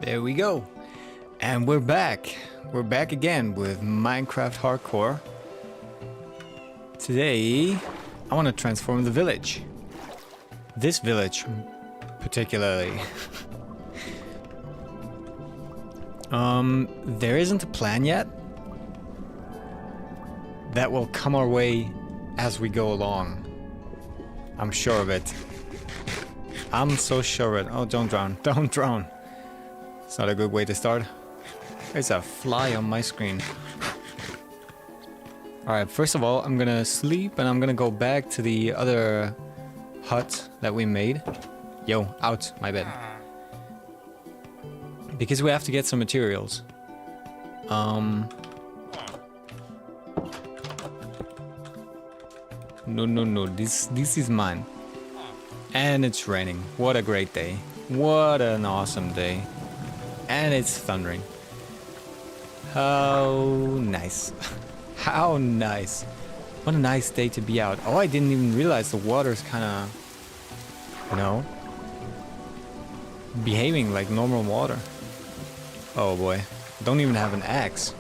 There we go. And we're back. We're back again with Minecraft Hardcore. Today, I want to transform the village. This village, particularly. There isn't a plan yet. That will come our way as we go along. I'm sure of it. I'm so sure of it. Oh, don't drown. Don't drown. It's not a good way to start. There's a fly on my screen. Alright, first of all, I'm gonna sleep and I'm gonna go back to the other hut that we made. Yo, out my bed. Because we have to get some materials. No, this is mine. And it's raining. What a great day. What an awesome day. And it's thundering. How nice. How nice. What a nice day to be out. Oh, I didn't even realize the water's kind of, you know, behaving like normal water. Oh boy. Don't even have an axe.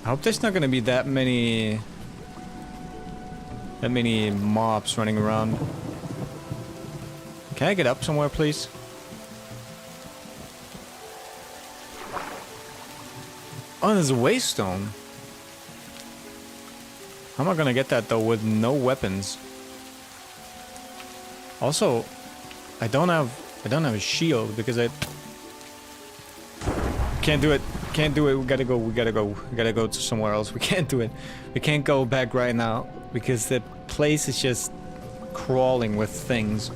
I hope there's not going to be that many mobs running around. Can I get up somewhere, please? Oh, there's a waystone. How am I gonna get that though with no weapons? Also, I don't have a shield because I can't do it. Can't do it. We gotta go to somewhere else. We can't do it. We can't go back right now because the place is just crawling with things.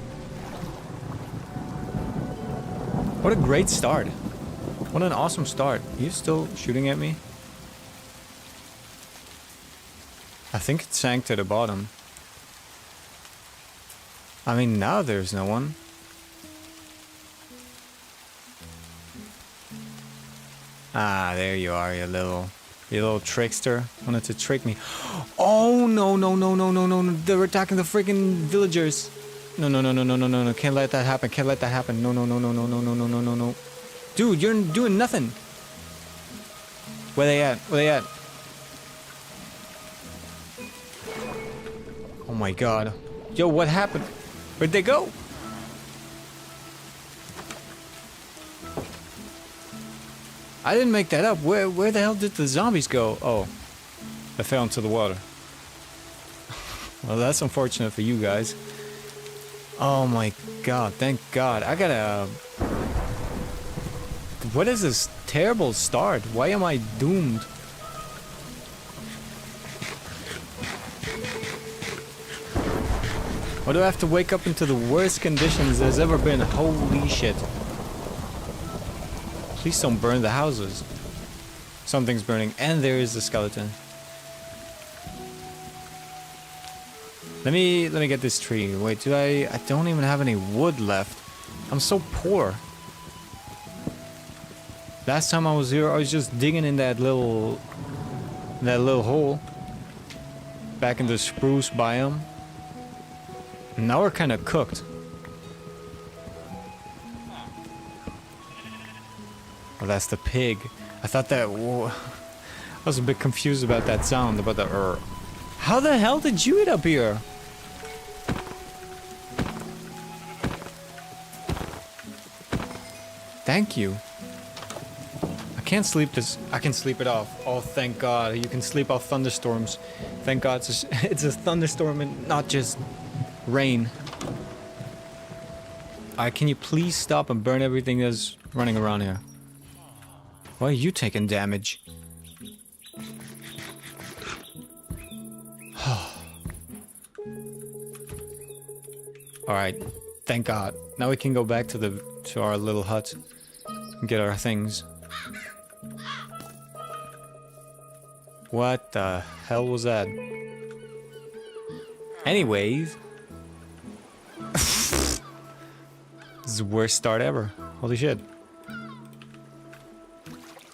What a great start. What an awesome start. Are you still shooting at me? I think it sank to the bottom. I mean, now there's no one. Ah, there you are, you little trickster. Wanted to trick me. Oh, no. They're attacking the freaking villagers. No. Can't let that happen. Can't let that happen. No. Dude, you're doing nothing. Where they at? Where they at? Oh my god. Yo, what happened? Where'd they go? I didn't make that up. Where the hell did the zombies go? Oh, they fell into the water. Well, that's unfortunate for you guys. Oh my god, thank god. I gotta... What is this terrible start? Why am I doomed? Why do I have to wake up into the worst conditions there's ever been? Holy shit. Please don't burn the houses. Something's burning, and there is a skeleton. Let me get this tree. Wait, I don't even have any wood left. I'm so poor. Last time I was here, I was just digging in that little hole back in the spruce biome. Now we're kind of cooked. Oh, that's the pig. I thought that... Whoa, I was a bit confused about that sound, about the... How the hell did you get up here? Thank you. I can't sleep this... I can sleep it off. Oh, thank god. You can sleep off thunderstorms. Thank god it's a thunderstorm and not just rain. Alright, can you please stop and burn everything that's running around here? Why are you taking damage? Alright, thank god. Now we can go back to our little hut and get our things. What the hell was that? Anyways. This is the worst start ever. Holy shit.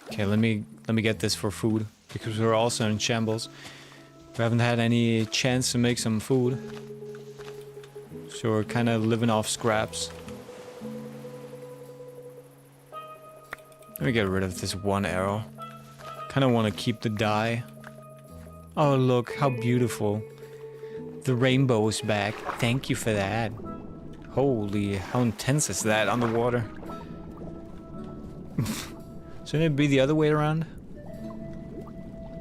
Okay, let me get this for food, because we're also in shambles. We haven't had any chance to make some food. So we're kind of living off scraps. Let me get rid of this one arrow. Kind of want to keep the dye. Oh, look, how beautiful. The rainbow is back. Thank you for that. Holy, how intense is that underwater? Shouldn't it be the other way around?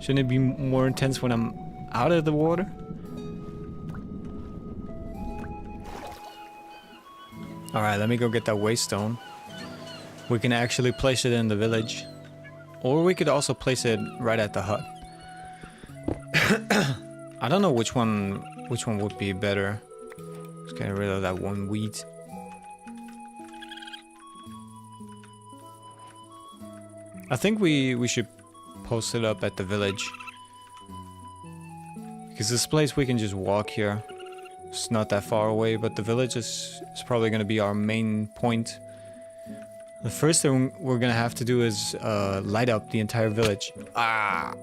Shouldn't it be more intense when I'm out of the water? Alright, let me go get that waystone. We can actually place it in the village. Or we could also place it right at the hut. I don't know which one would be better. Just getting rid of that one weed. I think we should post it up at the village. Because this place we can just walk here. It's not that far away, but the village is probably going to be our main point. The first thing we're going to have to do is light up the entire village. Ah!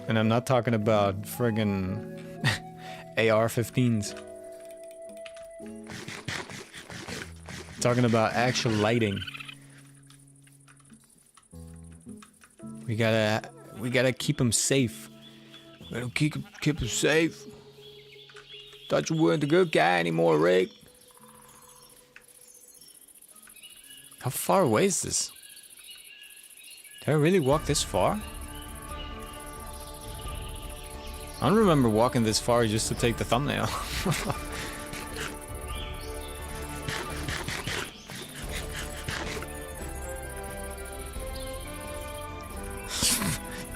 And I'm not talking about friggin' AR-15s. Talking about actual lighting. We gotta keep them safe. We gotta keep them safe. Thought you weren't a good guy anymore, Rick. How far away is this? Did I really walk this far? I don't remember walking this far just to take the thumbnail.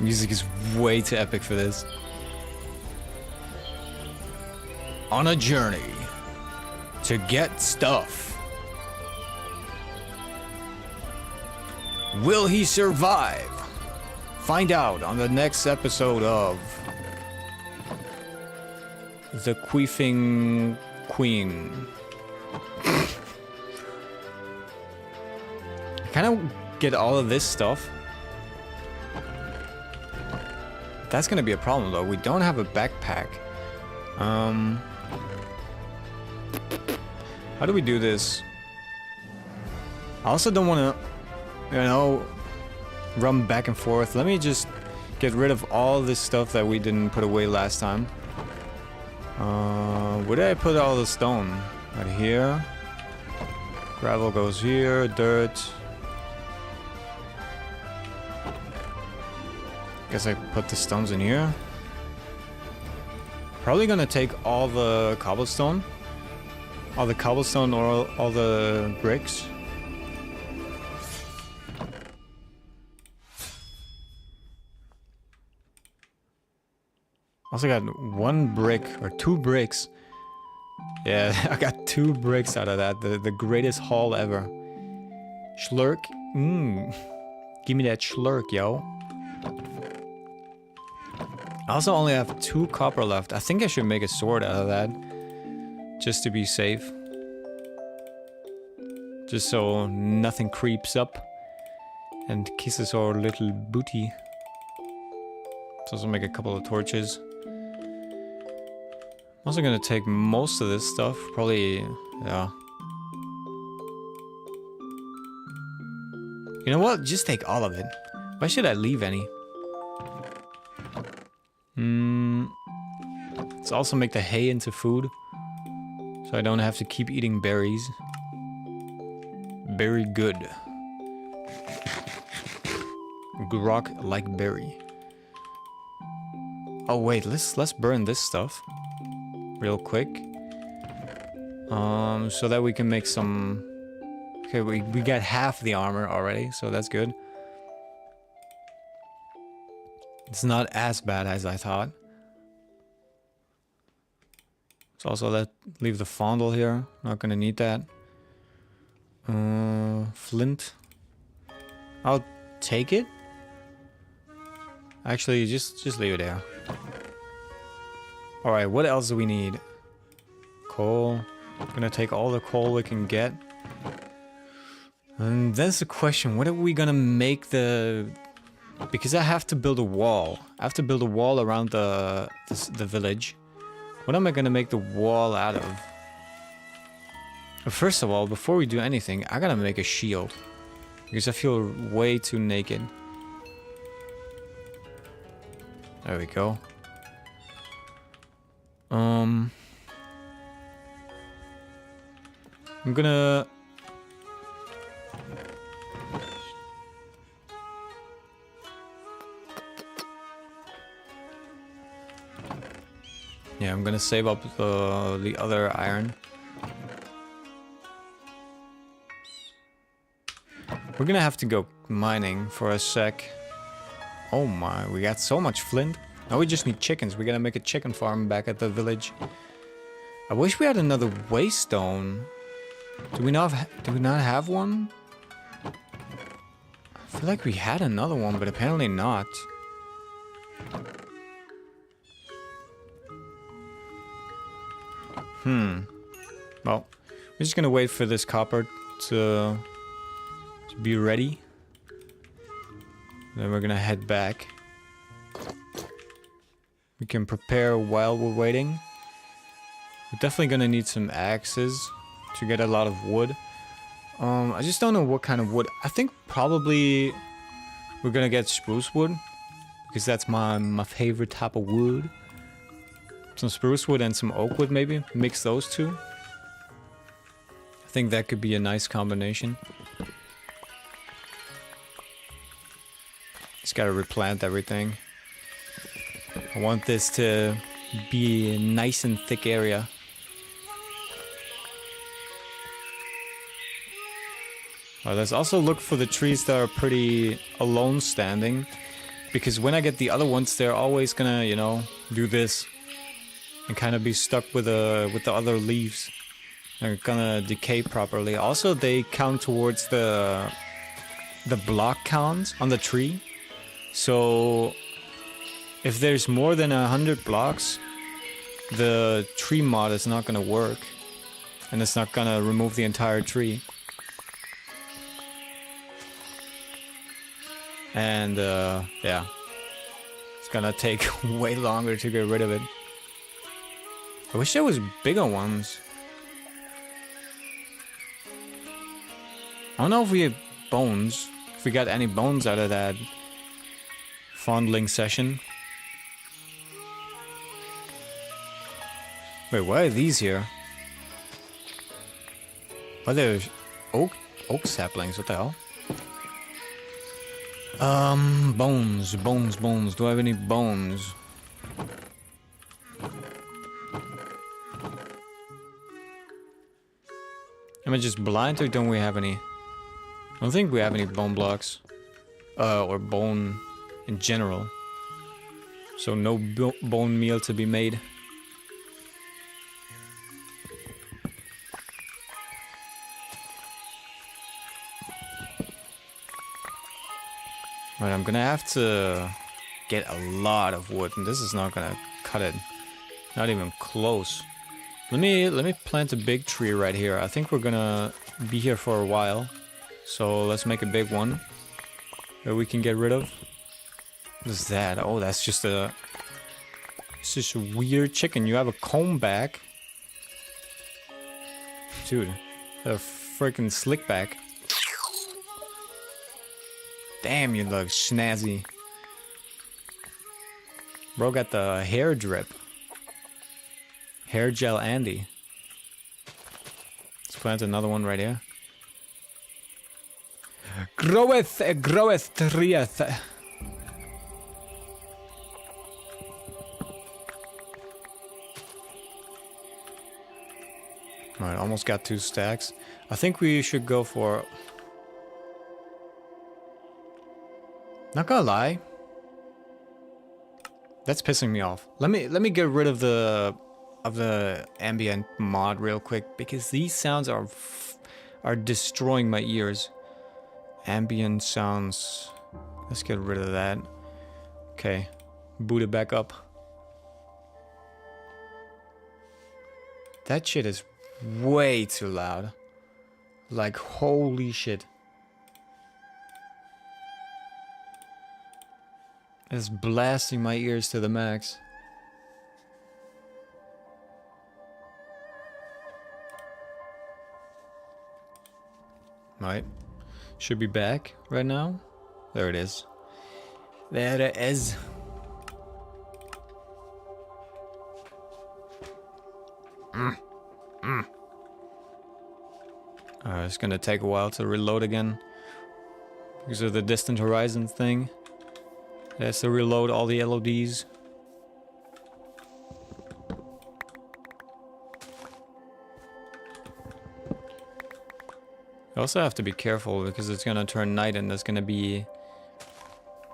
Music is way too epic for this. On a journey to get stuff. Will he survive? Find out on the next episode of The Queefing Queen. I kind of get all of this stuff. That's gonna be a problem though. We don't have a backpack. How do we do this? I also don't want to, you know, run back and forth. Let me just get rid of all this stuff that we didn't put away last time. Where did I put all the stone? Right here. Gravel goes here. Dirt. Guess I put the stones in here. Probably gonna take all the cobblestone. All the cobblestone or all the bricks. Also got one brick or 2 bricks. Yeah, I got 2 bricks out of that. The greatest haul ever. Schlurk. Give me that schlurk, yo. I also only have 2 copper left. I think I should make a sword out of that. Just to be safe. Just so nothing creeps up and kisses our little booty. Let's also make a couple of torches. I'm also gonna take most of this stuff. Probably, yeah. You know what? Just take all of it. Why should I leave any? Let's also make the hay into food. So I don't have to keep eating berries. Very good. Grok like berry. Oh wait, let's burn this stuff real quick. So that we can make some. Okay, we got half the armor already, so that's good. It's not as bad as I thought. So also leave the fondle here. Not gonna need that. Flint. I'll take it. Actually, just leave it there. All right, what else do we need? Coal. Gonna take all the coal we can get. And that's the question. What are we gonna make the? Because I have to build a wall. I have to build a wall around the village. What am I gonna make the wall out of? First of all, before we do anything, I gotta make a shield. Because I feel way too naked. There we go. I'm gonna... Yeah, I'm gonna save up the other iron. We're gonna have to go mining for a sec. Oh my, we got so much flint. Now we just need chickens. We gotta make a chicken farm back at the village. I wish we had another waystone. Do we not have one? I feel like we had another one, but apparently not. Well, we're just gonna wait for this copper to be ready. Then we're gonna head back. We can prepare while we're waiting. We're definitely gonna need some axes to get a lot of wood. I just don't know what kind of wood. I think probably we're gonna get spruce wood, because that's my favorite type of wood. Some spruce wood and some oak wood, maybe. Mix those two. I think that could be a nice combination. Just gotta replant everything. I want this to be a nice and thick area. Let's also look for the trees that are pretty alone standing. Because when I get the other ones, they're always gonna, you know, do this. And kind of be stuck with the other leaves. They're gonna decay properly. Also, they count towards the block count on the tree. So if there's more than 100 blocks, the tree mod is not gonna work, and it's not gonna remove the entire tree. And yeah, it's gonna take way longer to get rid of it. I wish there was bigger ones. I don't know if we have bones. If we got any bones out of that fondling session. Wait, why are these here? Why are there oak saplings? What the hell? Bones. Do I have any bones? Am I just blind, or don't we have any? I don't think we have any bone blocks. Or bone in general. So no bone meal to be made. Right, I'm gonna have to get a lot of wood, and this is not gonna cut it. Not even close. Let me plant a big tree right here. I think we're gonna be here for a while. So let's make a big one that we can get rid of. What is that? Oh, that's just a... It's just a weird chicken. You have a comb back. Dude, a freaking slick back. Damn, you look snazzy. Bro got the hair drip. Hair gel Andy. Let's plant another one right here. Groweth, treeth. Alright, almost got 2 stacks. I think we should go for... Not gonna lie. That's pissing me off. Let me get rid of the ambient mod real quick, because these sounds are destroying my ears. Ambient sounds. Let's get rid of that. Okay, boot it back up. That shit is way too loud. Like, holy shit. It's blasting my ears to the max. Right. Should be back right now. There it is. There it is. It's gonna take a while to reload again. Because of the distant horizon thing. It has to reload all the LODs. You also have to be careful because it's gonna turn night and there's gonna be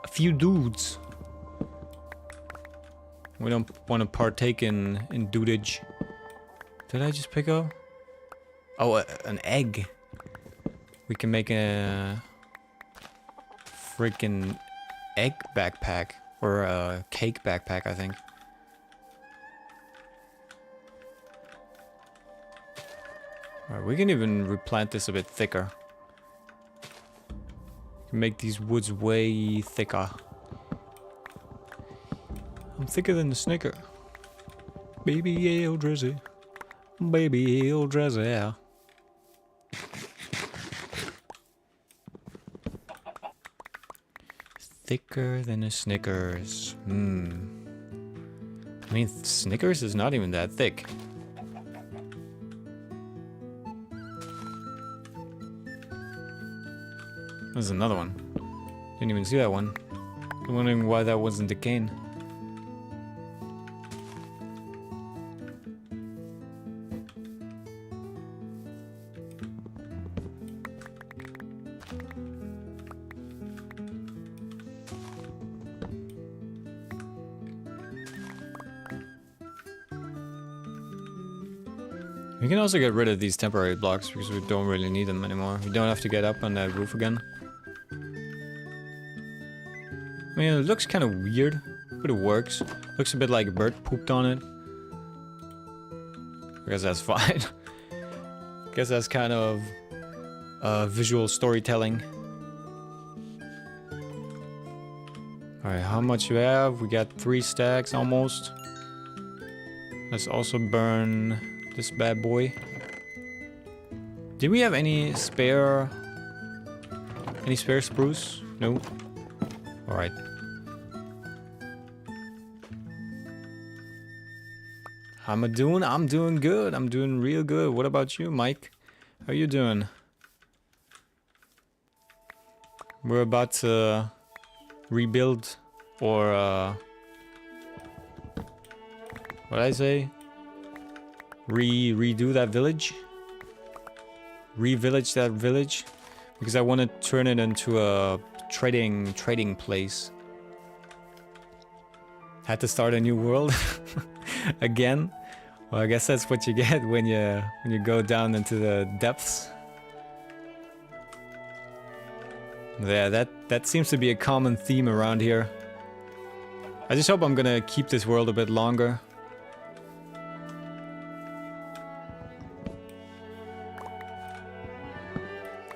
a few dudes. We don't want to partake in dudage. Did I just pick up? Oh, an egg. We can make a freaking egg backpack or a cake backpack, I think. Alright, we can even replant this a bit thicker. Make these woods way thicker. I'm thicker than the Snicker. Baby ale drizzy. Baby ale drizzy. Thicker than a Snickers. I mean, Snickers is not even that thick. There's another one. Didn't even see that one. I'm wondering why that wasn't decaying. We can also get rid of these temporary blocks because we don't really need them anymore. We don't have to get up on that roof again. I mean, it looks kind of weird, but it works. Looks a bit like a bird pooped on it. I guess that's fine. I guess that's kind of visual storytelling. Alright, how much you have? We got 3 stacks almost. Let's also burn this bad boy. Did we have any spare spruce? No. Alright. How am I doing? I'm doing good. I'm doing real good. What about you, Mike? How you doing? We're about to rebuild or what did I say? Redo that village? Re-village that village? Because I want to turn it into a trading place. Had to start a new world again. Well, I guess that's what you get when you go down into the depths. Yeah, that seems to be a common theme around here. I just hope I'm gonna keep this world a bit longer.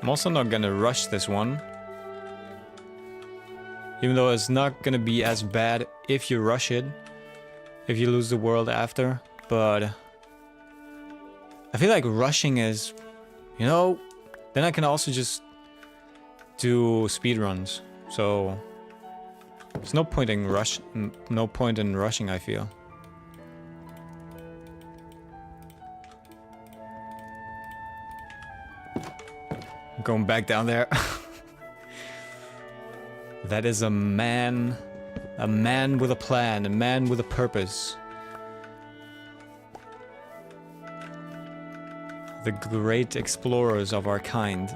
I'm also not gonna rush this one. Even though it's not gonna be as bad if you rush it. If you lose the world after. But I feel like rushing is, you know, then I can also just do speedruns. So there's no point in rushing, I feel. Going back down there. That is a man with a plan, a man with a purpose. The great explorers of our kind.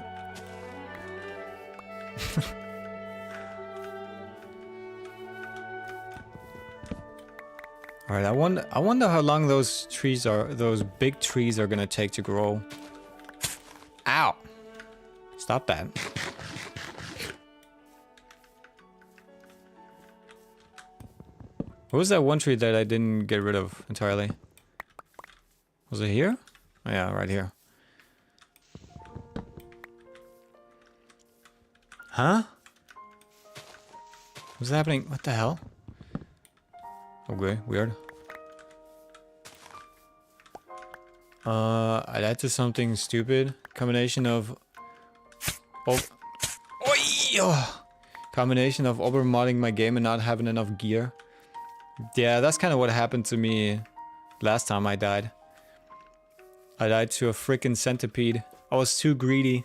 All right, I wonder how long those big trees are gonna take to grow. Ow! Stop that. What was that one tree that I didn't get rid of entirely? Was it here? Oh, yeah, right here. Huh? What's happening? What the hell? Okay, weird. I had to something stupid. Combination of... Oh. Yo! Combination of overmodding my game and not having enough gear. Yeah, that's kind of what happened to me last time I died. I died to a freaking centipede. I was too greedy.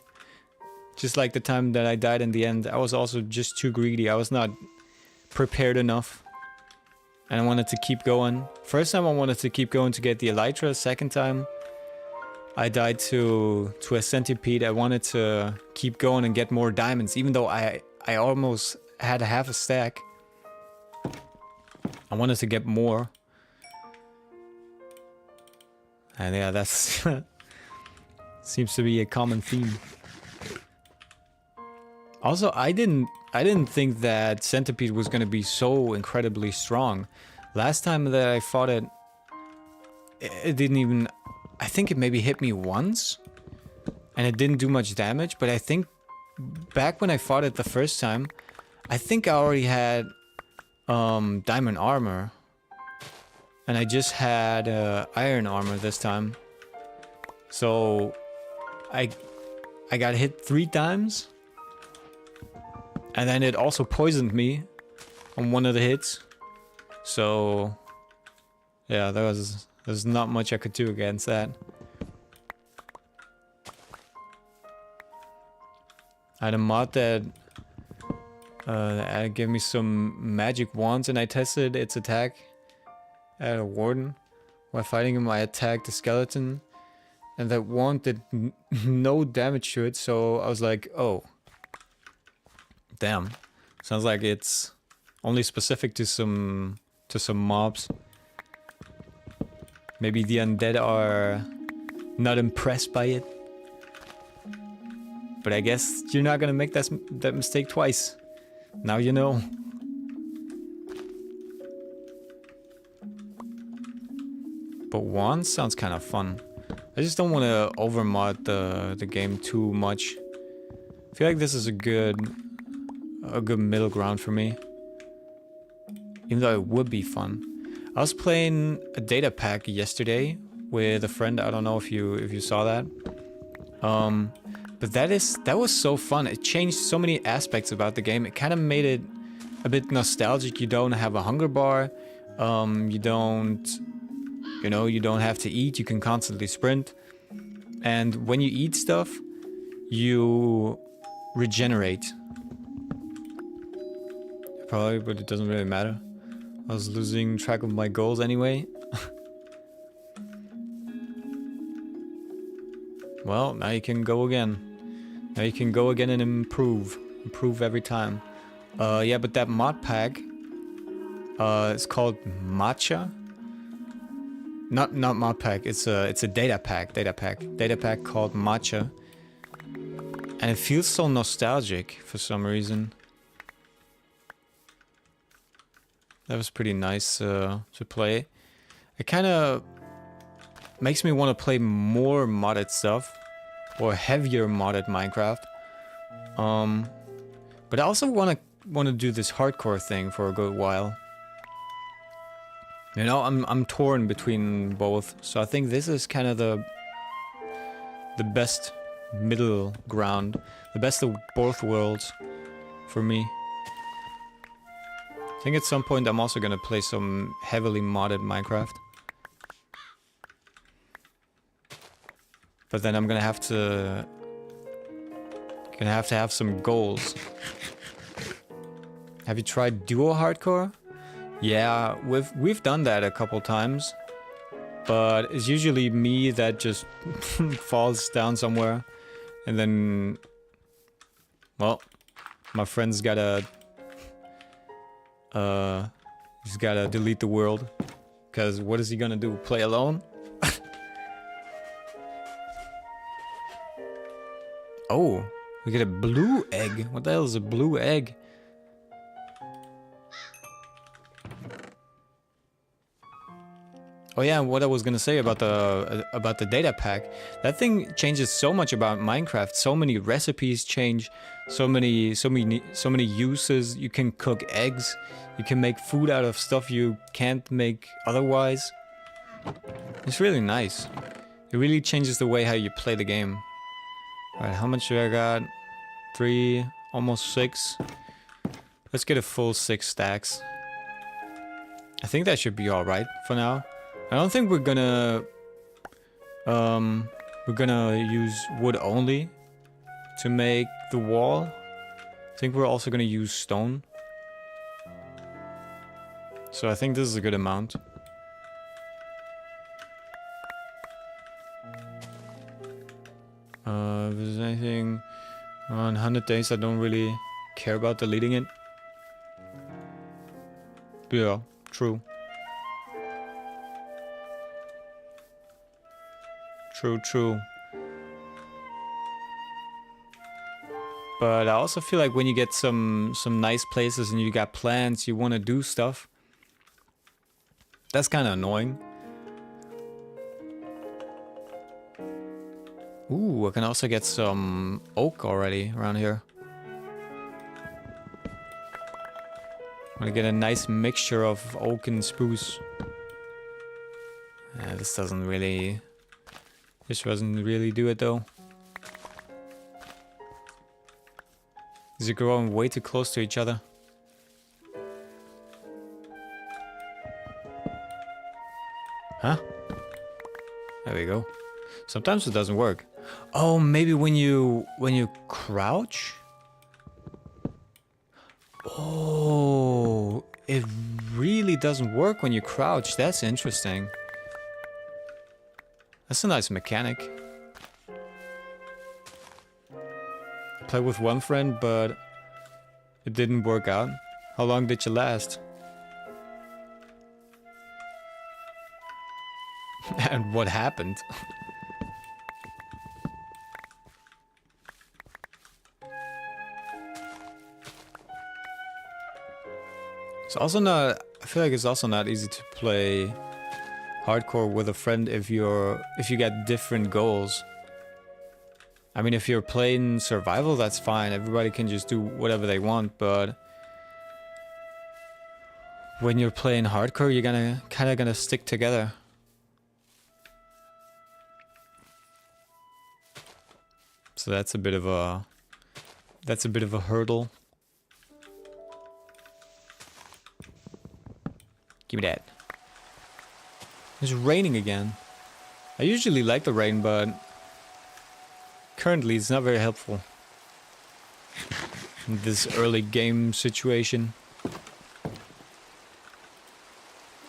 Just like the time that I died in the end, I was also just too greedy. I was not prepared enough. And I wanted to keep going. First time I wanted to keep going to get the elytra. Second time I died to a centipede. I wanted to keep going and get more diamonds, even though I almost had half a stack. I wanted to get more. And yeah, that's seems to be a common theme. Also, I didn't think that centipede was gonna be so incredibly strong. Last time that I fought it, it didn't even. I think it maybe hit me once, and it didn't do much damage. But I think back when I fought it the first time, I think I already had diamond armor, and I just had iron armor this time. So I got hit 3 times. And then it also poisoned me on one of the hits. So yeah, there's not much I could do against that. I had a mod that gave me some magic wands, and I tested its attack at a warden. While fighting him, I attacked the skeleton, and that wand did no damage to it, so I was like, oh. Damn. Sounds like it's only specific to some mobs. Maybe the undead are not impressed by it. But I guess you're not gonna make that mistake twice. Now you know. But wands sounds kind of fun. I just don't want to overmod the game too much. I feel like this is a good middle ground for me. Even though it would be fun. I was playing a data pack yesterday with a friend. I don't know if you saw that. But that was so fun. It changed so many aspects about the game. It kind of made it a bit nostalgic. You don't have a hunger bar. You don't have to eat. You can constantly sprint. And when you eat stuff, you regenerate. Probably, but it doesn't really matter. I was losing track of my goals anyway. Well, now you can go again. Now you can go again and improve. Improve every time. Yeah, but that mod pack, it's called Matcha. Not mod pack. It's a data pack. Data pack called Matcha. And it feels so nostalgic for some reason. That was pretty nice to play. It kind of makes me want to play more modded stuff, or heavier modded Minecraft. But I also want to do this hardcore thing for a good while. You know, I'm torn between both, so I think this is kind of the best middle ground, the best of both worlds for me. I think at some point I'm also gonna play some heavily modded Minecraft. But then I'm gonna have to have some goals. Have you tried duo hardcore? Yeah, we've done that a couple times. But it's usually me that just falls down somewhere. And then, well, my friend's gotta he's gotta delete the world, because what is he gonna do? Play alone? Oh, we get a blue egg. What the hell is a blue egg? Oh yeah, what I was gonna say about the data pack. That thing changes so much about Minecraft. So many recipes change. So many uses. You can cook eggs. You can make food out of stuff you can't make otherwise. It's really nice. It really changes the way how you play the game. Alright, how much do I got? 3. almost 6. Let's get a full 6 stacks. I think that should be alright for now. I don't think we're gonna use wood only to make the wall. I think we're also gonna use stone. So I think this is a good amount. If there's anything on 100 days, I don't really care about deleting it. Yeah, true. True. But I also feel like when you get some nice places and you got plans, you want to do stuff. That's kind of annoying. Ooh, I can also get some oak already around here. I'm gonna get a nice mixture of oak and spruce. This doesn't really do it though. These are growing way too close to each other. Huh? There we go. Sometimes it doesn't work. Oh, maybe when you crouch? Oh, it really doesn't work when you crouch. That's interesting. That's a nice mechanic. Played with one friend, but it didn't work out. How long did you last? And what happened? It's also not, I feel like it's also not easy to play hardcore with a friend if you got different goals. I mean, if you're playing survival, that's fine. Everybody can just do whatever they want, but when you're playing hardcore, you're kind of gonna stick together. So that's a bit of a hurdle. Give me that. It's raining again. I usually like the rain, but currently it's not very helpful in this early game situation.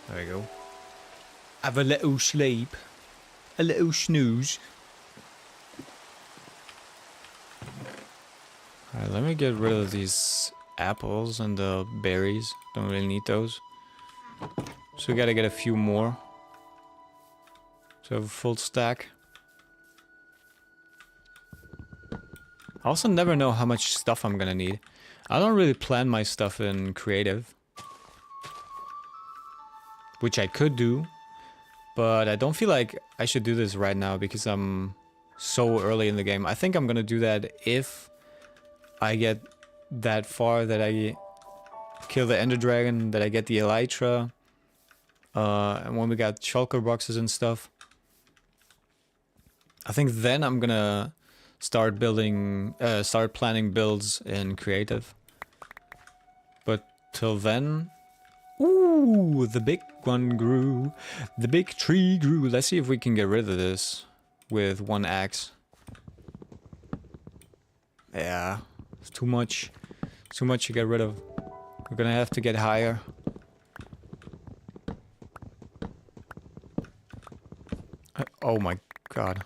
There we go. Have a little sleep. A little snooze. Alright, let me get rid of these apples and the berries. Don't really need those. So we gotta get a few more. So I have a full stack. I also never know how much stuff I'm gonna need. I don't really plan my stuff in creative. Which I could do. But I don't feel like I should do this right now because I'm so early in the game. I think I'm gonna do that if I get that far, that I kill the Ender Dragon, that I get the Elytra. And when we got shulker boxes and stuff. I think then I'm gonna start planning builds in creative. But till then, ooh, the big one grew. The big tree grew. Let's see if we can get rid of this with one axe. Yeah, it's too much. It's too much to get rid of. We're gonna have to get higher. Oh my god.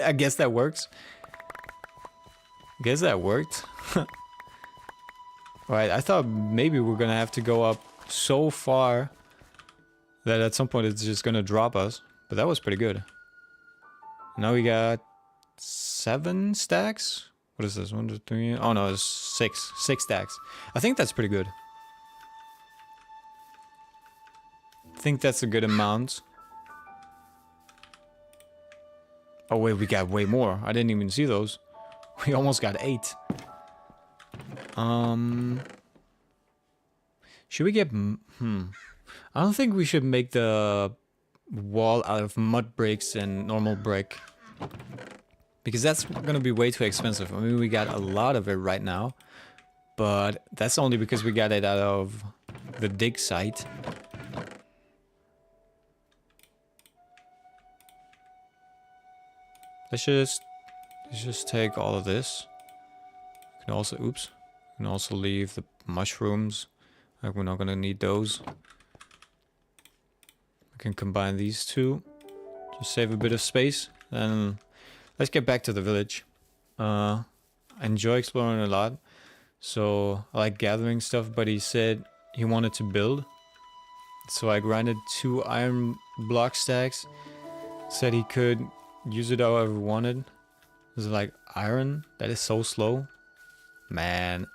I guess that works. Guess that worked. Alright, I thought maybe we're gonna have to go up so far that at some point it's just gonna drop us. But that was pretty good. Now we got 7 stacks? What is this? 1, 2, 3. Oh no, it's 6. 6 stacks. I think that's pretty good. I think that's a good amount. Oh wait, we got way more. I didn't even see those. We almost got 8. Should we get... I don't think we should make the wall out of mud bricks and normal brick. Because that's gonna be way too expensive. I mean, we got a lot of it right now. But that's only because we got it out of the dig site. Let's just take all of this. We can also, oops. We can also leave the mushrooms. Like, we're not gonna need those. We can combine these two. Just save a bit of space. And let's get back to the village. I enjoy exploring a lot. So I like gathering stuff, but he said he wanted to build. So I grinded 2 iron block stacks. Said he could use it however he wanted. Is it like iron? That is so slow. Man.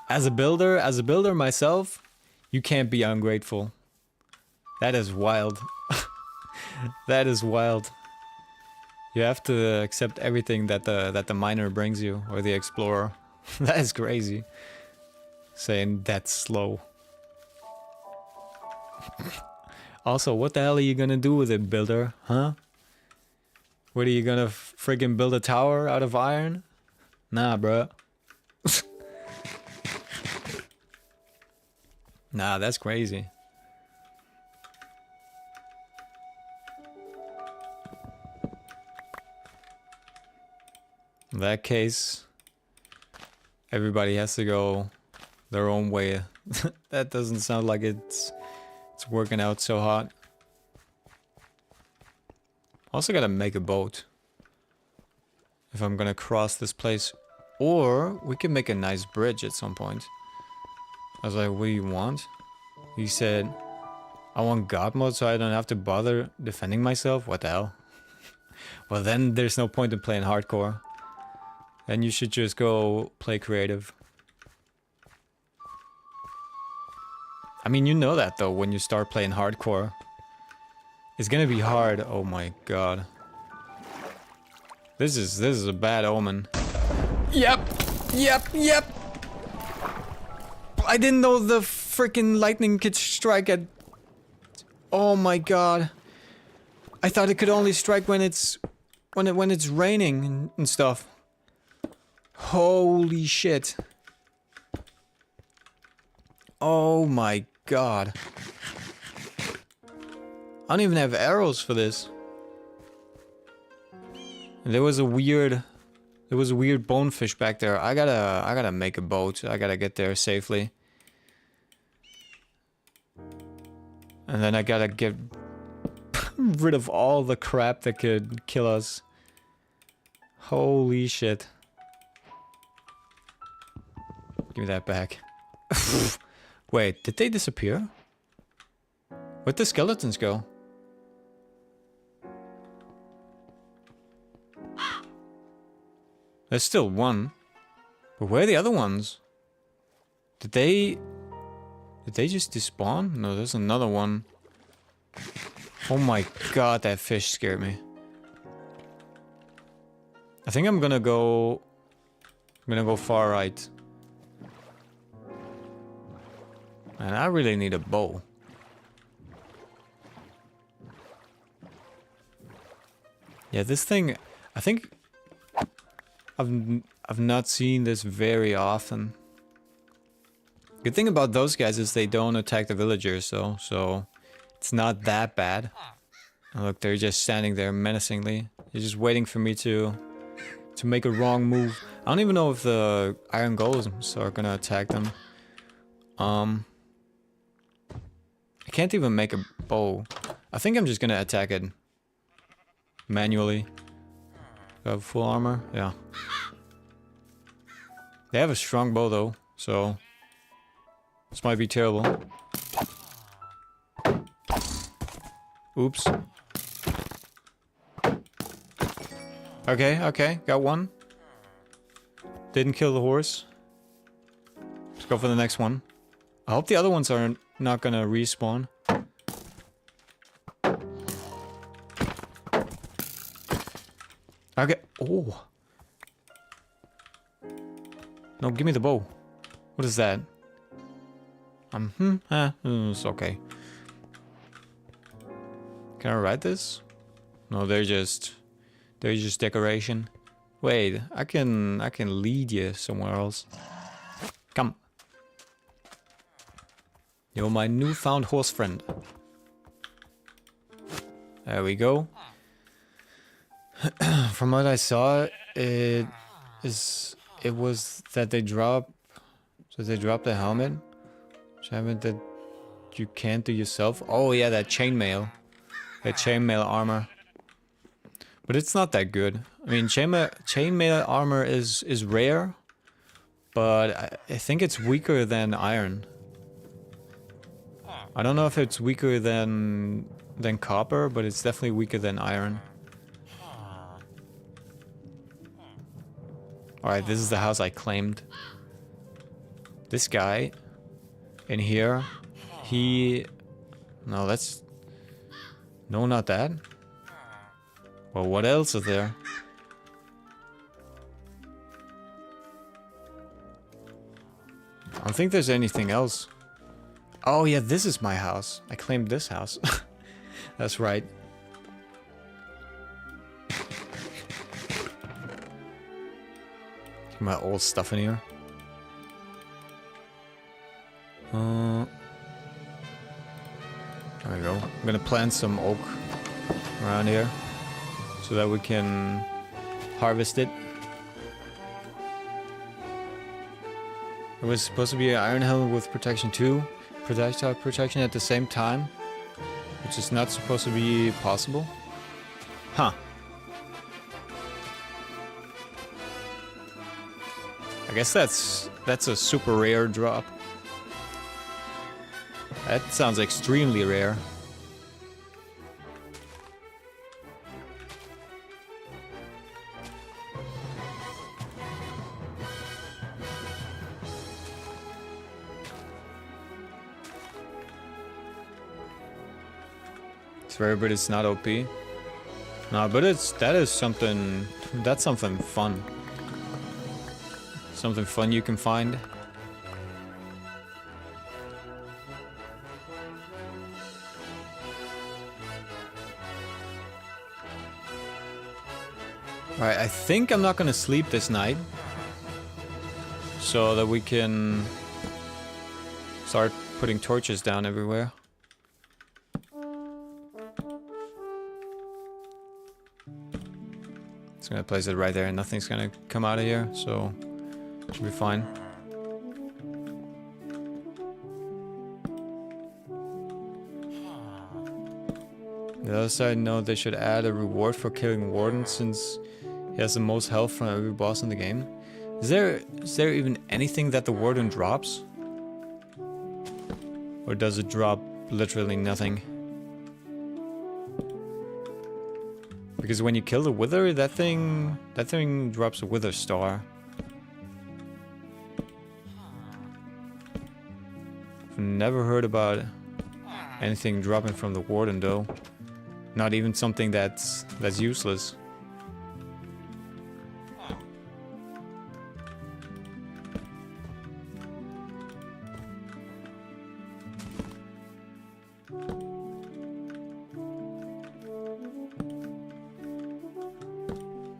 As a builder myself, you can't be ungrateful. That is wild. That is wild. You have to accept everything that the miner brings you, or the explorer. That is crazy. Saying that's slow. Also, what the hell are you gonna do with it, builder? Huh? What are you gonna friggin' build a tower out of iron? Nah, bruh. Nah, that's crazy. In that case, everybody has to go their own way. That doesn't sound like it's working out so hot. Also gotta make a boat if I'm gonna cross this place. Or we can make a nice bridge at some point. I was like, what do you want? He said, I want God mode so I don't have to bother defending myself. What the hell? Well, then there's no point in playing hardcore. Then you should just go play creative. I mean, you know that though, when you start playing hardcore. It's gonna be hard. Oh my god. This is a bad omen. Yep! I didn't know the freaking lightning could strike at... Oh my god. I thought it could only strike when it's raining and stuff. Holy shit. Oh my god. I don't even have arrows for this. And there was a weird bonefish back there. I gotta make a boat. I gotta get there safely. And then I gotta get rid of all the crap that could kill us. Holy shit. Give me that back. Wait, did they disappear? Where'd the skeletons go? There's still one. But where are the other ones? Did they just despawn? No, there's another one. Oh my god, that fish scared me. I think I'm gonna go far right. Man, I really need a bow. Yeah, this thing, I think I've not seen this very often. Good thing about those guys is they don't attack the villagers though, so it's not that bad. And look, they're just standing there menacingly. They're just waiting for me to make a wrong move. I don't even know if the iron golems are gonna attack them. I can't even make a bow. I think I'm just gonna attack it manually. Do I have full armor? Yeah. They have a strong bow though, so this might be terrible. Oops. Okay, got one. Didn't kill the horse. Let's go for the next one. I hope the other ones are not gonna respawn. Okay. Oh. No, give me the bow. What is that? It's okay. Can I ride this? No, they're just decoration. Wait, I can lead you somewhere else. Come. You're my newfound horse friend. There we go. From what I saw, it was that they drop. So they drop the helmet. Helmet that you can't do yourself. Oh yeah, that chainmail. That chainmail armor. But it's not that good. I mean, chainmail armor is rare, but I think it's weaker than iron. I don't know if it's weaker than copper, but it's definitely weaker than iron. Alright, this is the house I claimed. This guy in here, no, that's... No, not that. Well, what else is there? I don't think there's anything else. Oh yeah, this is my house. I claimed this house. That's right. My old stuff in here. There we go. I'm gonna plant some oak around here so that we can harvest it. It was supposed to be an iron helmet with protection too. Projectile protection at the same time, which is not supposed to be possible. Huh. I guess that's a super rare drop. That sounds extremely rare. It's rare, but it's not OP. No, but that's something fun. Something fun you can find. Alright, I think I'm not gonna sleep this night. So that we can start putting torches down everywhere. Just gonna place it right there and nothing's gonna come out of here, so should be fine. The other side, no, they should add a reward for killing Warden since he has the most health from every boss in the game. Is there even anything that the Warden drops? Or does it drop literally nothing? Because when you kill the Wither, that thing drops a Wither star. I've never heard about anything dropping from the Warden though. Not even something that's useless.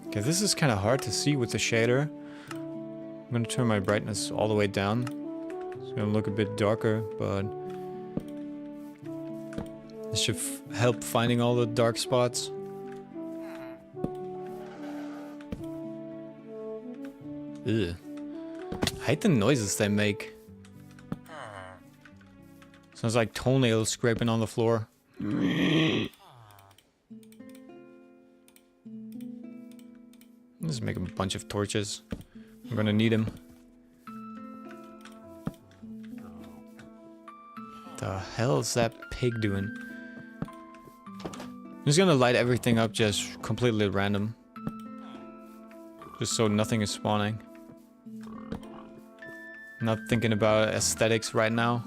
Okay, this is kind of hard to see with the shader. I'm gonna turn my brightness all the way down. It's gonna look a bit darker, but this should help finding all the dark spots. Ugh. I hate the noises they make. Sounds like toenails scraping on the floor. Let's make a bunch of torches. I'm gonna need them. The hell is that pig doing? I'm just gonna light everything up just completely random. Just so nothing is spawning. Not thinking about aesthetics right now.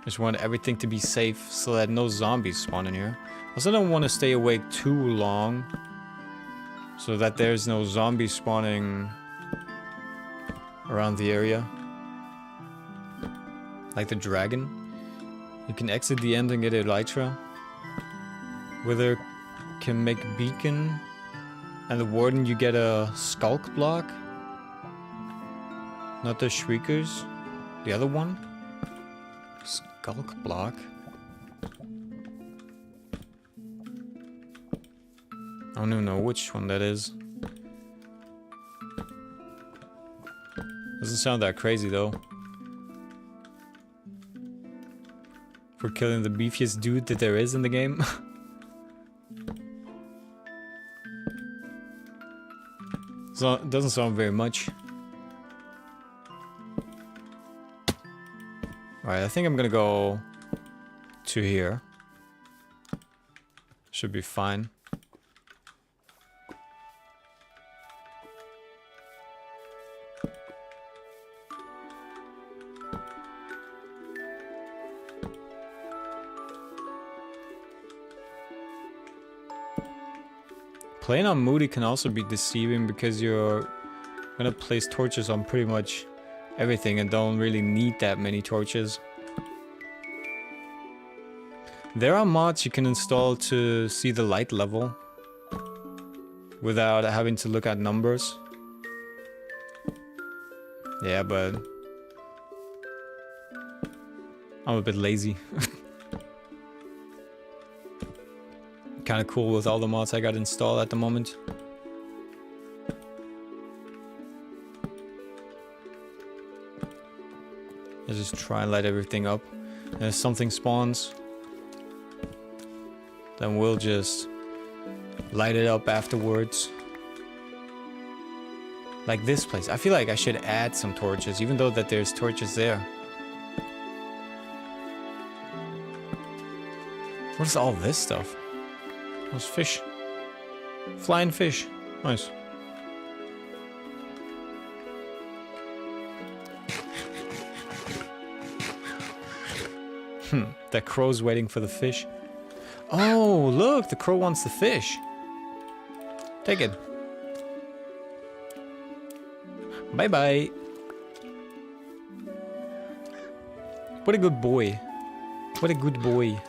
Just want everything to be safe so that no zombies spawn in here. Also don't want to stay awake too long so that there's no zombies spawning around the area. Like the dragon. You can exit the end and get Elytra. Wither can make a beacon. And the Warden you get a skulk block. Not the Shriekers. The other one? Skulk block. I don't even know which one that is. Doesn't sound that crazy though. For killing the beefiest dude that there is in the game. So it doesn't sound very much. Alright, I think I'm gonna go to here. Should be fine. Playing on Moody can also be deceiving because you're gonna place torches on pretty much everything and don't really need that many torches. There are mods you can install to see the light level without having to look at numbers. Yeah, but I'm a bit lazy. Kind of cool with all the mods I got installed at the moment. I just try and light everything up. And if something spawns, then we'll just light it up afterwards. Like this place. I feel like I should add some torches, even though that there's torches there. What is all this stuff? Those fish. Flying fish. Nice. That crow's waiting for the fish. Oh, look! The crow wants the fish. Take it. Bye-bye. What a good boy. What a good boy.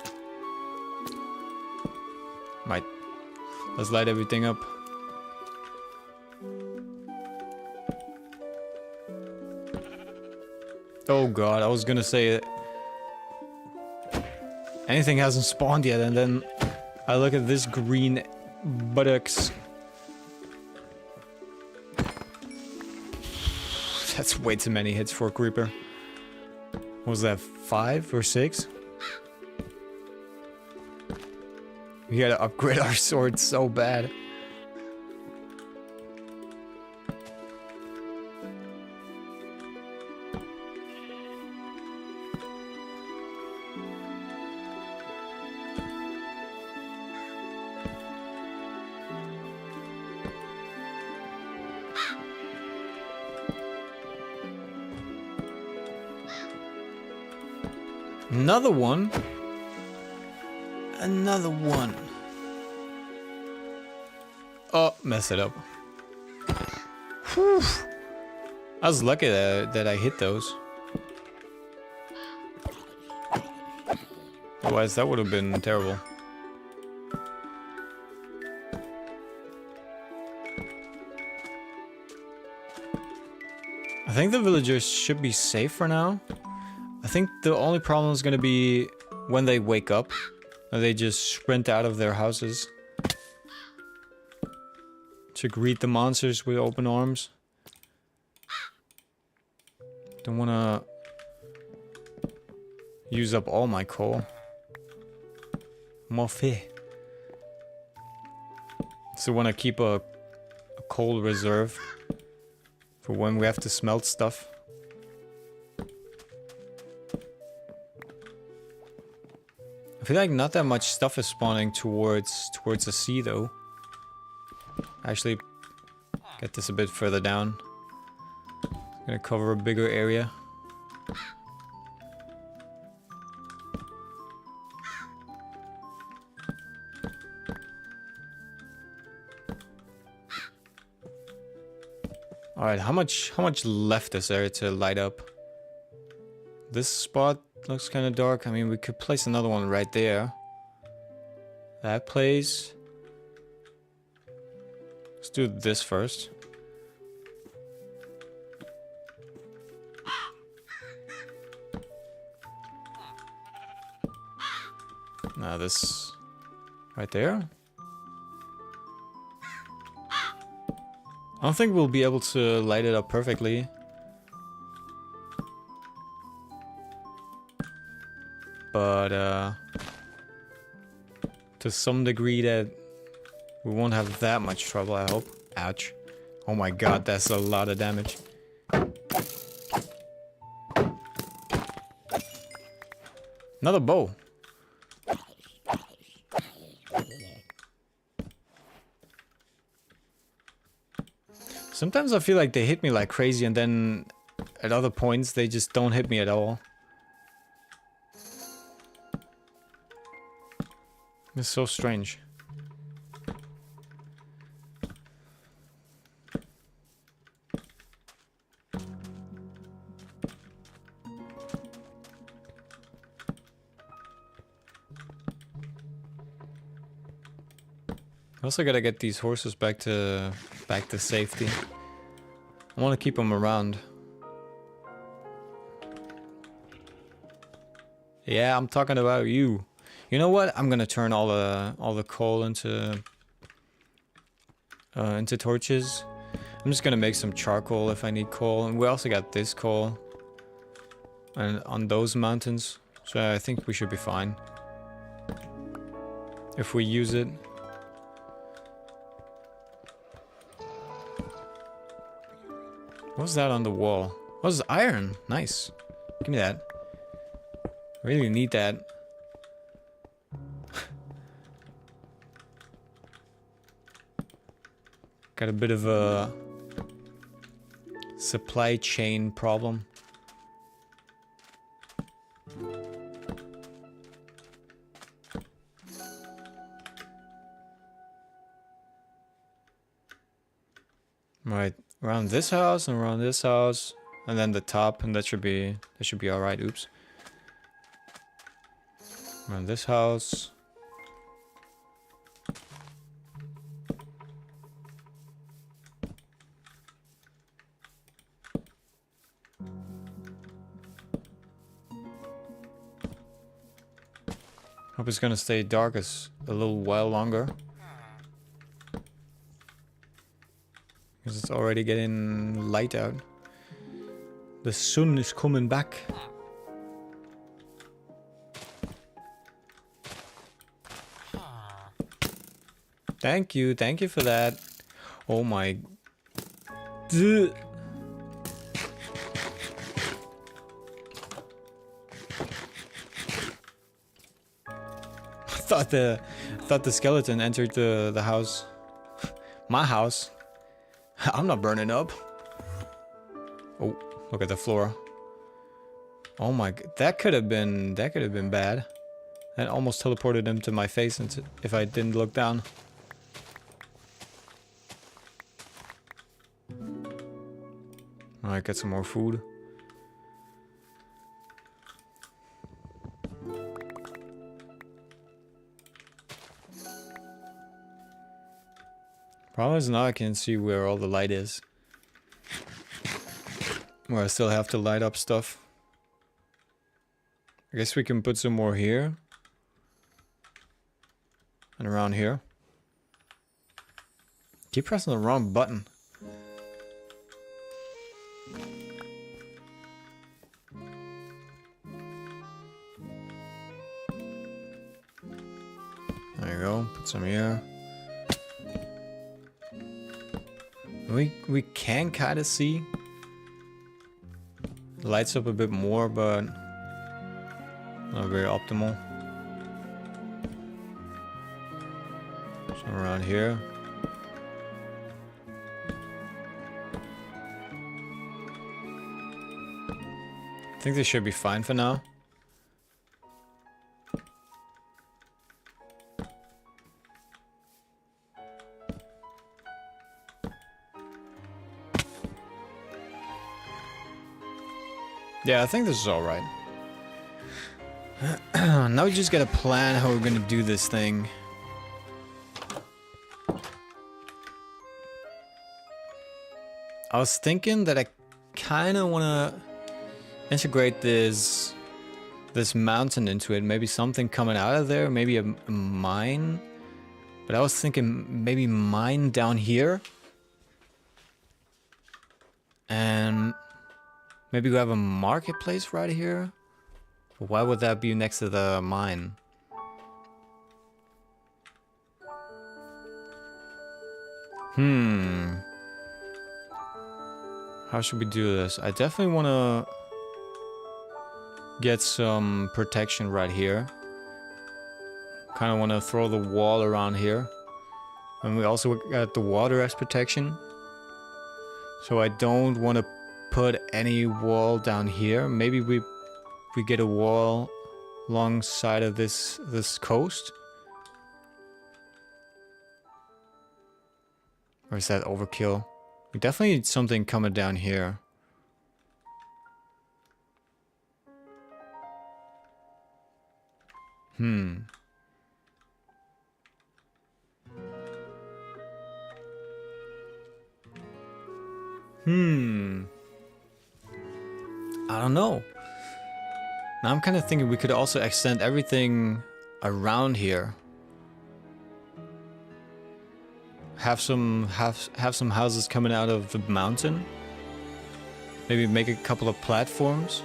Right. Let's light everything up. Oh god, I was gonna say anything hasn't spawned yet, and then I look at this green buttocks. That's way too many hits for a creeper. What was that, 5 or 6? We gotta upgrade our sword so bad. Another one. Another one. Oh, mess it up. Whew. I was lucky that I hit those. Otherwise, that would have been terrible. I think the villagers should be safe for now. I think the only problem is going to be when they wake up and they just sprint out of their houses to greet the monsters with open arms. Don't want to use up all my coal. Morphe. So want to keep a coal reserve for when we have to smelt stuff. I feel like not that much stuff is spawning towards the sea though. Actually, get this a bit further down. Gonna cover a bigger area. All right, how much left is there to light up? This spot looks kind of dark. I mean, we could place another one right there. That place. Let's do this first. Now this right there. I don't think we'll be able to light it up perfectly. But to some degree that we won't have that much trouble, I hope. Ouch. Oh my god, that's a lot of damage. Another bow. Sometimes I feel like they hit me like crazy and then at other points they just don't hit me at all. It's so strange. I also gotta get these horses back to safety. I want to keep them around. Yeah, I'm talking about you. You know what? I'm gonna turn all the coal into torches. I'm just gonna make some charcoal if I need coal, and we also got this coal, and on those mountains, so I think we should be fine if we use it. What's that on the wall? Oh, it's iron. Nice. Give me that. Really need that. Got a bit of a supply chain problem. Right, around this house and around this house, and then the top, and that should be all right. Oops. Around this house. Hope it's gonna stay dark as a little while longer. Because it's already getting light out. The sun is coming back. Thank you for that. Oh my. Duh. I thought the skeleton entered the house. My house. I'm not burning up. Oh, look at the floor. Oh my, that could have been bad. That almost teleported him to my face if I didn't look down. Alright, get some more food. Problem is now I can see where all the light is. Where I still have to light up stuff. I guess we can put some more here. And around here. Keep pressing the wrong button. There you go, put some here. We can kind of see. Lights up a bit more, but not very optimal. So around here. I think this should be fine for now. Yeah, I think this is alright. Now we just gotta plan how we're gonna do this thing. I was thinking that I kinda wanna integrate this this mountain into it. Maybe something coming out of there. Maybe a mine. But I was thinking maybe mine down here. And maybe we have a marketplace right here. Why would that be next to the mine? How should we do this? I definitely want to get some protection right here. Kind of want to throw the wall around here. And we also got the water as protection. So I don't want to put any wall down here. Maybe we get a wall alongside of this coast. Or is that overkill? We definitely need something coming down here. I don't know. Now I'm kind of thinking we could also extend everything around here. Have some houses coming out of the mountain. Maybe make a couple of platforms.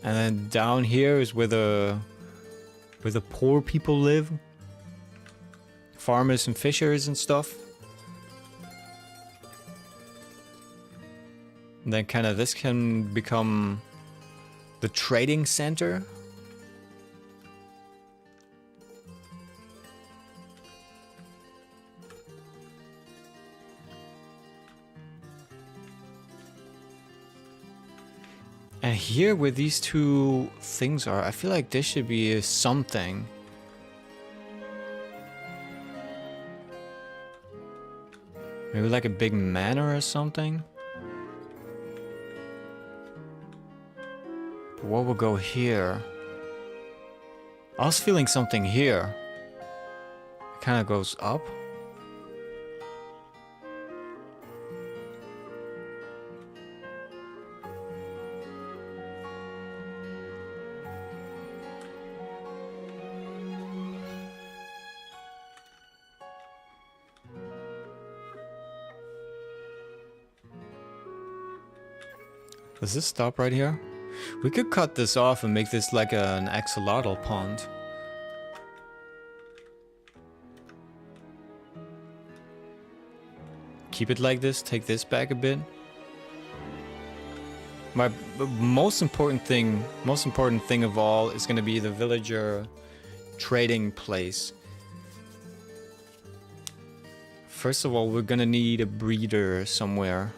And then down here is where the poor people live. Farmers and fishers and stuff. And then kind of this can become the trading center. And here where these two things are, I feel like this should be something. Maybe like a big manor or something. What will go here? I was feeling something here. It kind of goes up. Does this stop right here? We could cut this off and make this like an axolotl pond. Keep it like this, take this back a bit. My most important thing of all is going to be the villager trading place. First of all, we're going to need a breeder somewhere.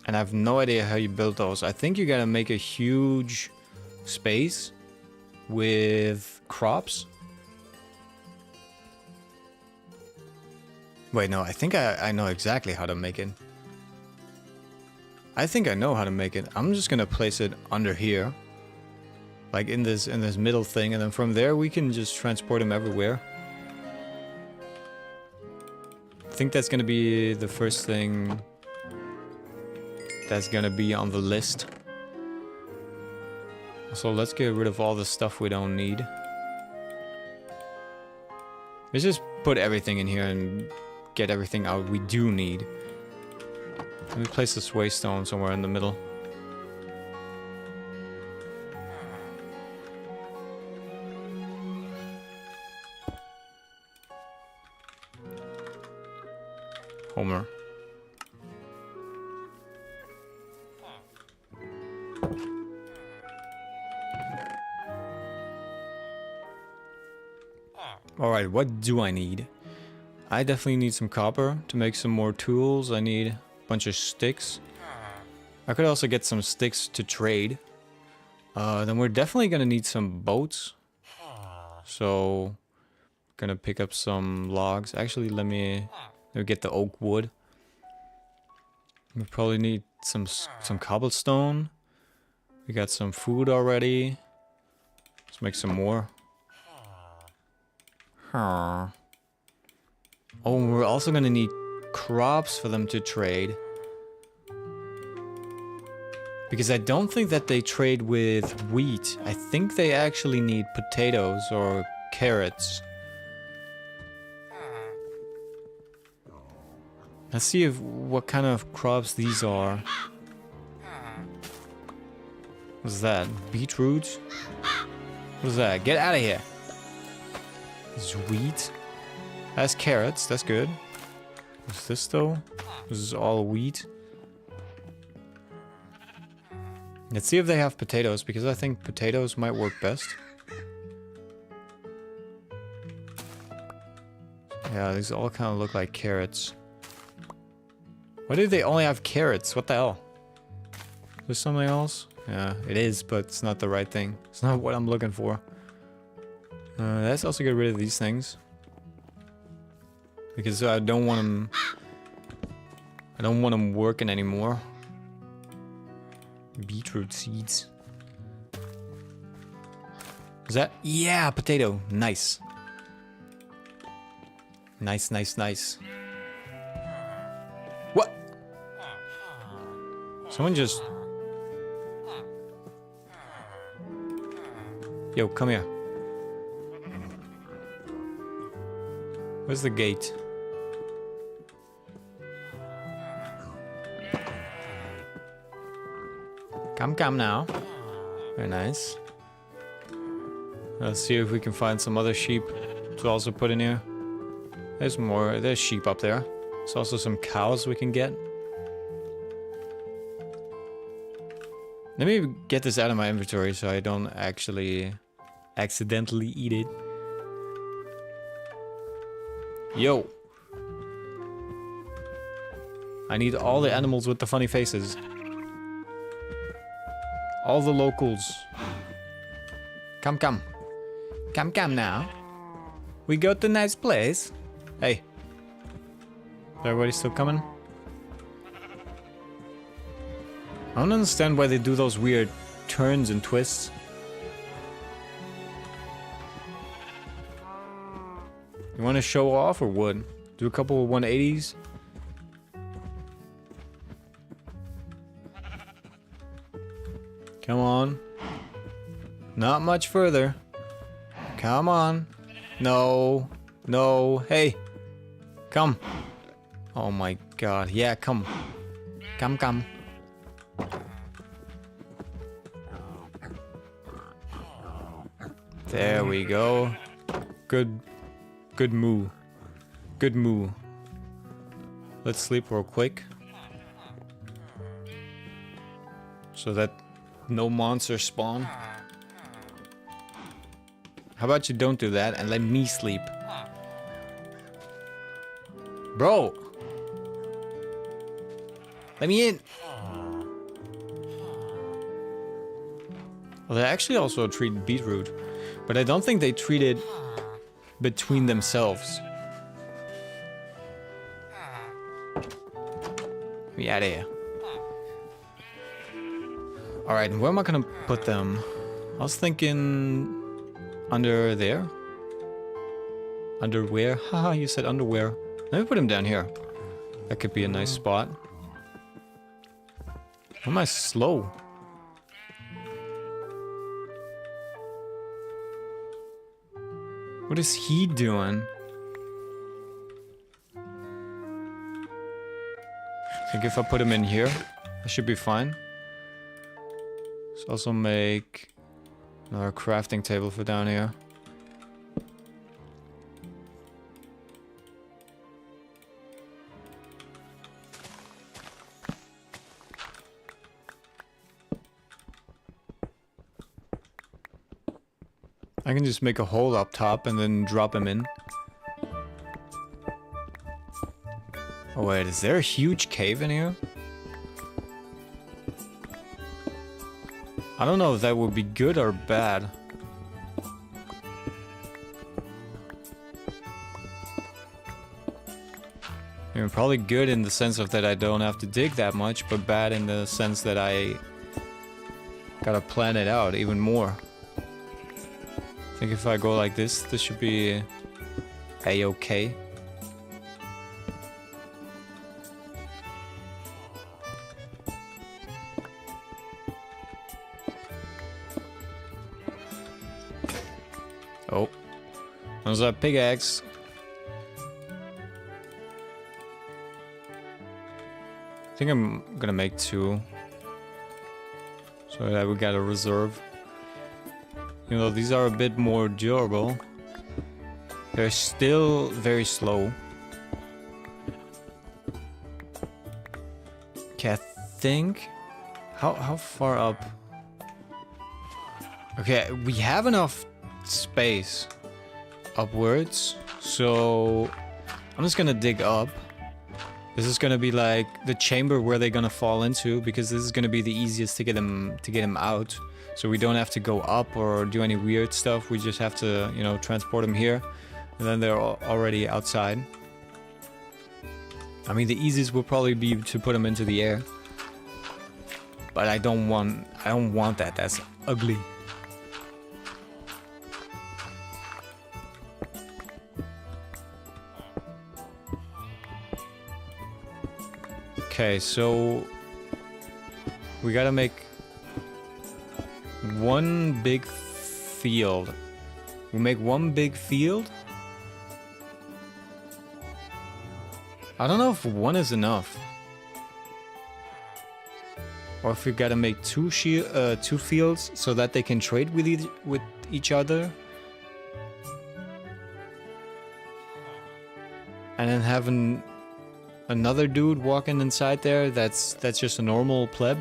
And I have no idea how you build those. I think you gotta make a huge space with crops. Wait, no, I think I know exactly how to make it. I think I know how to make it. I'm just gonna place it under here. Like in this middle thing, and then from there we can just transport them everywhere. I think that's gonna be the first thing that's gonna be on the list. So let's get rid of all the stuff we don't need. Let's just put everything in here and get everything out we do need. Let me place the sway stone somewhere in the middle. Homer. Alright, what do I need? I definitely need some copper to make some more tools. I need a bunch of sticks. I could also get some sticks to trade. Then we're definitely gonna need some boats. So, gonna pick up some logs. Actually, let me get the oak wood. We probably need some cobblestone. We got some food already. Let's make some more. Oh, we're also gonna need crops for them to trade. Because I don't think that they trade with wheat. I think they actually need potatoes or carrots. Let's see what kind of crops these are. What's that? Beetroot? What's that? Get out of here. This is wheat. That's carrots. That's good. What's this though? This is all wheat. Let's see if they have potatoes, because I think potatoes might work best. Yeah, these all kind of look like carrots. Why do they only have carrots? What the hell? Is there something else? Yeah, it is, but it's not the right thing. It's not what I'm looking for. Let's also get rid of these things. Because I don't want them... I don't want them working anymore. Beetroot seeds. Is that? Yeah, potato. Nice. Nice, nice, nice. What? Someone just... Yo, come here. Where's the gate? Come now. Very nice. Let's see if we can find some other sheep to also put in here. There's sheep up there. There's also some cows we can get. Let me get this out of my inventory so I don't actually accidentally eat it. Yo. I need all the animals with the funny faces. All the locals. Come. Come now. We go to a nice place. Hey. Is everybody still coming? I don't understand why they do those weird turns and twists. You want to show off or what? Do a couple of 180s? Come on. Not much further. Come on. No. No. Hey. Come. Oh my god. Yeah, come. Come. There we go. Good moo. Good moo. Let's sleep real quick. So that no monsters spawn. How about you don't do that and let me sleep? Bro! Let me in! Well, they actually also treat beetroot. But I don't think they treat it between themselves. Get me out of here. Alright, where am I gonna put them? I was thinking... under there? Underwear? Haha, you said underwear. Let me put him down here. That could be a nice spot. Why am I slow? What is he doing? I think if I put him in here, that should be fine. Let's also make another crafting table for down here. I can just make a hole up top and then drop him in. Oh wait, is there a huge cave in here? I don't know if that would be good or bad. I mean, probably good in the sense of that I don't have to dig that much, but bad in the sense that I gotta plan it out even more. I think if I go like this should be a-okay. There's a pickaxe. I think I'm gonna make 2. So that we got a reserve. You know, these are a bit more durable. They're still very slow. Okay, I think... How far up? Okay, we have enough space upwards. So I'm just gonna dig up. This is gonna be like the chamber where they're gonna fall into, because this is gonna be the easiest to get them out. So we don't have to go up or do any weird stuff. We just have to, you know, transport them here, and then they're already outside. I mean, the easiest will probably be to put them into the air, but I don't want that. That's ugly. Okay, so we gotta make one big field. We make one big field. I don't know if one is enough, or if we gotta make two fields so that they can trade with each other, and then have another dude walking inside there. That's just a normal pleb.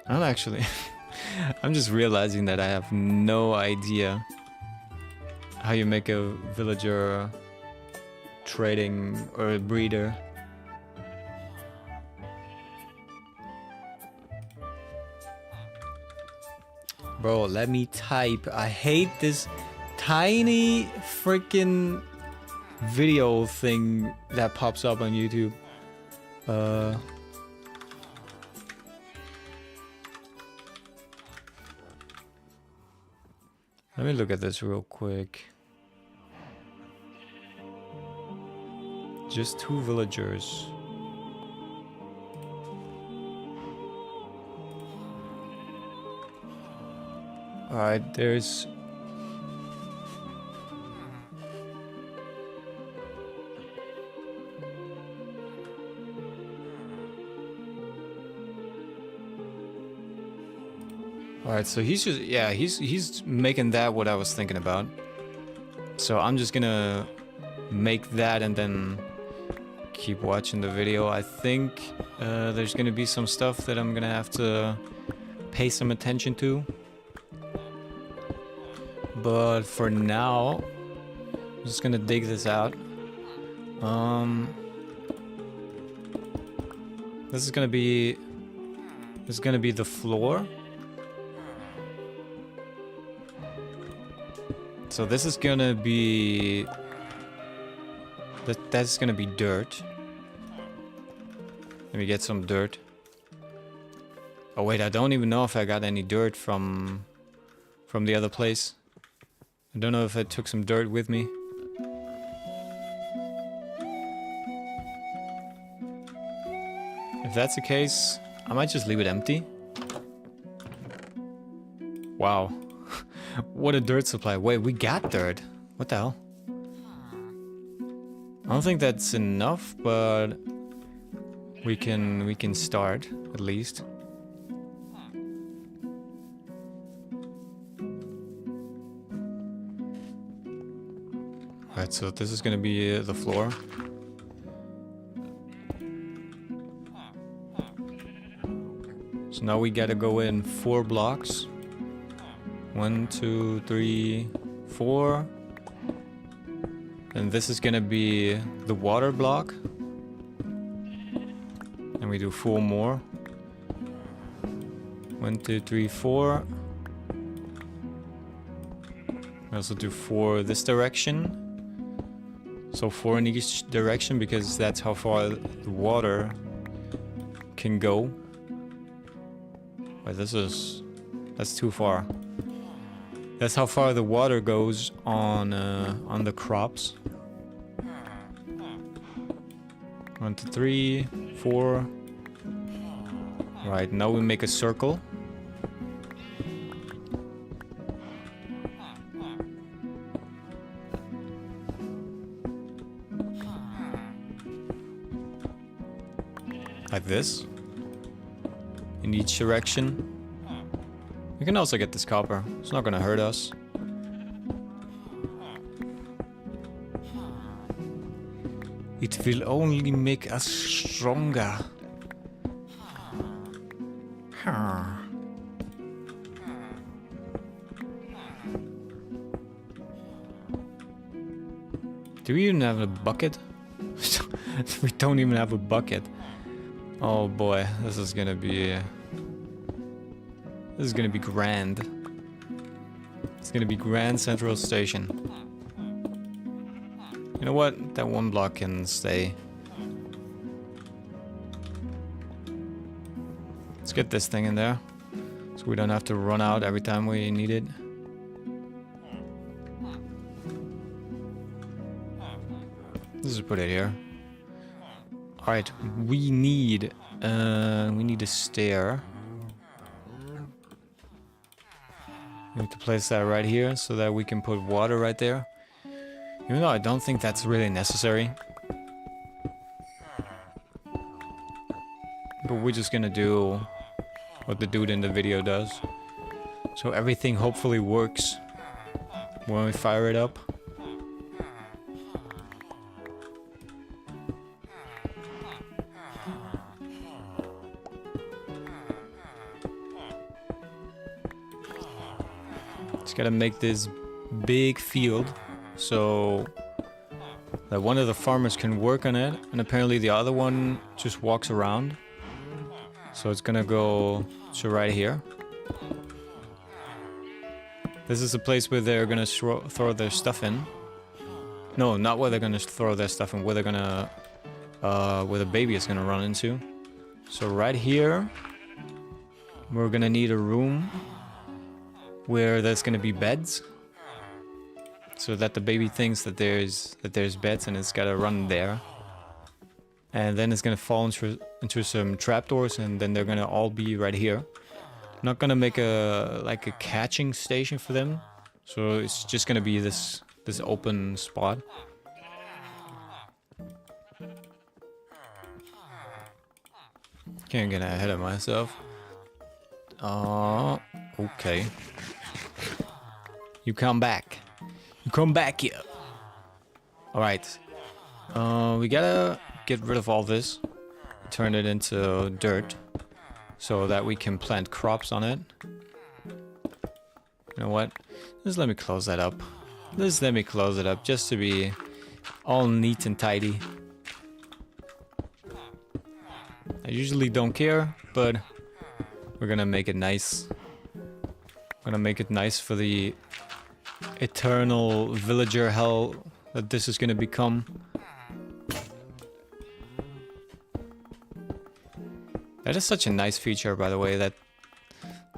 I'm actually... I'm just realizing that I have no idea how you make a villager trading or a breeder. Bro, let me type. I hate this tiny freaking video thing that pops up on YouTube. Let me look at this real quick. Just 2 villagers. Alright, there's... Alright, so he's just... Yeah, he's making that what I was thinking about. So I'm just gonna make that and then keep watching the video. I think there's gonna be some stuff that I'm gonna have to pay some attention to. But for now, I'm just gonna dig this out. This is gonna be the floor. So this is gonna be that's gonna be dirt. Let me get some dirt. Oh wait, I don't even know if I got any dirt from the other place. I don't know if I took some dirt with me. If that's the case, I might just leave it empty. Wow. What a dirt supply. Wait, we got dirt. What the hell? I don't think that's enough, but we can start at least. Alright, so this is gonna be the floor. So now we gotta go in 4 blocks. 1, 2, 3, 4. And this is gonna be the water block. And we do 4 more. 1, 2, 3, 4. We also do 4 this direction. So 4 in each direction, because that's how far the water can go. Wait, that's too far. That's how far the water goes on the crops. 1, 2, 3, 4. Right, now we make a circle. Like this. In each direction. We can also get this copper. It's not gonna hurt us. It will only make us stronger. Do we even have a bucket? We don't even have a bucket. Oh boy, this is gonna be grand. It's gonna be Grand Central Station. You know what? That one block can stay. Let's get this thing in there, so we don't have to run out every time we need it. Let's just put it here. All right, we need a stair. We have to place that right here so that we can put water right there. Even though I don't think that's really necessary. But we're just gonna do what the dude in the video does. So everything hopefully works when we fire it up. Just gotta make this big field so that one of the farmers can work on it, and apparently the other one just walks around. So it's gonna go to right here. This is a place where they're gonna throw their stuff in. No, not where they're gonna throw their stuff in, where they're gonna where the baby is gonna run into. So right here we're gonna need a room where there's gonna be beds, so that the baby thinks that there's beds and it's gotta run there. And then it's gonna fall into some trapdoors, and then they're gonna all be right here. I'm not gonna make a catching station for them, so it's just gonna be this open spot. Can't get ahead of myself. Okay. You come back. You come back here. Alright. We gotta get rid of all this. Turn it into dirt. So that we can plant crops on it. You know what? Just let me close that up. Just let me close it up just to be all neat and tidy. I usually don't care, but we're gonna make it nice. We're gonna make it nice for the eternal villager hell that this is gonna become. That is such a nice feature, by the way, that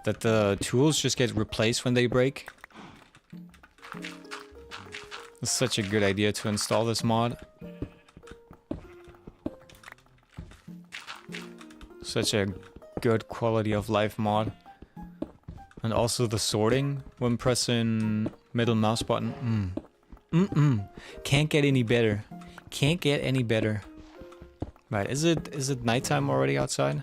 the tools just get replaced when they break. It's such a good idea to install this mod. Such a good quality of life mod. And also the sorting when pressing middle mouse button. Can't get any better. Can't get any better. Right, is it nighttime already outside?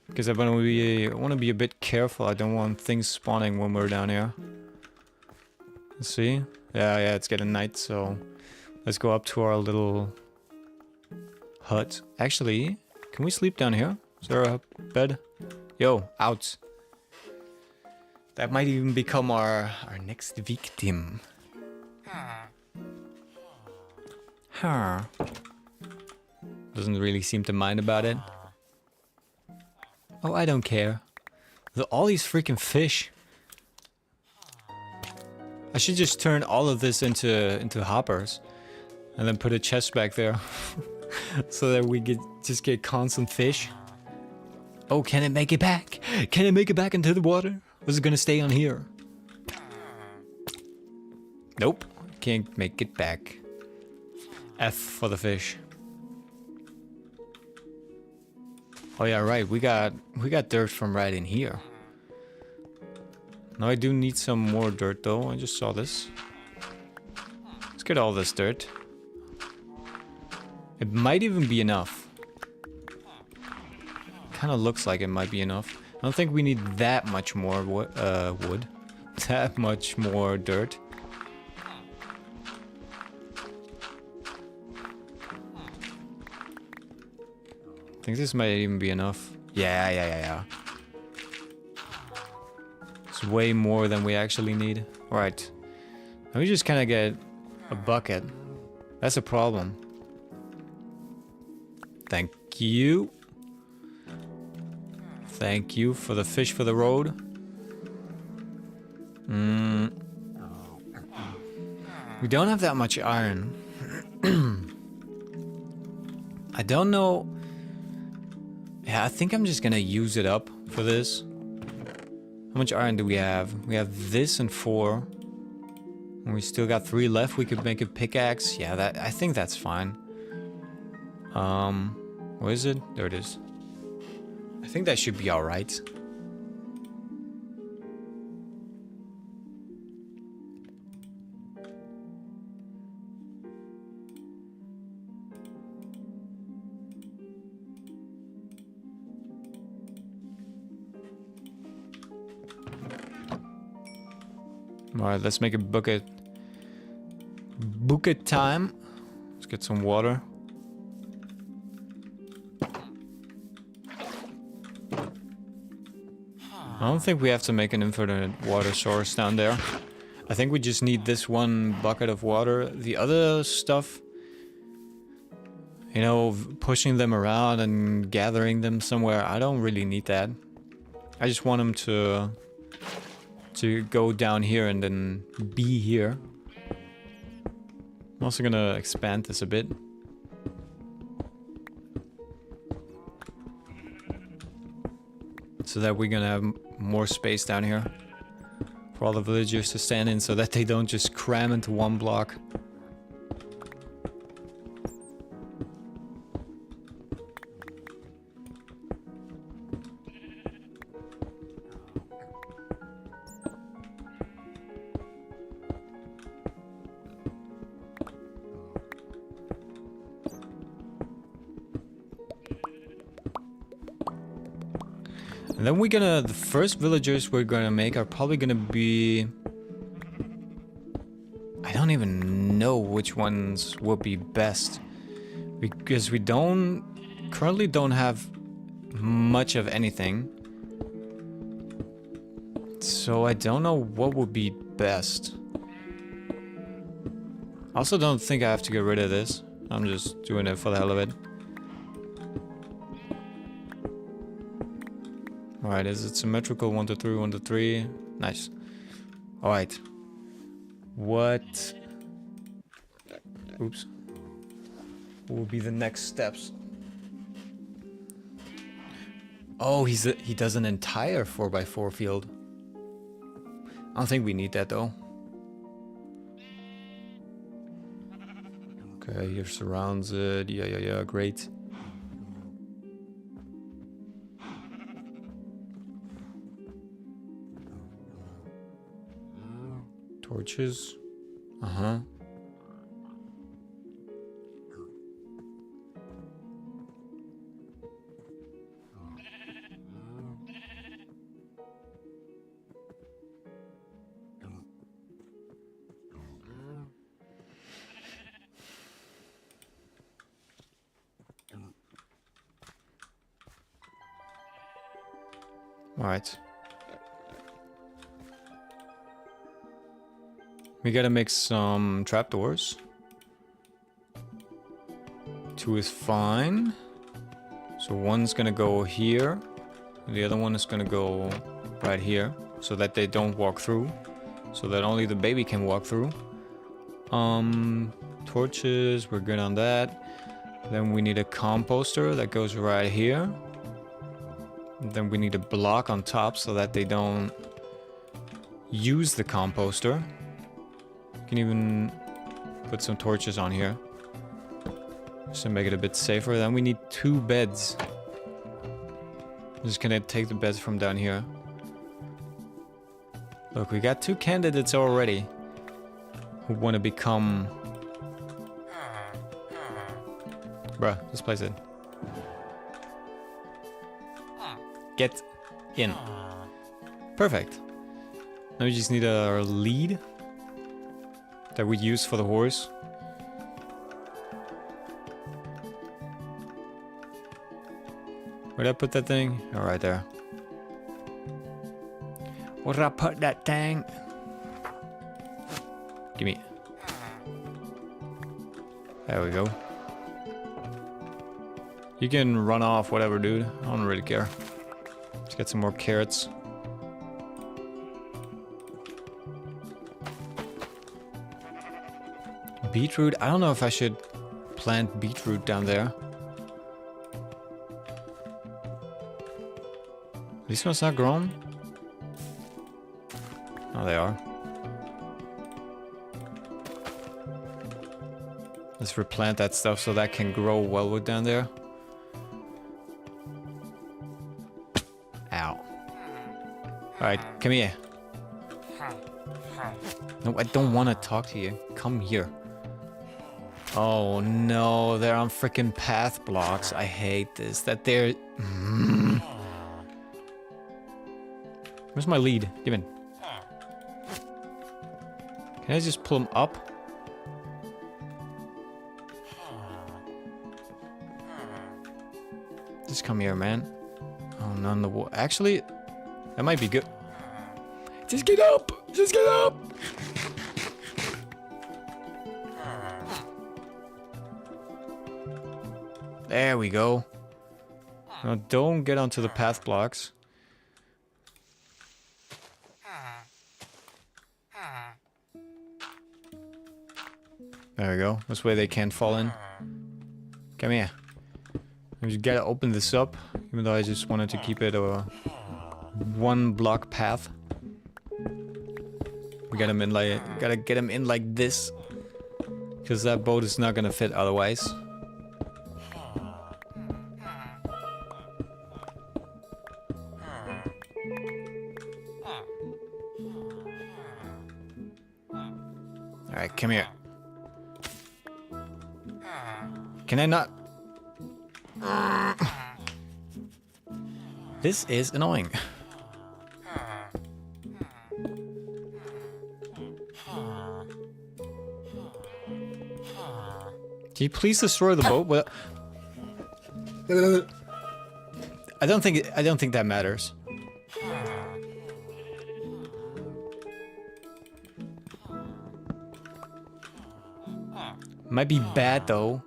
Because I want to be a bit careful. I don't want things spawning when we're down here. Let's see. Yeah, it's getting night, so let's go up to our little hut. Actually, can we sleep down here? Is there a bed? Yo, out. That might even become our next victim. Huh. Doesn't really seem to mind about it. Oh, I don't care. All these freaking fish. I should just turn all of this into hoppers. And then put a chest back there. So that we just get constant fish. Oh, can it make it back? Can it make it back into the water? Or is it gonna stay on here? Nope. Can't make it back. F for the fish. Oh yeah, right. We got dirt from right in here. Now I do need some more dirt though. I just saw this. Let's get all this dirt. It might even be enough. Kind of looks like it might be enough. I don't think we need that much more wood. That much more dirt. I think this might even be enough. Yeah. It's way more than we actually need. Alright. Let me just kind of get a bucket. That's a problem. Thank you. Thank you for the fish for the road. We don't have that much iron. I don't know. Yeah, I think I'm just gonna use it up for this. How much iron do we have? We have this and 4. And we still got 3 left. We could make a pickaxe. Yeah, that I think that's fine. Where is it? There it is. I think that should be alright. Alright, let's make a bucket. Bucket time. Let's get some water. I don't think we have to make an infinite water source down there. I think we just need this one bucket of water. The other stuff, you know, pushing them around and gathering them somewhere, I don't really need that. I just want them to go down here and then be here. I'm also gonna expand this a bit. So that we're gonna have more space down here for all the villagers to stand in so that they don't just cram into one block. And then the first villagers we're gonna make are probably gonna be... I don't even know which ones will be best. Because we currently don't have much of anything. So I don't know what would be best. I also don't think I have to get rid of this. I'm just doing it for the hell of it. Alright, is it symmetrical? 1 to 3, 1 to 3. Nice. Alright. What... Oops. What will be the next steps? Oh, he does an entire 4x4 field. I don't think we need that though. Okay, here surrounds it. Yeah, great. Torches. Uh-huh. All right. We gotta make some trapdoors. 2 is fine. So 1's gonna go here. The other one is gonna go right here. So that they don't walk through. So that only the baby can walk through. Torches, we're good on that. Then we need a composter that goes right here. And then we need a block on top so that they don't use the composter. Can even put some torches on here just to make it a bit safer. Then we need 2 beds. just gonna take the beds from down here. Look, we got 2 candidates already who want to become... Bruh, just place it. Get in. Perfect. Now we just need a lead that we use for the horse. Where'd I put that thing? Oh, right there. Where'd I put that thing? Gimme. There we go. You can run off, whatever, dude. I don't really care. Let's get some more carrots. Beetroot? I don't know if I should plant beetroot down there. These ones not grown? Oh, they are. Let's replant that stuff so that can grow well with down there. Ow. Alright, come here. No, I don't want to talk to you. Come here. Oh no, they're on freaking path blocks. I hate this. That they're... Where's my lead? Give in. Can I just pull him up? Just come here, man. Oh, none the wall. Actually, that might be good. Just get up! Just get up! There we go. Now don't get onto the path blocks. There we go. This way they can't fall in. Come here. We just gotta open this up, even though I just wanted to keep it a 1 block path. We got him in like, gotta get him in like this, because that boat is not gonna fit otherwise. All right, come here. Can I not? This is annoying. Can you please destroy the boat? Well, I don't think that matters. Might be bad though,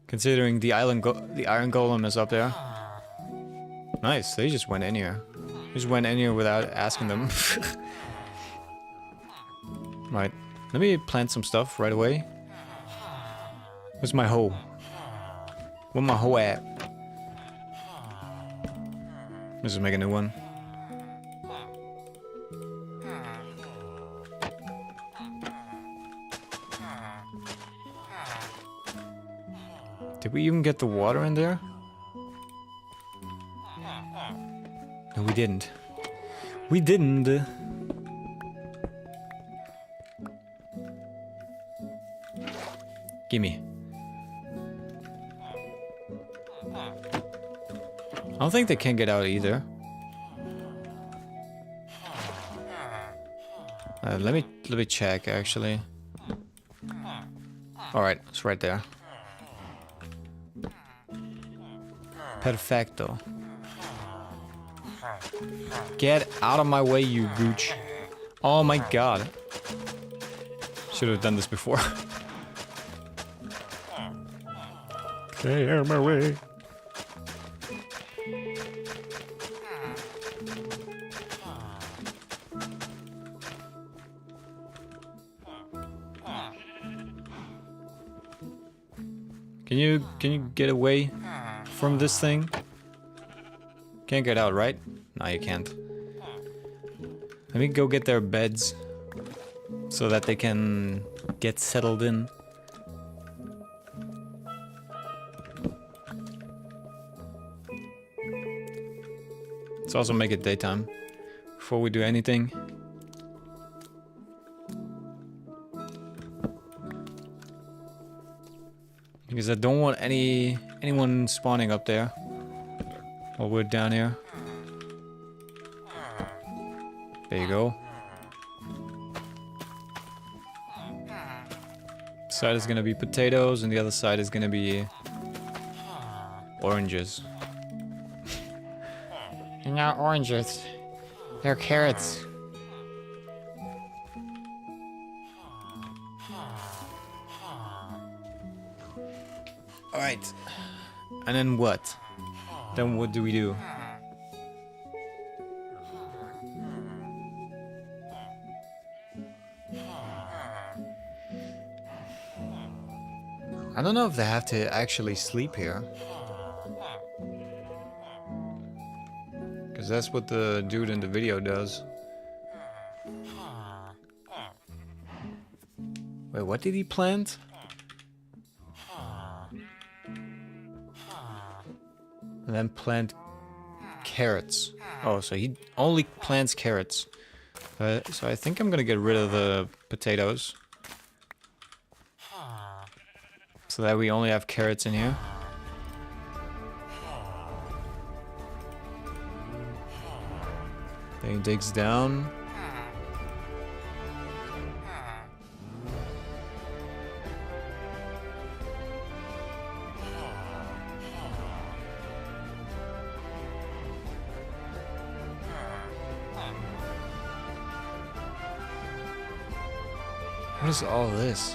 considering the iron golem is up there. Nice, they just went in here. Just went in here without asking them. Right, let me plant some stuff right away. Where's my hoe? Where's my hoe at? Let's just make a new one. Did we even get the water in there? No, we didn't. We didn't. Gimme. I don't think they can get out either. Let me check actually. All right, it's right there. Perfecto. Get out of my way, you gooch. Oh my god. Should have done this before. Stay out of my way. Can you get away from this thing? Can't get out, right? No, you can't. Let me go get their beds so that they can get settled in. Let's also make it daytime before we do anything. Because I don't want anyone spawning up there while we're down here. There you go. This side is gonna be potatoes and the other side is gonna be oranges. They're not oranges. They're carrots. Alright. And then what? Then what do we do? I don't know if they have to actually sleep here. Because that's what the dude in the video does. Wait, what did he plant? And then plant carrots. Oh, so he only plants carrots. So I think I'm gonna get rid of the potatoes. So that we only have carrots in here. Then he digs down. What is all this?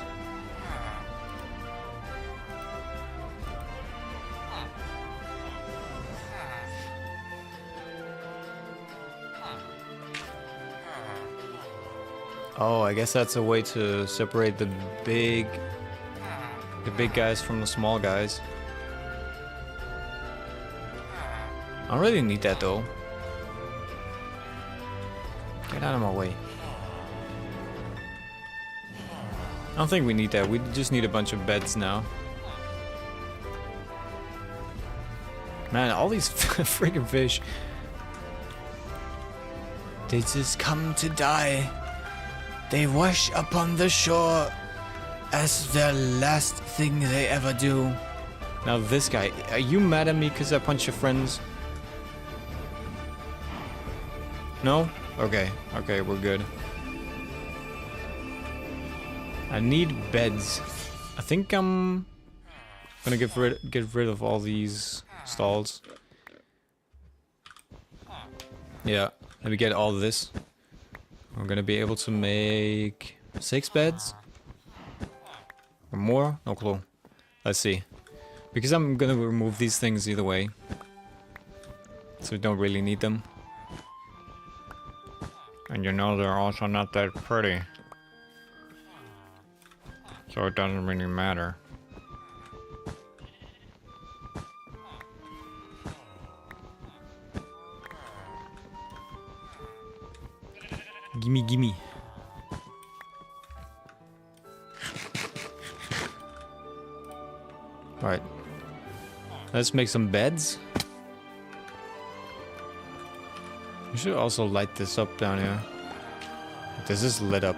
Oh, I guess that's a way to separate the big guys from the small guys. I don't really need that though. Get out of my way. I don't think we need that. We just need a bunch of beds now. Man, all these freaking fish. They just come to die. They wash upon the shore as their last thing they ever do. Now this guy, are you mad at me because I punched your friends? No? Okay, okay, we're good. I need beds. I think I'm gonna get rid of all these stalls. Yeah, let me get all of this. We're gonna be able to make 6 beds or more. No clue. Let's see. Because I'm gonna remove these things either way, so we don't really need them. And you know they're also not that pretty. So it doesn't really matter. Gimme, gimme. Alright. Let's make some beds. We should also light this up down here. This is lit up.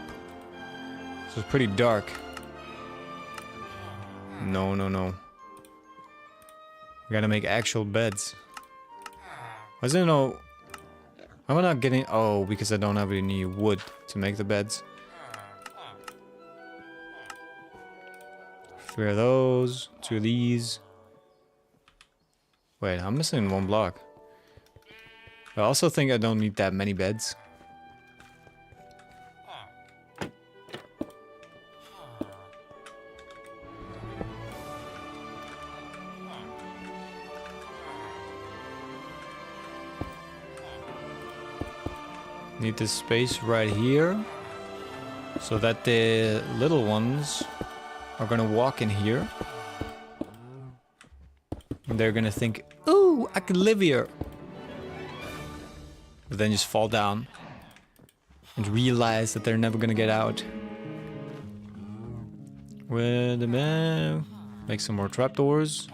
So it's pretty dark. No, no, no. We gotta make actual beds. Why is there no... Why am I not getting... Oh, because I don't have any wood to make the beds. 3 of those. 2 of these. Wait, I'm missing 1 block. I also think I don't need that many beds. Need this space right here so that the little ones are gonna walk in here and they're gonna think, ooh, I can live here, but then just fall down and realize that they're never gonna get out. With the man, make some more trapdoors.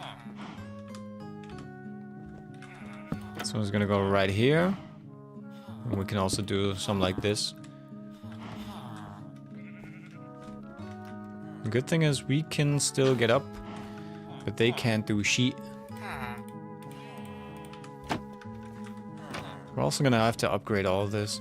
So This one's gonna go right here. And we can also do some like this. The good thing is we can still get up, but they can't do shit. We're also gonna have to upgrade all of this.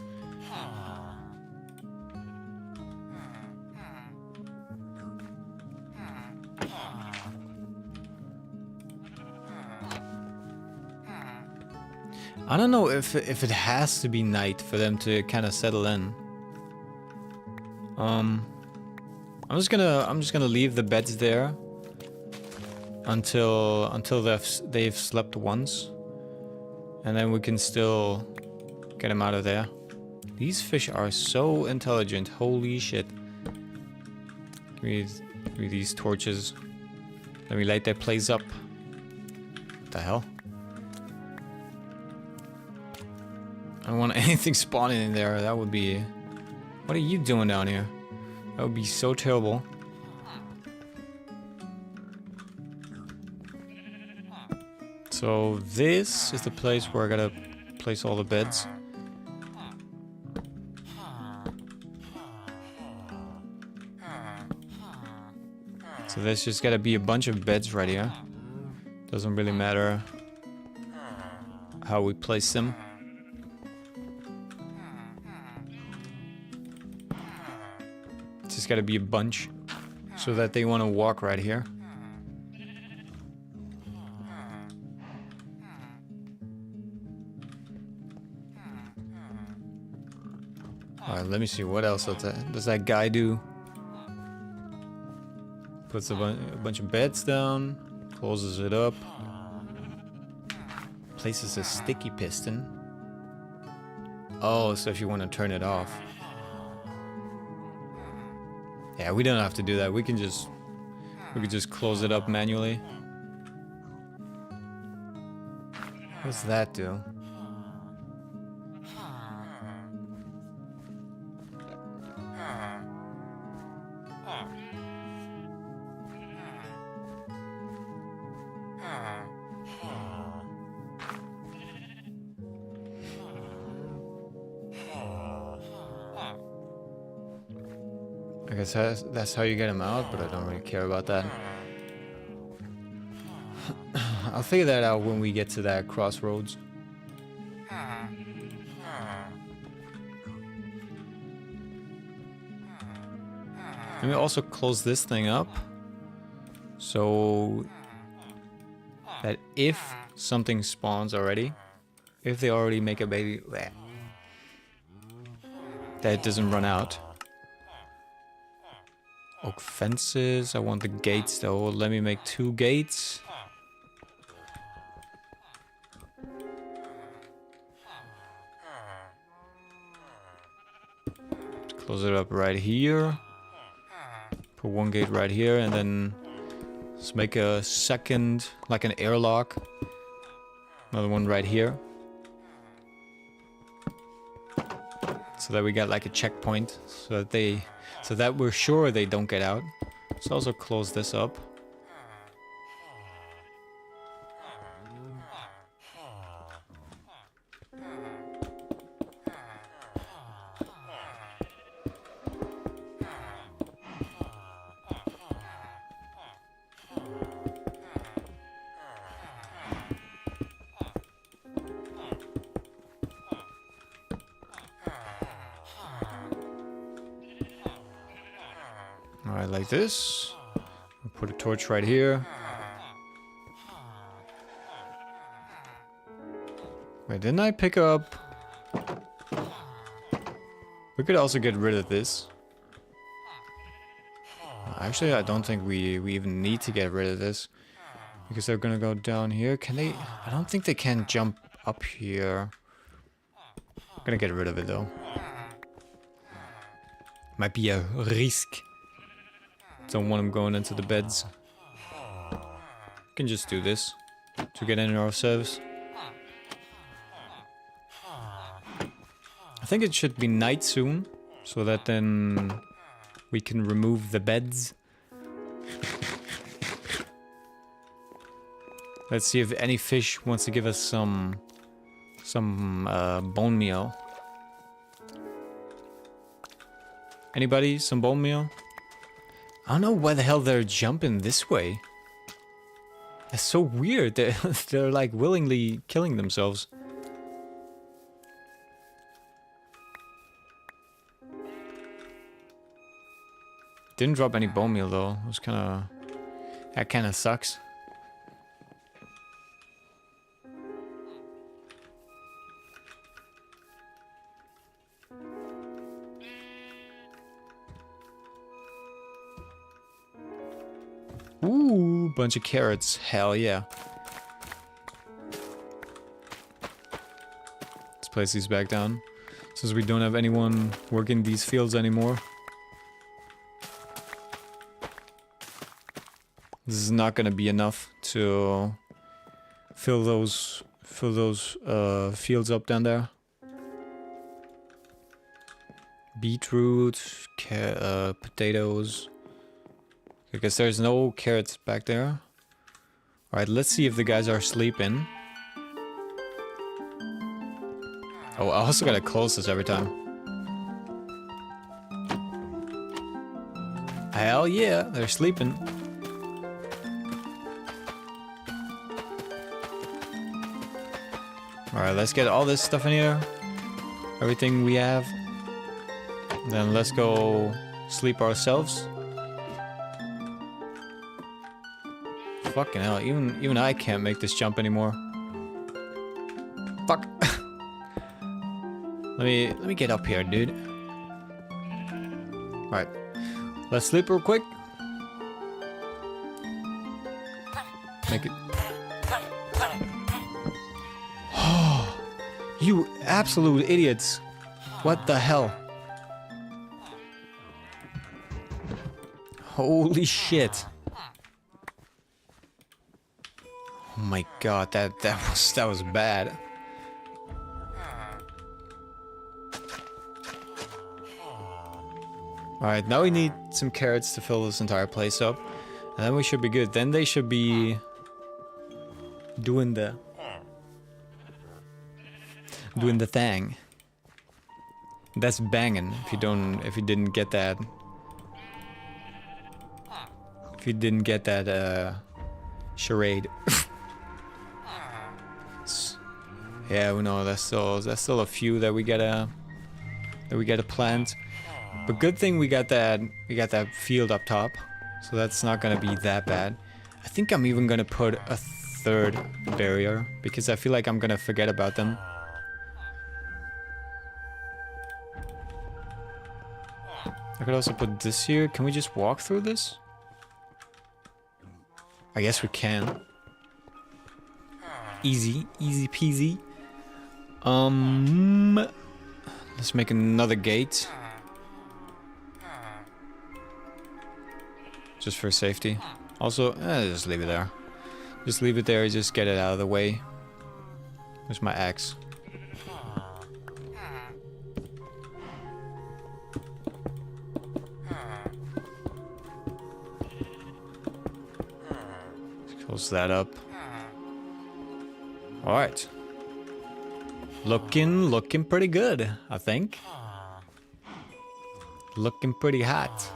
I don't know if it has to be night for them to kind of settle in. I'm just gonna leave the beds there until they've slept once, and then we can still get them out of there. These fish are so intelligent. Holy shit! Give me these torches. Let me light that place up. What the hell? I don't want anything spawning in there. That would be... What are you doing down here? That would be so terrible. So this is the place where I gotta place all the beds. So there's just gotta be a bunch of beds right here. Doesn't really matter how we place them. Just gotta be a bunch so that they want to walk right here. Alright, let me see what else does that guy do. Puts a bunch of beds down, closes it up, places a sticky piston. Oh, so if you want to turn it off. Yeah, we don't have to do that. We can just close it up manually. What does that do? I guess that's how you get them out, but I don't really care about that. I'll figure that out when we get to that crossroads. Let me also close this thing up so that if something spawns already, if they already make a baby, that it doesn't run out. Oak fences. I want the gates though. Let me make 2 gates. Close it up right here. Put 1 gate right here, and then let's make a second, like an airlock. Another one right here. So that we got like a checkpoint, so that we're sure they don't get out. Let's also close this up. Alright, like this. I'll put a torch right here. Wait, didn't I pick up... We could also get rid of this. Actually, I don't think we even need to get rid of this. Because they're gonna go down here. Can they... I don't think they can jump up here. I'm gonna get rid of it though. Might be a risk. Don't want them going into the beds. We can just do this to get in our service. I think it should be night soon, so that then we can remove the beds. Let's see if any fish wants to give us some Some bone meal. Anybody? Some bone meal? I don't know why the hell they're jumping this way. That's so weird. They're like willingly killing themselves. Didn't drop any bone meal though. It was kinda... That kinda sucks. Ooh, bunch of carrots. Hell yeah. Let's place these back down. Since we don't have anyone working these fields anymore. This is not gonna be enough to fill those fields up down there. Beetroot, potatoes. I guess there's no carrots back there. Alright, let's see if the guys are sleeping. Oh, I also gotta close this every time. Hell yeah, they're sleeping. Alright, let's get all this stuff in here. Everything we have. Then let's go sleep ourselves. Fucking hell, even I can't make this jump anymore. Fuck. let me get up here, dude. Alright. Let's sleep real quick. Make it. You absolute idiots. What the hell? Holy shit. Oh my god, that was bad. Alright, now we need some carrots to fill this entire place up. And then we should be good. Then they should be doing the thing. That's banging if you didn't get that. If you didn't get that charade. Yeah, we know there's still a few that we gotta plant. But good thing we got that field up top. So that's not gonna be that bad. I think I'm even gonna put a third barrier because I feel like I'm gonna forget about them. I could also put this here. Can we just walk through this? I guess we can. Easy peasy. Let's make another gate. Just for safety. Also, just leave it there. Just leave it there, just get it out of the way. Where's my axe? Close that up. Alright. Looking pretty good, I think. Looking pretty hot.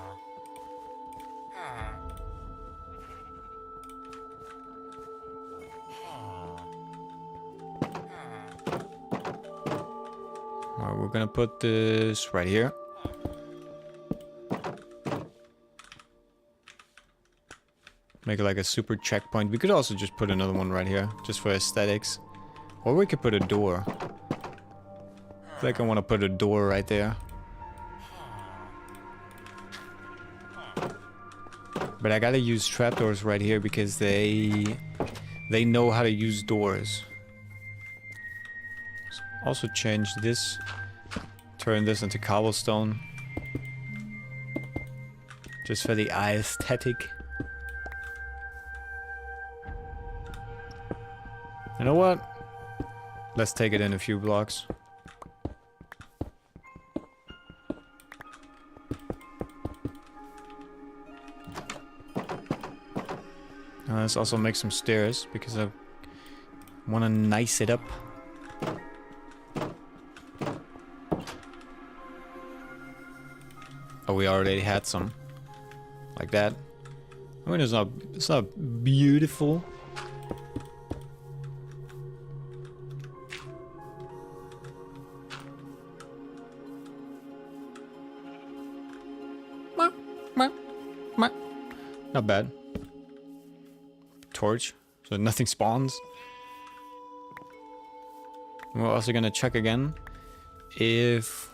Alright, we're gonna put this right here. Make it like a super checkpoint. We could also just put another one right here, just for aesthetics. Or we could put a door. I feel like I want to put a door right there. But I gotta use trapdoors right here because they know how to use doors. Also change this. Turn this into cobblestone. Just for the aesthetic. You know what? Let's take it in a few blocks. Let's also make some stairs because I want to nice it up. Oh, we already had some. Like that. I mean, it's not beautiful. Not bad. Torch, so nothing spawns. We're also gonna check again if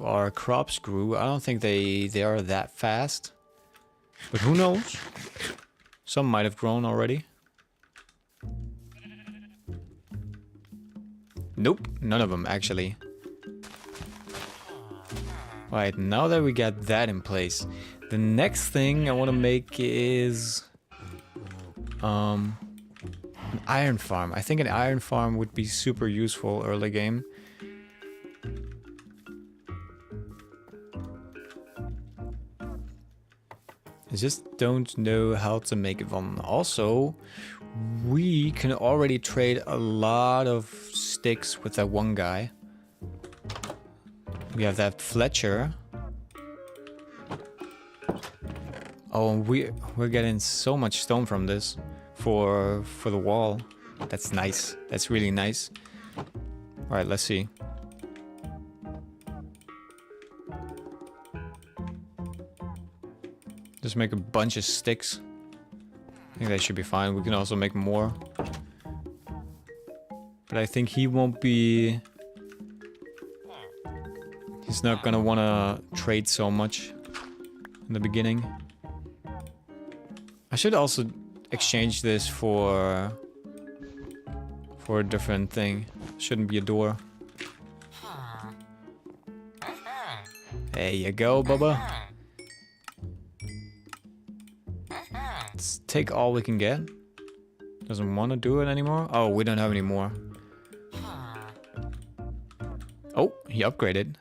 our crops grew. I don't think they are that fast, but who knows? Some might have grown already. Nope, none of them actually. Right, now that we got that in place, the next thing I want to make is an iron farm. I think an iron farm would be super useful early game. I just don't know how to make it one. Also, we can already trade a lot of sticks with that one guy. We have that Fletcher. Oh, we're getting so much stone from this for the wall. That's nice. That's really nice. All right, let's see. Just make a bunch of sticks. I think that should be fine. We can also make more. But I think he won't be... He's not gonna wanna trade so much in the beginning. I should also exchange this for a different thing. Shouldn't be a door. There you go, Bubba. Let's take all we can get. Doesn't want to do it anymore. Oh, we don't have any more. Oh, he upgraded.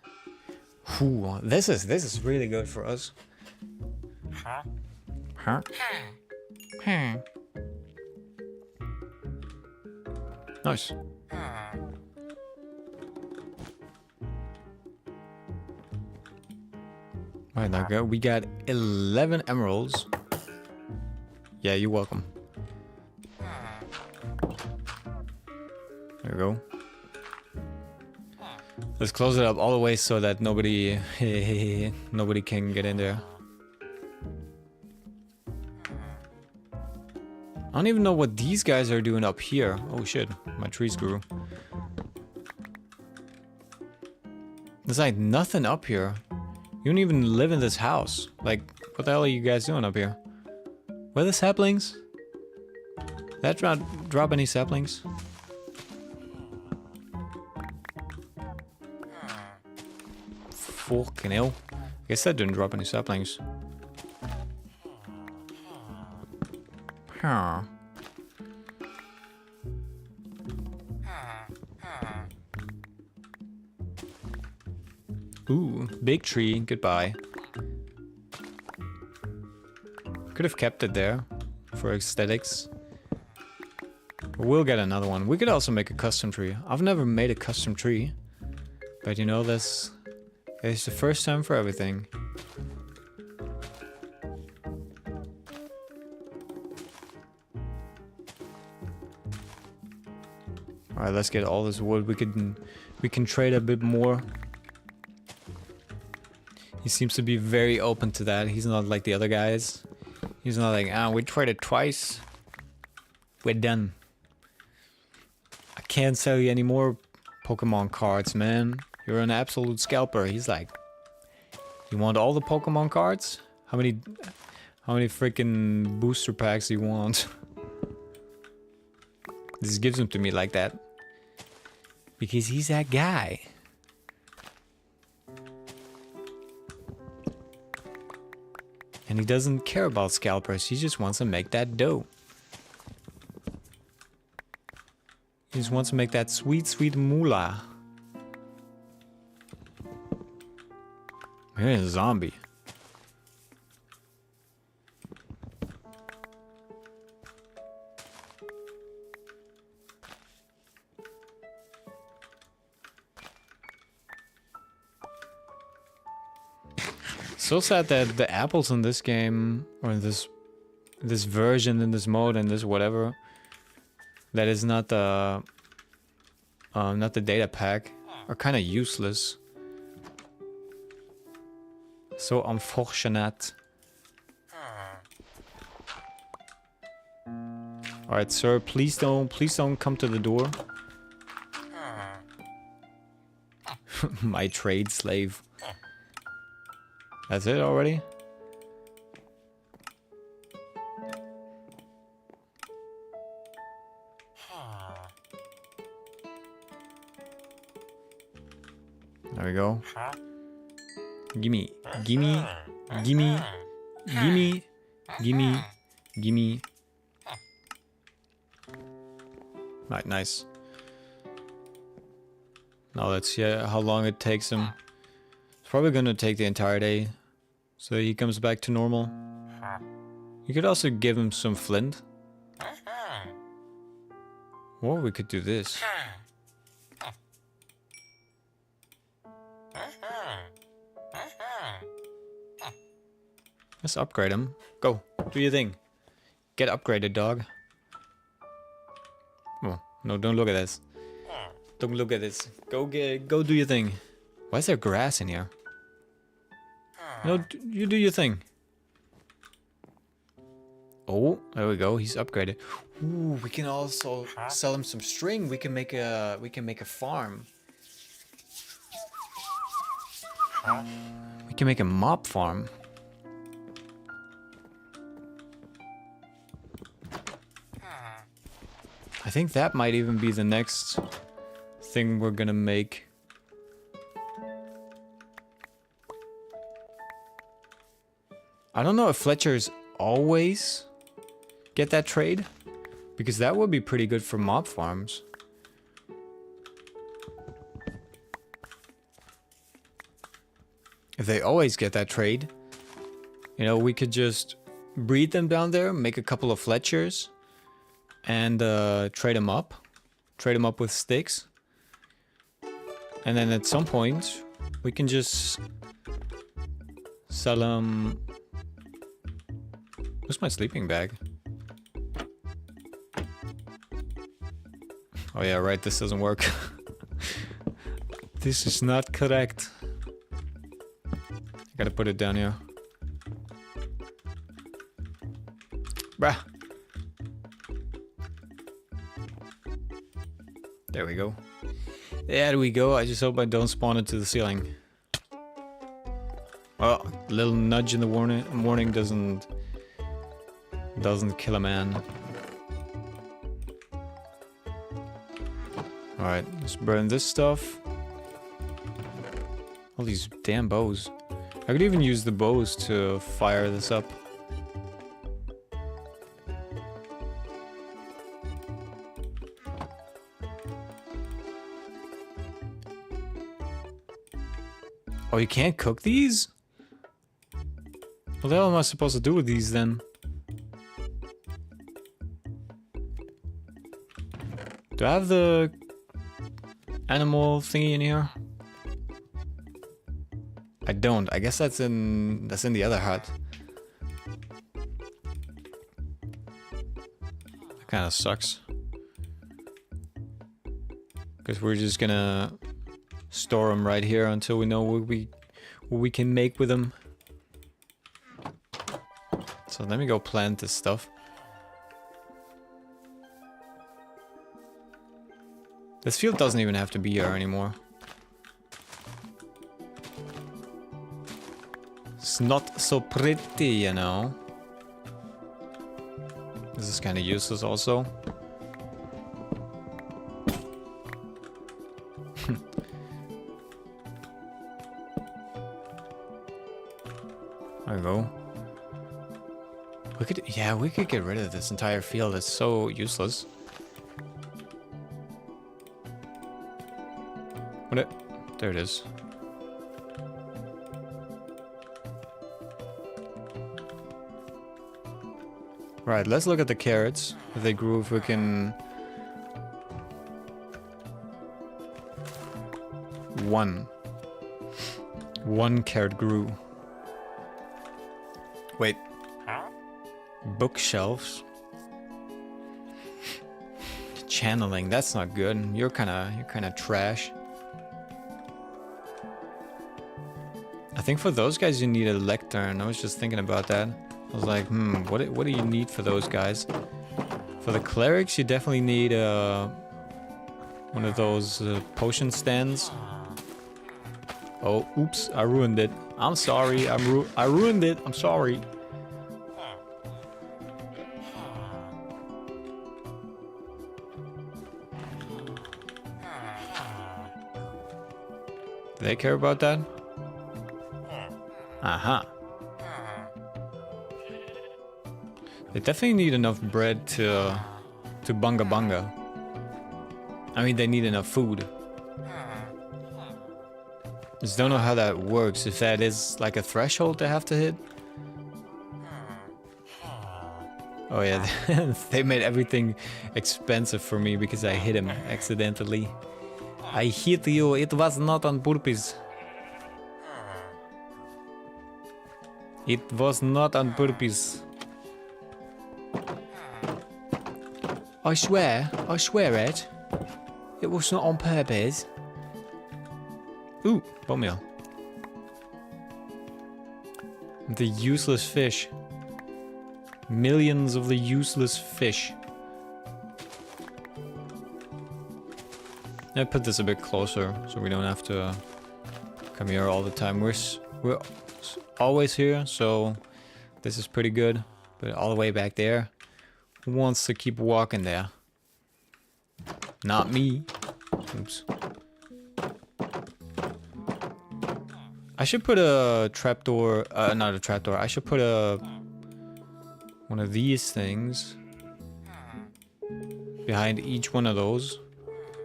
Ooh, this is really good for us. Huh? Nice. Right, now we got 11 emeralds. Yeah, you're welcome. There we go. Let's close it up all the way so that nobody can get in there. I don't even know what these guys are doing up here. Oh shit, my trees grew. There's like nothing up here. You don't even live in this house. Like, what the hell are you guys doing up here? Where are the saplings? Did that drop any saplings? Fucking hell. I guess that didn't drop any saplings. Huh. Ooh, big tree, goodbye. Could have kept it there for aesthetics. But we'll get another one. We could also make a custom tree. I've never made a custom tree. But you know, it's the first time for everything. Alright, let's get all this wood. We can trade a bit more. He seems to be very open to that. He's not like the other guys. He's not like, ah, we traded twice. We're done. I can't sell you any more Pokemon cards, man. You're an absolute scalper. He's like, you want all the Pokemon cards? How many freaking booster packs do you want? This gives them to me like that. Because he's that guy. And he doesn't care about scalpers. He just wants to make that dough. He just wants to make that sweet, sweet moolah. Here's a zombie. So sad that the apples in this game, or in this version, in this mode, in this whatever, that is not the data pack, are kind of useless. So unfortunate. All right, sir. Please don't come to the door. My trade slave. That's it already? There we go. Gimme, gimme, gimme, gimme, gimme, gimme. Right, nice. Now let's see how long it takes him. It's probably gonna take the entire day, so he comes back to normal. You could also give him some flint. Or we could do this. Let's upgrade him. Go, do your thing. Get upgraded, dog. Oh, no, don't look at this. Don't look at this. Go do your thing. Why is there grass in here? No, you do your thing. Oh, there we go. He's upgraded. Ooh, we can also sell him some string. We can make a farm. We can make a mob farm. I think that might even be the next thing we're gonna make. I don't know if Fletchers always get that trade, because that would be pretty good for mob farms. If they always get that trade, you know, we could just breed them down there, make a couple of Fletchers, and trade them up with sticks, and then at some point we can just sell them. Where's my sleeping bag? Oh yeah, right, this doesn't work. This is not correct. I gotta put it down here. Bruh. There we go. There we go. I just hope I don't spawn into the ceiling. Well, a little nudge in the morning doesn't kill a man. Alright, let's burn this stuff. All these damn bows. I could even use the bows to fire this up. Oh, you can't cook these? What the hell am I supposed to do with these then? Do I have the animal thingy in here? I don't. I guess that's in the other hut. That kind of sucks. Because we're just gonna store them right here until we know what we can make with them. So let me go plant this stuff. This field doesn't even have to be here anymore. It's not so pretty, you know. This is kind of useless also. There we go. We could get rid of this entire field. It's so useless. There it is. Right, let's look at the carrots. If they grew, if we can... One carrot grew. Wait. Bookshelves. Channeling, that's not good. You're kinda trash. I think for those guys you need a lectern. I was just thinking about that. I was like, what do you need for those guys? For the clerics, you definitely need one of those potion stands. Oh, oops, I ruined it. I'm sorry, I ruined it. I'm sorry. Do they care about that? Aha. They definitely need enough bread to bunga bunga. I mean, they need enough food. Just don't know how that works. If that is like a threshold they have to hit. Oh yeah, they made everything expensive for me because I hit him accidentally. I hit you. It was not on purpose. It was not on purpose. I swear it. It was not on purpose. Ooh, bone meal. The useless fish. Millions of the useless fish. I put this a bit closer so we don't have to come here all the time. We're always here, so this is pretty good. But all the way back there, who wants to keep walking there? Not me. Oops. I should put a trapdoor, not a trapdoor. I should put one of these things behind each one of those,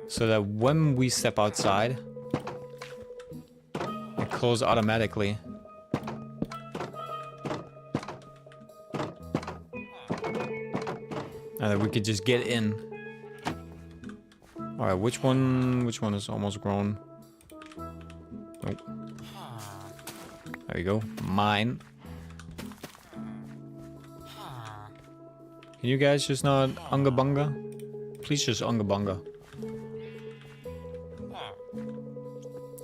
so that when we step outside, it closes automatically. And that we could just get in. All right, which one is almost grown? Nope. There you go, mine. Can you guys just not unga bunga? Please just unga bunga.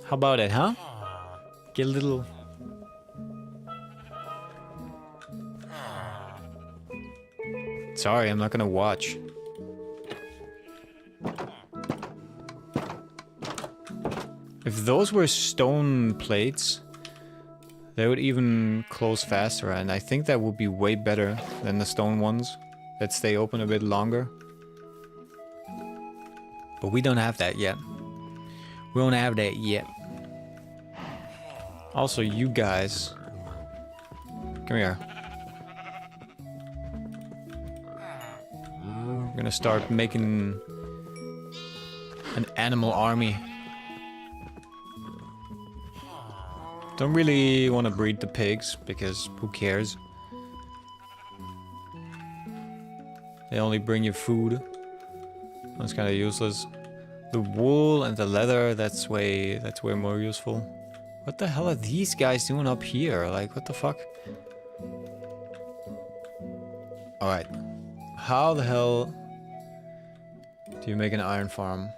How about it, huh? Get a little... Sorry, I'm not gonna watch. If those were stone plates, they would even close faster, and I think that would be way better than the stone ones that stay open a bit longer. But we don't have that yet. We don't have that yet. Also, you guys, come here. We're gonna start making an animal army. Don't really want to breed the pigs, because who cares? They only bring you food. That's kind of useless. The wool and the leather, that's way more useful. What the hell are these guys doing up here? Like, what the fuck? Alright. How the hell do you make an iron farm?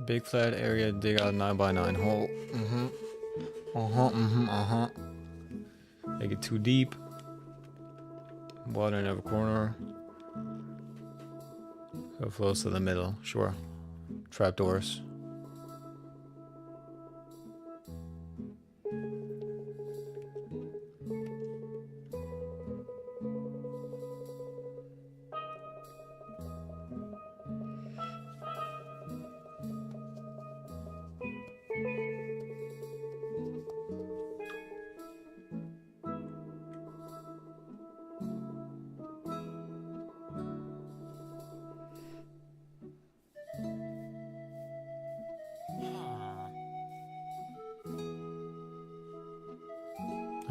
Big flat area, dig out 9x9 hole. Make it too deep. Water in every corner. So it flows to the middle, sure. Trapdoors.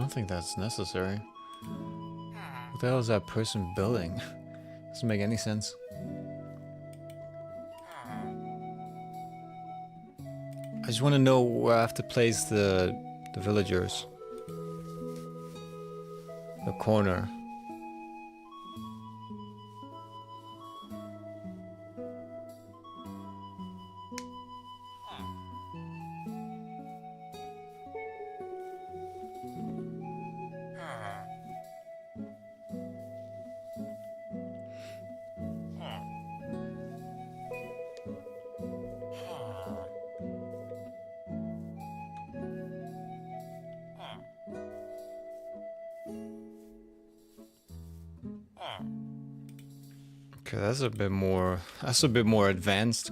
don't think that's necessary. What the hell is that person building? Doesn't make any sense. I just want to know where I have to place the villagers. The corner. Okay, that's a bit more advanced.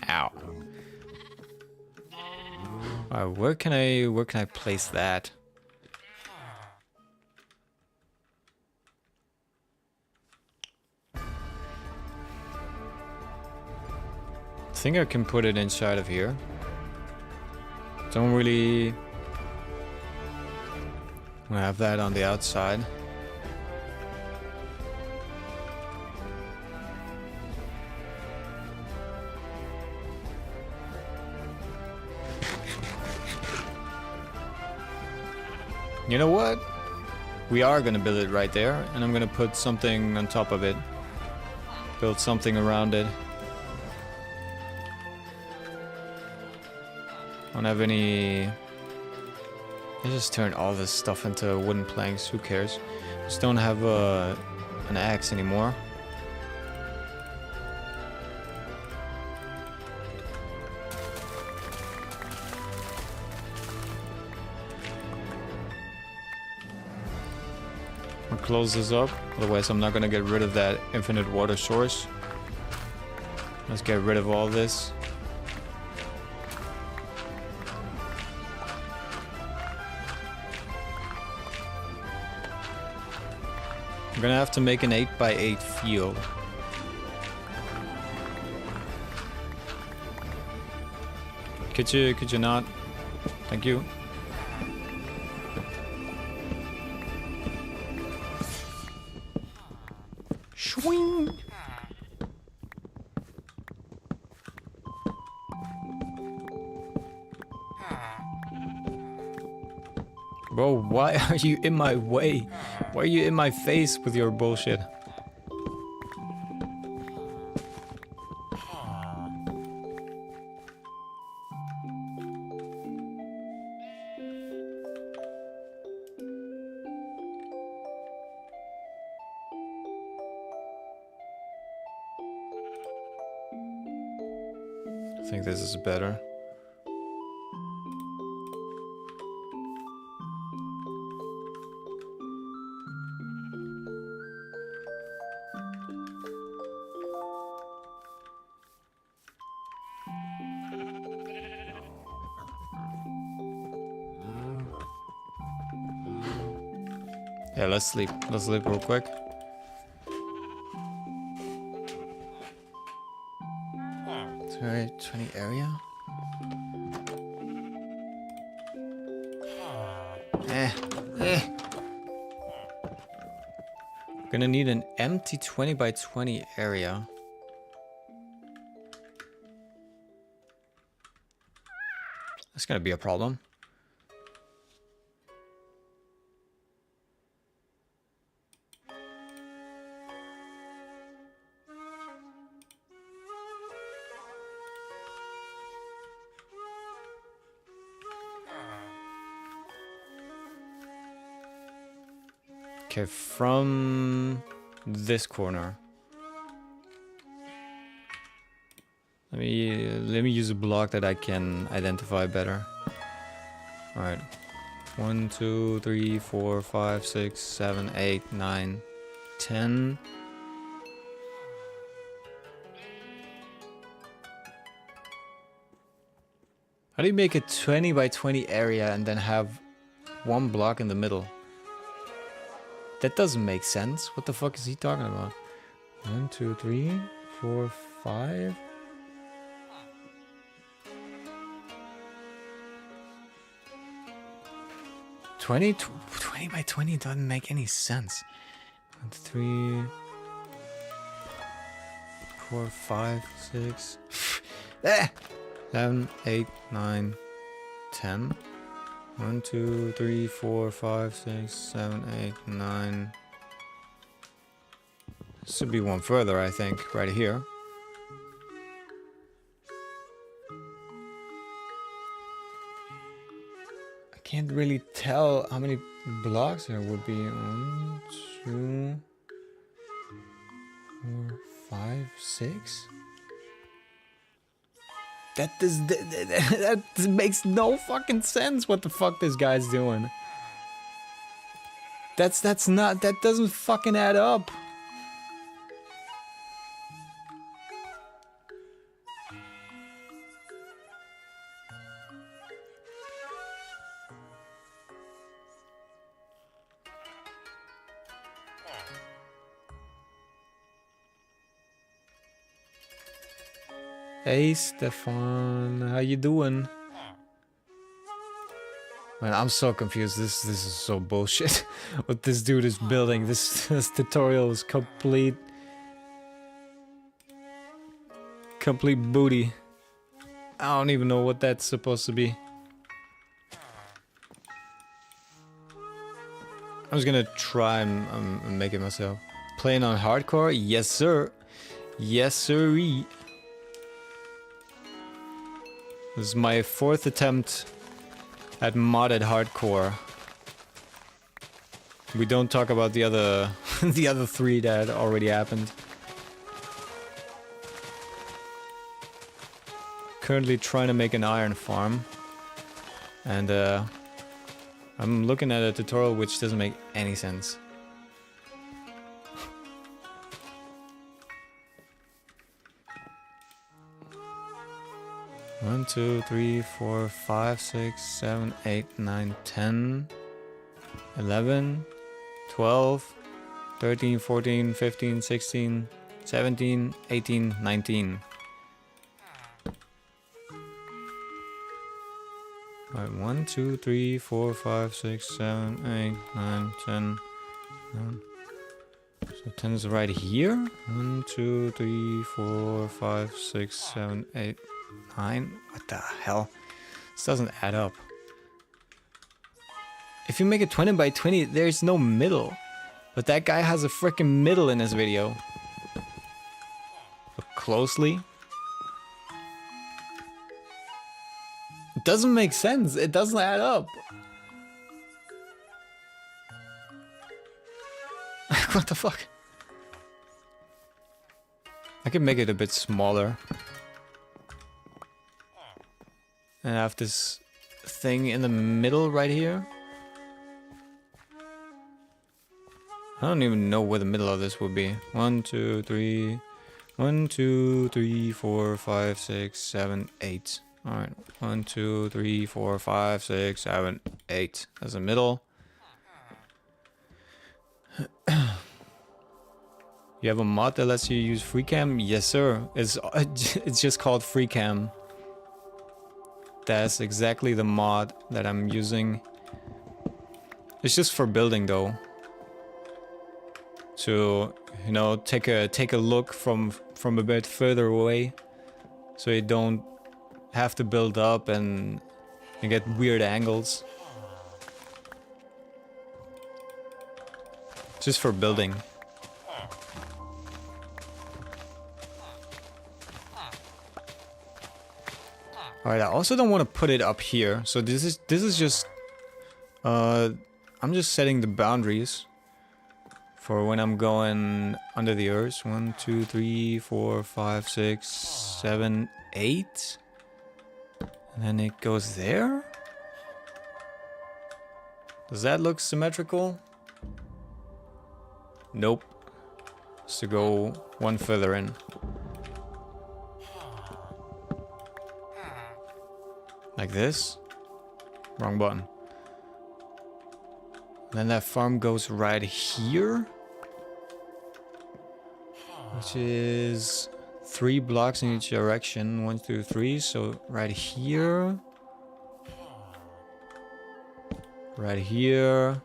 Ow. Alright, where can I place that? I think I can put it inside of here. Don't really have that on the outside. You know what? We are gonna build it right there, and I'm gonna put something on top of it. Build something around it. Don't have any... I just turned all this stuff into wooden planks, who cares? Just don't have an axe anymore. I'll close this up, otherwise I'm not gonna get rid of that infinite water source. Let's get rid of all this. I'm gonna have to make an 8x8 field. Could you not? Thank you. Swing. Bro, why are you in my way? Why are you in my face with your bullshit? I think this is better. Yeah, let's sleep. Let's sleep real quick. Sorry, 20 area? Gonna need an empty 20 by 20 area. That's gonna be a problem. Okay, from this corner. Let me use a block that I can identify better. All right. 1, 2, 3, 4, 5, 6, 7, 8, 9, 10. How do you make a 20 by 20 area and then have one block in the middle? That doesn't make sense. What the fuck is he talking about? 1, 2, 3, 4, 5. 20 by 20 doesn't make any sense. 1, 3, 4, 5, 6, 7, 8, 9, 10. 1, 2, 3, 4, 5, 6, 7, 8, 9. This should be one further, I think, right here. I can't really tell how many blocks there would be. 1, 2, 4, 5, 6. That makes no fucking sense. What the fuck this guy's doing? That doesn't fucking add up. Hey Stefan, how you doing? Man, I'm so confused. This is so bullshit. What this dude is building. This tutorial is complete booty. I don't even know what that's supposed to be. I'm just gonna try and make it myself. Playing on hardcore? Yes, sir. Yes, sirree. This is my 4th attempt at modded hardcore. We don't talk about the other the other 3 that already happened. Currently trying to make an iron farm. And I'm looking at a tutorial which doesn't make any sense. 1, 2, 3, 4, 5, 6, 7, 8, 9, 10, 11, 12, 13, 14, 15, 16, 17, 18, 19. Alright, 1, 2, 3, 4, 5, 6, 7, 8, 9, 10. 11. So 10 is right here. 1, 2, 3, 4, 5, 6, 7, 8, 9. What the hell? This doesn't add up. If you make it 20 by 20, there's no middle. But that guy has a freaking middle in his video. Look closely. It doesn't make sense. It doesn't add up. What the fuck? I can make it a bit smaller. And I have this thing in the middle right here. I don't even know where the middle of this would be. 1, 2, 3. 1, 2, 3, 4, 5, 6, 7, 8. Alright. 1, 2, 3, 4, 5, 6, 7, 8. That's the middle. You have a mod that lets you use FreeCam? Yes, sir. It's just called FreeCam. That's exactly the mod that I'm using. It's just for building though. To, you know, take a look from a bit further away, so you don't have to build up and get weird angles. Just for building. Alright, I also don't want to put it up here. So this is just I'm just setting the boundaries for when I'm going under the earth. 1, 2, 3, 4, 5, 6, 7, 8. And then it goes there. Does that look symmetrical? Nope. Just to go one further in. Like this. Wrong button. Then that farm goes right here. Which is 3 blocks in each direction. 1, 2, 3. So right here. Right here.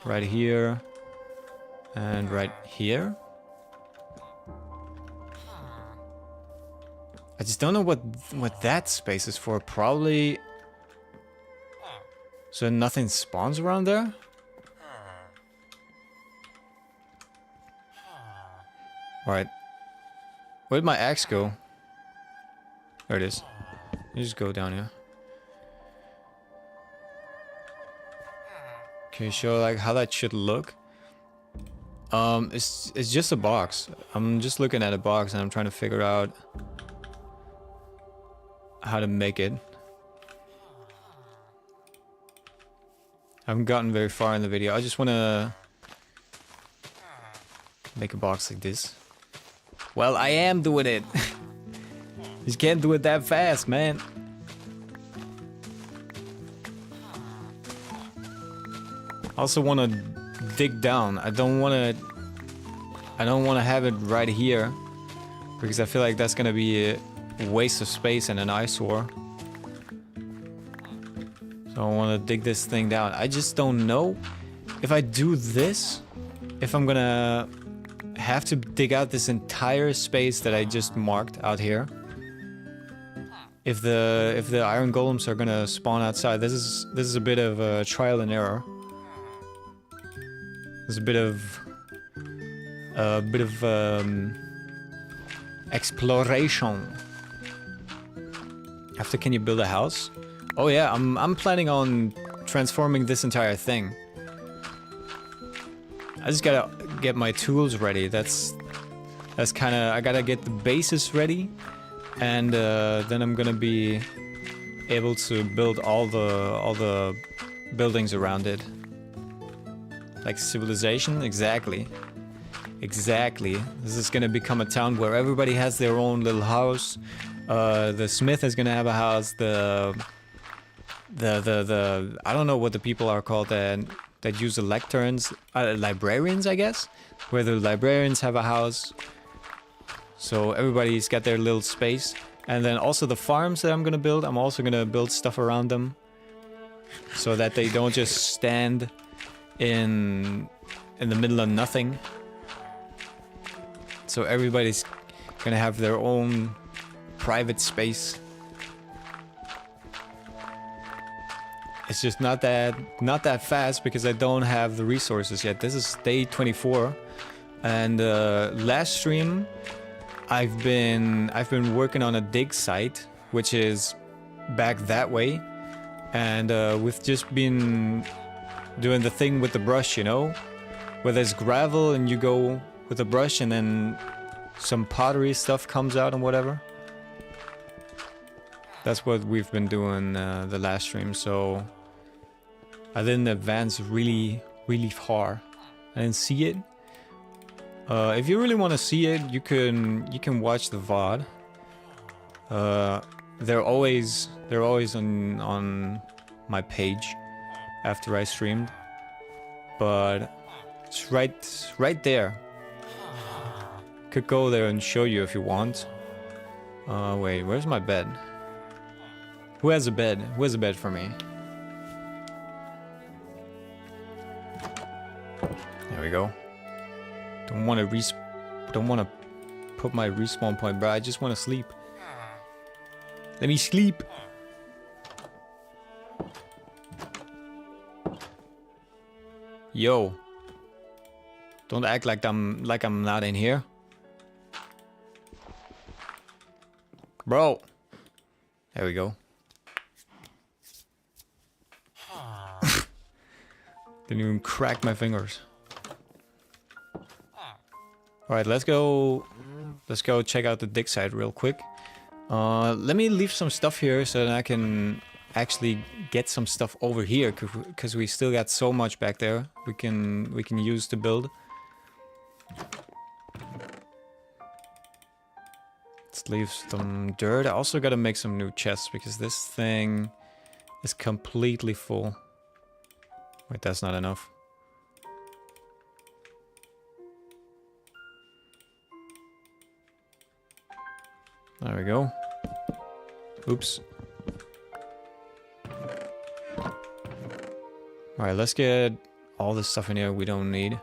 Right here. And right here. I just don't know what that space is for. Probably... So nothing spawns around there? Alright. Where'd my axe go? There it is. You just go down here. Can you show like how that should look? It's just a box. I'm just looking at a box and I'm trying to figure out how to make it. I haven't gotten very far in the video. I just want to make a box like this. Well, I am doing it. You can't do it that fast, man. I also want to dig down. I don't want to have it right here because I feel like that's gonna be a waste of space and an eyesore. So I want to dig this thing down. I just don't know if I do this, if I'm gonna have to dig out this entire space that I just marked out here. If the iron golems are gonna spawn outside, this is a bit of a trial and error. There's a bit of exploration. After, can you build a house? Oh yeah, I'm planning on transforming this entire thing. I just gotta get my tools ready. That's kind of, I gotta get the bases ready, and then I'm gonna be able to build all the buildings around it. Like civilization, exactly. Exactly. This is gonna become a town where everybody has their own little house. The smith is gonna have a house. The I don't know what the people are called that use the lecterns. Librarians, I guess. Where the librarians have a house. So everybody's got their little space. And then also the farms that I'm gonna build. I'm also gonna build stuff around them, so that they don't just stand in the middle of nothing. So everybody's gonna have their own private space. It's just not that fast because I don't have the resources yet. This is day 24, and last stream I've been working on a dig site, which is back that way, and we've just been doing the thing with the brush, you know, where there's gravel and you go with a brush and then some pottery stuff comes out and whatever. That's what we've been doing the last stream, so I didn't advance really far. I didn't see it. If you really want to see it, you can watch the VOD. They're always on my page after I streamed, but it's right there. Could go there and show you if you want. Wait, where's my bed? Who has a bed? Who has a bed for me? There we go. Don't want to put my respawn point, bro. I just want to sleep. Let me sleep. Yo. Don't act like I'm not in here. Bro. There we go. Didn't even crack my fingers. Alright, let's go check out the dig site real quick. Let me leave some stuff here so that I can actually get some stuff over here, because we still got so much back there we can use to build. Let's leave some dirt. I also gotta make some new chests because this thing is completely full. Wait, that's not enough. There we go. Oops. Alright, let's get all the stuff in here we don't need.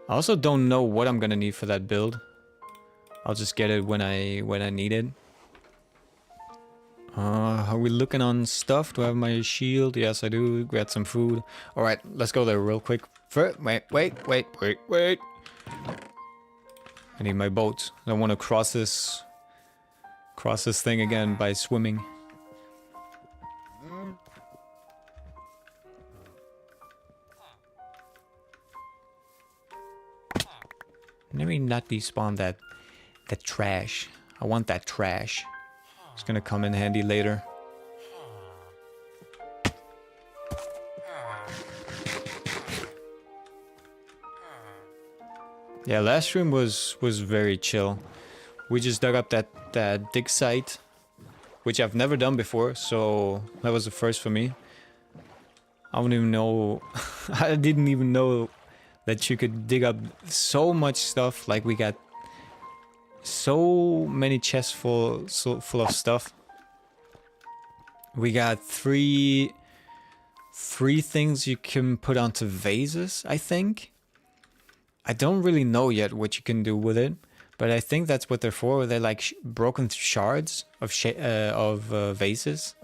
I also don't know what I'm gonna need for that build. I'll just get it when I need it. Are we looking on stuff? Do I have my shield? Yes, I do. Grab some food. Alright, let's go there real quick. Wait. I need my boat. I don't want to cross this thing again by swimming. Let me not despawn that trash. I want that trash. It's gonna come in handy later. Yeah, last stream was very chill. We just dug up that dig site, which I've never done before, so that was the first for me. I don't even know. I didn't even know that you could dig up so much stuff. Like, we got so many chests full of stuff. We got three things you can put onto vases, I think. I don't really know yet what you can do with it, but I think that's what they're for. They're like broken shards of vases.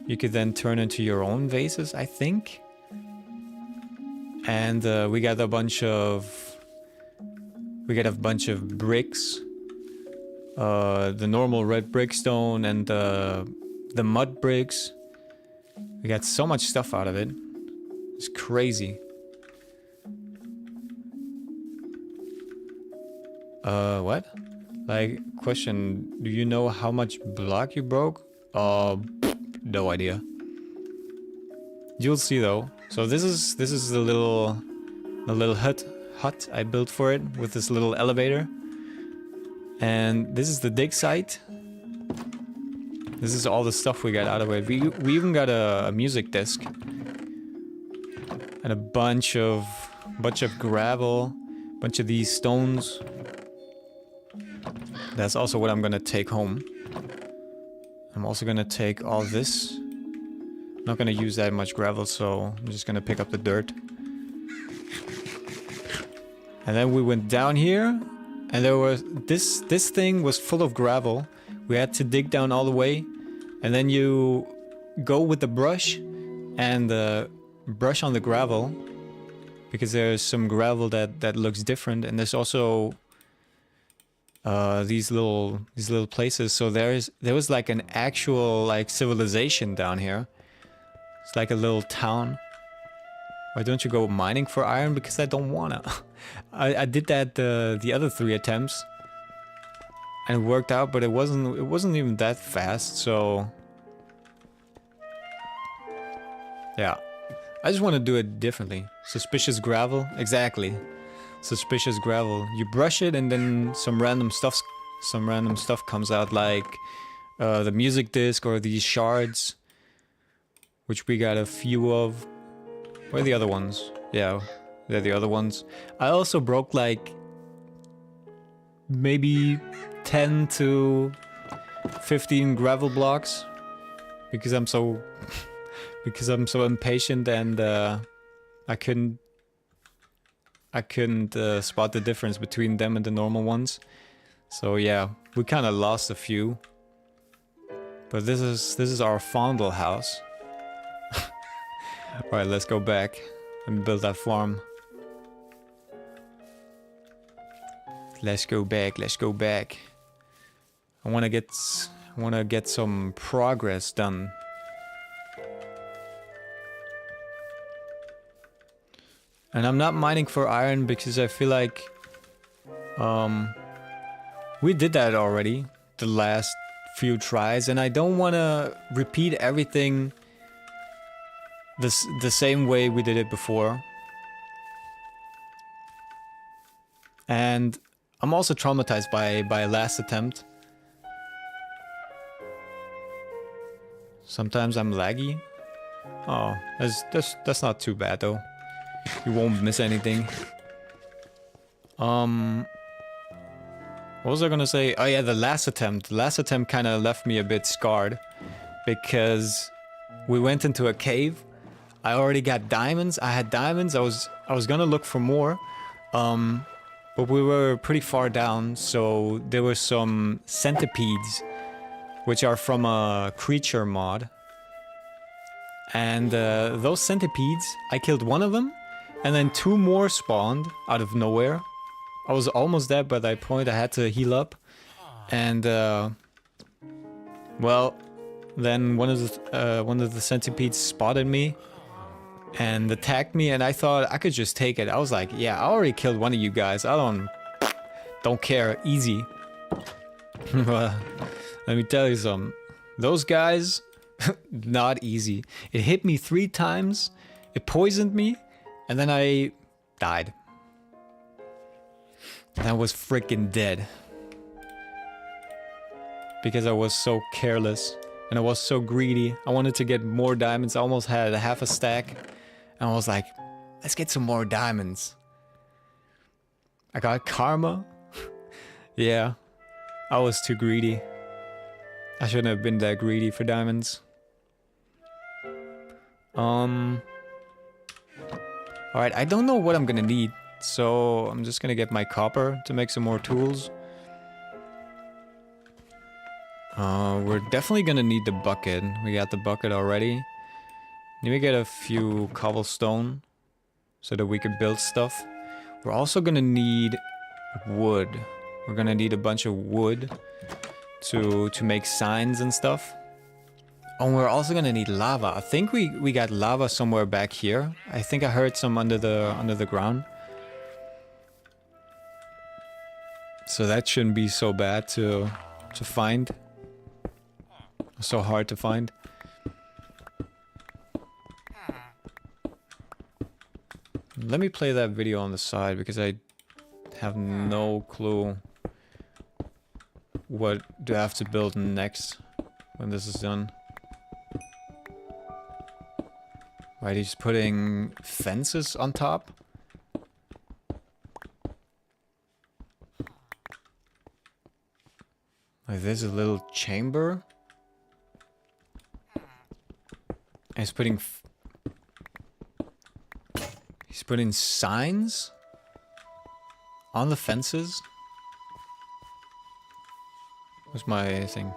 You could then turn into your own vases, I think. And we got a bunch of bricks, the normal red brickstone and the mud bricks. We got so much stuff out of it. It's crazy. What? Like, question, do you know how much block you broke? No idea. You'll see though. So this is the little hut I built for it with this little elevator. And this is the dig site. This is all the stuff we got out of it. We even got a music disc and a bunch of gravel, bunch of these stones. That's also what I'm gonna take home. I'm also gonna take all this. Not gonna use that much gravel, so I'm just gonna pick up the dirt. And then we went down here, and there was this thing was full of gravel. We had to dig down all the way, and then you go with the brush and brush on the gravel, because there's some gravel that looks different, and there's also these little places. So there was like an actual like civilization down here. It's like a little town. Why don't you go mining for iron? Because I don't wanna. I did that the other 3 attempts, and it worked out, but it wasn't even that fast. So yeah, I just want to do it differently. Suspicious gravel, exactly. Suspicious gravel. You brush it, and then some random stuff comes out, like the music disc or these shards, which we got a few of. Where are the other ones? Yeah, they're the other ones. I also broke like maybe 10 to 15 gravel blocks because I'm so impatient, and I couldn't spot the difference between them and the normal ones. So yeah, we kind of lost a few. But this is our fondle house. Alright, let's go back and build that farm. Let's go back. I wanna get some progress done. And I'm not mining for iron because I feel like we did that already the last few tries, and I don't wanna repeat everything the same way we did it before. And I'm also traumatized by last attempt. Sometimes I'm laggy. Oh, that's not too bad though. You won't miss anything. What was I gonna say? Oh yeah, the last attempt. The last attempt kind of left me a bit scarred because we went into a cave. I already got diamonds. I had diamonds. I was gonna look for more. But we were pretty far down, so there were some centipedes, which are from a creature mod. And those centipedes, I killed one of them, and then 2 more spawned out of nowhere. I was almost dead by that point. I had to heal up. And, well, then one of the centipedes spotted me and attacked me, and I thought I could just take it. I was like, yeah, I already killed one of you guys. I don't care. Easy. Let me tell you something. Those guys, not easy. It hit me 3 times, it poisoned me, and then I died. And I was freaking dead. Because I was so careless, and I was so greedy. I wanted to get more diamonds. I almost had half a stack. And I was like, let's get some more diamonds. I got karma. Yeah, I was too greedy. I shouldn't have been that greedy for diamonds. Alright, I don't know what I'm gonna need. So I'm just gonna get my copper to make some more tools. We're definitely gonna need the bucket. We got the bucket already. Need to get a few cobblestone so that we can build stuff. We're also gonna need wood. We're gonna need a bunch of wood to make signs and stuff. Oh, and we're also gonna need lava. I think we got lava somewhere back here. I think I heard some under the ground. So that shouldn't be so bad to find. So hard to find. Let me play that video on the side because I have no clue what do I have to build next when this is done. Right, he's putting fences on top. Like there's a little chamber. And he's putting signs on the fences. What's my thing?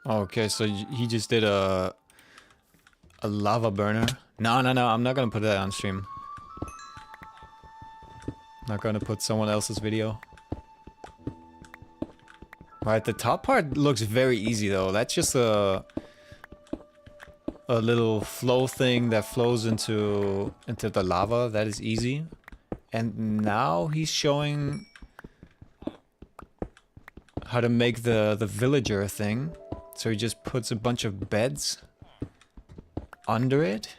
Okay, so he just did a lava burner. No, I'm not gonna put that on stream. Not gonna put someone else's video. Right, the top part looks very easy though. That's just a little flow thing that flows into the lava. That is easy. And now he's showing how to make the villager thing. So he just puts a bunch of beds under it.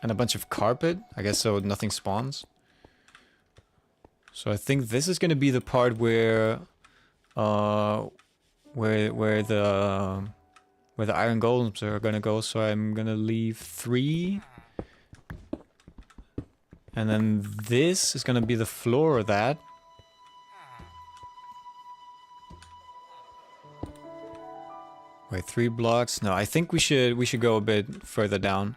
And a bunch of carpet, I guess, so nothing spawns. So I think this is gonna be the part where the iron golems are gonna go. So I'm gonna leave 3. And then this is gonna be the floor of that. Wait, 3 blocks? No, I think we should go a bit further down.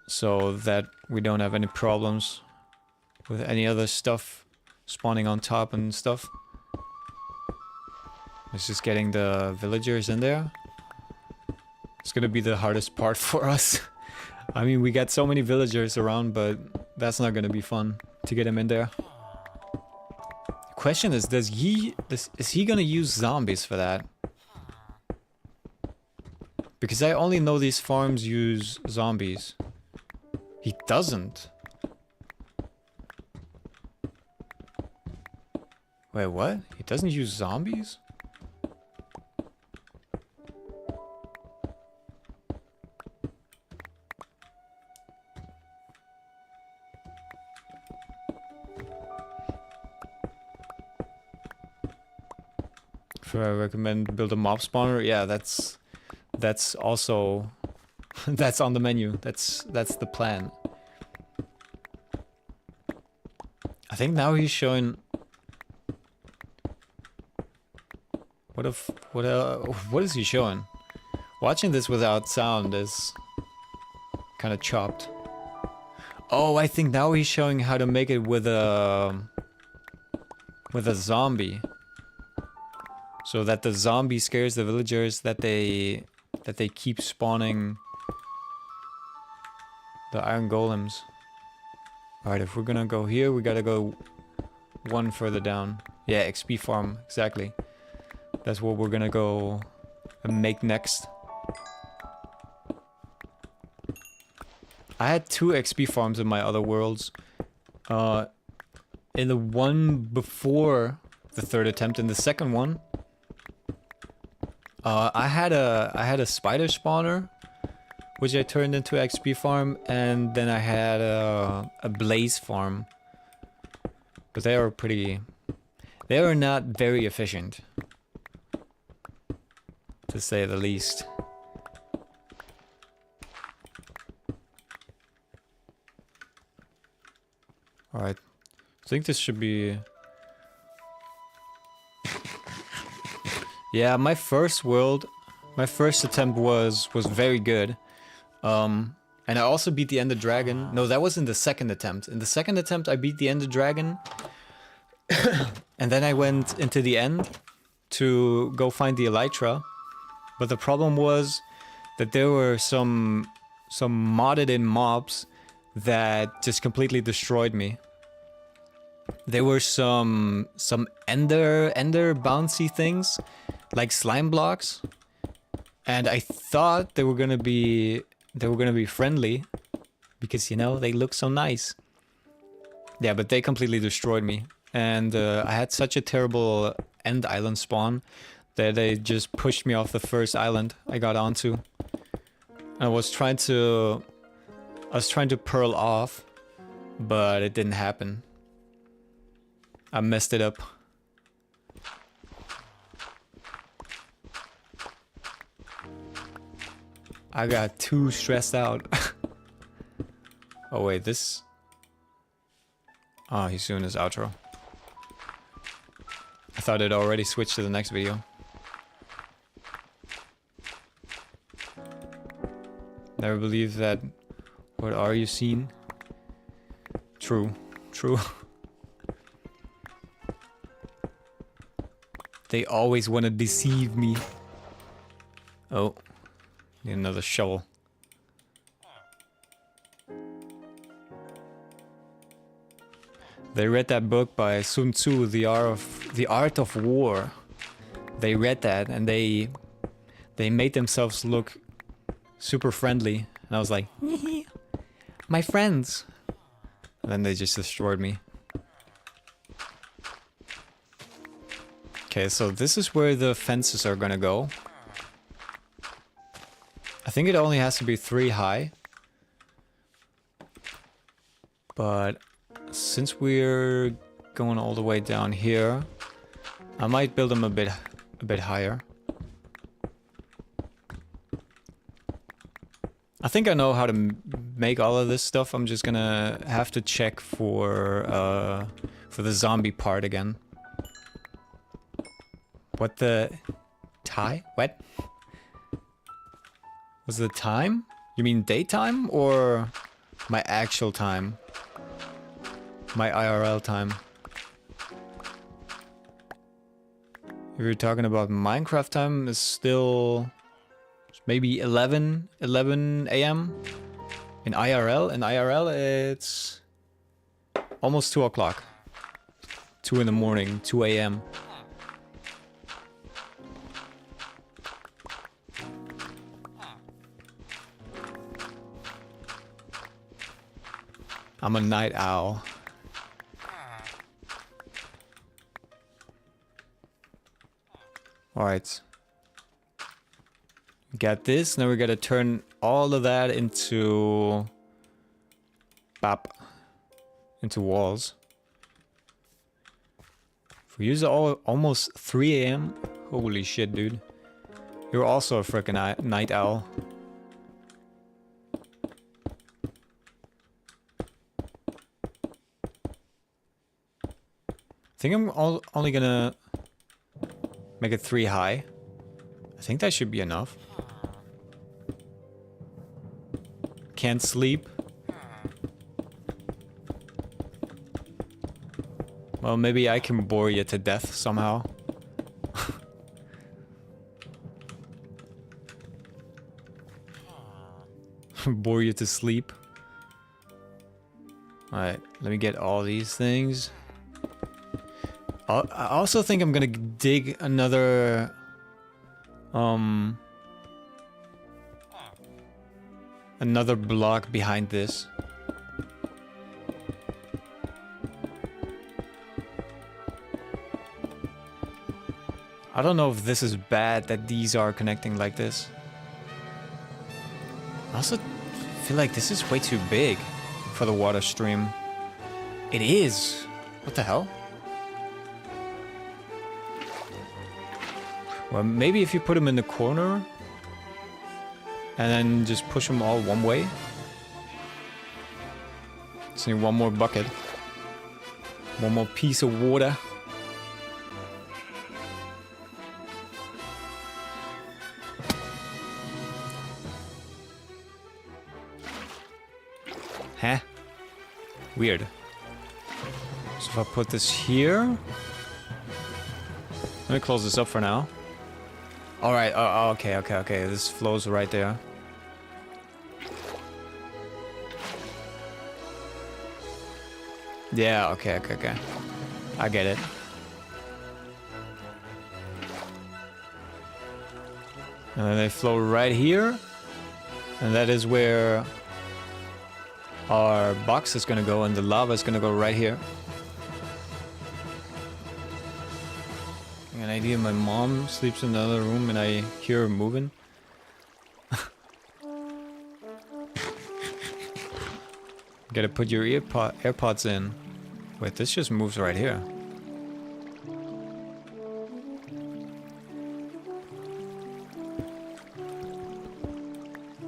So that we don't have any problems with any other stuff spawning on top and stuff. It's just getting the villagers in there. It's gonna be the hardest part for us. I mean, we got so many villagers around, but that's not gonna be fun to get them in there. The question is, is he gonna use zombies for that? Because I only know these farms use zombies. He doesn't. Wait, what? He doesn't use zombies? Should I recommend build a mob spawner? Yeah, that's also that's on the menu. That's the plan. think now he's showing... What is he showing? Watching this without sound is kind of chopped. Oh, I think now he's showing how to make it with a zombie. So that the zombie scares the villagers, that they keep spawning the iron golems. Alright, if we're gonna go here, we gotta go one further down. Yeah, XP farm, exactly. That's what we're gonna go and make next. I had 2 XP farms in my other worlds. In the one before the 3rd attempt, in the second one, I had a spider spawner, which I turned into XP farm, and then I had a blaze farm. But they were not very efficient, to say the least. Alright, I think this should be... Yeah, my first attempt was very good. And I also beat the Ender Dragon. No, that was in the second attempt. In the second attempt, I beat the Ender Dragon. And then I went into the end to go find the Elytra. But the problem was that there were some modded in mobs that just completely destroyed me. There were some ender bouncy things, like slime blocks, and I thought they were gonna be friendly, because, you know, they look so nice. Yeah, but they completely destroyed me, and I had such a terrible end island spawn that they just pushed me off the first island I got onto. I was trying to pearl off, but it didn't happen. I messed it up. I got too stressed out. Oh wait, this... Oh, he's doing his outro. I thought it already switched to the next video. Never believed that. What are you seeing? True. True. They always want to deceive me. Oh. Need another shovel. They read that book by Sun Tzu, The Art of War. They read that and they made themselves look super friendly. And I was like, my friends. And then they just destroyed me. Okay, so this is where the fences are gonna go. I think it only has to be 3 high. But since we're going all the way down here, I might build them a bit higher. I think I know how to make all of this stuff. I'm just gonna have to check for the zombie part again. What the... Tie? What? Was the time? You mean daytime or my actual time? My IRL time. If you're talking about Minecraft time, it's still maybe 11 a.m. In IRL it's almost 2 o'clock. 2 in the morning, 2 a.m. I'm a night owl. Alright. Got this. Now we gotta turn all of that into... into walls. If we use almost 3 a.m. Holy shit, dude. You're also a freaking night owl. think I'm only gonna make it 3 high. I think that should be enough. Can't sleep. Well, maybe I can bore you to death somehow. Bore you to sleep. Alright, let me get all these things. I also think I'm gonna dig another... another block behind this. I don't know if this is bad that these are connecting like this. I also feel like this is way too big for the water stream. It is. What the hell? Well, maybe if you put them in the corner and then just push them all one way. Just need one more bucket. One more piece of water. Huh? Weird. So if I put this here... Let me close this up for now. Alright, okay. This flows right there. Yeah, okay. I get it. And then they flow right here. And that is where our box is gonna go, and the lava is gonna go right here. An idea, my mom sleeps in another room and I hear her moving. Gotta put your AirPods in. Wait, this just moves right here.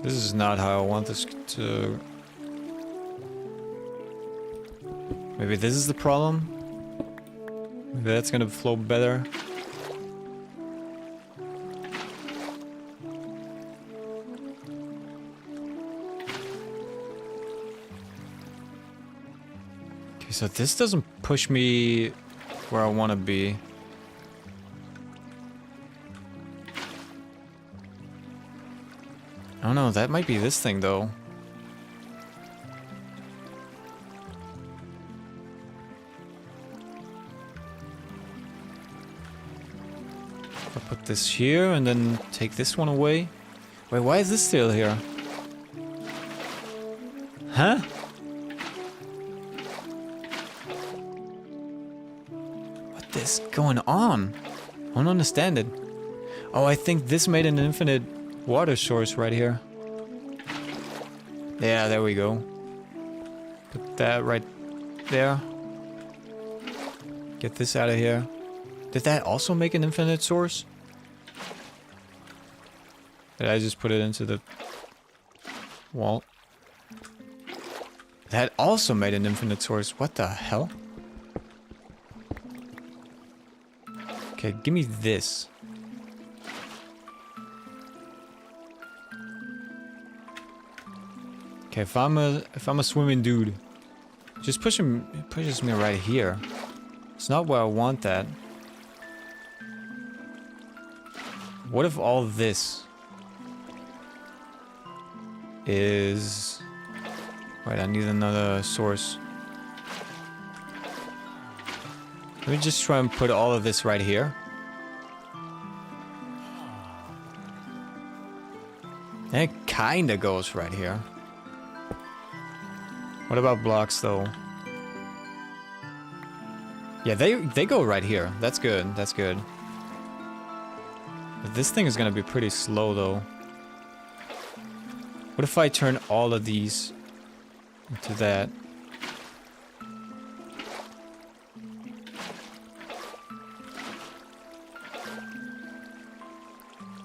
This is not how I want this to... Maybe this is the problem? Maybe that's gonna flow better. So this doesn't push me where I want to be. I don't know, that might be this thing though. I'll put this here and then take this one away. Wait, why is this still here? Huh? Is going on? I don't understand it. Oh, I think this made an infinite water source right here. Yeah, there we go. Put that right there. Get this out of here. Did that also make an infinite source? Did I just put it into the wall? That also made an infinite source. What the hell? Okay, give me this. Okay, if I'm a swimming dude, just pushes me right here. It's not where I want that. What if all this is... Wait, I need another source. Let me just try and put all of this right here. And it kinda goes right here. What about blocks though? Yeah, they go right here. That's good, that's good. But this thing is gonna be pretty slow though. What if I turn all of these into that?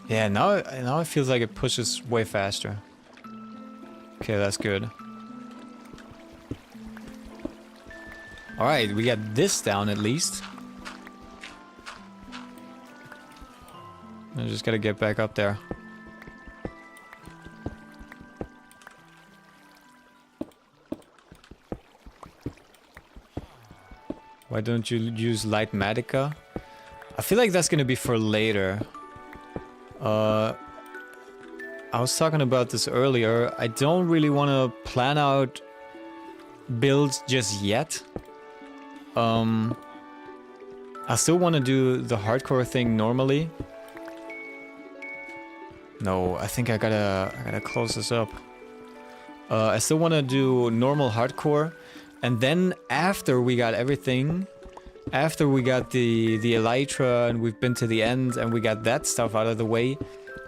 Yeah, now it feels like it pushes way faster. Okay, that's good. Alright, we got this down at least. I just gotta get back up there. Why don't you use light magica? I feel like that's gonna be for later. I was talking about this earlier. I don't really want to plan out builds just yet. I still want to do the hardcore thing normally. No, I think I gotta close this up. I still want to do normal hardcore, and then after we got everything, after we got the elytra and we've been to the end and we got that stuff out of the way,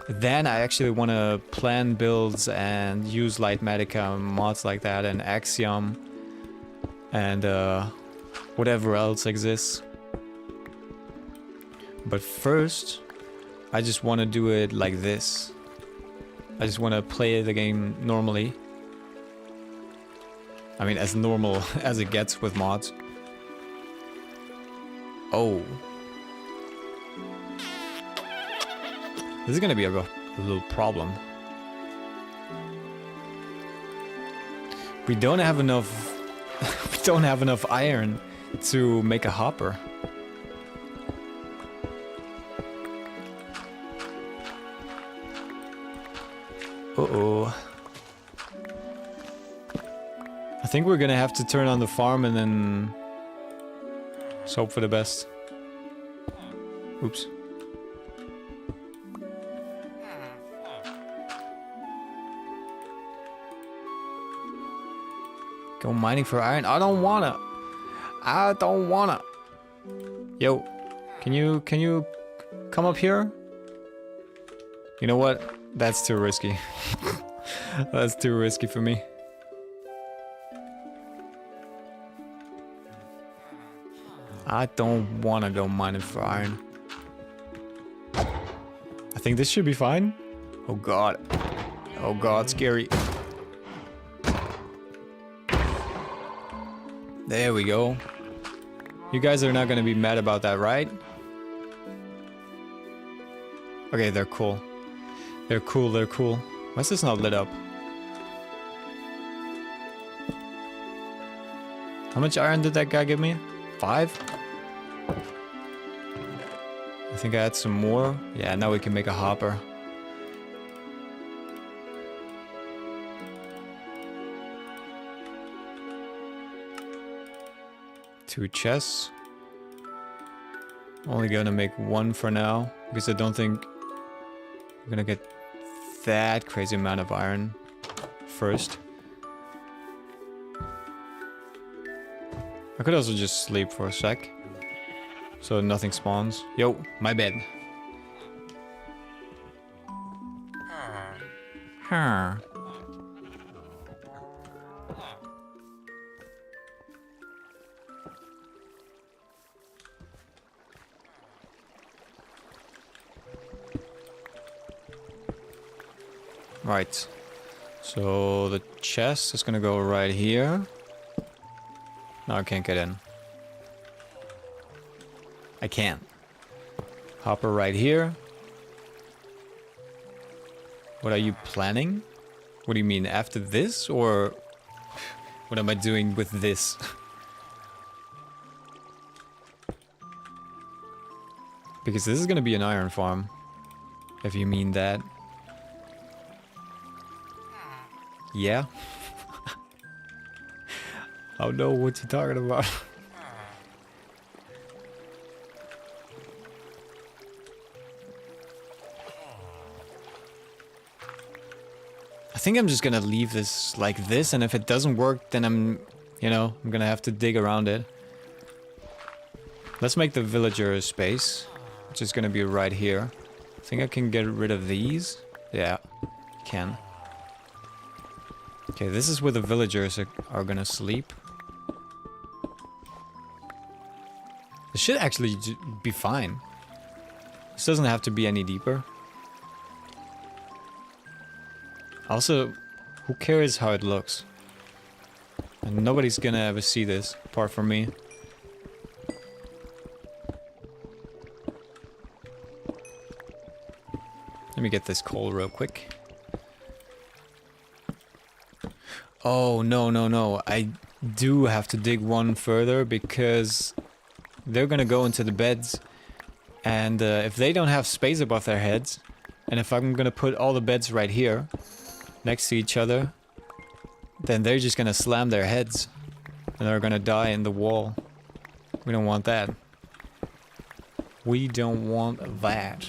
then I actually want to plan builds and use light magica mods like that and axiom and whatever else exists. But first, I just want to do it like this. I just want to play the game normally. I mean, as normal as it gets with mods. Oh. This is gonna be a little problem. We don't have enough... we don't have enough iron to make a hopper. Uh-oh. I think we're gonna have to turn on the farm and then just hope for the best. Oops. Go mining for iron? I don't wanna. I don't wanna. Yo, can you come up here? You know what? That's too risky. That's too risky for me. I don't wanna go mining for iron. I think this should be fine. Oh god. Oh god, scary. There we go. You guys are not gonna be mad about that, right? Okay, they're cool. They're cool, they're cool. Why is this not lit up? How much iron did that guy give me? 5? I think I had some more. Yeah, now we can make a hopper. Two chests. Only gonna make one for now, because I don't think we're gonna get that crazy amount of iron first. I could also just sleep for a sec, so nothing spawns. Yo, my bed. Huh. Right. So the chest is gonna go right here. No, I can't get in. I can't. Hopper right here. What are you planning? What do you mean, after this? Or what am I doing with this? Because this is gonna be an iron farm. If you mean that. Yeah? I don't know what you're talking about. I think I'm just gonna leave this like this, and if it doesn't work, then I'm gonna have to dig around it. Let's make the villager space, which is gonna be right here. I think I can get rid of these. Yeah, can. Okay, this is where the villagers are gonna sleep. This should actually be fine. This doesn't have to be any deeper. Also, who cares how it looks? And nobody's gonna ever see this, apart from me. Let me get this coal real quick. Oh, no. I do have to dig one further because they're gonna go into the beds. And if they don't have space above their heads, and if I'm gonna put all the beds right here, next to each other, then they're just gonna slam their heads. And they're gonna die in the wall. We don't want that. We don't want that.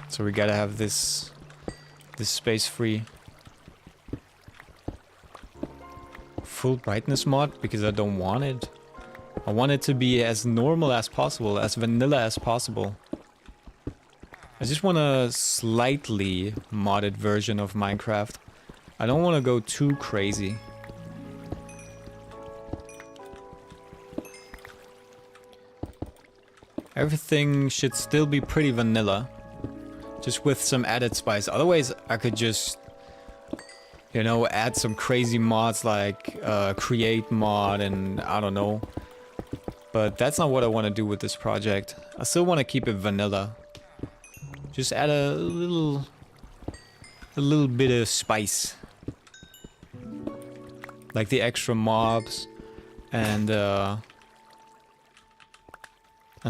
So we gotta have this space free. Full brightness mod because I don't want it. I want it to be as normal as possible, as vanilla as possible. I just want a slightly modded version of Minecraft. I don't want to go too crazy. Everything should still be pretty vanilla. Just with some added spice. Otherwise, I could just, you know, add some crazy mods like create mod and I don't know. But that's not what I want to do with this project. I still want to keep it vanilla. Just add a little bit of spice. Like the extra mobs and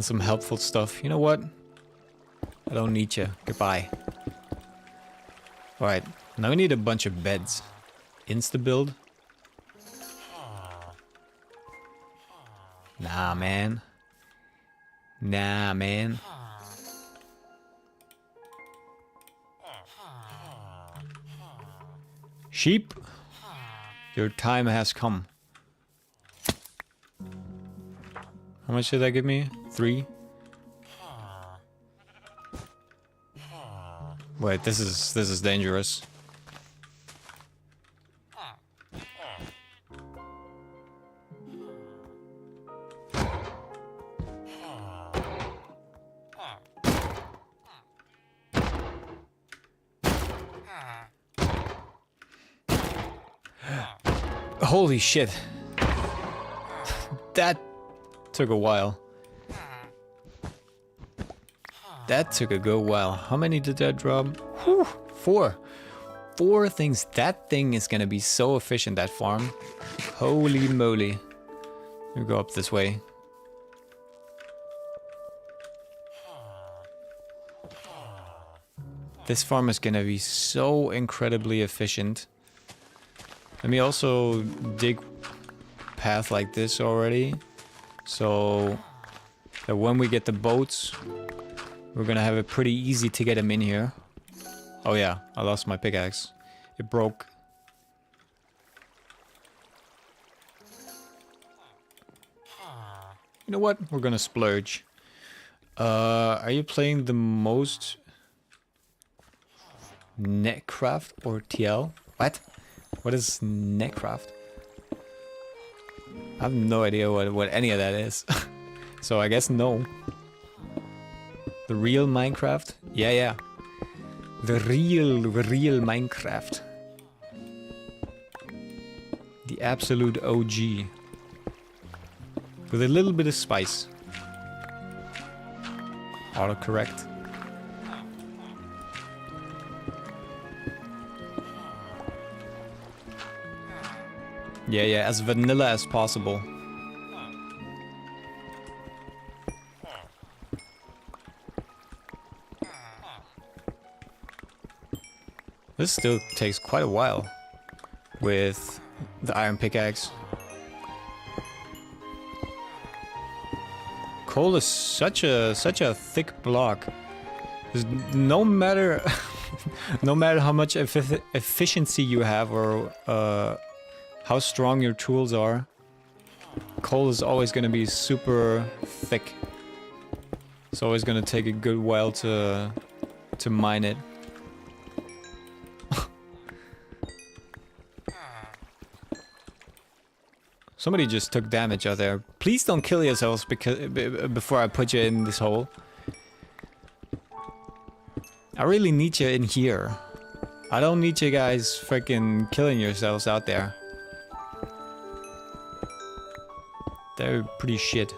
some helpful stuff. You know what? I don't need you. Goodbye. Alright, now we need a bunch of beds. Insta build? Nah, man. Nah, man. Sheep, your time has come. How much did that give me? 3? Wait, this is dangerous. Holy shit. That took a while. That took a good while. How many did that drop? Whew, 4. 4 things. That thing is gonna be so efficient, that farm. Holy moly. We go up this way. This farm is gonna be so incredibly efficient. Let me also dig path like this already. So that when we get the boats, we're gonna have it pretty easy to get them in here. Oh yeah, I lost my pickaxe. It broke. You know what? We're gonna splurge. Are you playing the most Netcraft or TL? What? What is Netcraft? I have no idea what any of that is. So I guess no. The real Minecraft? Yeah. The real Minecraft. The absolute OG. With a little bit of spice. Autocorrect. Yeah, as vanilla as possible. This still takes quite a while with the iron pickaxe. Coal is such a thick block. There's no matter no matter how much efficiency you have or how strong your tools are, coal is always going to be super thick. It's always going to take a good while to mine it. Somebody just took damage out there. Please don't kill yourselves before I put you in this hole. I really need you in here. I don't need you guys freaking killing yourselves out there. They're pretty shit.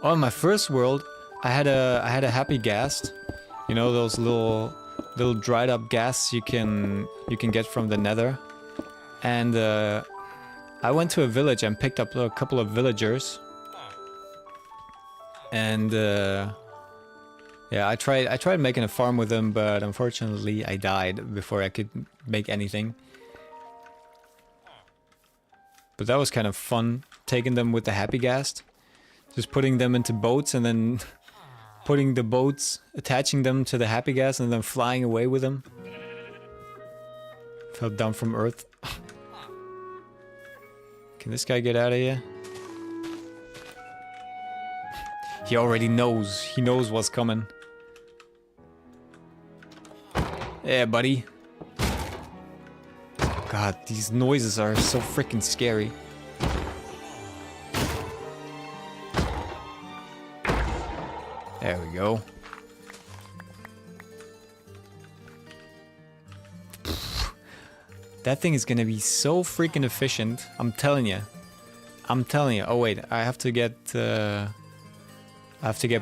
Oh, in my first world, I had a happy ghast. You know those little dried up ghasts you can get from the Nether. And I went to a village and picked up a couple of villagers. And yeah, I tried making a farm with them, but unfortunately I died before I could make anything. But that was kind of fun, taking them with the happy ghast. Just putting them into boats and then putting the boats, attaching them to the happy ghast and then flying away with them. Fell down from Earth. Can this guy get out of here? He already knows. He knows what's coming. Yeah, buddy. God, these noises are so freaking scary. There we go. That thing is gonna be so freaking efficient. I'm telling you. I'm telling you. Oh wait, I have to get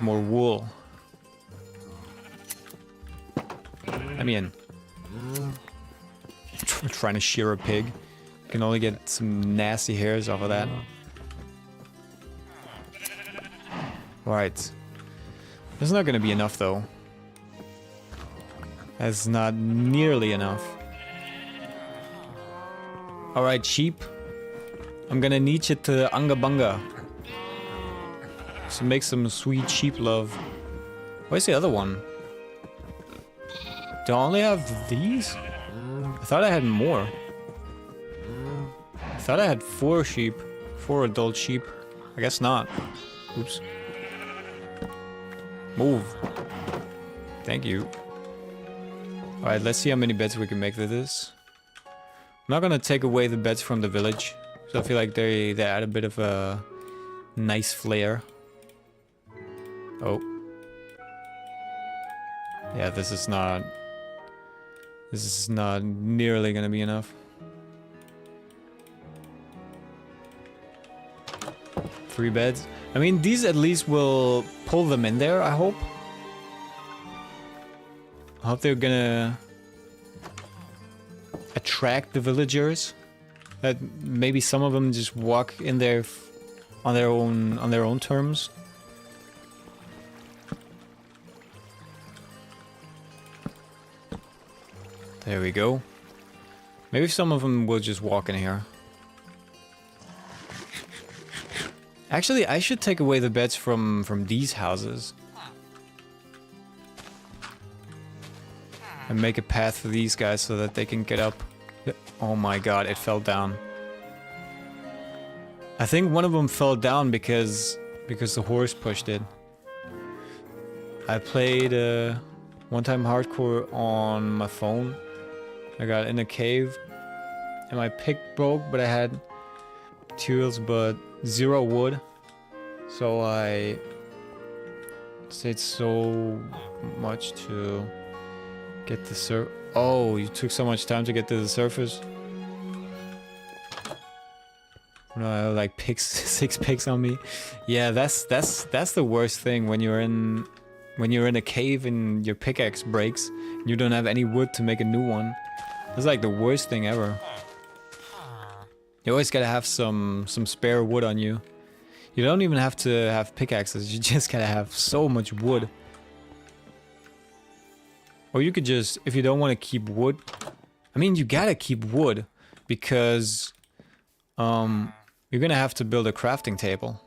more wool. Let me in. Trying to shear a pig. You can only get some nasty hairs off of that. Right. That's not gonna be enough though. That's not nearly enough. Alright, sheep. I'm gonna need you to Unga Bunga. So make some sweet sheep love. Where's the other one? Do I only have these? I thought I had more. I thought I had 4 sheep. 4 adult sheep. I guess not. Oops. Move. Thank you. Alright, let's see how many beds we can make with this. I'm not gonna take away the beds from the village. So I feel like they add a bit of a nice flair. Oh. Yeah, this is not nearly gonna be enough. 3 beds. I mean, these at least will pull them in there, I hope. I hope they're gonna attract the villagers. That maybe some of them just walk in there on their own terms. There we go. Maybe some of them will just walk in here. Actually, I should take away the beds from these houses. And make a path for these guys so that they can get up. Oh my god, it fell down. I think one of them fell down because the horse pushed it. I played one time hardcore on my phone. I got in a cave and my pick broke, but I had tools but 0 wood. So I stayed so much to get the Oh, you took so much time to get to the surface. No, I have like 6 picks on me. Yeah, that's the worst thing when you're in a cave and your pickaxe breaks and you don't have any wood to make a new one. That's like the worst thing ever. You always gotta have some spare wood on you. You don't even have to have pickaxes, you just gotta have so much wood. Or you could just, if you don't want to keep wood, I mean, you gotta keep wood because you're gonna have to build a crafting table.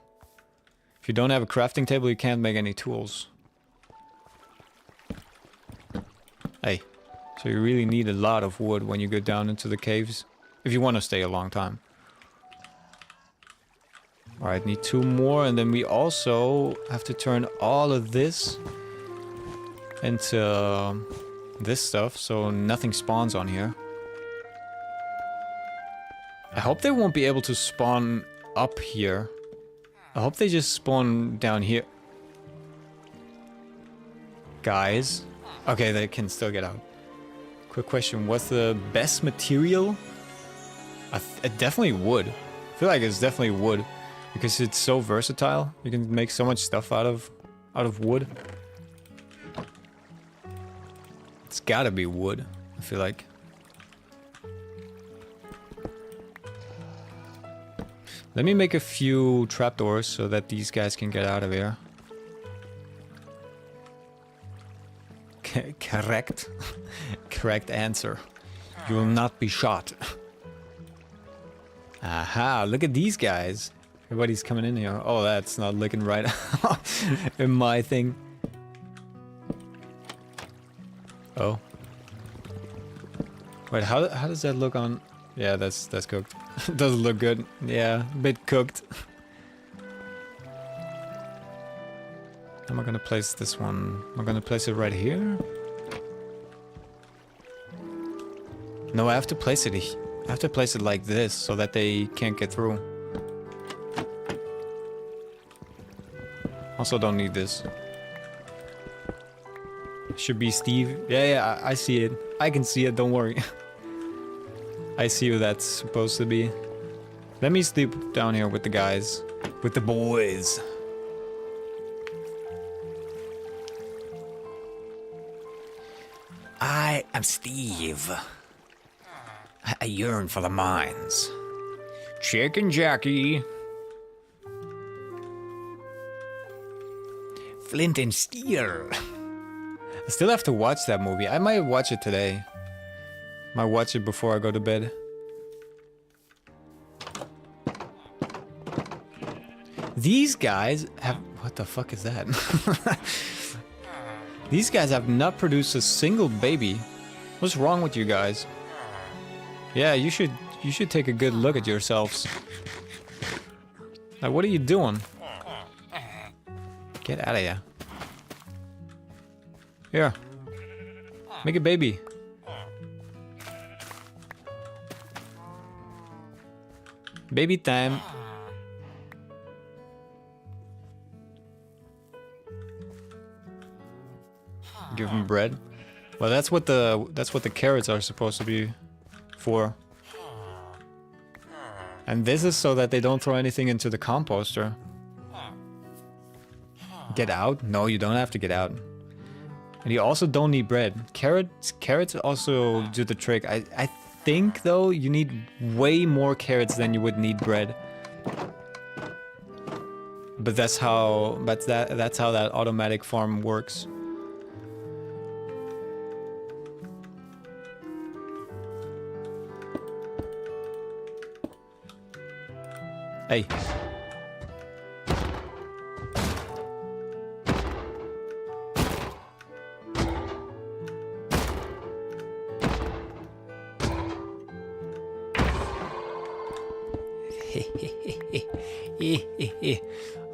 If you don't have a crafting table, you can't make any tools. Hey, so you really need a lot of wood when you go down into the caves, if you want to stay a long time. Alright, need 2 more, and then we also have to turn all of this into this stuff, so nothing spawns on here. I hope they won't be able to spawn up here. I hope they just spawn down here. Guys. Okay, they can still get out. Quick question, what's the best material? Definitely wood. I feel like it's definitely wood. because it's so versatile. You can make so much stuff out of wood. It's gotta be wood, I feel like. Let me make a few trapdoors so that these guys can get out of here. Correct. Correct answer. You will not be shot. Aha, look at these guys. Everybody's coming in here. Oh, that's not looking right in my thing. Oh. Wait, how does that look on? Yeah, that's cooked. Doesn't look good. Yeah, a bit cooked. How am I gonna place this one? Am I gonna place it right here? No, I have to place it. I have to place it like this so that they can't get through. Also, don't need this. Should be Steve. Yeah, I see it. I can see it. Don't worry. I see who that's supposed to be. Let me sleep down here with the guys. With the boys. I am Steve. I yearn for the mines. Chicken Jackie. Flint and Steel. I still have to watch that movie. I might watch it today. Might watch it before I go to bed. These guys have... What the fuck is that? These guys have not produced a single baby. What's wrong with you guys? Yeah, you should take a good look at yourselves. Like, what are you doing? Get out of here. Here. Make a baby. Baby time. Give them bread. Well, that's what the carrots are supposed to be for. And this is so that they don't throw anything into the composter. Get out? No, you don't have to get out. And you also don't need bread. Carrots also do the trick. I think though you need way more carrots than you would need bread. But that's how that automatic farm works. Hey.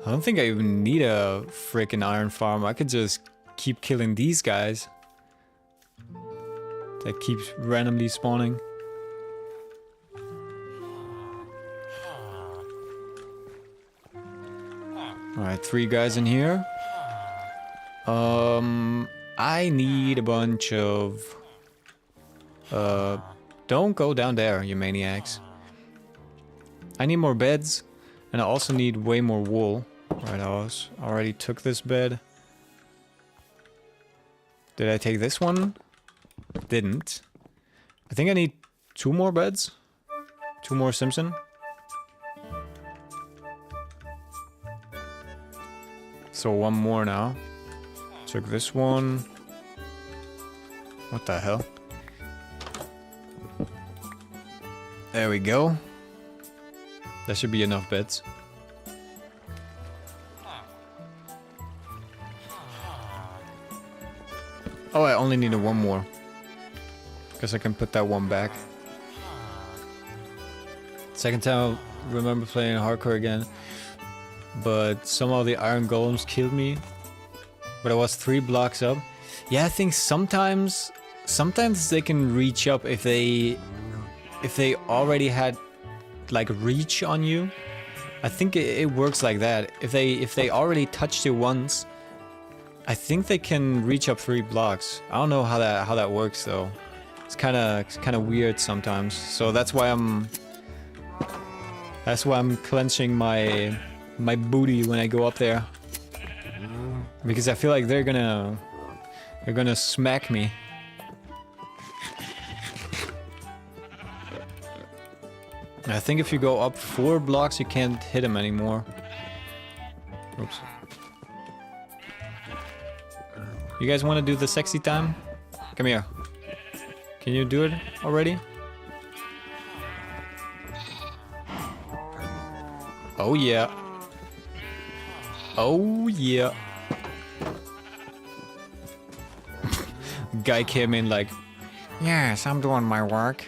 I don't think I even need a freaking iron farm. I could just keep killing these guys. That keeps randomly spawning. Alright, 3 guys in here. I need a bunch of... don't go down there, you maniacs. I need more beds, and I also need way more wool. Right, I already took this bed. Did I take this one? Didn't. I think I need 2 more beds. 2 more Simpson. So 1 more now. Took this one. What the hell? There we go. That should be enough beds. Oh, I only needed 1 more. Guess I can put that one back. Second time I remember playing hardcore again. But somehow the iron golems killed me. But I was 3 blocks up. Yeah, I think sometimes they can reach up if they already had like reach on you. I think it works like that. If they already touched you once, I think they can reach up 3 blocks. I don't know how that works though. It's kind of weird sometimes. So that's why I'm clenching my my booty when I go up there. Because I feel like they're gonna smack me. I think if you go up 4 blocks, you can't hit him anymore. Oops. You guys want to do the sexy time? Come here. Can you do it already? Oh yeah. Oh yeah. Guy came in like, yes, I'm doing my work.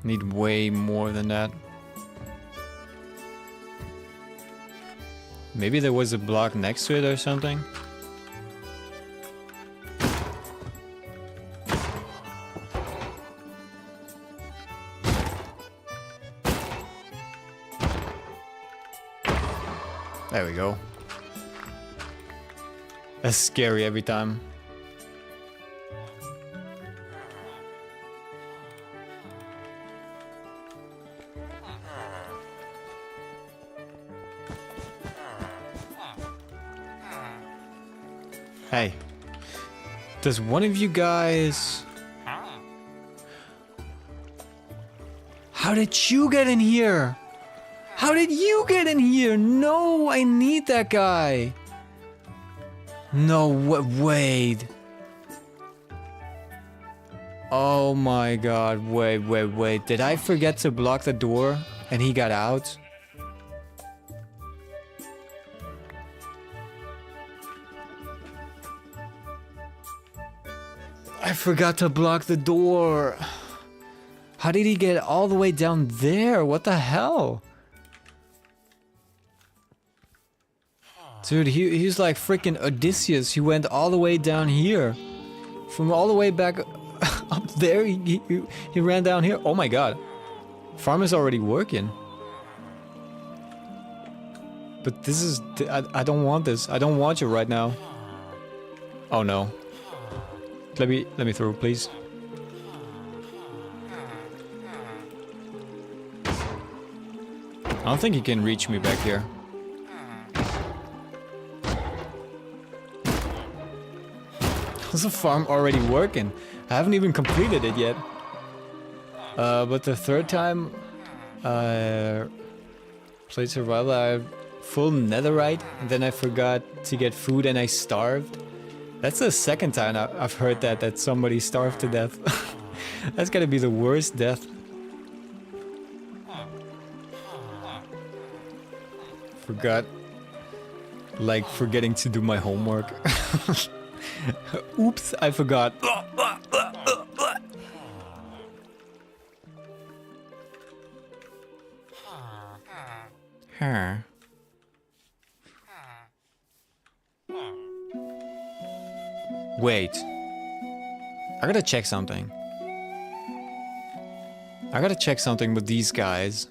Need way more than that. Maybe there was a block next to it or something. There we go. That's scary every time. Hey, does one of you guys... How did you get in here? How did you get in here? No, I need that guy. No, wait. Oh my god, wait. Did I forget to block the door and he got out? I forgot to block the door. How did he get all the way down there? What the hell? Dude, he's like freaking Odysseus. He went all the way down here. From all the way back up there, he ran down here. Oh my god. Farm is already working. But this is... I don't want this. I don't want you right now. Oh no. Let me through, please. I don't think he can reach me back here. How's the farm already working? I haven't even completed it yet. But the third time played survival, I had full netherite, and then I forgot to get food and I starved. That's the second time I've heard that somebody starved to death. That's gotta be the worst death. Forgot. Like forgetting to do my homework. Oops, I forgot. Huh. Wait. I gotta check something. I gotta check something with these guys.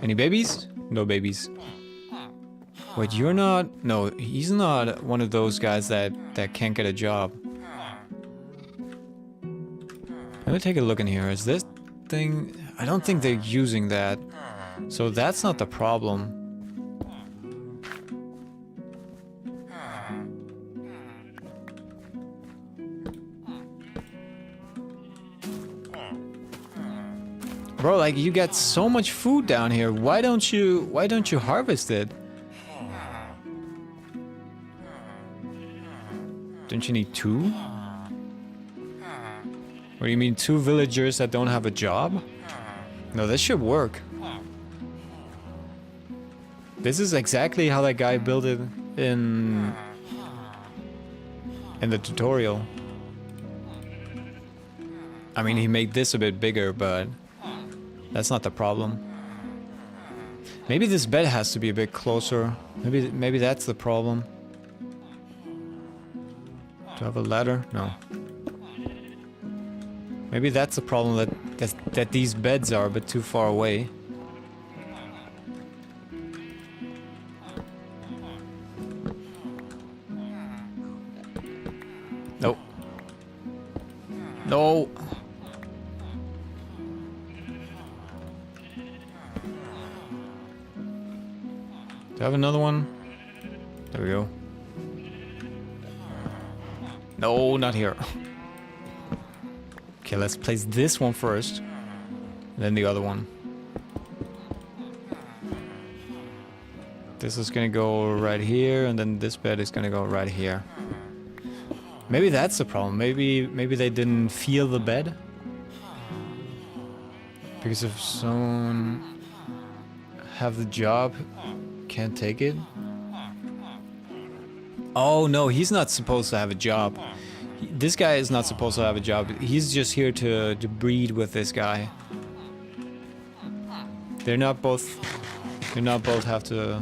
Any babies? No babies. Wait, you're not... No, he's not one of those guys that can't get a job. Let me take a look in here. Is this thing... I don't think they're using that. So that's not the problem. Bro, like you got so much food down here. Why don't you harvest it? Don't you need 2? What do you mean 2 villagers that don't have a job? No, this should work. This is exactly how that guy built it in the tutorial. I mean, he made this a bit bigger, but that's not the problem. Maybe this bed has to be a bit closer. Maybe that's the problem. Do I have a ladder? No. Maybe that's the problem, that these beds are a bit too far away. Nope. No. I have another one? There we go. No, not here. Okay, let's place this one first. Then the other one. This is gonna go right here, and then this bed is gonna go right here. Maybe that's the problem. Maybe they didn't feel the bed. Because if someone have the job, can't take it. Oh no, he's not supposed to have a job. This guy is not supposed to have a job. He's just here to breed with this guy. They're not both have to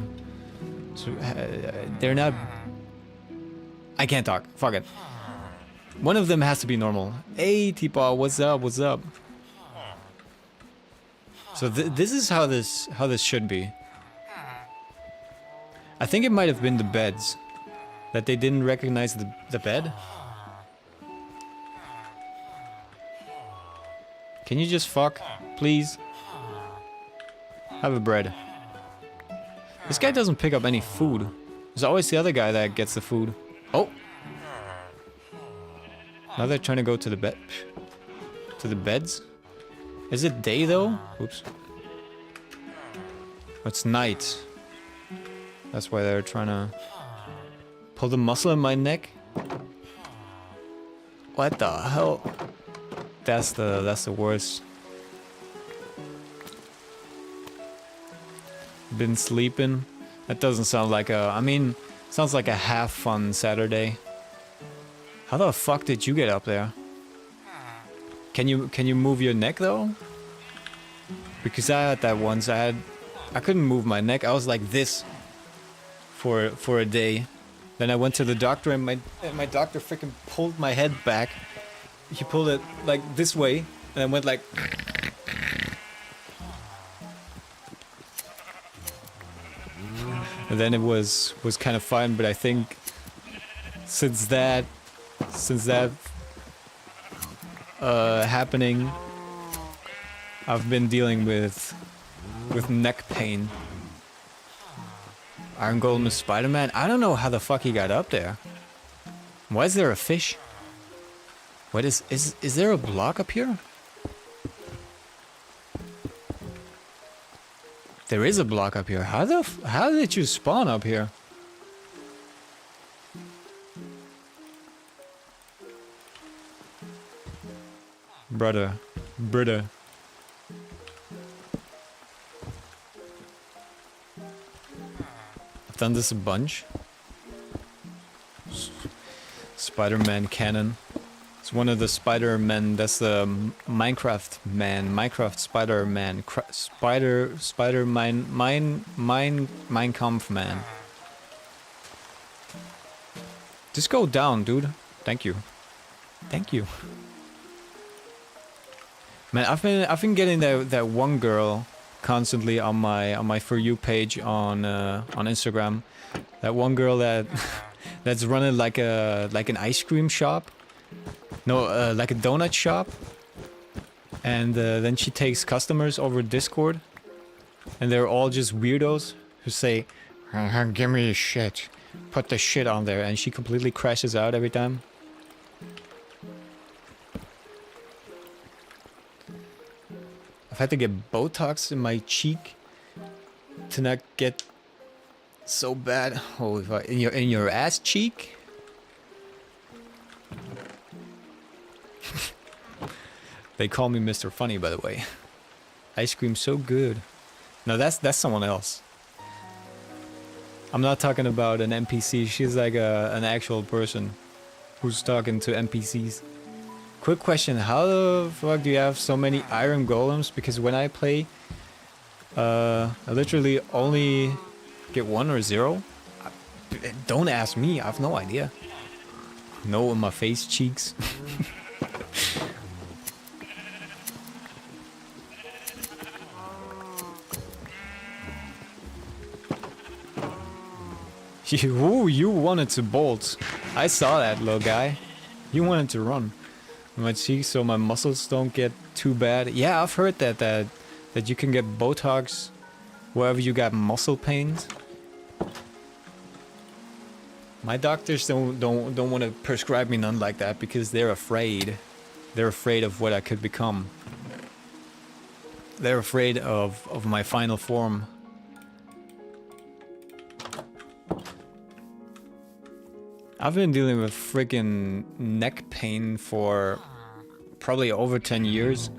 they're not. I can't talk. Fuck it. One of them has to be normal. Hey, T-Paw, what's up? What's up? So this is how this should be. I think it might have been the beds that they didn't recognize the bed. Can you just fuck, please? Have a bread. This guy doesn't pick up any food. There's always the other guy that gets the food. Oh! Now they're trying to go to the bed. To the beds? Is it day though? Oops. It's night. That's why they're trying to pull the muscle in my neck. What the hell? That's the worst. Been sleeping. That doesn't sound like a. I mean, sounds like a half fun Saturday. How the fuck did you get up there? Can you move your neck though? Because I had that once. I couldn't move my neck. I was like this for a day. Then I went to the doctor and my doctor freaking pulled my head back. He pulled it like this way and I went like. And then it was kind of fun, but I think since that happening, I've been dealing with neck pain. Iron Golem is Spider-Man? I don't know how the fuck he got up there. Why is there a fish? What is there a block up here? There is a block up here. How did you spawn up here? Brother. I've done this a bunch. Spider-Man cannon. It's one of the Spider-Men. That's the Minecraft man. Minecraft Spider-Man. Mein Kampf man. Just go down, dude. Thank you. Thank you. Man, I've been getting that one girl constantly on my For You page on Instagram. That one girl that's running like an ice cream shop. No, like a donut shop. And then she takes customers over Discord. And they're all just weirdos who say, give me your shit. Put the shit on there. And she completely crashes out every time. I've had to get Botox in my cheek to not get so bad. Oh, in your ass cheek? They call me Mr. Funny, by the way. Ice cream so good. No, that's someone else. I'm not talking about an NPC. She's like an actual person who's talking to NPCs. Quick question, how the fuck do you have so many iron golems? Because when I play, I literally only get 1 or 0. Don't ask me, I have no idea. No in my face cheeks. You wanted to bolt. I saw that, little guy. You wanted to run. My cheeks so my muscles don't get too bad. Yeah, I've heard that you can get Botox wherever you got muscle pains. My doctors don't want to prescribe me none like that because they're afraid. They're afraid of what I could become. They're afraid of my final form. I've been dealing with freaking neck pain for probably over 10 years.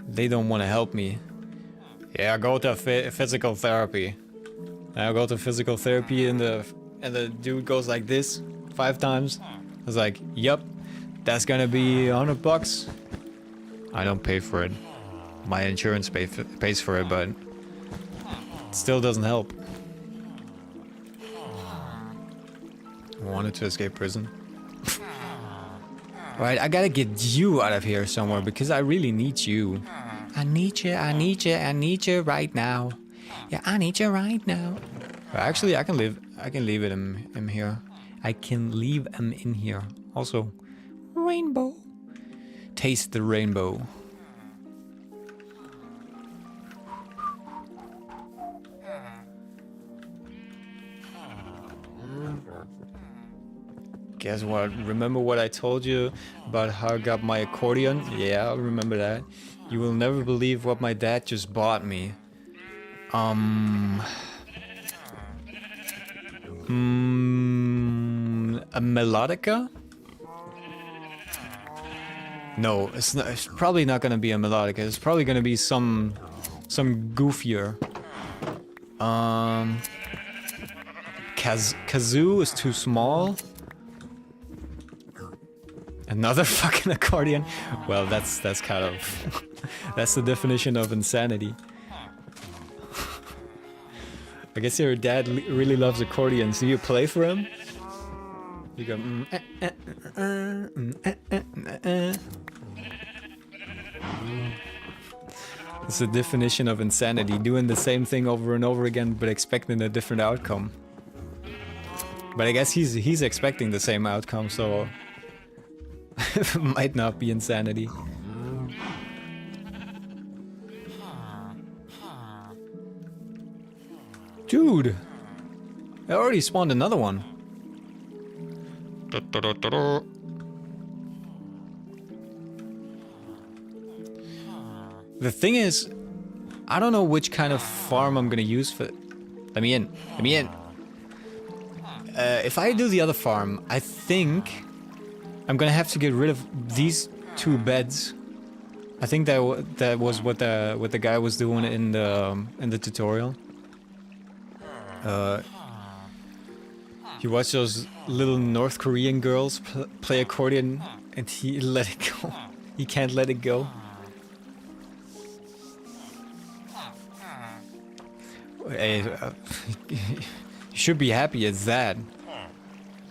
They don't want to help me. Yeah, go to physical therapy. I go to physical therapy and the dude goes like this 5 times. I was like, yep, that's gonna be $100. I don't pay for it. My insurance pays for it, but it still doesn't help. I wanted to escape prison. Right, I gotta get you out of here somewhere because I really need you. I need you, I need you, I need you right now. Yeah, I need you right now. Actually, I can leave it in here. I can leave him in here. Also, rainbow. Taste the rainbow. Guess what? Remember what I told you about how I got my accordion? Yeah, I remember that. You will never believe what my dad just bought me. A melodica? No, it's probably not gonna be a melodica. It's probably gonna be some goofier. Kazoo is too small. Another fucking accordion. Well, that's kind of that's the definition of insanity. I guess your dad really loves accordions. Do you play for him? You go. It's the definition of insanity. Doing the same thing over and over again, but expecting a different outcome. But I guess he's expecting the same outcome, so it might not be insanity. Dude, I already spawned another one. The thing is, I don't know which kind of farm I'm gonna use for... Let me in. Let me in. If I do the other farm, I think I'm gonna have to get rid of these 2 beds. I think that was what the guy was doing in the tutorial. He watched those little North Korean girls play accordion, and he let it go. He can't let it go. Hey, you should be happy it's that.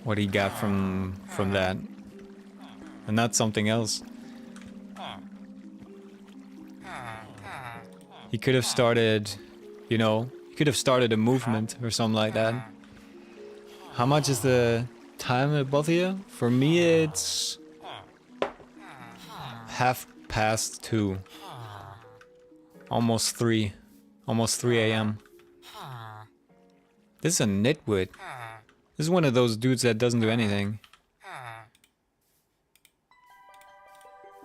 What he got from that, and not something else. He could have started, you know, he could have started a movement or something like that. How much is the time above here? For me, it's 2:30. Almost 3. Almost 3 a.m. This is a nitwit. This is one of those dudes that doesn't do anything.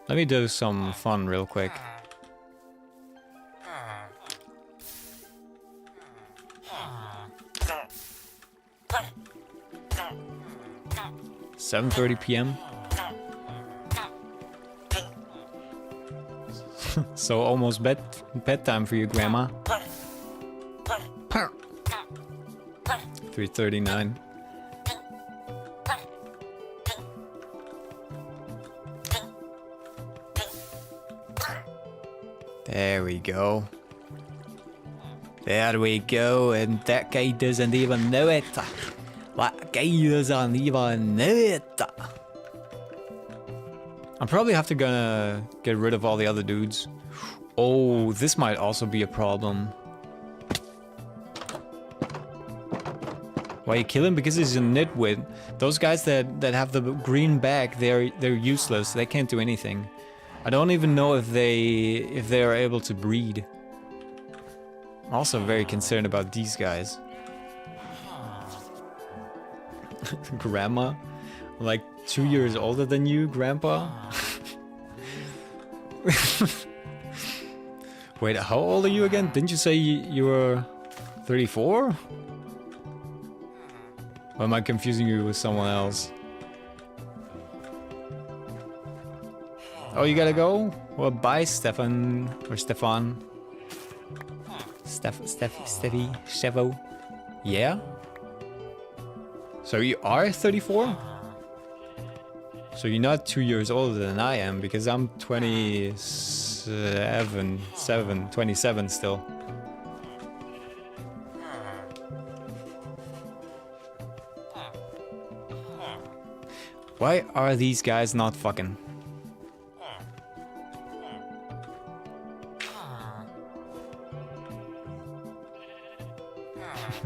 Let me do some fun real quick. $7:30 p.m. So almost bedtime for you, Grandma. 3:39. There we go. There we go, and that guy doesn't even know it. That guy doesn't even know it. I'm probably gonna get rid of all the other dudes. Oh, this might also be a problem. Why you kill him? Because he's a nitwit. Those guys that have the green bag, they're useless. They can't do anything. I don't even know if they are able to breed. I'm also very concerned about these guys. Grandma? I'm like 2 years older than you, Grandpa? Wait, how old are you again? Didn't you say you were 34? Or am I confusing you with someone else? Oh, you gotta go? Well, bye, Stefan. Or Stefan. Steffi? Stevo? Yeah? So you are 34? So you're not 2 years older than I am, because I'm 27 still. Why are these guys not fucking?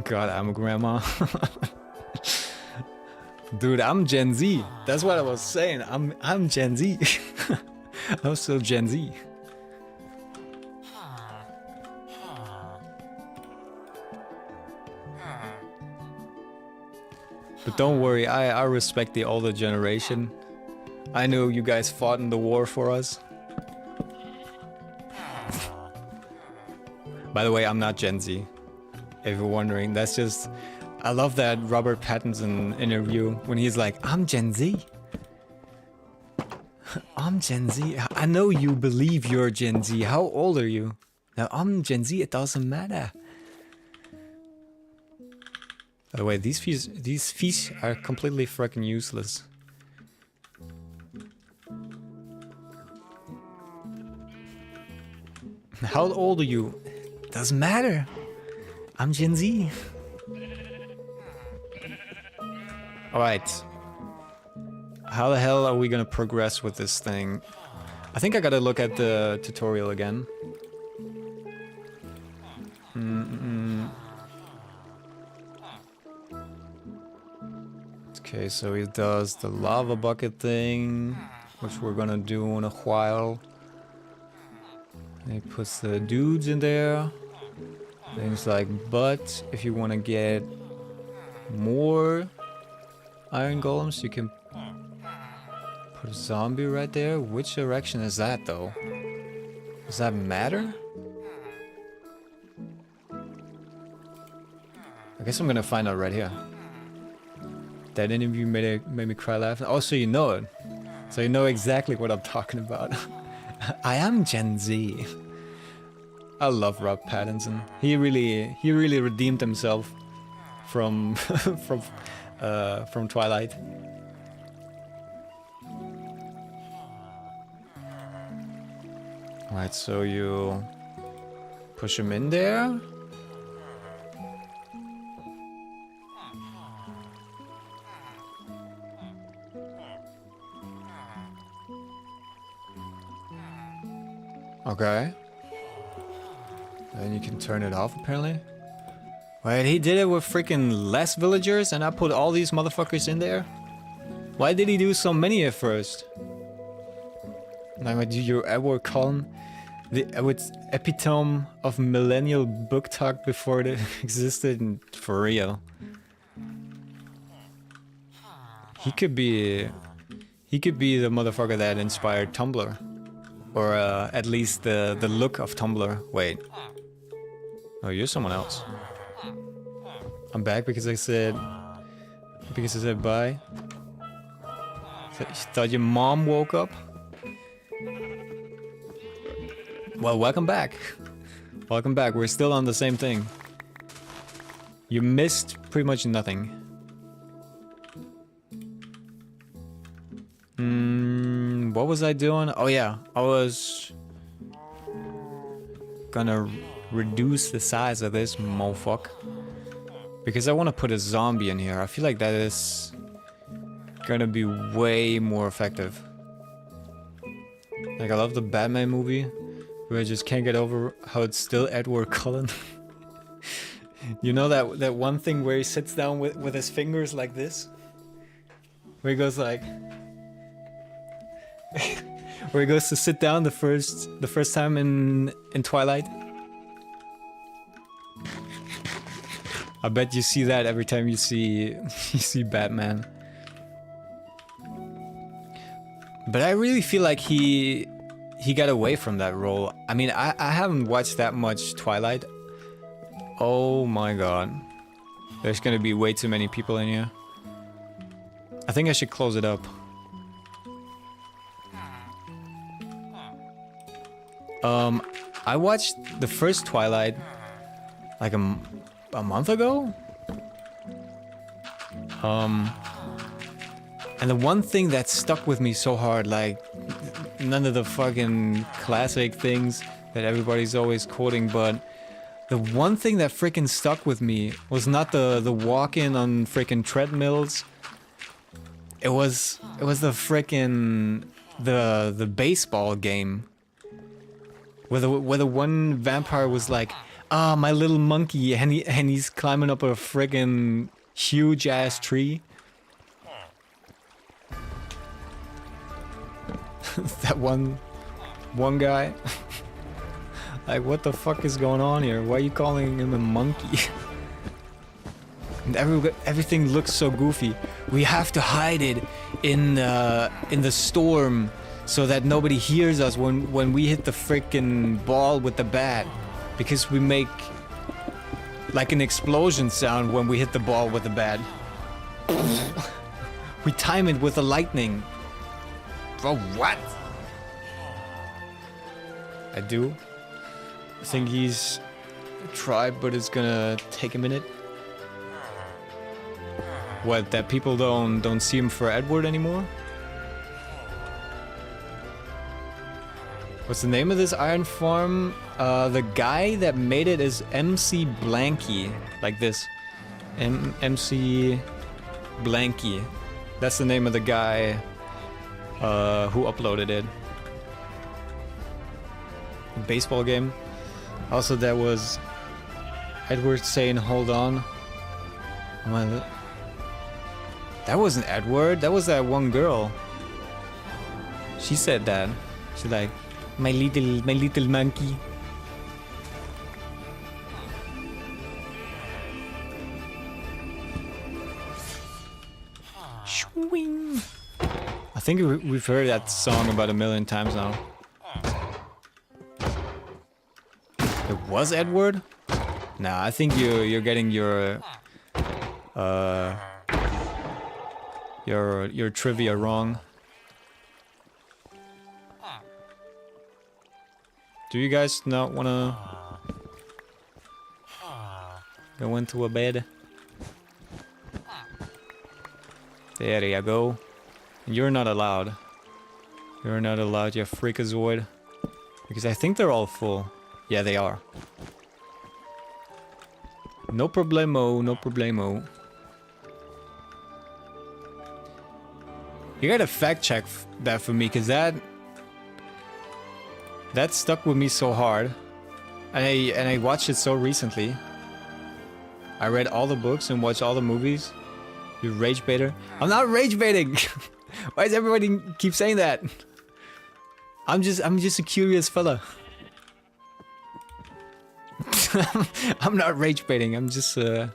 God, I'm a grandma. Dude, I'm Gen Z. That's what I was saying. I'm Gen Z. I'm still Gen Z. But don't worry, I respect the older generation. I know you guys fought in the war for us. By the way, I'm not Gen Z. If you're wondering, that's just... I love that Robert Pattinson interview when he's like, I'm Gen Z. I'm Gen Z. I know you believe you're Gen Z. How old are you? Now, I'm Gen Z, it doesn't matter. By the way, these fish are completely freaking useless. How old are you? Doesn't matter. I'm Gen Z. Alright. How the hell are we gonna progress with this thing? I think I gotta look at the tutorial again. Okay, so he does the lava bucket thing, which we're gonna do in a while. And he puts the dudes in there. Things like, but if you want to get more iron golems, you can put a zombie right there. Which direction is that, though? Does that matter? I guess I'm gonna find out right here. That interview made me cry laughing. Oh, so you know it. So you know exactly what I'm talking about. I am Gen Z. I love Rob Pattinson. He really redeemed himself from from Twilight. Alright, so you push him in there. Okay. Then you can turn it off, apparently. Wait, he did it with freaking less villagers and I put all these motherfuckers in there? Why did he do so many at first? Like, your Edward Cullen, the epitome of millennial book talk before it existed, and for real. He could be the motherfucker that inspired Tumblr. Or at least the look of Tumblr. Wait. Oh, you're someone else. I'm back because I said bye. Thought your mom woke up? Well, welcome back. Welcome back. We're still on the same thing. You missed pretty much nothing. What was I doing? Oh yeah, I was gonna reduce the size of this motherfucker because I want to put a zombie in here. I feel like that is gonna be way more effective. Like, I love the Batman movie, but I just can't get over how it's still Edward Cullen. You know that one thing where he sits down with his fingers like this, where he goes like. Where he goes to sit down the first time in Twilight. I bet you see that every time you see you see Batman. But I really feel like he got away from that role. I mean, I haven't watched that much Twilight. Oh my god. There's gonna be way too many people in here. I think I should close it up. I watched the first Twilight like a month ago. And the one thing that stuck with me so hard, like none of the fucking classic things that everybody's always quoting, but the one thing that freaking stuck with me was not the walk-in on freaking treadmills. It was the freaking the baseball game. Where the one vampire was like, "Ah, my little monkey," and he's climbing up a friggin' huge ass tree. That one guy. Like, what the fuck is going on here? Why are you calling him a monkey? And everything looks so goofy. We have to hide it in the storm, so that nobody hears us when we hit the freaking ball with the bat, because we make like an explosion sound when we hit the ball with the bat. We time it with the lightning. Bro, what? I do. I think he's tried, but it's gonna take a minute. What, that people don't see him for Edward anymore? What's the name of this iron farm? The guy that made it is MC Blanky. Like this. MC Blanky. That's the name of the guy who uploaded it. Baseball game. Also, that was Edward saying, "Hold on." That wasn't Edward. That was that one girl. She said that. She's like, my little monkey. Swing. I think we've heard that song about 1,000,000 times now. It was Edward? Nah, I think you're getting your trivia wrong. Do you guys not wanna go into a bed? There you go. You're not allowed. You're not allowed, you freakazoid. Because I think they're all full. Yeah, they are. No problemo, no problemo. You gotta fact check that for me, cause that stuck with me so hard, and I watched it so recently. I read all the books and watched all the movies. You rage baiter? I'm not rage baiting. Why does everybody keep saying that? I'm just a curious fella. I'm not rage baiting. I'm just a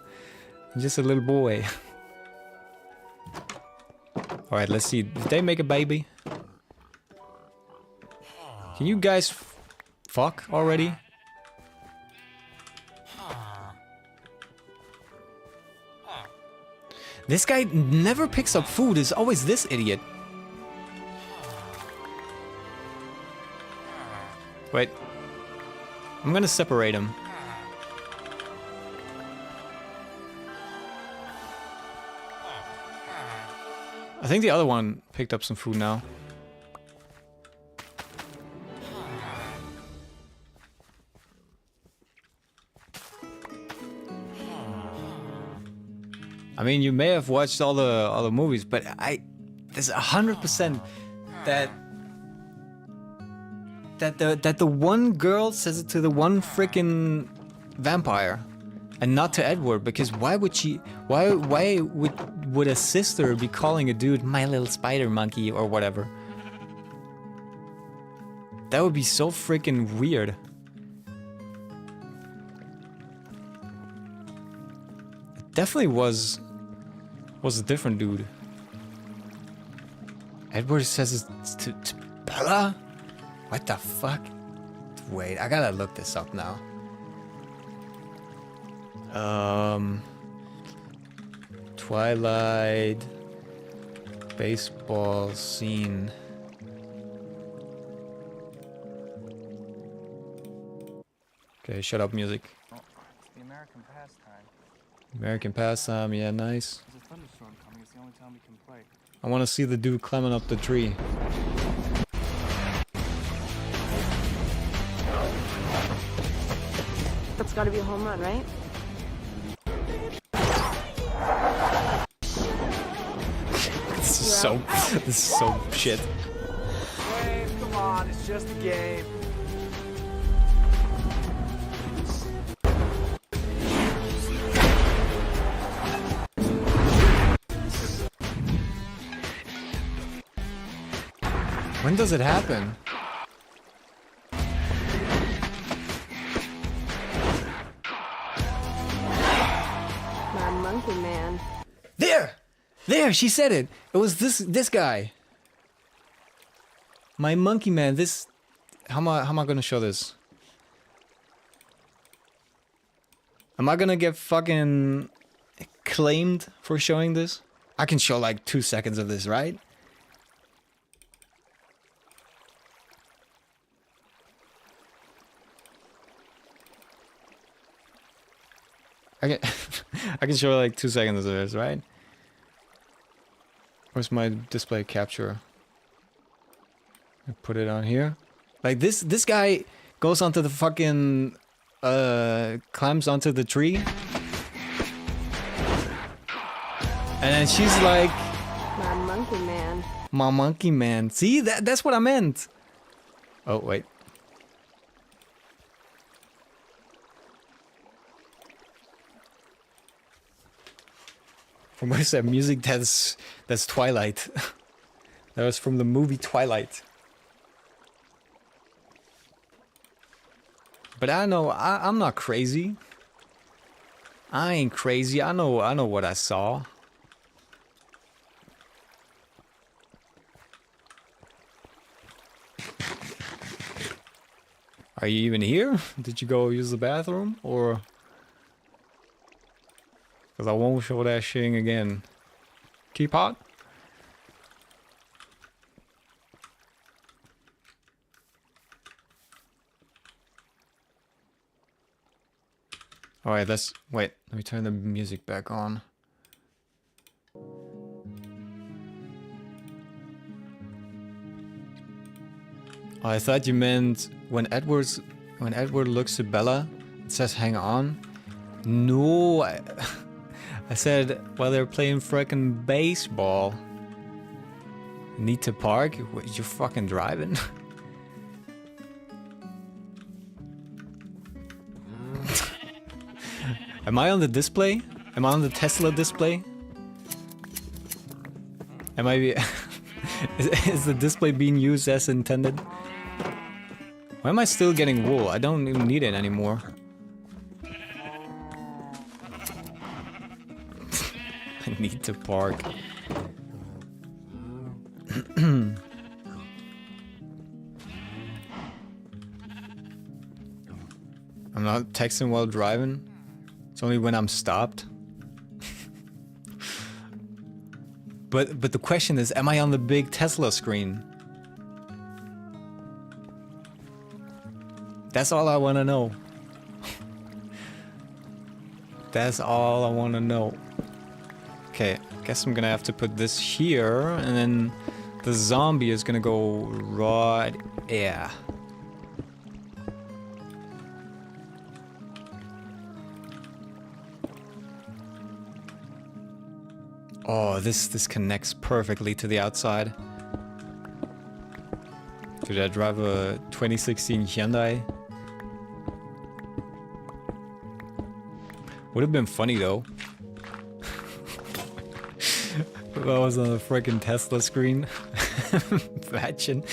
little boy. All right, let's see. Did they make a baby? Can you guys fuck already? This guy never picks up food. It's always this idiot. Wait. I'm gonna separate him. I think the other one picked up some food now. I mean, you may have watched all the movies, but there's 100% that the one girl says it to the one freaking vampire, and not to Edward, because why would a sister be calling a dude my little spider monkey or whatever? That would be so freaking weird. definitely was a different dude. Edward says it's to Bella? What the fuck? Wait, I gotta look this up now. Twilight baseball scene. Okay, shut up, music. Oh, it's the American pastime. American pastime, yeah, nice. There's a thunderstorm coming. It's the only time we can play. I want to see the dude climbing up the tree. That's gotta be a home run, right? This is so shit. Hey, come on, it's just a game. When does it happen? My monkey man. There, she said it. It was this guy. My monkey man. This. How am I gonna show this? Am I gonna get fucking claimed for showing this? I can show like 2 seconds of this, right? I can show like 2 seconds of this, right? Where's my display capture? I put it on here. Like this guy goes onto the fucking climbs onto the tree. And then she's like, My monkey man. my monkey man. See, that's what I meant. Oh wait. From where's that music? That's Twilight. That was from the movie Twilight. But I know I'm not crazy. I ain't crazy. I know what I saw. Are you even here? Did you go use the bathroom or? Because I won't show that shit again. Keep hot. Alright, wait, let me turn the music back on. Oh, I thought you meant when Edward looks at Bella, it says hang on. No, I said while they're playing frickin' baseball. Need to park? What, you're fucking driving? Am I on the display? Am I on the Tesla display? Am I... is the display being used as intended? Why am I still getting wool? I don't even need it anymore. I need to park. I'm not texting while driving. It's only when I'm stopped. But the question is, am I on the big Tesla screen? That's all I want to know. That's all I want to know. Okay, guess I'm gonna have to put this here, and then the zombie is gonna go right... yeah. Oh, this connects perfectly to the outside. Dude, I drive a 2016 Hyundai. Would have been funny though. If I was on the freaking Tesla screen. Imagine.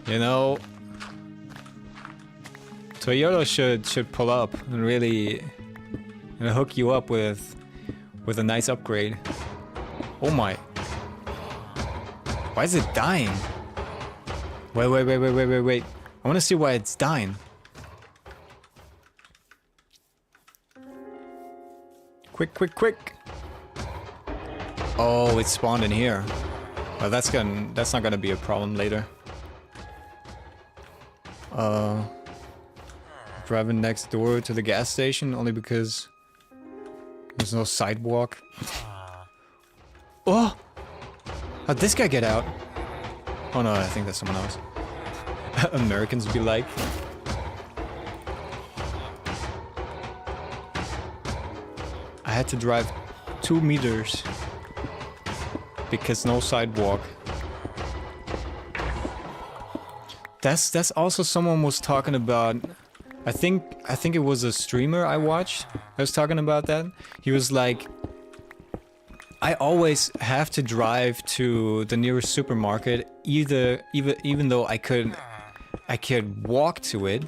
You know, Toyota should pull up and really hook you up with a nice upgrade. Oh my. Why is it dying? Wait. I want to see why it's dying. Quick. Oh, it spawned in here. Well, that's not gonna be a problem later. Driving next door to the gas station only because there's no sidewalk. Oh! How'd this guy get out? Oh no, I think that's someone else. Americans be like. I had to drive 2 meters because no sidewalk. That's also someone was talking about. I think it was a streamer I watched. I was talking about that. He was like, I always have to drive to the nearest supermarket, even though I could walk to it,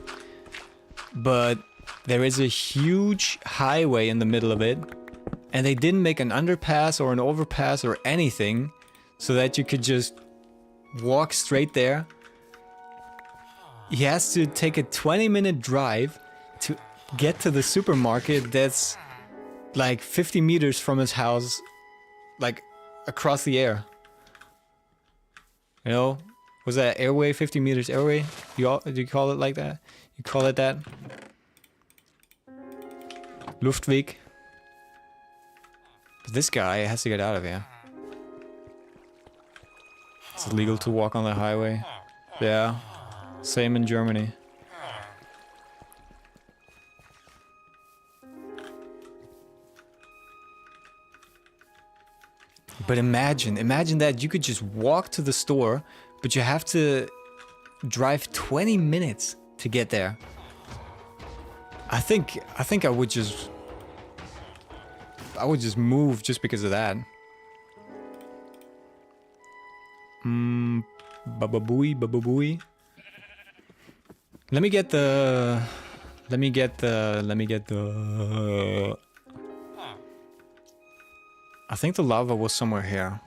but there is a huge highway in the middle of it, and they didn't make an underpass or an overpass or anything so that you could just walk straight there. He has to take a 20-minute drive to get to the supermarket that's like 50 meters from his house, like across the air. You know? Was that airway? 50 meters airway? Do you call it like that? You call it that? Luftweg. But this guy has to get out of here. It's illegal to walk on the highway. Yeah. Same in Germany. But imagine that you could just walk to the store, but you have to drive 20 minutes to get there. I think I would just move just because of that. Baba booey. Let me get the. I think the lava was somewhere here.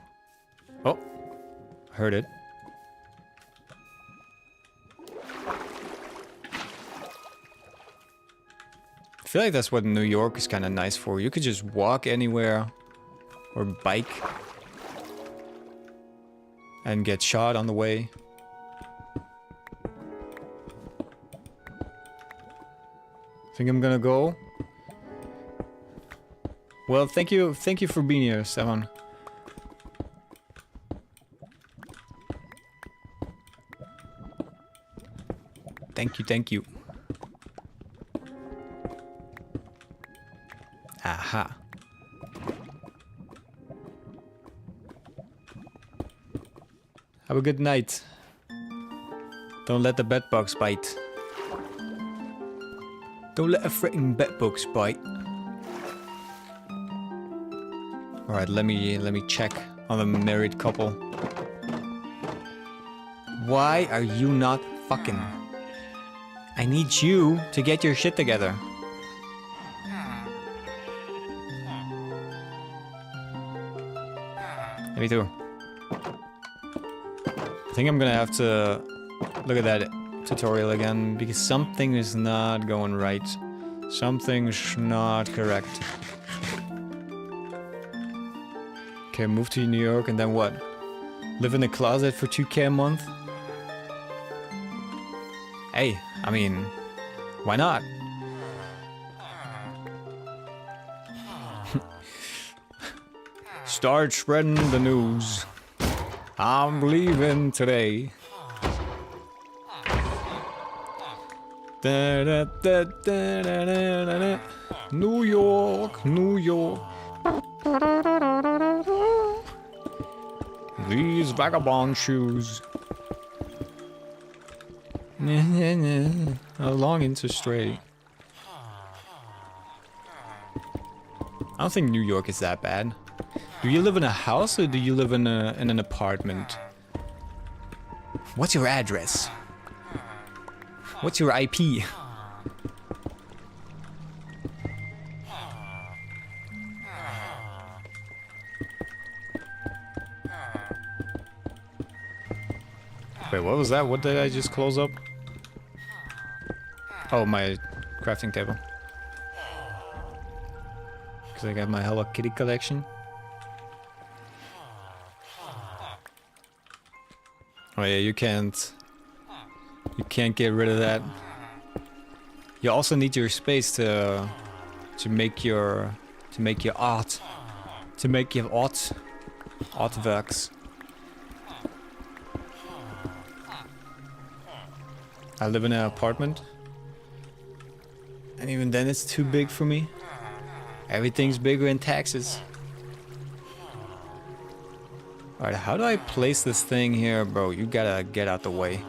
Oh, heard it. I feel like that's what New York is kind of nice for. You could just walk anywhere or bike and get shot on the way. Think I'm gonna go? Well, thank you for being here, Stefan. Thank you. Aha. Have a good night. Don't let the bedbugs bite. Don't let a freaking bedbugs bite. Alright, let me check on the married couple. Why are you not fucking? I need you to get your shit together. Me too. I think I'm gonna have to look at that tutorial again because something is not going right. Something's not correct. Okay, move to New York and then what? Live in a closet for 2K a month? Hey, I mean, why not? Start spreading the news. I'm leaving today. New York, New York. These vagabond shoes. How long into straight? I don't think New York is that bad. Do you live in a house or do you live in an apartment? What's your address? What's your IP? Wait, what was that? What did I just close up? Oh, my crafting table. Because I got my Hello Kitty collection. Oh yeah, you can't get rid of that. You also need your space to make your art, artworks. I live in an apartment, and even then it's too big for me. Everything's bigger in taxes. Alright, how do I place this thing here? Bro, you gotta get out the way.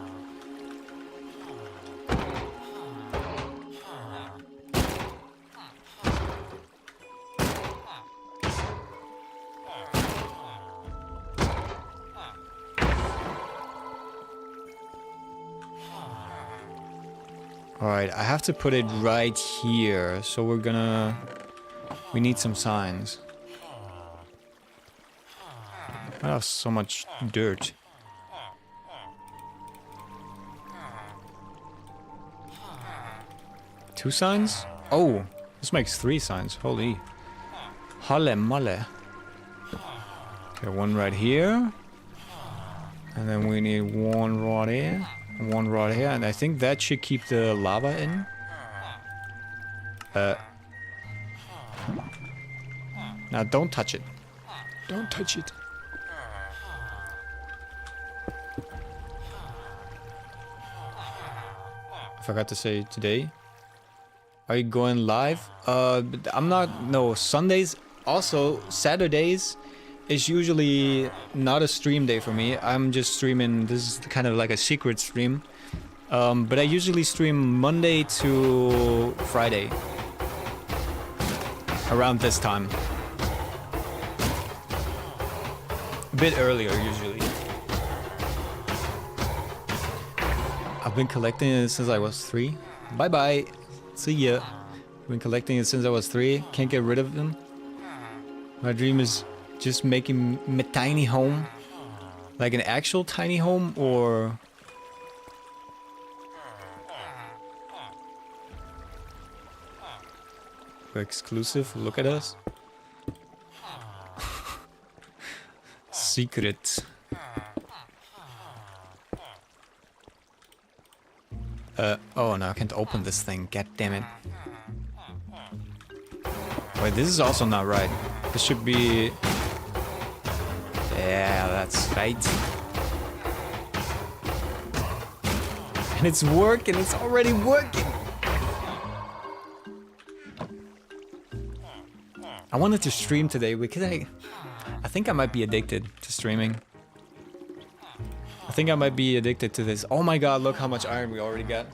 Alright, I have to put it right here, so we need some signs. I have so much dirt. Two signs? Oh, this makes 3 signs. Holy. Halle malle. Okay, one right here. And then we need one right here. One right here. And I think that should keep the lava in. Now don't touch it. Don't touch it. I forgot to say today. Are you going live? I'm not. No, Sundays. Also, Saturdays is usually not a stream day for me. I'm just streaming. This is kind of like a secret stream. But I usually stream Monday to Friday. Around this time. A bit earlier, usually. I've been collecting it since I was 3. Bye bye. See ya. I've been collecting it since I was 3. Can't get rid of them. My dream is just making a tiny home. Like an actual tiny home, or... exclusive. Look at us. Secret. Oh no, I can't open this thing. God damn it. Wait, this is also not right. This should be... yeah, that's right. And it's working. It's already working. I wanted to stream today because I think I might be addicted to streaming. I think I might be addicted to this. Oh my god, look how much iron we already got.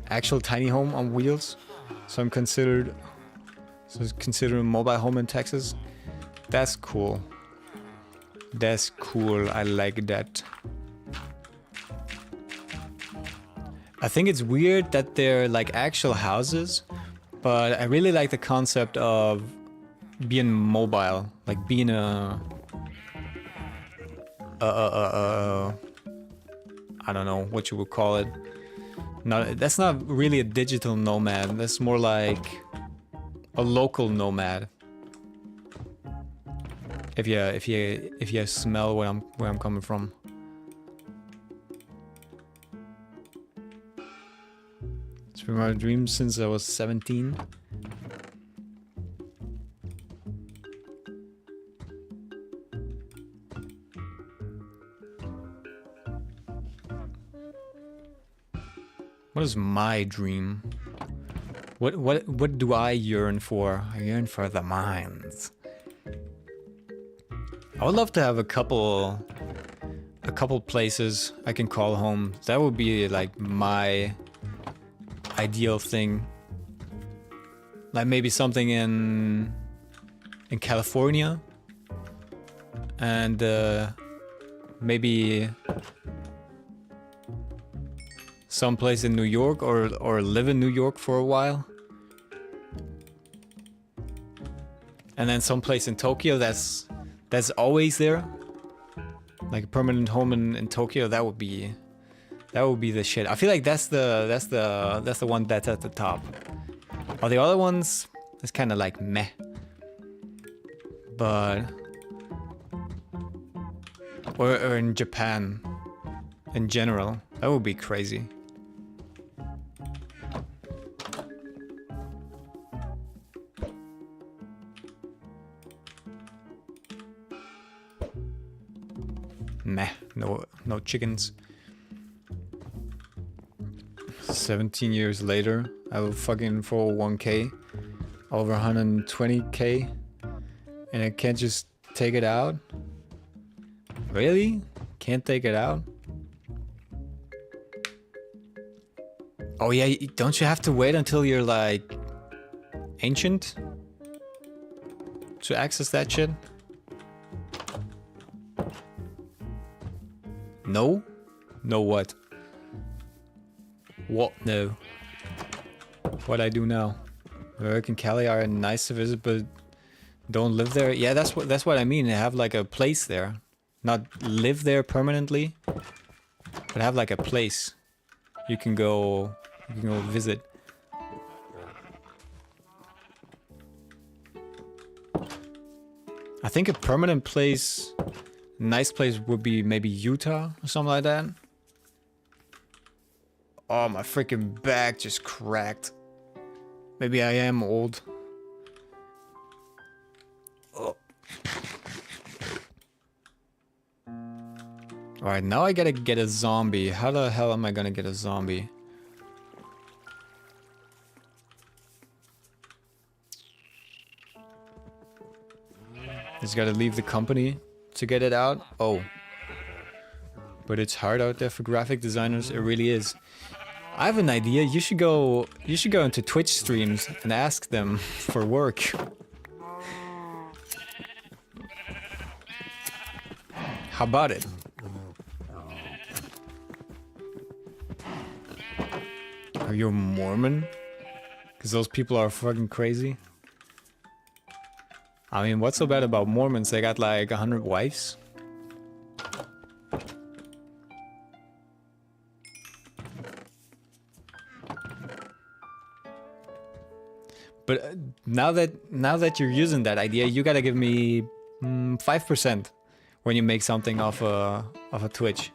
Actual tiny home on wheels. So it's considered a mobile home in Texas. That's cool. That's cool. I like that. I think it's weird that they're like actual houses, but I really like the concept of being mobile, like being I don't know what you would call it. That's not really a digital nomad. That's more like a local nomad. If you smell where I'm coming from. It's been my dream since I was 17. What is my dream? What do I yearn for? I yearn for the mines. I would love to have a couple places I can call home. That would be like my ideal thing. Like maybe something in California, and maybe someplace in New York, or live in New York for a while. And then someplace in Tokyo that's always there. Like a permanent home in Tokyo, that would be the shit. I feel like that's the one that's at the top. All the other ones, it's kind of like meh. But or in Japan, in general, that would be crazy. Meh, no chickens. 17 years later, I have a fucking 401k, over 120k, and I can't just take it out? Really? Can't take it out? Oh yeah, don't you have to wait until you're like ancient to access that shit? No? No what? What no? What I do now? New York and Cali are nice to visit, but don't live there. Yeah, that's what I mean. They have like a place there, not live there permanently, but have like a place you can go visit. I think a permanent place, nice place would be maybe Utah or something like that. Oh, my freaking back just cracked. Maybe I am old. Oh. Alright, now I gotta get a zombie. How the hell am I gonna get a zombie? Just gotta leave the company to get it out. Oh. But it's hard out there for graphic designers. It really is. I have an idea. You should go into Twitch streams and ask them for work. How about it? Are you a Mormon? Because those people are fucking crazy. I mean, what's so bad about Mormons? They got like 100 wives. But now that you're using that idea, you gotta give me 5% when you make something off a Twitch.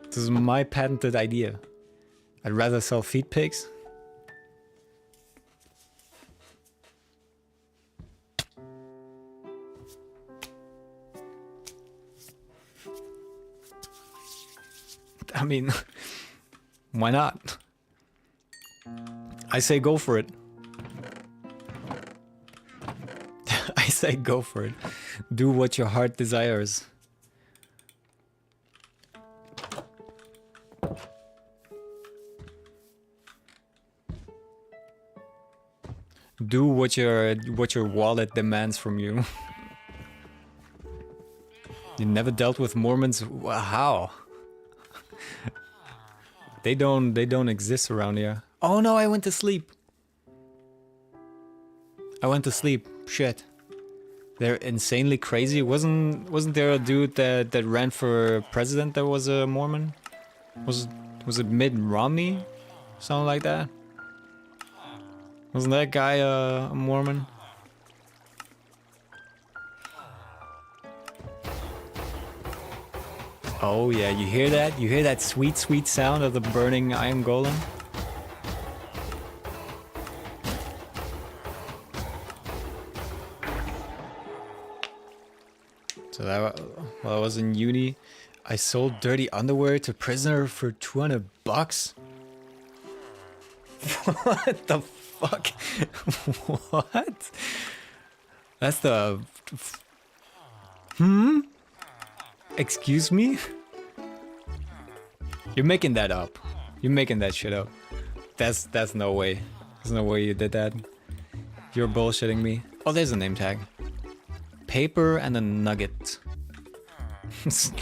This is my patented idea. I'd rather sell feet pics. I mean, why not? I say go for it. I say go for it. Do what your heart desires. Do what your wallet demands from you. You never dealt with Mormons? How? They don't exist around here. Oh no, I went to sleep. I went to sleep. Shit. They're insanely crazy. Wasn't there a dude that ran for president that was a Mormon? Was it Mitt Romney? Something like that? Wasn't that guy a Mormon? Oh yeah, you hear that? You hear that sweet, sweet sound of the burning iron golem? So that, while I was in uni, I sold dirty underwear to prisoner for $200. What the fuck? What? That's the... Excuse me? You're making that up. You're making that shit up. That's no way. There's no way you did that. You're bullshitting me. Oh, there's a name tag. Paper and a nugget.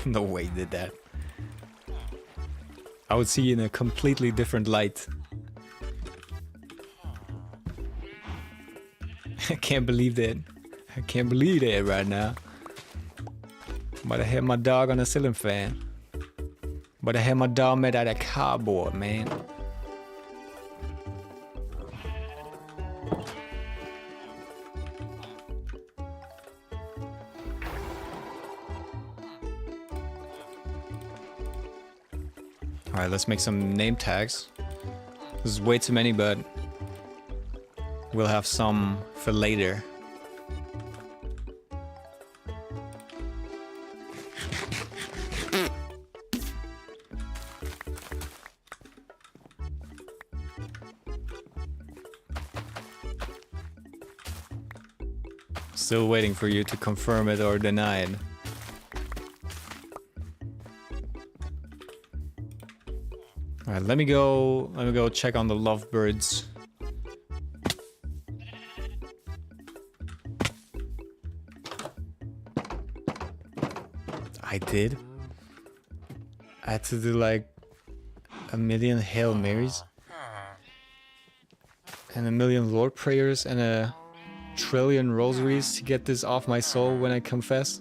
No way you did that. I would see you in a completely different light. I can't believe that. I can't believe that right now. But I had my dog on a ceiling fan. But I had my dog made out of cardboard, man. Alright, let's make some name tags. This is way too many, but we'll have some for later. Still waiting for you to confirm it or deny it. Alright, let me go check on the lovebirds. I did. I had to do like a million Hail Marys and a million Lord prayers and a trillion rosaries to get this off my soul when I confess.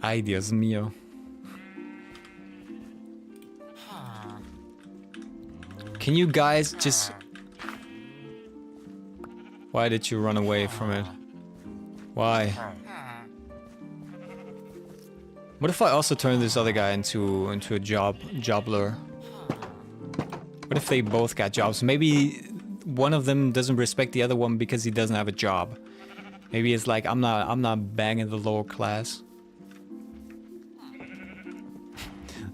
Ay, Dios mío. Can you guys just... Why did you run away from it? Why? What if I also turn this other guy into a jobbler? What if they both got jobs? Maybe one of them doesn't respect the other one because he doesn't have a job. Maybe it's like I'm not banging the lower class.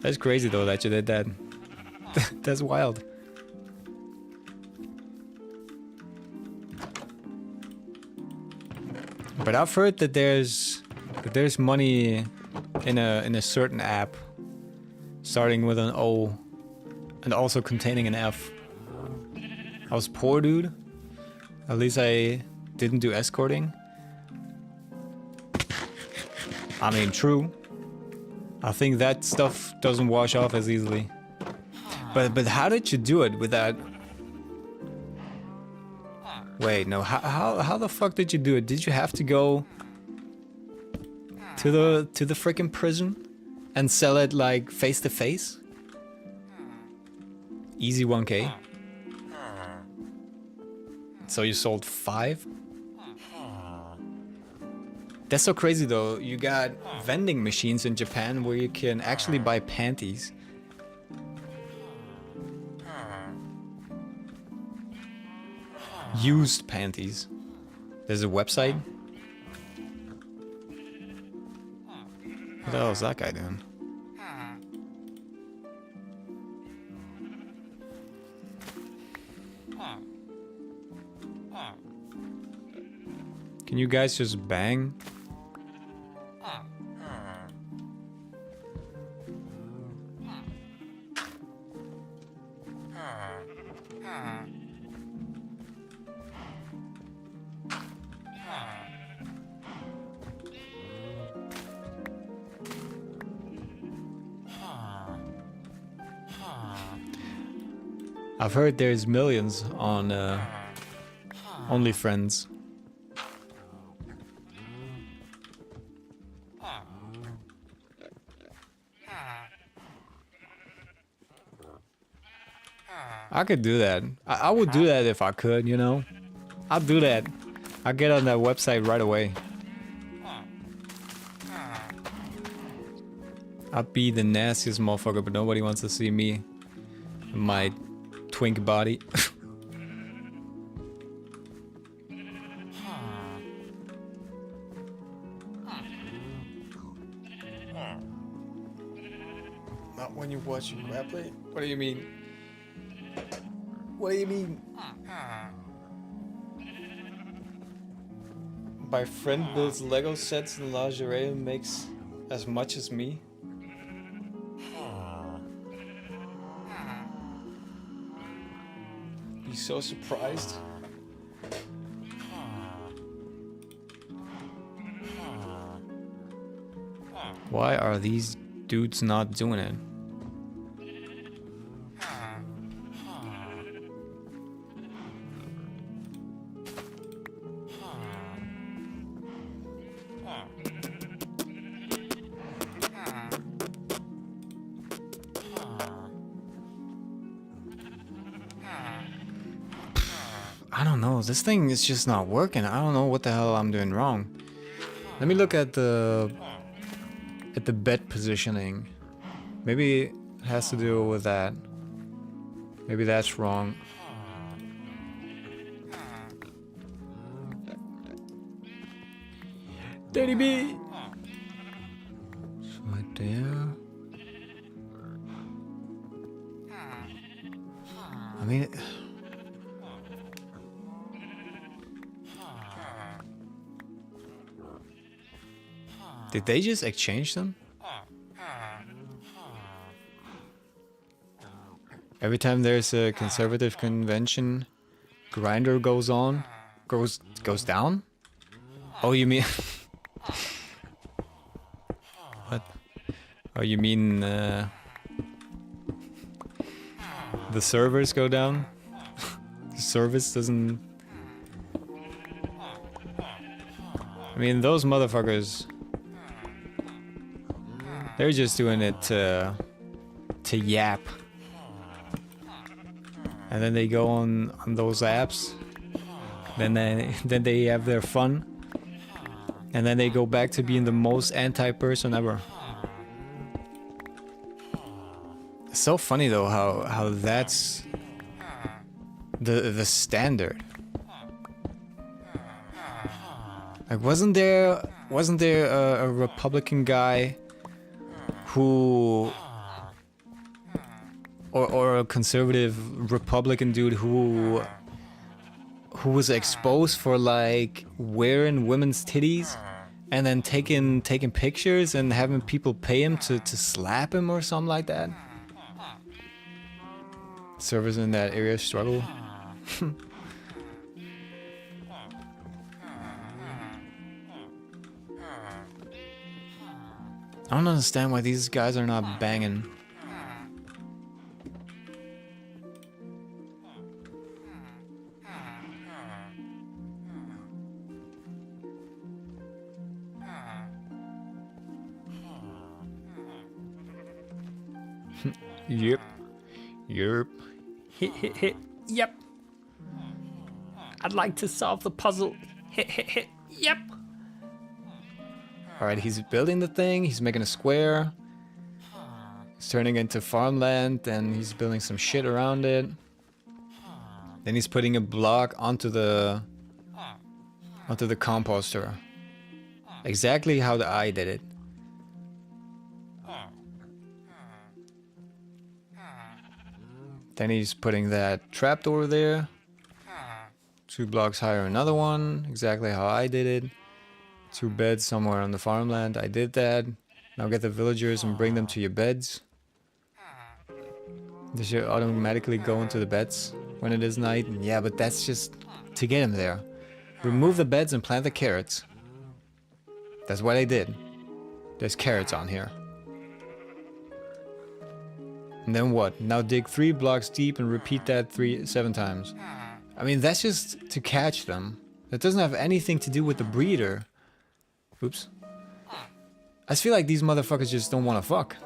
That's crazy though that you did that. That's wild. But I've heard that there's money in a certain app starting with an O and also containing an F. I was poor, dude. At least I didn't do escorting. I mean, true. I think that stuff doesn't wash off as easily. But how did you do it without... Wait, no, how the fuck did you do it? Did you have to go to the freaking prison and sell it like face to face? Easy 1K. So you sold 5? That's so crazy though. You got vending machines in Japan where you can actually buy panties. Used panties. There's a website. What the hell is that guy doing? Can you guys just bang? I've heard there's millions on OnlyFriends. I could do that. I would do that if I could, you know? I'd do that. I'd get on that website right away. I'd be the nastiest motherfucker, but nobody wants to see me. My twink body. Not when you're watching gameplay? What do you mean? What do you mean? My friend builds Lego sets and lingerie and makes as much as me. You so surprised? Why are these dudes not doing it? I don't know. This thing is just not working. I don't know what the hell I'm doing wrong. Let me look at the bed positioning. Maybe it has to do with that. Maybe that's wrong. Daddy B. It's right there. I mean. Did they just exchange them? Every time there's a conservative convention, grinder goes down? Oh, you mean what? Oh, you mean the servers go down? The service doesn't. I mean, those motherfuckers. They're just doing it to yap. And then they go on those apps. Then they have their fun. And then they go back to being the most anti-person ever. It's so funny though how that's the standard. Like wasn't there a Republican guy who or a conservative Republican dude who was exposed for like wearing women's titties and then taking pictures and having people pay him to slap him or something like that? Servers in that area struggle. I don't understand why these guys are not banging. Yep. Yep. Hit. Yep. I'd like to solve the puzzle. Hit. Yep. Alright, he's building the thing, he's making a square. He's turning it into farmland, and he's building some shit around it. Then he's putting a block onto the composter. Exactly how the eye did it. Then he's putting that trapdoor there. 2 blocks higher, another one. Exactly how I did it. 2 beds somewhere on the farmland. I did that. Now get the villagers and bring them to your beds. They should automatically go into the beds when it is night. Yeah, but that's just to get them there. Remove the beds and plant the carrots. That's what I did. There's carrots on here. And then what? Now dig 3 blocks deep and repeat that 7 times. I mean, that's just to catch them. That doesn't have anything to do with the breeder. Oops. I just feel like these motherfuckers just don't want to fuck.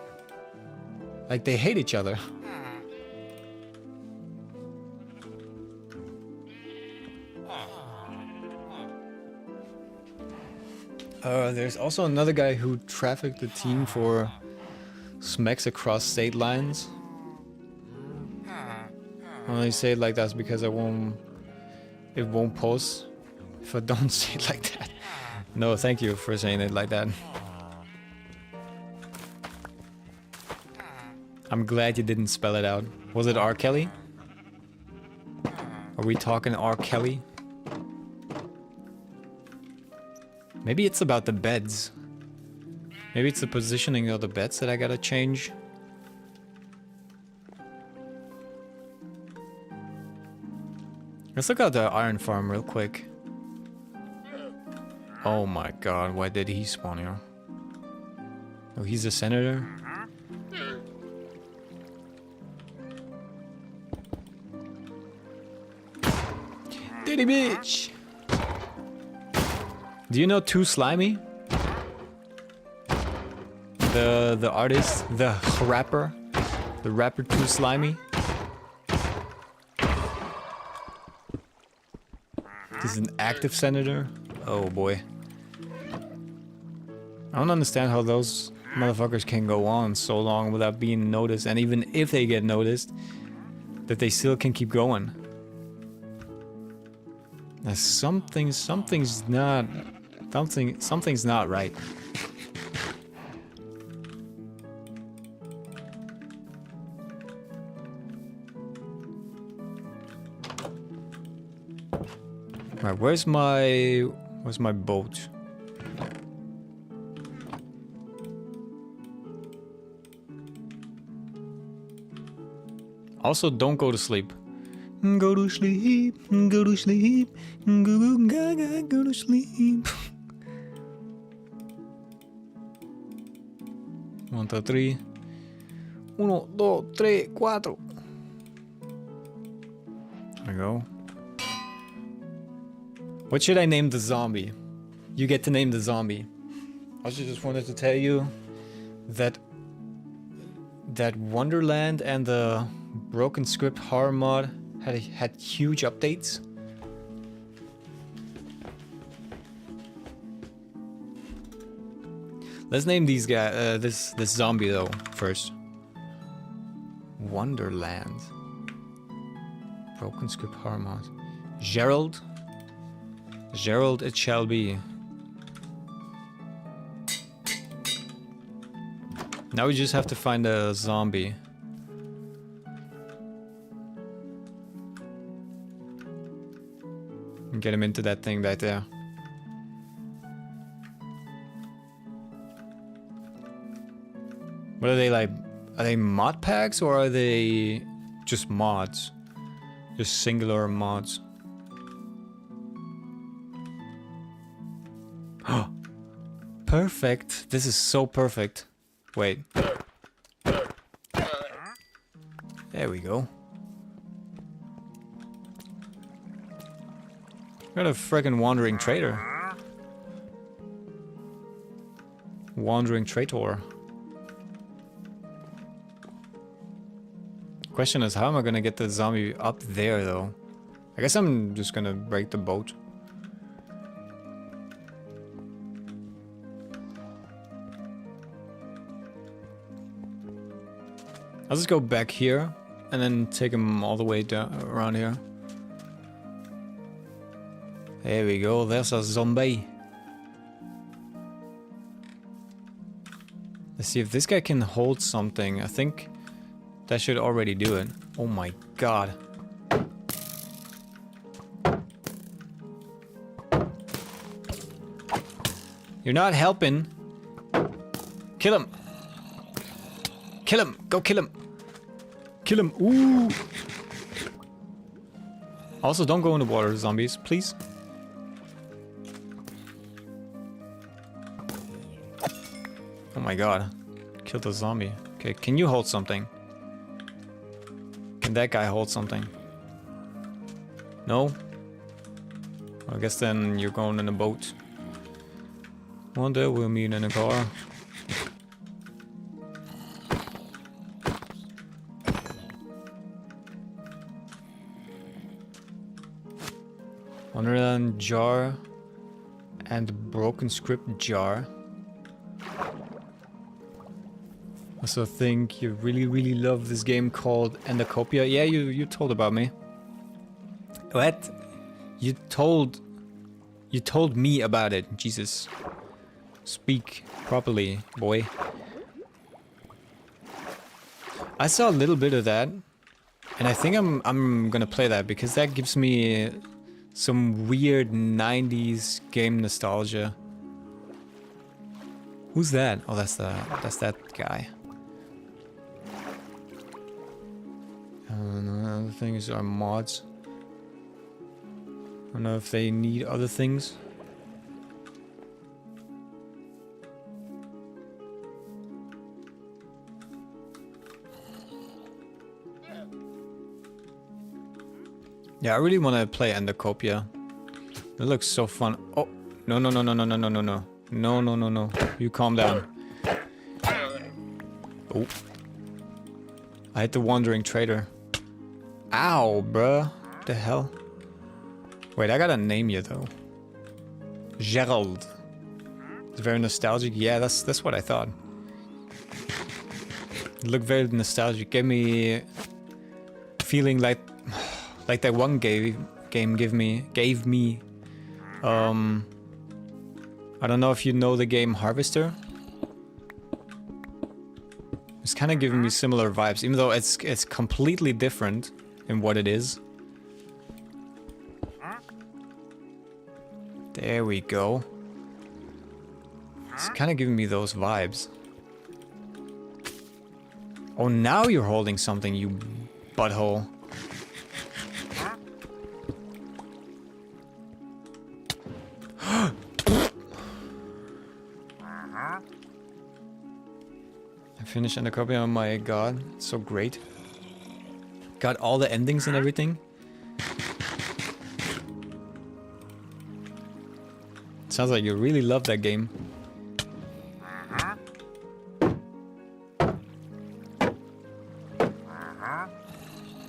Like they hate each other. There's also another guy who trafficked the team for smacks across state lines. I only say it like that because it won't post if I don't say it like that. No, thank you for saying it like that. I'm glad you didn't spell it out. Was it R. Kelly? Are we talking R. Kelly? Maybe it's about the beds. Maybe it's the positioning of the beds that I gotta change. Let's look at the iron farm real quick. Oh my god, why did he spawn here? Oh, he's a senator? Diddy bitch! Do you know Too Slimy? The artist, the rapper Too Slimy? This is an active senator? Oh boy. I don't understand how those motherfuckers can go on so long without being noticed, and even if they get noticed, that they still can keep going. Now something's not right. Right, where's my boat? Also, don't go to sleep. Go to sleep, go to sleep, go to sleep. 1, 2, 3. 1, 2, 3, 4. There we go. What should I name the zombie? You get to name the zombie. I also just wanted to tell you that Wonderland and the Broken Script horror mod had huge updates. Let's name these guys this zombie though first. Wonderland. Broken Script horror mod. Gerald. Gerald it shall be. Now we just have to find a zombie. And get him into that thing back there. What are they like? Are they mod packs or are they just mods? Just singular mods. Perfect. This is so perfect. Wait. There we go. Got a freaking wandering traitor. Wandering traitor. Question is, how am I gonna get the zombie up there though? I guess I'm just gonna break the boat. I'll just go back here and then take him all the way down around here. There we go, there's a zombie. Let's see if this guy can hold something. I think that should already do it. Oh my god. You're not helping. Kill him. Kill him. Go kill him. Kill him. Ooh. Also, don't go in the water, zombies, please. Oh my god. Killed the zombie. Okay, can you hold something? Can that guy hold something? No? I guess then you're going in a boat. One day we'll meet in a car. Wonderland jar and Broken Script jar. Also think you really love this game called Endacopia. Yeah, you told about me. What? You told me about it. Jesus. Speak properly, boy. I saw a little bit of that, and I think I'm gonna play that because that gives me some weird 90s game nostalgia. Who's that? Oh, that's that guy. Other things are mods. I don't know if they need other things. Yeah, I really want to play Endacopia. It looks so fun. Oh, no. No. You calm down. Oh. I hit the wandering traitor. Ow, bruh. What the hell? Wait, I gotta name you though. Gerald. It's very nostalgic. Yeah, that's what I thought. It looked very nostalgic. Gave me feeling like that one game gave me. I don't know if you know the game Harvester. It's kind of giving me similar vibes, even though it's completely different in what it is. There we go. It's kind of giving me those vibes. Oh, now you're holding something, you butthole. I finished Undercopy. Oh my god, it's so great. Got all the endings and everything. Sounds like you really love that game.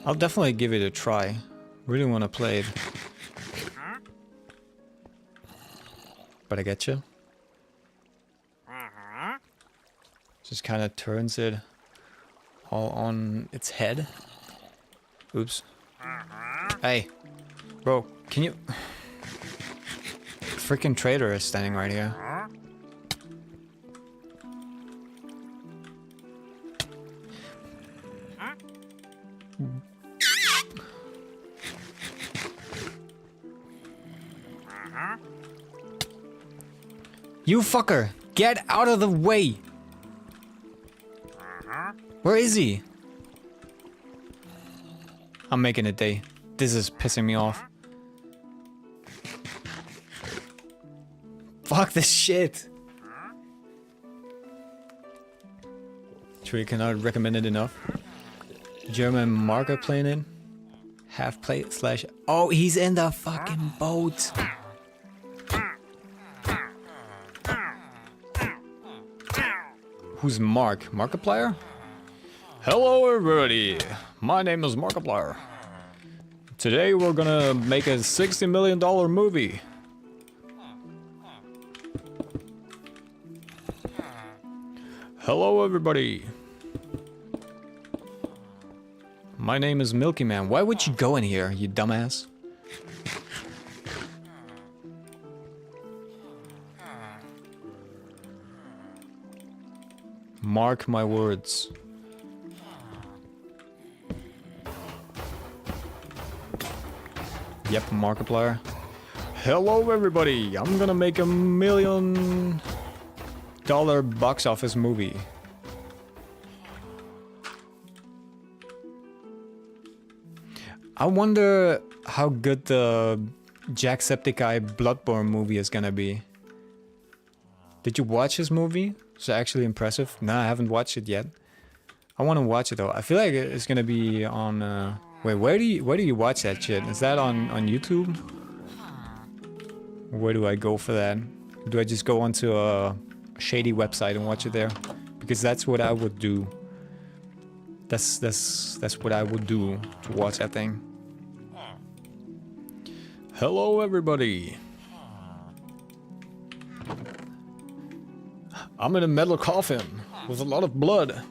I'll definitely give it a try. Really want to play it. But I get you. Just kind of turns it all on its head. Oops. Hey, bro, can you... Freaking traitor is standing right here. You fucker! Get out of the way! Where is he? I'm making a day. This is pissing me off. Fuck this shit! Truly cannot recommend it enough. German marker playing it. Half plate slash... Oh, he's in the fucking boat! Who's Mark? Markiplier? Hello everybody! My name is Markiplier. Today we're gonna make a $60 million movie. Hello everybody! My name is Milky Man. Why would you go in here, you dumbass? Mark my words. Yep, Markiplier. Hello everybody! I'm gonna make a $1 million box office movie. I wonder how good the Jacksepticeye Bloodborne movie is gonna be. Did you watch his movie? It's actually impressive. No, I haven't watched it yet. I want to watch it though. I feel like it's gonna be on. Wait, where do you watch that shit? Is that on YouTube? Where do I go for that? Do I just go onto a shady website and watch it there? Because that's what I would do. That's what I would do to watch that thing. Hello everybody. I'm in a metal coffin with a lot of blood.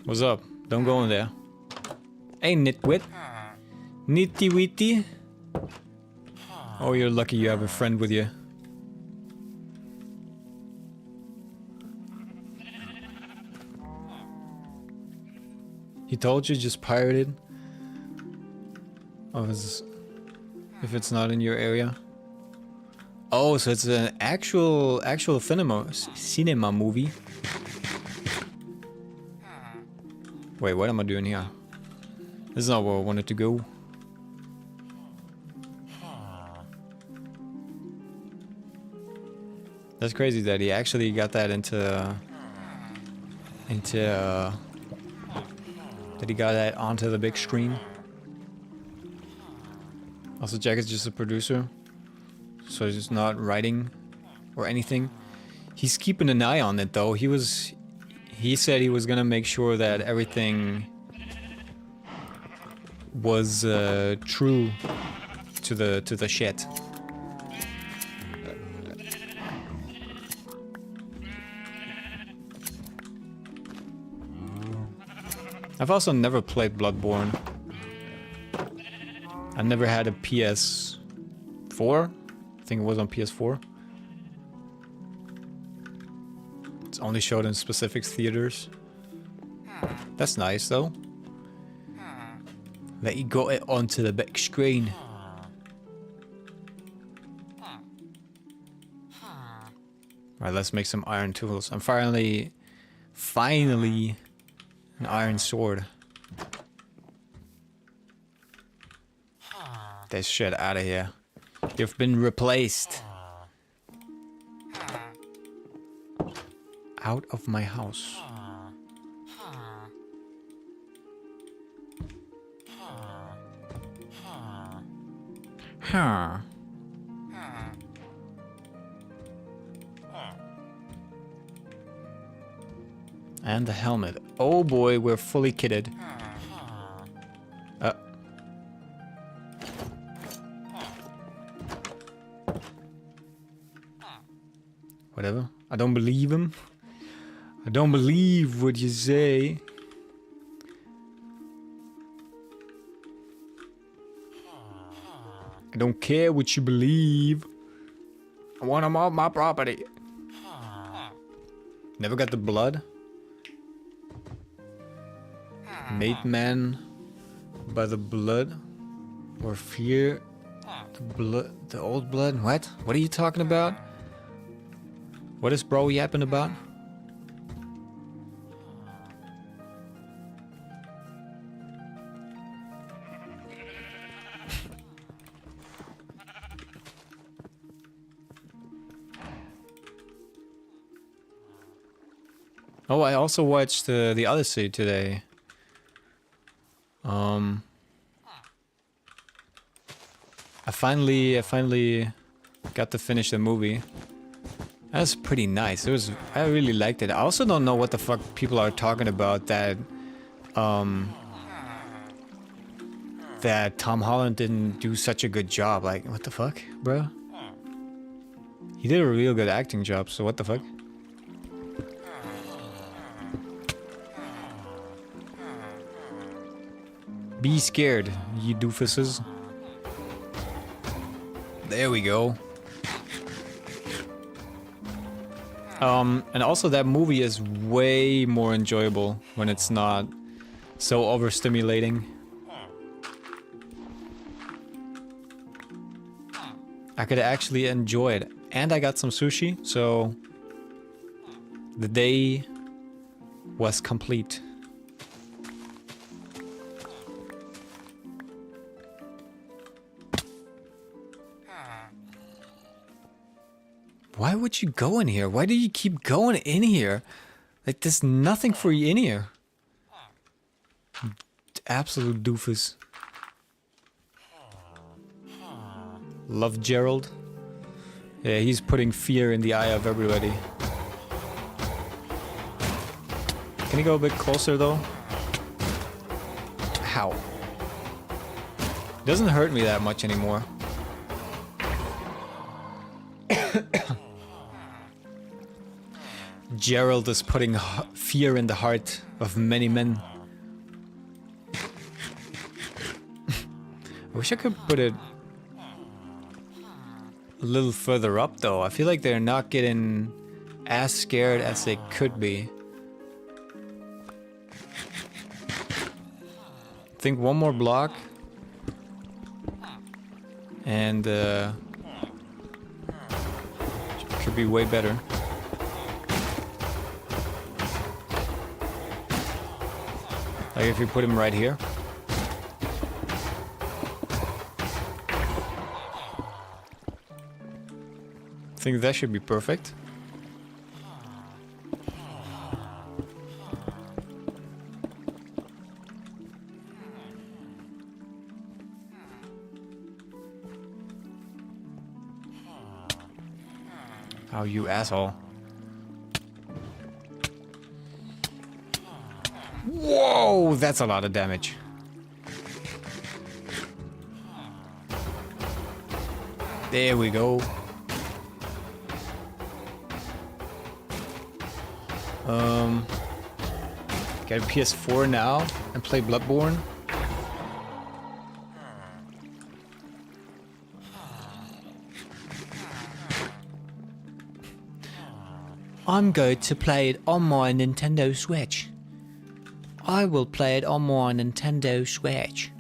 What's up? Don't go in there. Hey, nitwit. Nitty witty. Oh, you're lucky you have a friend with you. He told you just pirate it. If it's not in your area. Oh, so it's an actual cinema movie. Wait, what am I doing here? This is not where I wanted to go. That's crazy that he actually got that that he got that onto the big screen. Also, Jack is just a producer, so he's just not writing or anything. He's keeping an eye on it though. He he said he was gonna make sure that everything was true to the shit. I've also never played Bloodborne. I never had a PS4. I think it was on PS4. It's only showed in specific theaters. That's nice though. That you got it onto the big screen. Alright, let's make some iron tools. I'm finally an iron sword. This shit out of here. You've been replaced. Out of my house. Huh. And the helmet. Oh boy, we're fully kitted. Whatever. I don't believe him. I don't believe what you say. I don't care what you believe. I want them off my property. Never got the blood. Made man by the blood or fear the blood, the old blood. What? What are you talking about? What is bro yapping about? Oh, I also watched the Odyssey today. I finally got to finish the movie. That's pretty nice. I really liked it. I also don't know what the fuck people are talking about that that Tom Holland didn't do such a good job. Like, what the fuck, bro? He did a real good acting job, so what the fuck? Be scared, you doofuses. There we go. And also that movie is way more enjoyable when it's not so overstimulating. I could actually enjoy it. And I got some sushi, so the day was complete. Why would you go in here? Why do you keep going in here? Like, there's nothing for you in here. Absolute doofus. Love Gerald. Yeah, he's putting fear in the eye of everybody. Can you go a bit closer though? How? Doesn't hurt me that much anymore. Gerald is putting fear in the heart of many men. I wish I could put it a little further up though. I feel like they're not getting as scared as they could be. I think one more block. And could be way better. Like if you put him right here. I think that should be perfect. Oh, you asshole. Whoa, that's a lot of damage. There we go. Get a PS4 now and play Bloodborne. I'm going to play it on my Nintendo Switch. I will play it on my Nintendo Switch.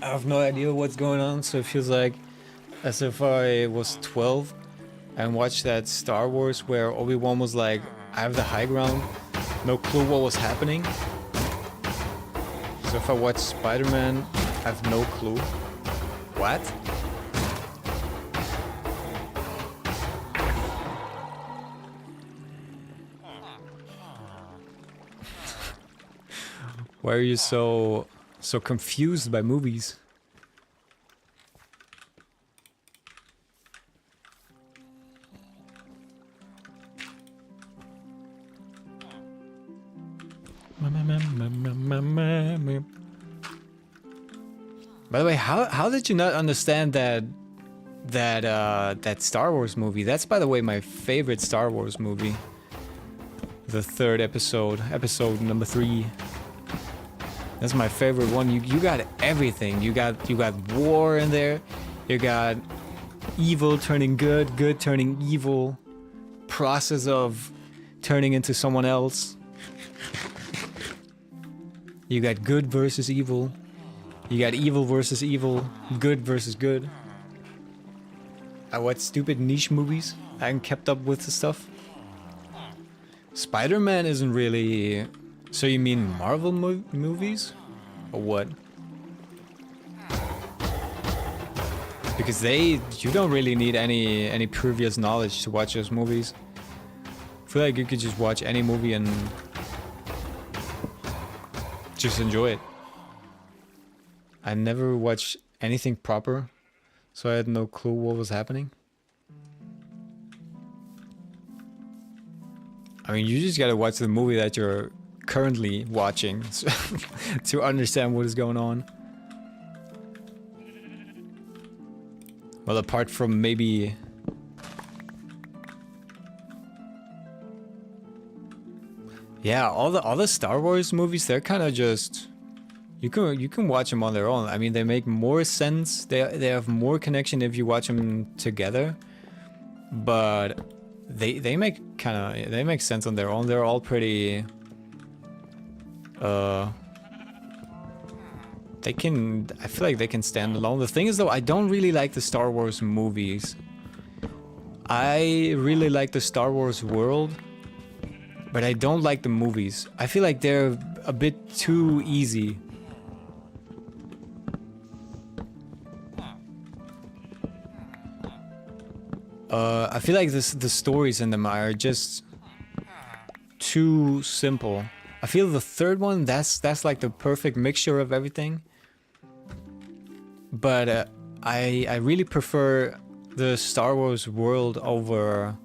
I have no idea what's going on, so it feels like as if I was 12 and watched that Star Wars where Obi-Wan was like, I have the high ground, no clue what was happening. So if I watch Spider-Man, I have no clue. What? Why are you so confused by movies? By the way, how did you not understand that Star Wars movie? That's, by the way, my favorite Star Wars movie. The third episode number 3. That's my favorite one. You got everything. You got war in there. You got evil turning good, good turning evil. Process of turning into someone else. You got good versus evil. You got evil versus evil. Good versus good. I watch stupid niche movies. I haven't kept up with the stuff. Spider-Man isn't really... So you mean Marvel movies? Or what? Because you don't really need any previous knowledge to watch those movies. I feel like you could just watch any movie and just enjoy it. I never watched anything proper, so I had no clue what was happening. I mean, you just gotta watch the movie that you're currently watching to understand what is going on. Well, apart from maybe... Yeah, all the Star Wars movies, they're kind of just... You can watch them on their own. I mean, they make more sense. They have more connection if you watch them together. But they make sense on their own. They're all pretty... I feel like they can stand alone. The thing is, though, I don't really like the Star Wars movies. I really like the Star Wars world, but I don't like the movies. I feel like they're a bit too easy. I feel like the stories in them are just too simple. I feel the third one, that's like the perfect mixture of everything. But I really prefer the Star Wars world over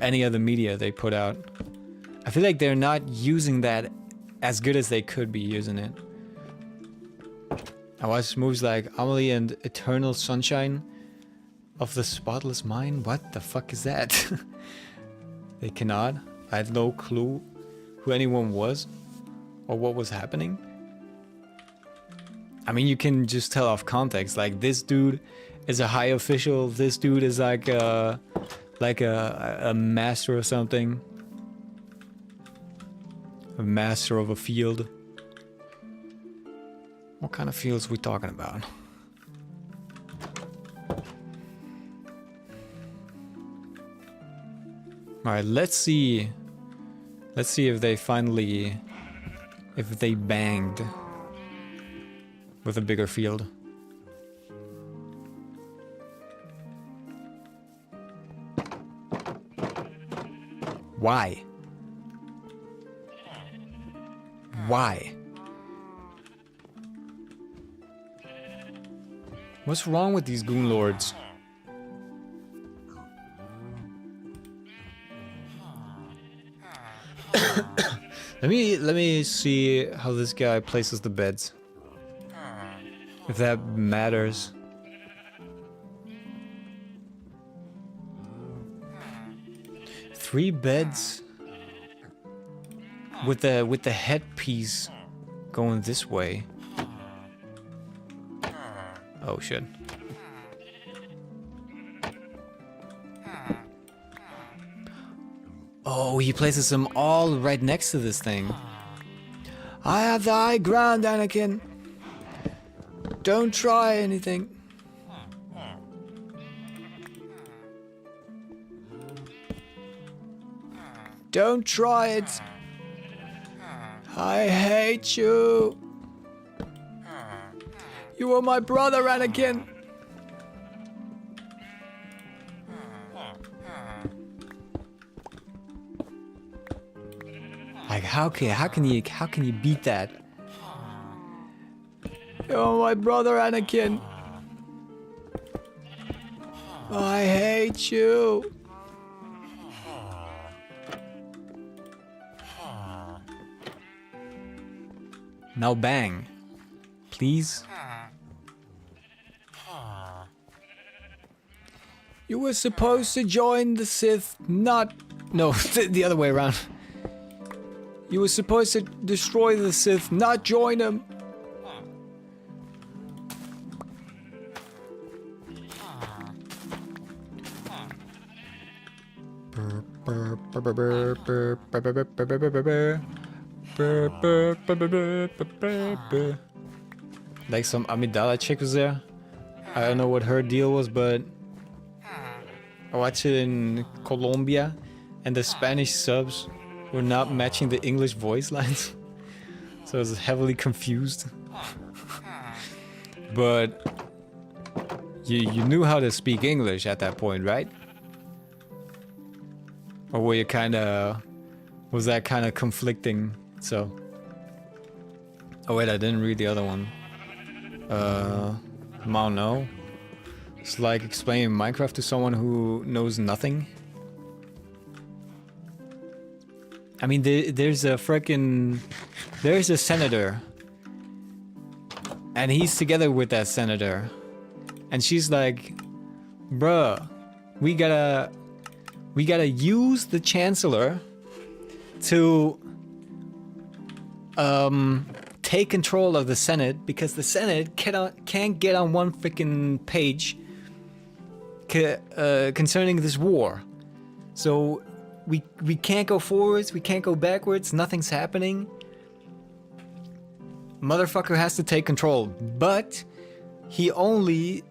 any other media they put out. I feel like they're not using that as good as they could be using it. I watched movies like Amelie and Eternal Sunshine of the Spotless Mind. What the fuck is that? They cannot. I had no clue who anyone was or what was happening. I mean, you can just tell off context. Like, this dude is a high official. This dude is like a master or something. A master of a field. What kind of fields are we talking about? Alright, let's see if they finally... if they banged with a bigger field. Why? Why? What's wrong with these goon lords? Let me see how this guy places the beds. If that matters. Three beds with the headpiece going this way. Oh shit. Oh, he places them all right next to this thing. I have the high ground, Anakin. Don't try anything. Don't try it. I hate you. You were my brother, Anakin. Like how can you beat that? You're my brother, Anakin. I hate you. Now bang. Please. You were supposed to join the Sith, not... No, the other way around. You were supposed to destroy the Sith, not join them. Like some Amidala chick was there. I don't know what her deal was, but I watched it in Colombia, and the Spanish subs were not matching the English voice lines, so I was heavily confused. But you knew how to speak English at that point, right? Or were you was that kind of conflicting? So, oh wait, I didn't read the other one. I don't know. It's like explaining Minecraft to someone who knows nothing. I mean, there's a senator, and he's together with that senator, and she's like, bruh, we gotta use the chancellor to take control of the Senate, because the Senate can't get on one freaking page concerning this war. So we can't go forwards, we can't go backwards, nothing's happening. Motherfucker has to take control, but he only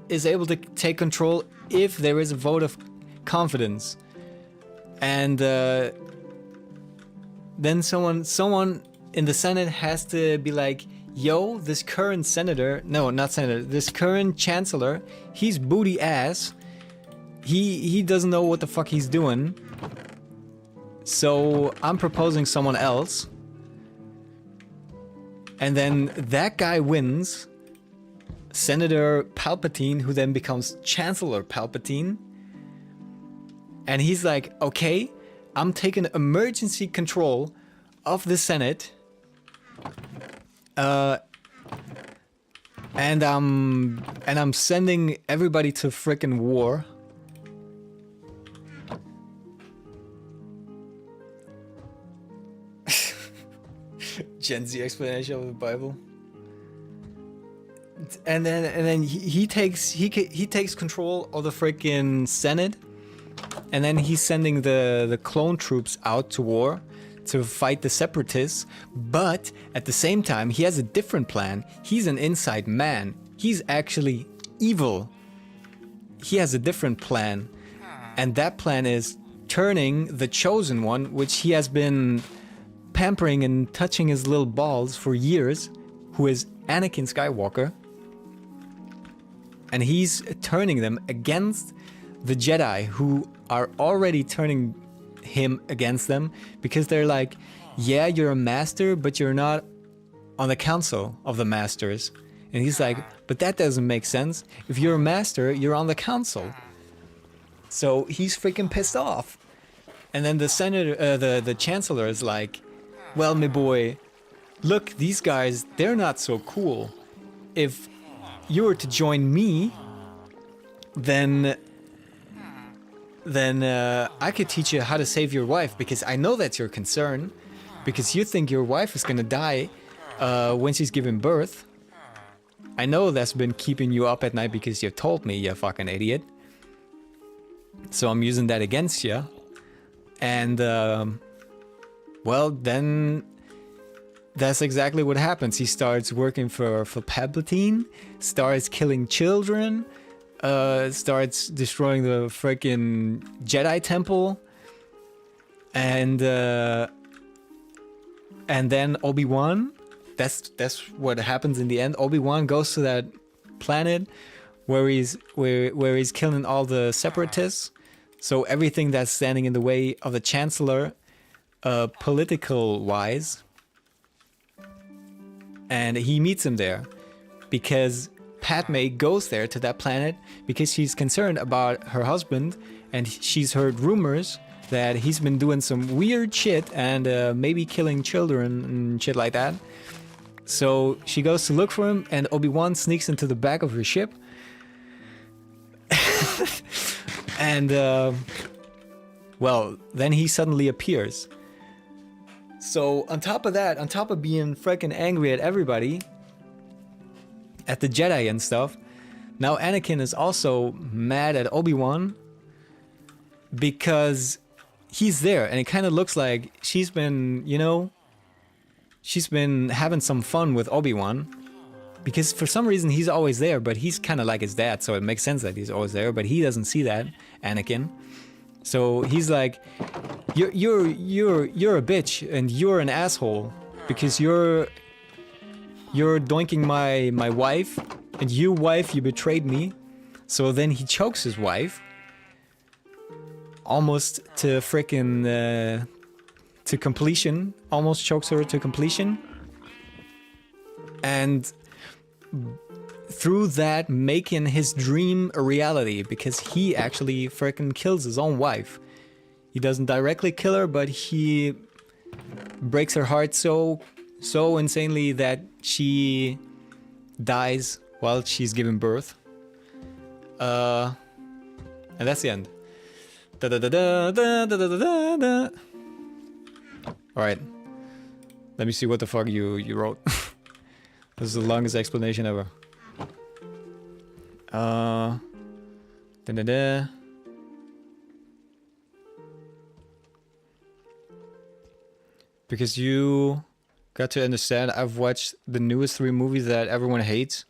is able to take control if there is a vote of confidence. And then someone in the Senate has to be like, yo, this current senator, no, not senator, this current chancellor, he's booty ass. He doesn't know what the fuck he's doing. So I'm proposing someone else. And then that guy wins. Senator Palpatine, who then becomes Chancellor Palpatine. And he's like, okay, I'm taking emergency control of the Senate. And I'm sending everybody to frickin' war. Gen Z explanation of the Bible. And then he takes control of the freaking Senate, and then he's sending the clone troops out to war to fight the separatists. But at the same time, he has a different plan. He's an inside man. He's actually evil. He has a different plan, and that plan is turning the chosen one, which he has been pampering and touching his little balls for years, who is Anakin Skywalker. And he's turning them against the Jedi, who are already turning him against them, because they're like, yeah, you're a master, but you're not on the council of the masters. And he's like, but that doesn't make sense. If you're a master, you're on the council. So he's freaking pissed off. And then the senator, the chancellor is like, well, my boy, look, these guys, they're not so cool. If you were to join me, then I could teach you how to save your wife, because I know that's your concern, because you think your wife is gonna die when she's giving birth. I know that's been keeping you up at night because you told me, you fucking idiot. So I'm using that against you. And well, then that's exactly what happens. He starts working for Palpatine, starts killing children, starts destroying the freaking Jedi temple, and then Obi-Wan. That's what happens in the end. Obi-Wan goes to that planet where he's killing all the separatists. So everything that's standing in the way of the Chancellor, political wise. And he meets him there because Padme goes there to that planet because she's concerned about her husband, and she's heard rumors that he's been doing some weird shit and maybe killing children and shit like that. So she goes to look for him, and Obi-Wan sneaks into the back of her ship. And well, then he suddenly appears. So on top of that, on top of being freaking angry at everybody, at the Jedi and stuff, now Anakin is also mad at Obi-Wan because he's there, and it kind of looks like she's been, you know, she's been having some fun with Obi-Wan, because for some reason he's always there, but he's kind of like his dad, so it makes sense that he's always there, but he doesn't see that, Anakin. So he's like, you're a bitch and you're an asshole because you're doinking my wife, and you betrayed me. So then he chokes his wife almost to freaking to completion, almost chokes her to completion, and through that making his dream a reality, because he actually freaking kills his own wife. He doesn't directly kill her, but he breaks her heart so insanely that she dies while she's giving birth. And that's the end. Alright. Let me see what the fuck you wrote. This is the longest explanation ever. Because you got to understand, I've watched the newest 3 movies that everyone hates,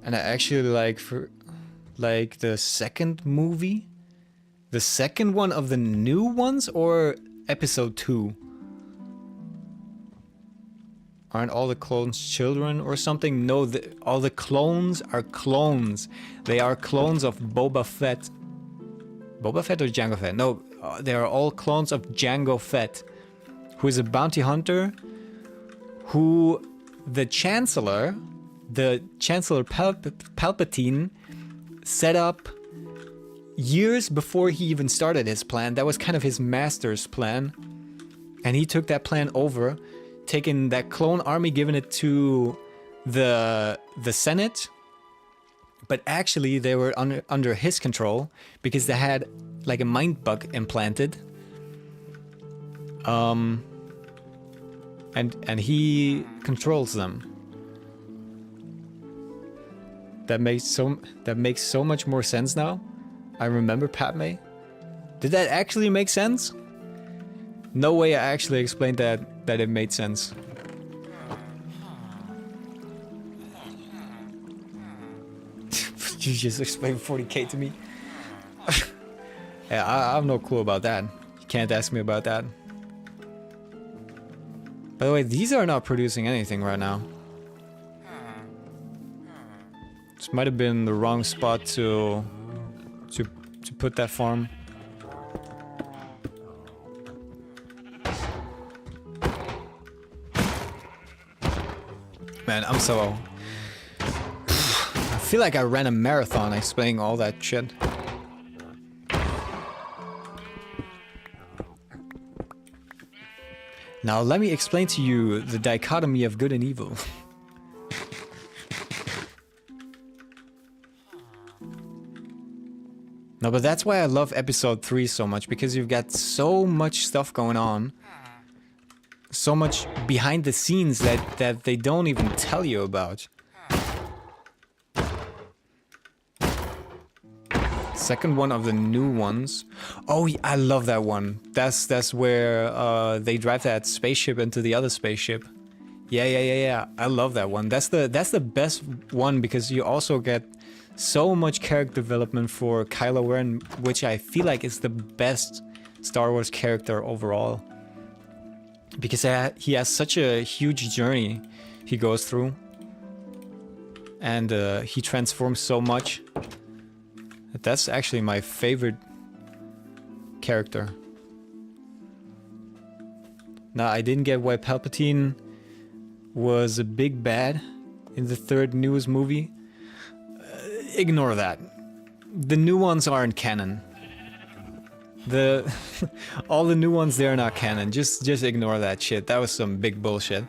and I actually like the second movie, the second one of the new ones, or episode 2. Aren't all the clones children or something? No, all the clones are clones. They are clones of Boba Fett. Boba Fett or Jango Fett? No, they are all clones of Jango Fett, who is a bounty hunter who the Chancellor Palpatine set up years before he even started his plan. That was kind of his master's plan. And he took that plan over, taking that clone army, giving it to the Senate, but actually they were under his control because they had like a mind bug implanted, and he controls them. That makes so much more sense now. I remember Padme. Did that actually make sense? No way I actually explained that it made sense. You just explained 40k to me? Yeah, I have no clue about that. You can't ask me about that. By the way, these are not producing anything right now. This might have been the wrong spot to put that farm. Man, I'm so feel like I ran a marathon explaining all that shit. Now let me explain to you the dichotomy of good and evil. No, but that's why I love episode 3 so much, because you've got so much stuff going on. So much behind the scenes that they don't even tell you about. Second one of the new ones. Oh, I love that one. That's where they drive that spaceship into the other spaceship. Yeah. I love that one. That's the best one because you also get so much character development for Kylo Ren, which I feel like is the best Star Wars character overall. Because he has such a huge journey he goes through. And he transforms so much. That's actually my favorite character. Now, I didn't get why Palpatine was a big bad in the third newest movie. Ignore that. The new ones aren't canon. All the new ones, they're not canon. Just ignore that shit. That was some big bullshit.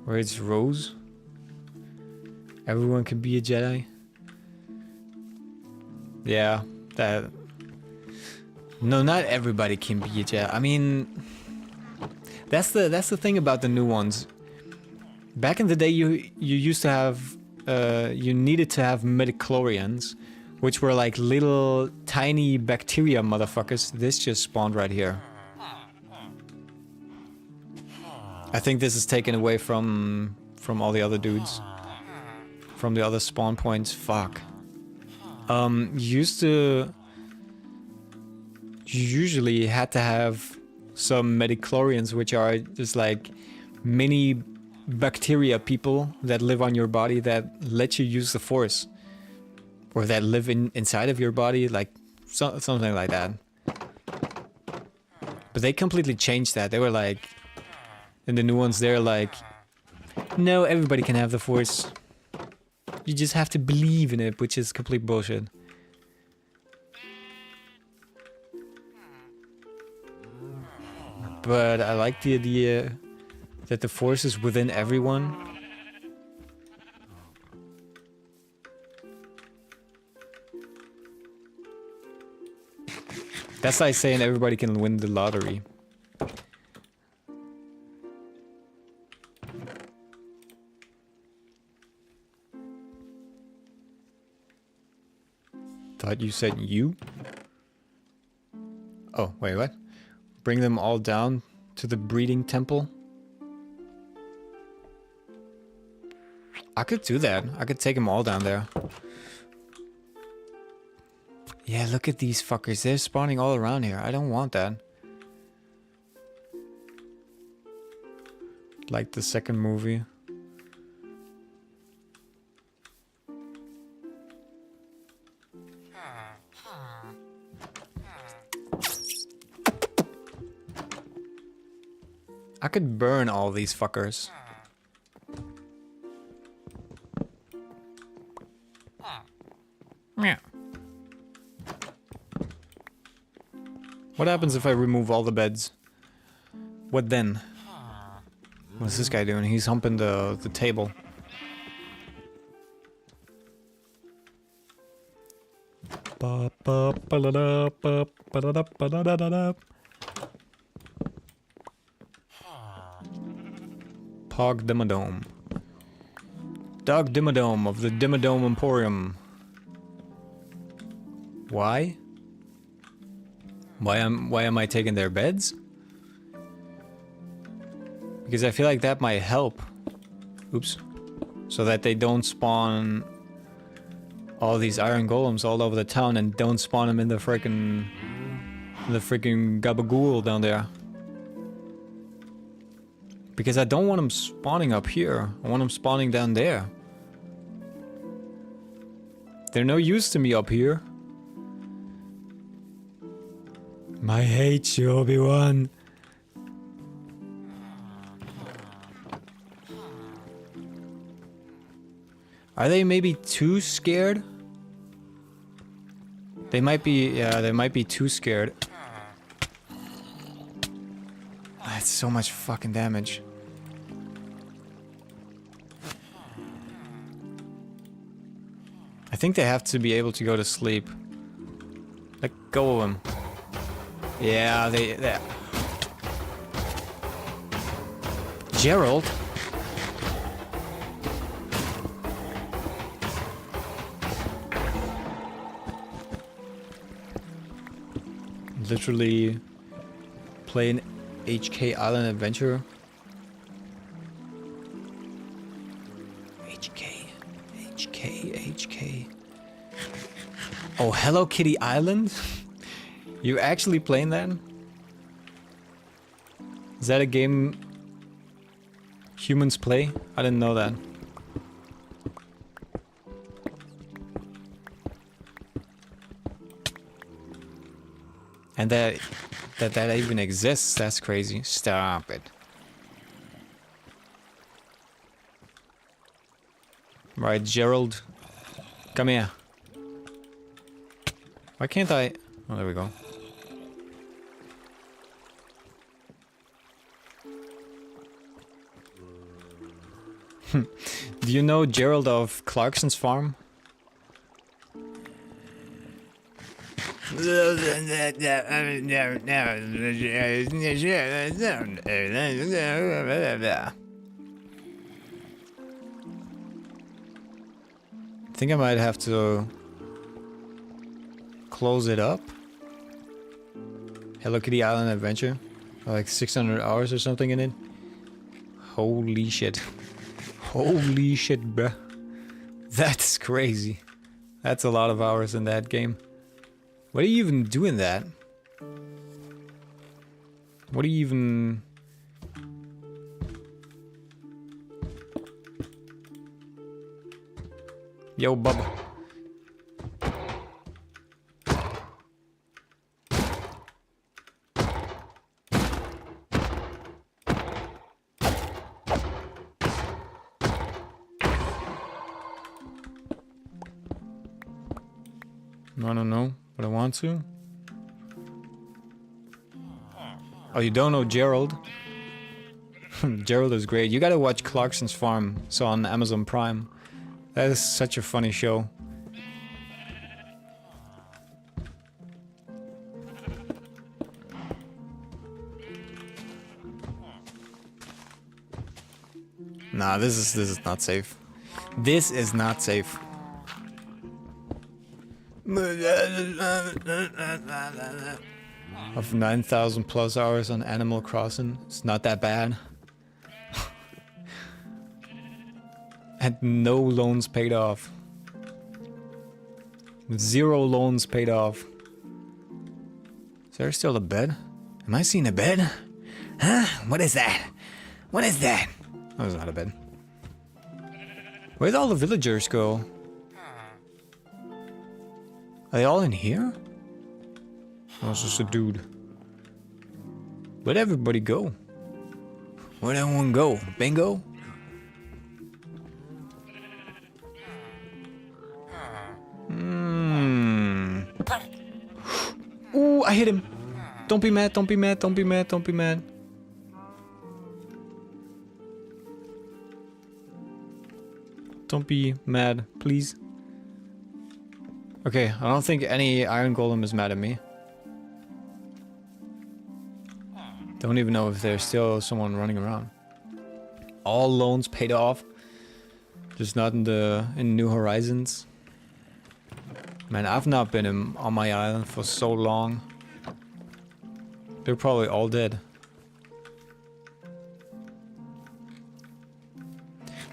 Where's Rose? Everyone can be a Jedi. Yeah, that. No, not everybody can be a Jedi. I mean, that's the thing about the new ones. Back in the day, you used to have, you needed to have midichlorians, which were like little tiny bacteria motherfuckers. This just spawned right here. I think this is taken away from all the other dudes. From the other spawn points. Fuck. You usually had to have some midichlorians, which are just like mini bacteria people that live on your body that let you use the Force. Or that live inside of your body, like something like that. But they completely changed that. They were like, in the new ones, they're like, no, everybody can have the Force. You just have to believe in it, which is complete bullshit. But I like the idea that the Force is within everyone. That's like saying everybody can win the lottery. Thought you said you? Oh, wait, what? Bring them all down to the breeding temple? I could do that. I could take them all down there. Yeah, look at these fuckers. They're spawning all around here. I don't want that. Like the second movie. I could burn all these fuckers. Yeah. What happens if I remove all the beds? What then? What's this guy doing? He's humping the table. Pog Dimmadome. Dog Dimmadome of the Dimmadome Emporium. Why? Why am I taking their beds? Because I feel like that might help. Oops. So that they don't spawn all these iron golems all over the town and don't spawn them in the freaking gabagool down there. Because I don't want them spawning up here. I want them spawning down there. They're no use to me up here. I hate you, Obi-Wan. Are they maybe too scared? They might be, yeah, they might be too scared. That's so much fucking damage. I think they have to be able to go to sleep. Let go of them. Yeah, they... Gerald? Literally playing HK Island Adventure. HK. Oh, Hello Kitty Island? You actually playing that? Is that a game humans play? I didn't know that. And that even exists, that's crazy. Stop it. Right, Gerald. Come here. Why can't I... Oh, there we go. Do you know Gerald of Clarkson's farm? I think I might have to close it up. Hello Kitty Island Adventure. Like 600 hours or something in it. Holy shit. Holy shit, bruh. That's crazy. That's a lot of hours in that game. What are you even doing that? What are you even... Yo, Bubba. I don't know, but I want to. Oh, you don't know Gerald? Gerald is great. You gotta watch Clarkson's Farm. It's on Amazon Prime. That is such a funny show. Nah, this is not safe. This is not safe. Of 9,000 plus hours on Animal Crossing. It's not that bad. And no loans paid off. 0 loans paid off. Is there still a bed? Am I seeing a bed? Huh? What is that? What is that? Oh, it's not a bed. Where'd all the villagers go? Are they all in here? Oh, it's just a dude. Where'd everybody go? Where'd everyone go? Bingo? Ooh, I hit him. Don't be mad, don't be mad, don't be mad, don't be mad. Don't be mad, please. Okay, I don't think any Iron Golem is mad at me. Don't even know if there's still someone running around. All loans paid off. Just not in New Horizons. Man, I've not been on my island for so long. They're probably all dead.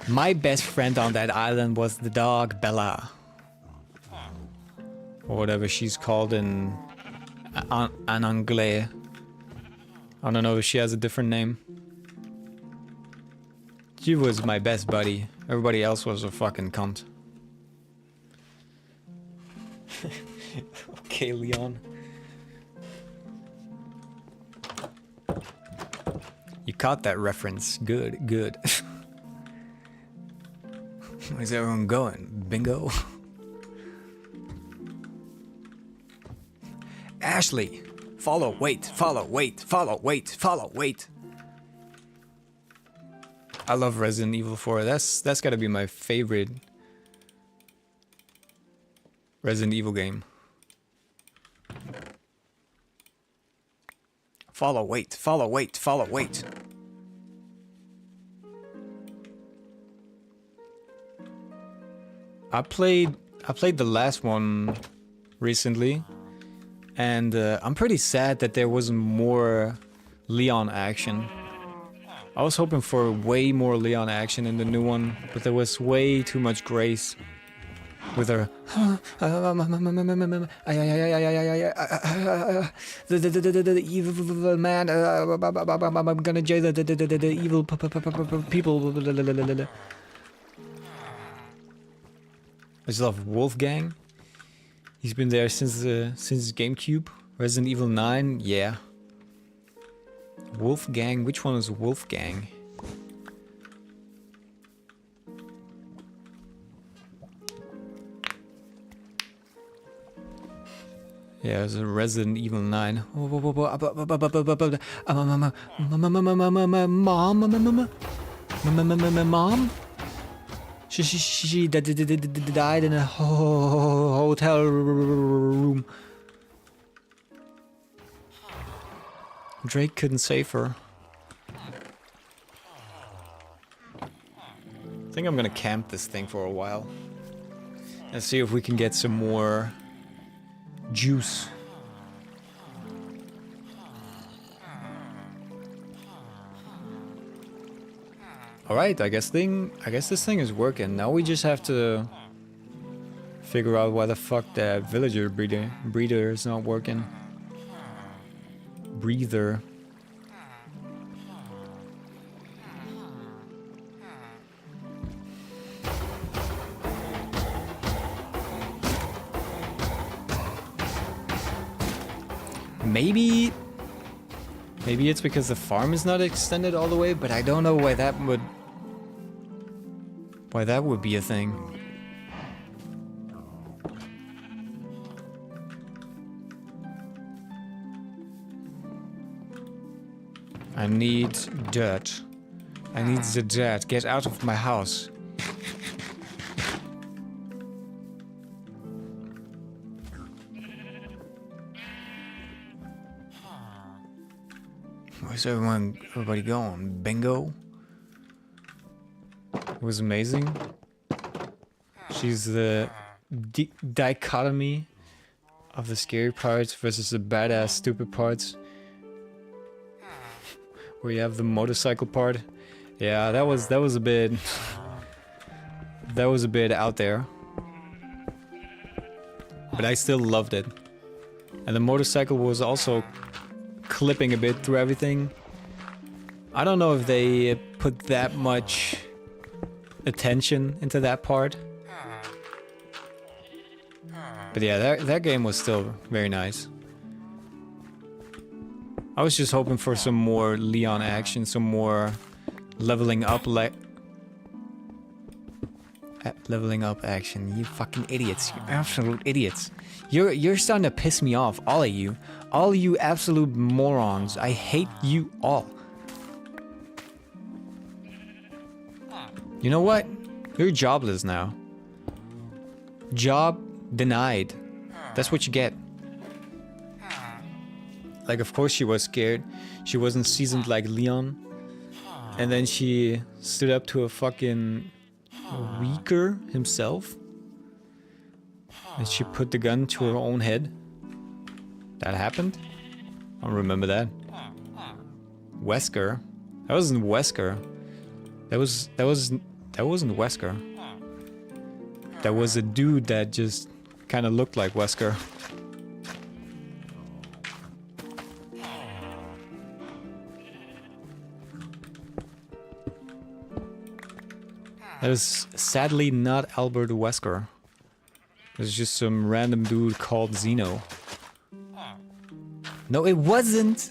My best friend on that island was the dog Bella. Or whatever she's called in anglais. I don't know if she has a different name. She was my best buddy. Everybody else was a fucking cunt. Okay, Leon. You caught that reference. Good, good. Where's everyone going? Bingo? Ashley! Follow, wait, follow, wait, follow, wait, follow, wait. I love Resident Evil 4. That's gotta be my favorite Resident Evil game. Follow, wait, follow, wait, follow, wait. I played the last one recently, and I'm pretty sad that there wasn't more Leon action. I was hoping for way more Leon action in the new one, but there was way too much Grace with her. The evil man. I'm gonna jail the evil people. I just love Wolfgang. He's been there since GameCube. Resident Evil 9, yeah. Wolfgang, which one is Wolfgang? Yeah, it's a Resident Evil 9. Mom? She died in a hotel room. Drake couldn't save her. I think I'm gonna camp this thing for a while and see if we can get some more juice. Alright, I guess this thing is working. Now we just have to figure out why the fuck that villager breeder is not working. Breather. Maybe it's because the farm is not extended all the way, but I don't know why that would be a thing. I need dirt. I need the dirt. Get out of my house. Where's everybody going? Bingo? It was amazing. She's the dichotomy of the scary parts versus the badass stupid parts. Where you have the motorcycle part. Yeah, that was a bit out there. But I still loved it. And the motorcycle was also clipping a bit through everything. I don't know if they put that much attention into that part. But yeah, that game was still very nice. I was just hoping for some more Leon action, some more leveling up action. You fucking idiots. You absolute idiots. You're starting to piss me off, all of you. All you absolute morons. I hate you all. You know what? You're jobless now. Job denied. That's what you get. Like, of course she was scared. She wasn't seasoned like Leon. And then she stood up to a fucking weaker himself. And she put the gun to her own head. That happened? I don't remember that. Wesker? That wasn't Wesker. That wasn't Wesker. That was a dude that just kind of looked like Wesker. That is sadly not Albert Wesker. It's just some random dude called Zeno. No, it wasn't.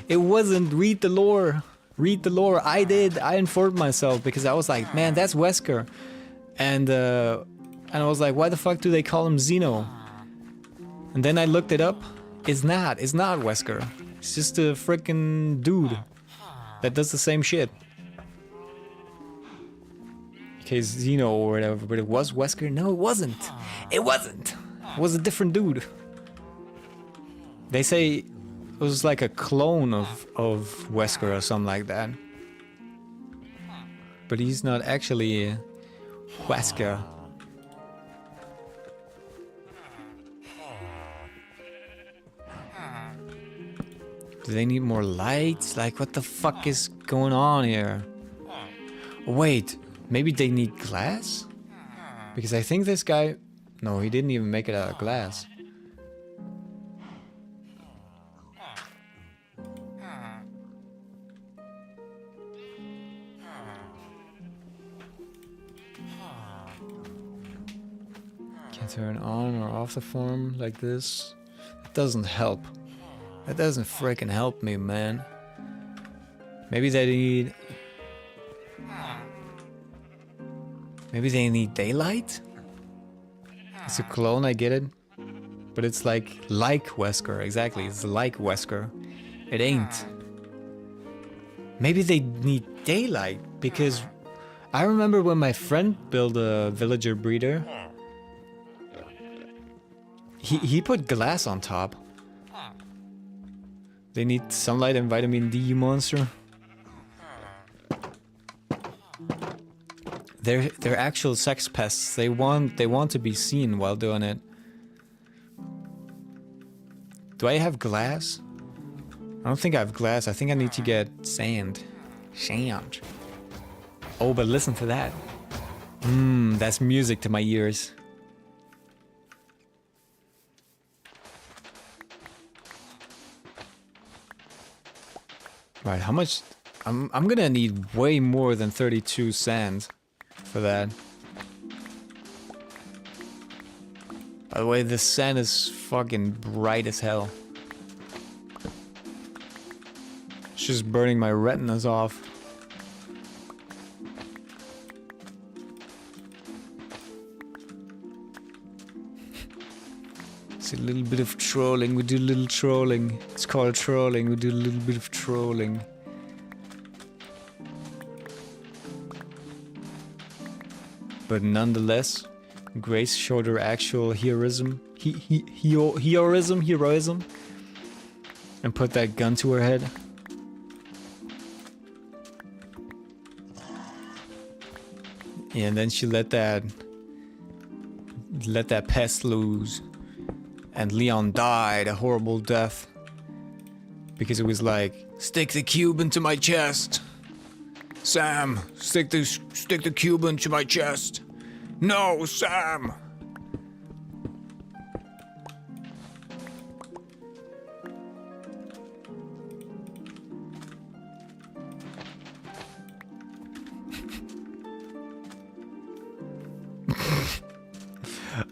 It wasn't. Read the lore. Read the lore. I did. I informed myself because I was like, man, that's Wesker. And I was like, why the fuck do they call him Zeno? And then I looked it up. It's not Wesker. It's just a freaking dude that does the same shit. Okay, Zeno or whatever, but it was Wesker? No, it wasn't. It wasn't. It was a different dude. They say it was like a clone of Wesker or something like that. But he's not actually Wesker. Do they need more lights? Like, what the fuck is going on here? Wait, maybe they need glass? Because I think this guy... No, he didn't even make it out of glass. Can turn on or off the form like this. It doesn't help. That doesn't freaking help me, man. Maybe they need... Maybe they need daylight? It's a clone, I get it. But it's like Wesker, exactly. It's like Wesker. It ain't. Maybe they need daylight, because I remember when my friend built a villager breeder. He put glass on top. They need sunlight and vitamin D, you monster. They're actual sex pests. They want to be seen while doing it. Do I have glass? I don't think I have glass. I think I need to get sand. Sand. Oh, but listen to that. That's music to my ears. Right, how much? I'm gonna need way more than 32 sand for that. By the way, this sand is fucking bright as hell. It's just burning my retinas off. It's a little bit of trolling. We do a little trolling. It's called trolling. We do a little bit of trolling. But nonetheless, Grace showed her actual heroism. Heroism. And put that gun to her head. Yeah, and then she let that pest loose. And Leon died a horrible death. Because it was like, stick the cube into my chest. Sam, stick the cube into my chest. No, Sam.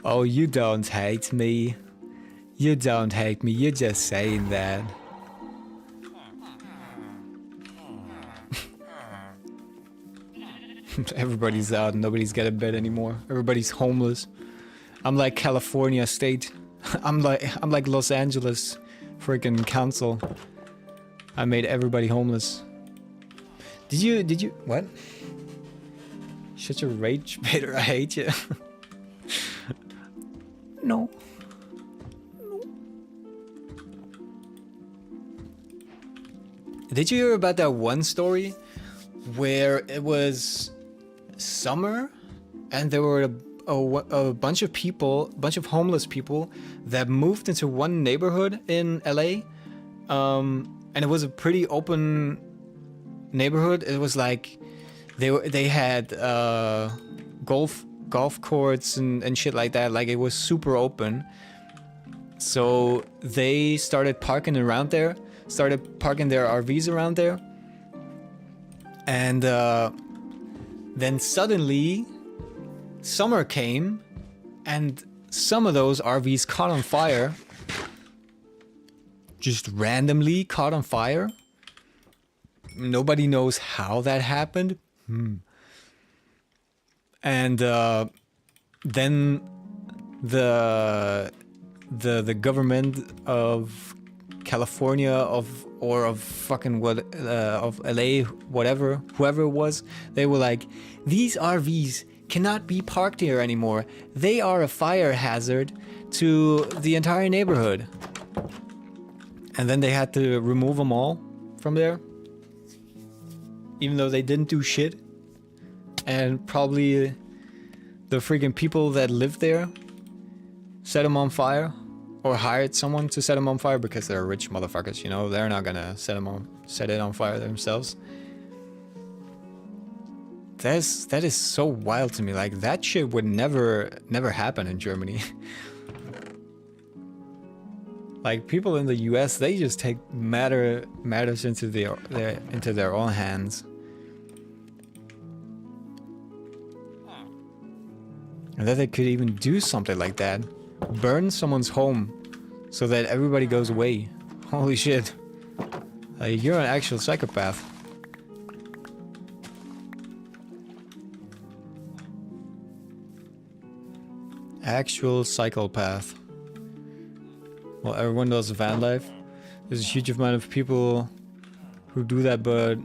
Oh, you don't hate me. You don't hate me, you're just saying that. Everybody's out, nobody's got a bed anymore. Everybody's homeless. I'm like California State. I'm like Los Angeles freaking council. I made everybody homeless. Did you what? Such a rage baiter, I hate you. No. Did you hear about that one story where it was summer and there were a bunch of people, bunch of homeless people that moved into one neighborhood in LA, and it was a pretty open neighborhood. It was like they had golf courts and shit like that. Like, it was super open. So they started parking around there. Started parking their RVs around there. And then suddenly summer came and some of those RVs caught on fire. Just randomly caught on fire. Nobody knows how that happened. And then the government of California of fucking what of LA, whatever, whoever it was, they were like, these RVs cannot be parked here anymore. They are a fire hazard to the entire neighborhood. And then they had to remove them all from there, even though they didn't do shit. And probably the freaking people that lived there set them on fire, or hired someone to set them on fire because they're rich motherfuckers, you know. They're not gonna set it on fire themselves. That is so wild to me. Like, that shit would never happen in Germany. Like, people in the US, they just take matters into their own hands. And that they could even do something like that. Burn someone's home so that everybody goes away. Holy shit. Like, you're an actual psychopath. Actual psychopath. Well, everyone does van life. There's a huge amount of people who do that, but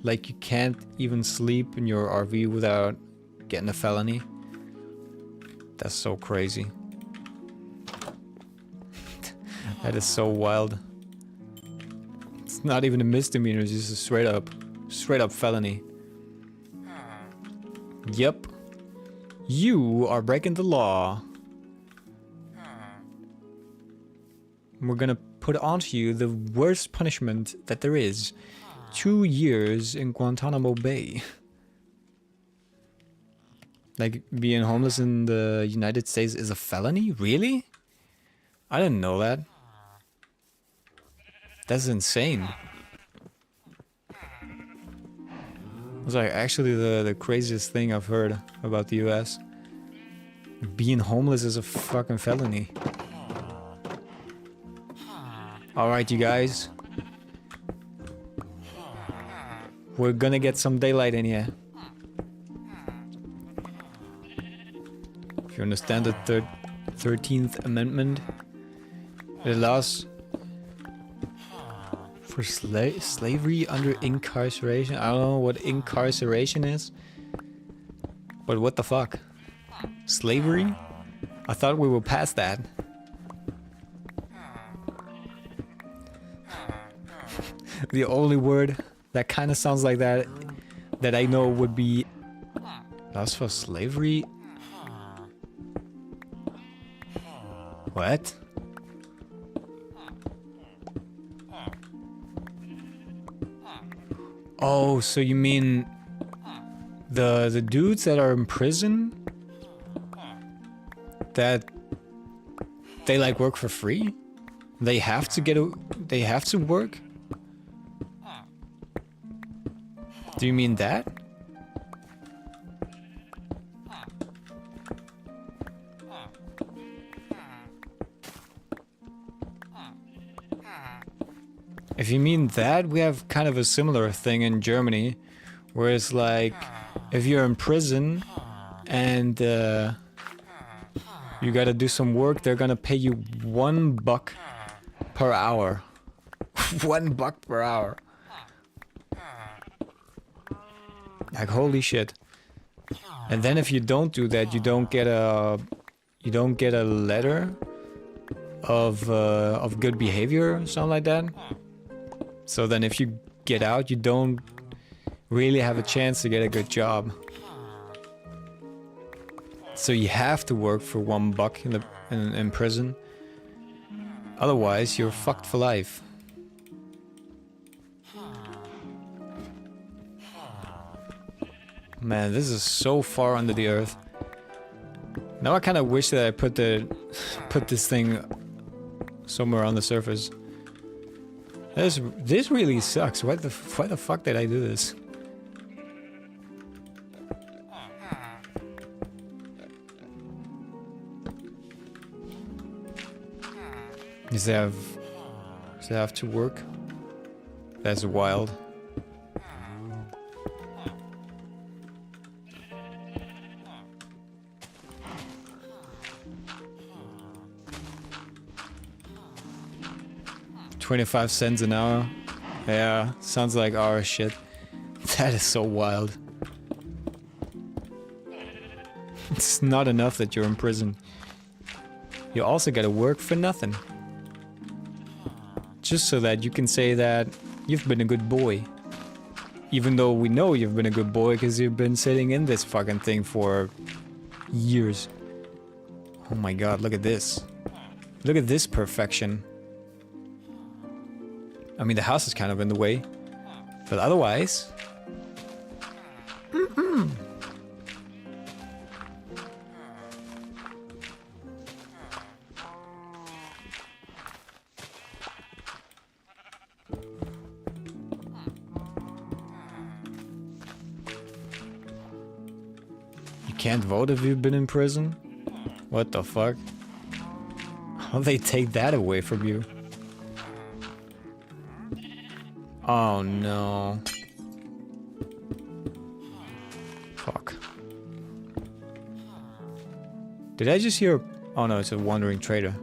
like, you can't even sleep in your RV without getting a felony. That's so crazy. That is so wild. It's not even a misdemeanor, it's just a straight up felony. Yep. You are breaking the law. We're gonna put onto you the worst punishment that there is. 2 years in Guantanamo Bay. Like, being homeless in the United States is a felony? Really? I didn't know that. That's insane. It's like actually the craziest thing I've heard about the US. Being homeless is a fucking felony. Alright, you guys. We're gonna get some daylight in here. If you understand the 13th Amendment, it allows for slavery under incarceration. I don't know what incarceration is, but what the fuck? Slavery? I thought we were past that. The only word that kind of sounds like that I know would be laws for slavery. What? Oh, so you mean the dudes that are in prison that they like work for free? They have to work? Do you mean that? If you mean that, we have kind of a similar thing in Germany, where it's like, if you're in prison and you gotta do some work, they're gonna pay you $1 per hour. $1 per hour. Like, holy shit. And then if you don't do that, you don't get a letter of good behavior or something like that. So then if you get out, you don't really have a chance to get a good job. So you have to work for $1 in prison. Otherwise, you're fucked for life. Man, this is so far under the earth. Now I kind of wish that I put this thing somewhere on the surface. This really sucks. Why the fuck did I do this? Does it have to work? That's wild. 25 cents an hour. Yeah, sounds like our shit. That is so wild. It's not enough that you're in prison. You also gotta work for nothing. Just so that you can say that you've been a good boy. Even though we know you've been a good boy because you've been sitting in this fucking thing for years. Oh my god, look at this. Look at this perfection. I mean, the house is kind of in the way. But otherwise... You can't vote if you've been in prison? What the fuck? How'd they take that away from you? Oh no. Fuck. Did I just hear... Oh no, it's a wandering trader.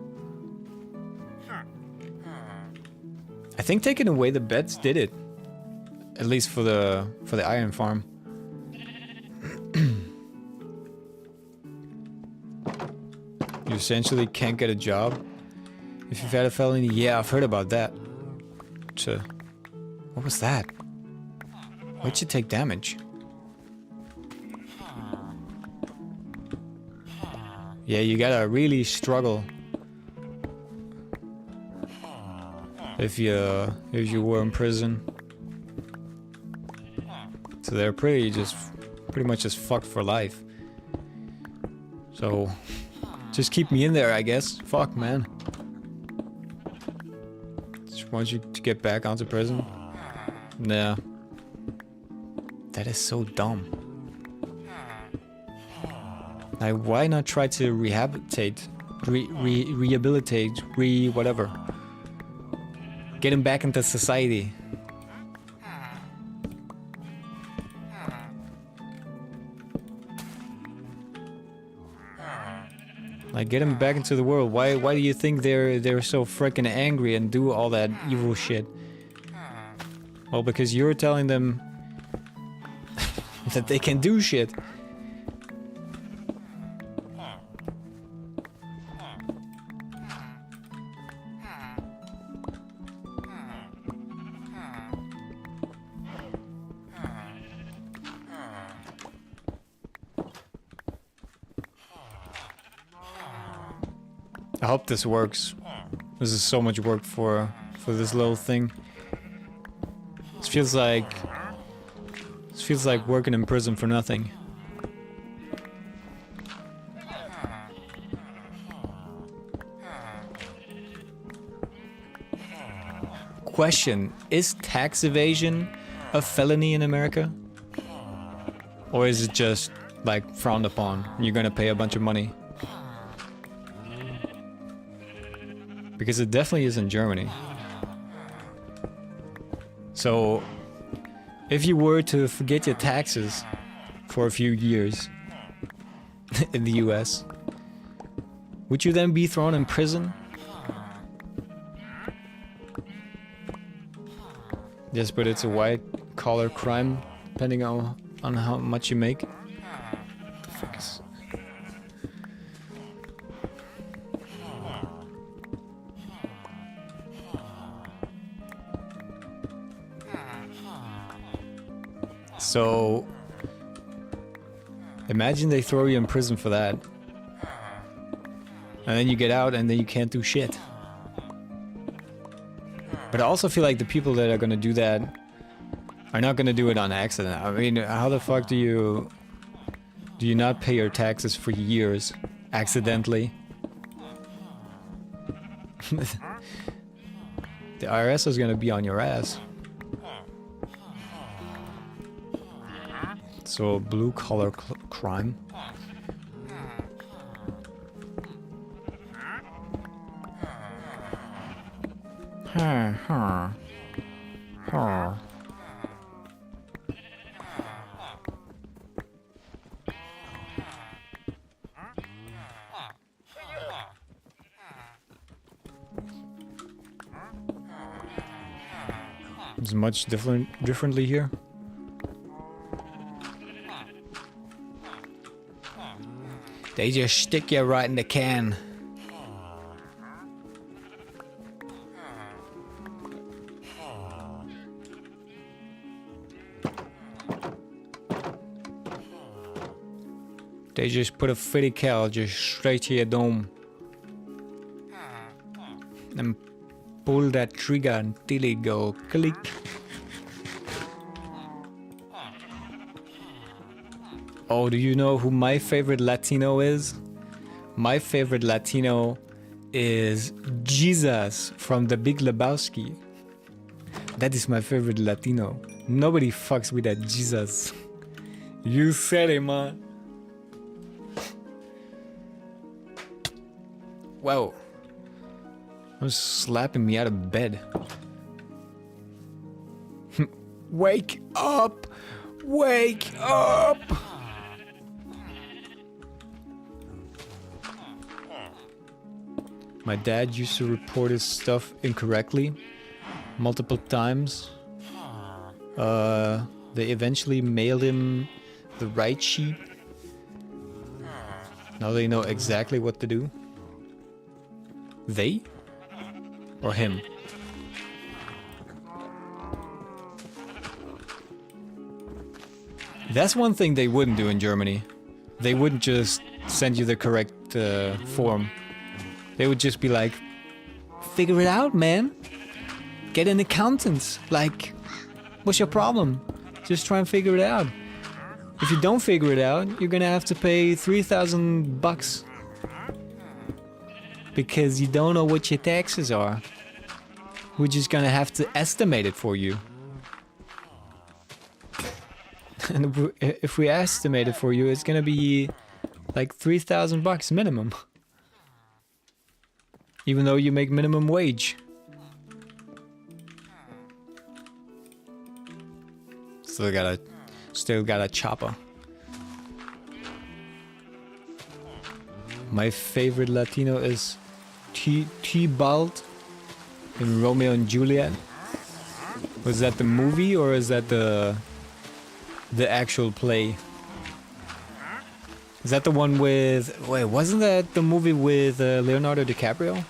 I think taking away the beds did it. At least for the iron farm. You essentially can't get a job if you've had a felony. Yeah, I've heard about that. What was that? Why'd you take damage? Yeah, you gotta really struggle if you were in prison. So they're pretty much just fucked for life. So just keep me in there, I guess. Fuck, man. Just want you to get back onto prison. Nah. That is so dumb. Like, why not try to rehabilitate? Rehabilitate, whatever. Get him back into society. Like, get him back into the world. Why do you think they're so freaking angry and do all that evil shit? Well, because you're telling them that they can do shit. I hope this works. This is so much work for this little thing. This feels like working in prison for nothing. Question: is tax evasion a felony in America? Or is it just like frowned upon? You're gonna pay a bunch of money. Because it definitely is in Germany. So, if you were to forget your taxes for a few years in the US, would you then be thrown in prison? Yes, but it's a white-collar crime, depending on how much you make. What the fuck is... So, imagine they throw you in prison for that. And then you get out and then you can't do shit. But I also feel like the people that are gonna do that are not gonna do it on accident. I mean, how the fuck do you not pay your taxes for years accidentally? The IRS is gonna be on your ass. So, blue-collar crime. It's much differently here. They just stick you right in the can. They just put a fitty cal just straight to your dome. And pull that trigger until it go click. Oh, do you know who my favorite Latino is? My favorite Latino is Jesus from The Big Lebowski. That is my favorite Latino. Nobody fucks with that Jesus. You said it, man. Whoa. I'm slapping me out of bed. Wake up! Wake up! My dad used to report his stuff incorrectly multiple times. They eventually mailed him the right sheet. Now they know exactly what to do. They? Or him? That's one thing they wouldn't do in Germany. They wouldn't just send you the correct form. They would just be like, figure it out, man. Get an accountant. Like, what's your problem? Just try and figure it out. If you don't figure it out, you're gonna have to pay 3,000 bucks. Because you don't know what your taxes are. We're just gonna have to estimate it for you. And if we estimate it for you, it's gonna be like 3,000 bucks minimum. Even though you make minimum wage. Still got a chopper. My favorite Latino is T-Bald in Romeo and Juliet. Was that the movie or is that the actual play? Is that the one with... Wait, wasn't that the movie with Leonardo DiCaprio?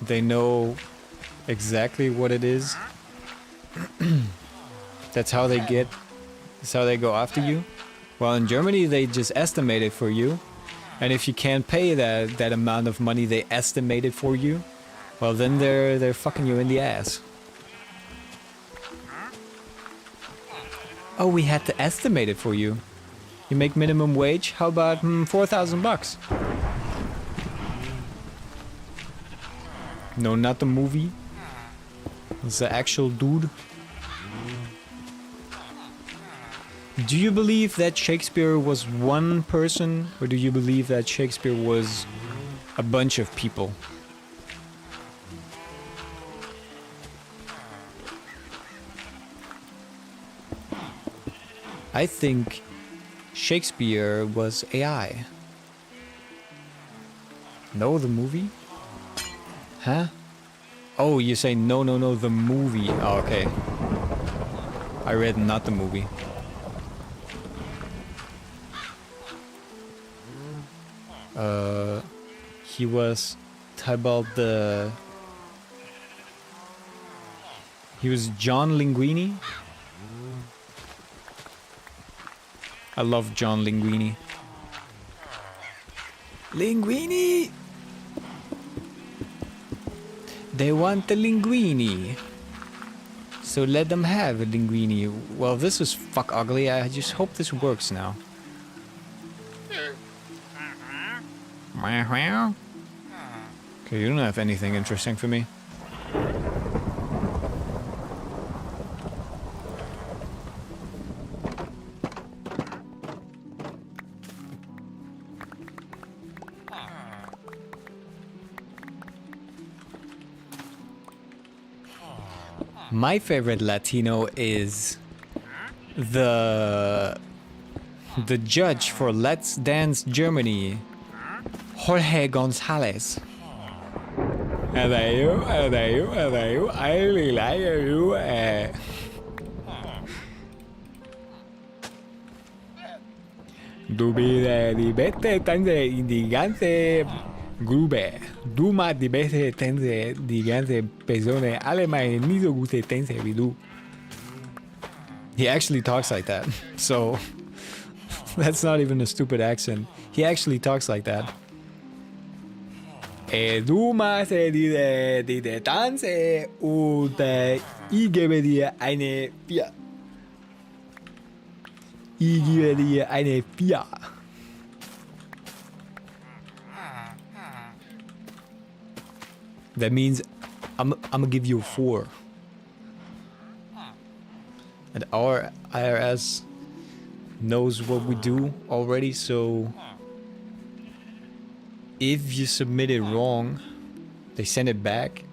They know exactly what it is. That's how they get... That's how they go after you. Well, in Germany, they just estimate it for you. And if you can't pay that amount of money they estimate it for you, well, then they're fucking you in the ass. Oh, we had to estimate it for you. You make minimum wage? How about 4,000 bucks? No, not the movie. It's the actual dude. Do you believe that Shakespeare was one person, or do you believe that Shakespeare was a bunch of people? I think Shakespeare was AI. No, the movie? Huh? Oh, you say no, the movie. Oh, okay. I read not the movie. He was Tybalt the... He was John Linguini. I love John Linguini. Linguini! They want the linguini. So let them have a linguini. Well, this is fuck ugly. I just hope this works now. Okay, you don't have anything interesting for me. My favorite Latino is the judge for Let's Dance Germany, Jorge Gonzalez. Hello. I really like you. Du bist die beste Tante in die ganze Grube. Du machst die beste Tänze, die ganze Person. Alle meine nie so gute Tänze wie du. He actually talks like that. So, that's not even a stupid accent. He actually talks like that. Du machst diese Tanze und ich gebe dir eine 4. Ich gebe dir eine 4. That means I'm gonna give you a 4. And our IRS knows what we do already, so if you submit it wrong, they send it back.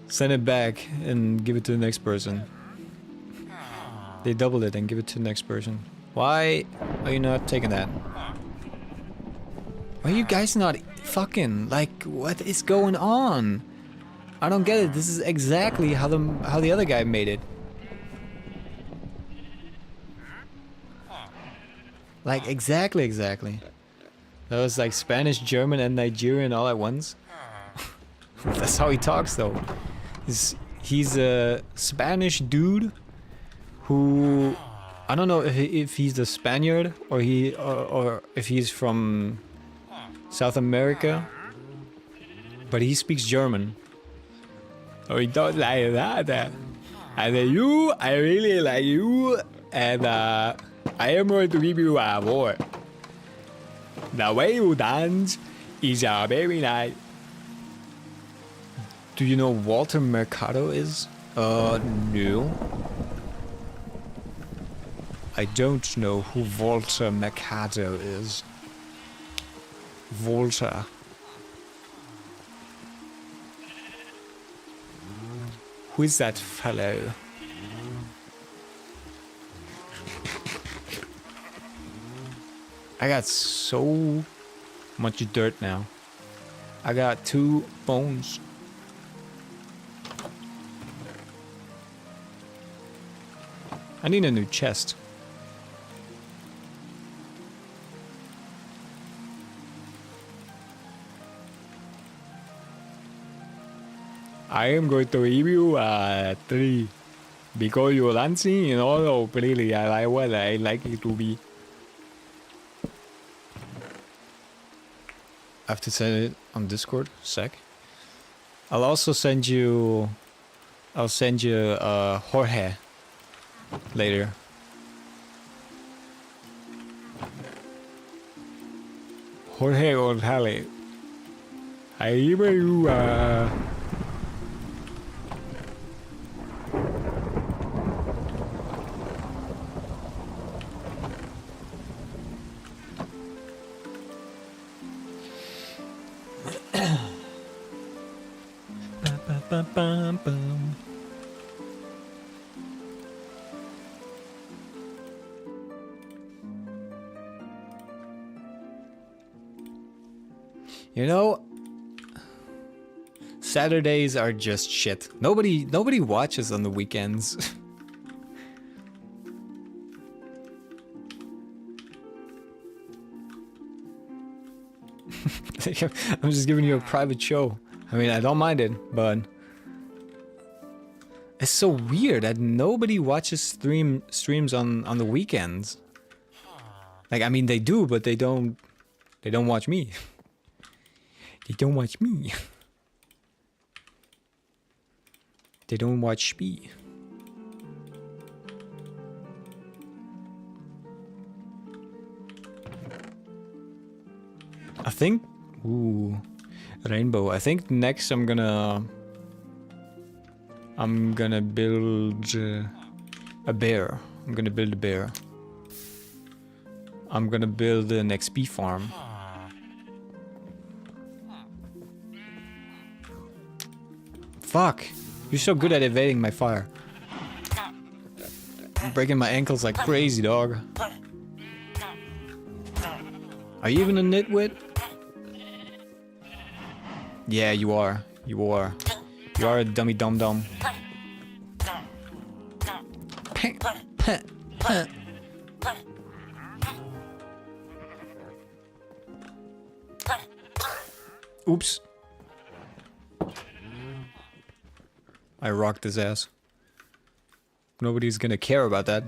Send it back and give it to the next person. They double it and give it to the next person. Why are you not taking that? Why are you guys not fucking, like, what is going on? I don't get it. This is exactly how the other guy made it. Like, exactly. That was like Spanish, German, and Nigerian all at once. That's how he talks, though. He's a Spanish dude who, I don't know if he's a Spaniard or if he's from South America, but he speaks German. Oh, he don't like that. And you, I really like you, and I am going to give you a award. The way you dance is very nice. Do you know Walter Mercado is? No. I don't know who Walter Mercado is. Walter. Who is that fellow? I got so much dirt now. I got 2 bones. I need a new chest. I am going to give you a 3 because you're dancing and all pretty. I like what I like it to be. I have to send it on Discord. Sec. I'll also send you. I'll send you Jorge later. Jorge Gonzalez. I give you You know, Saturdays are just shit. Nobody watches on the weekends. I'm just giving you a private show. I mean, I don't mind it, but it's so weird that nobody watches streams on the weekends. Like, I mean, they do, but they don't watch me. They don't watch me. They don't watch me. I think, ooh, rainbow. I think next I'm gonna build a bear. I'm gonna build a bear. I'm gonna build an XP farm. Fuck! You're so good at evading my fire. I'm breaking my ankles like crazy, dog. Are you even a nitwit? Yeah, you are. You are. You are a dummy dum dum. Oops. I rocked his ass. Nobody's gonna care about that.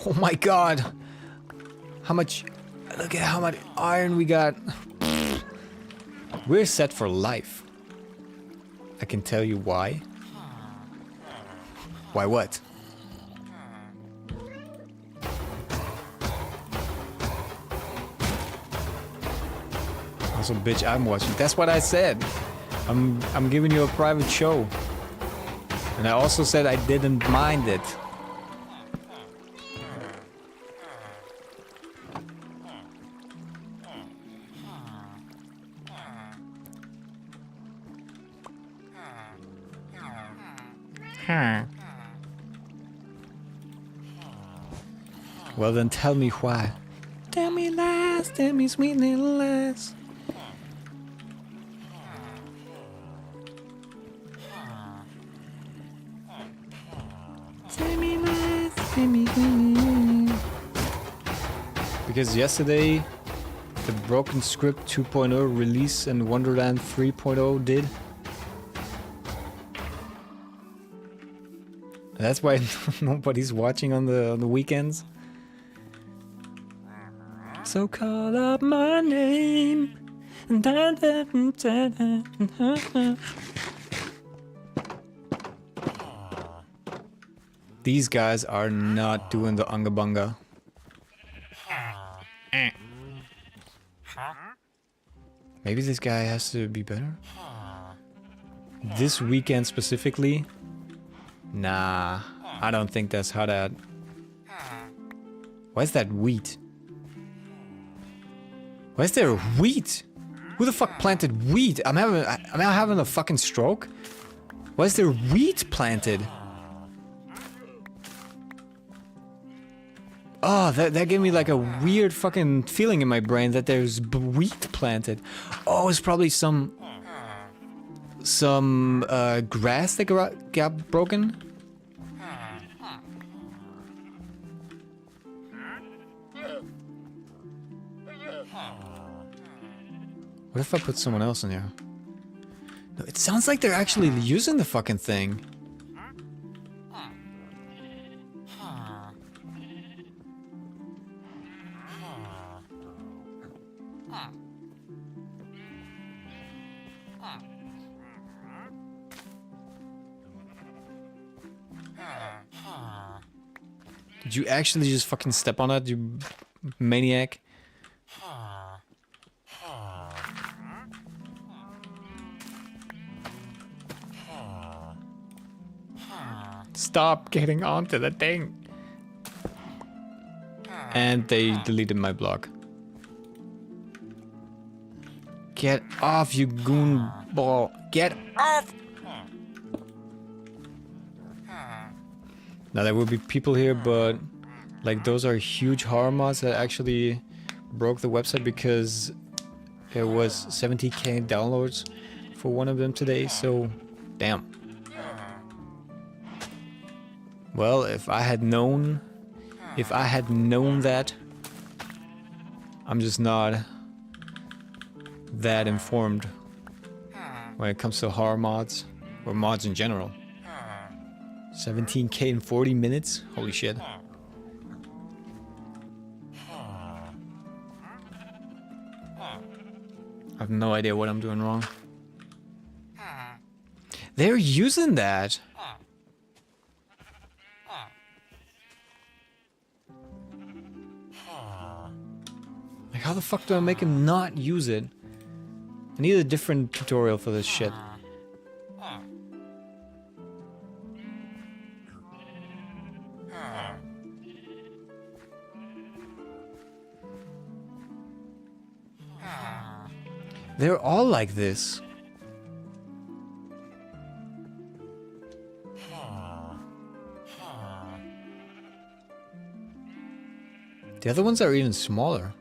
Oh my god! How much... Look at how much iron we got. We're set for life. I can tell you why. Why what? Also, bitch, I'm watching. That's what I said. I'm giving you a private show. And I also said I didn't mind it. Well then tell me why. Tell me lies, tell me sweet little lies. Tell me lies, tell me sweet little lies. Because yesterday the Broken Script 2.0 release and Wonderland 3.0 did. That's why nobody's watching on the weekends. So call up my name. These guys are not doing the unga bunga. Maybe this guy has to be better? This weekend specifically? Nah, I don't think that's how that... Why is that wheat? Why is there wheat? Who the fuck planted wheat? Am I having a fucking stroke? Why is there wheat planted? Oh, that gave me like a weird fucking feeling in my brain that there's wheat planted. Oh, it's probably some grass that got broken. What if I put someone else in here? No, it sounds like they're actually using the fucking thing. Did you actually just fucking step on that, you maniac? Stop getting onto the thing. And they deleted my blog. Get off, you goon ball. Get off! Now there will be people here, but like those are huge horror mods that actually broke the website because there was 70k downloads for one of them today, so damn. Well, if I had known that, I'm just not that informed when it comes to horror mods or mods in general. 17k in 40 minutes? Holy shit. I have no idea what I'm doing wrong. They're using that. Like, how the fuck do I make him not use it? I need a different tutorial for this shit. They're all like this. The other ones are even smaller.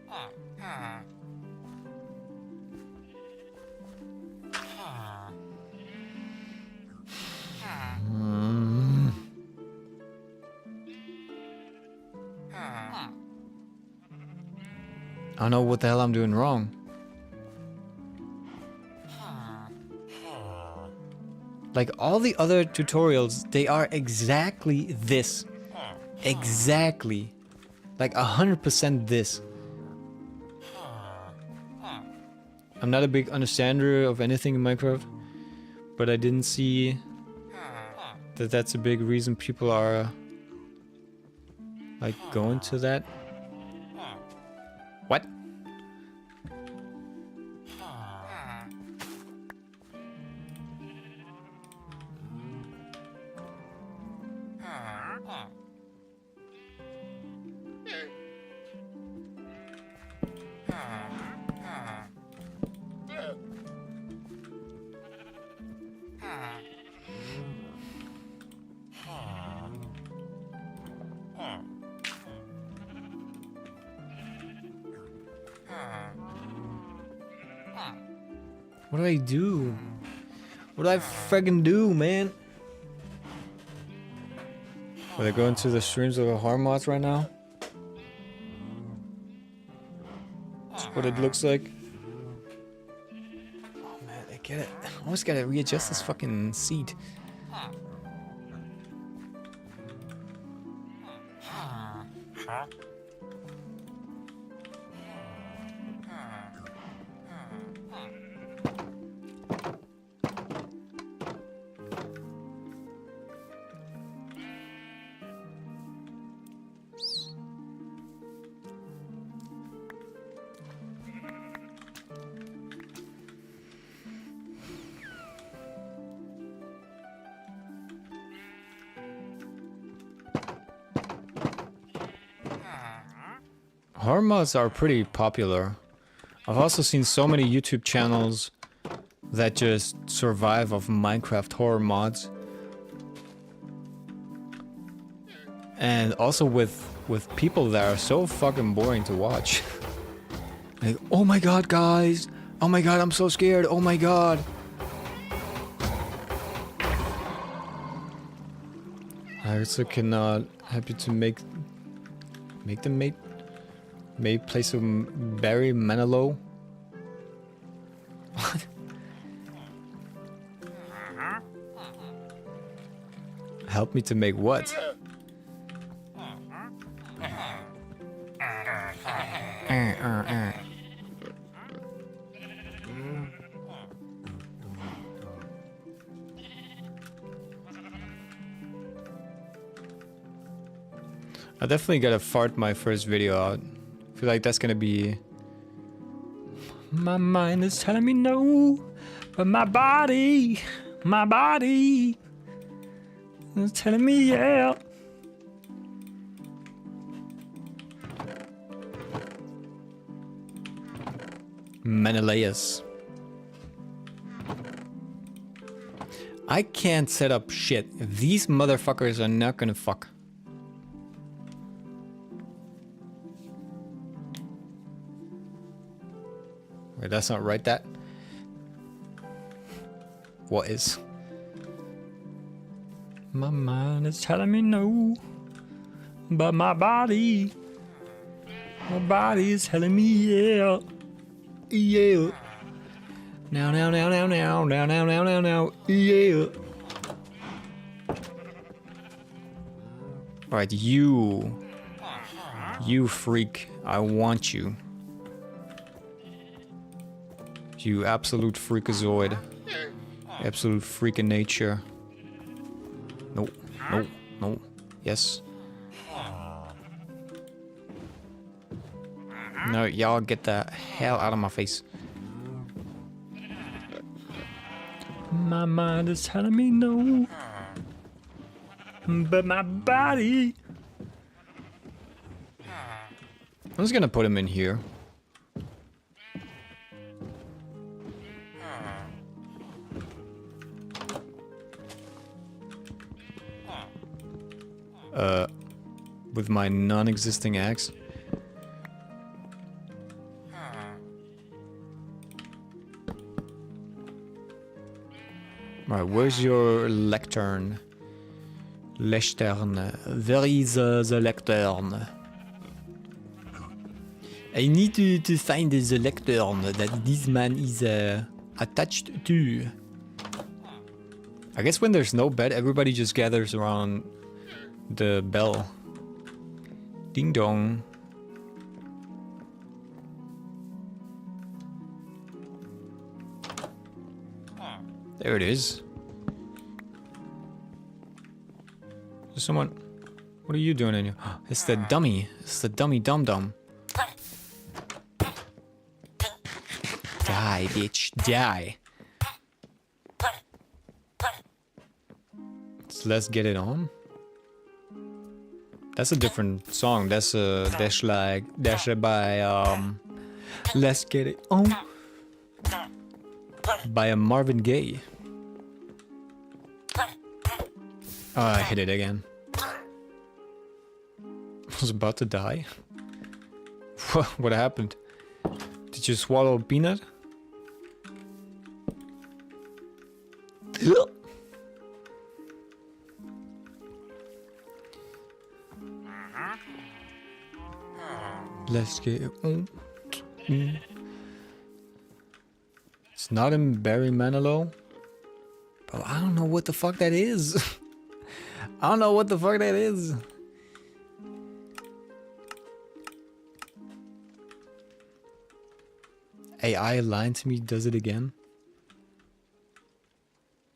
I don't know what the hell I'm doing wrong. Like all the other tutorials, they are exactly this. Exactly. Like 100% this. I'm not a big understander of anything in Minecraft, but I didn't see that that's a big reason people are like going to that. What? What do I do? What do I friggin' do, man? Are they going to the streams of the horror mods right now? That's what it looks like. Oh man, I get it. I always gotta readjust this fucking seat. Horror mods are pretty popular. I've also seen so many YouTube channels that just survive of Minecraft horror mods. And also with people that are so fucking boring to watch. Like, oh my god, guys! Oh my god, I'm so scared! Oh my god! I also cannot happy to make them Maybe play some Barry Manilow. What? Help me to make what? I definitely gotta fart my first video out. I feel like that's gonna be... My mind is telling me no, but my body is telling me yeah. Menelaus. I can't set up shit. These motherfuckers are not gonna fuck. Wait, that's not right, that? What is? My mind is telling me no, but my body is telling me yeah. Yeah. Now, yeah. Alright, you freak, I want you. You absolute freakazoid. Absolute freak of nature. No, no, no. Yes. No, y'all get the hell out of my face. My mind is telling me no, but my body... I'm just gonna put him in here. With my non-existing axe. Right, where's your lectern? Lectern. Where is the lectern? I need to find the lectern that this man is attached to. I guess when there's no bed, everybody just gathers around the bell. Ding dong. There it is. There's someone. What are you doing in here? It's the dummy. It's the dummy dum-dum. Die, bitch. Die. So let's get it on. That's a different song. That's like Dash by Let's Get It On by a Marvin Gaye. Oh, I hit it again. I was about to die. What happened? Did you swallow a peanut? Let's get it on. It's not in Barry Manilow. Bro, I don't know what the fuck that is. I don't know what the fuck that is. AI lying to me, does it again?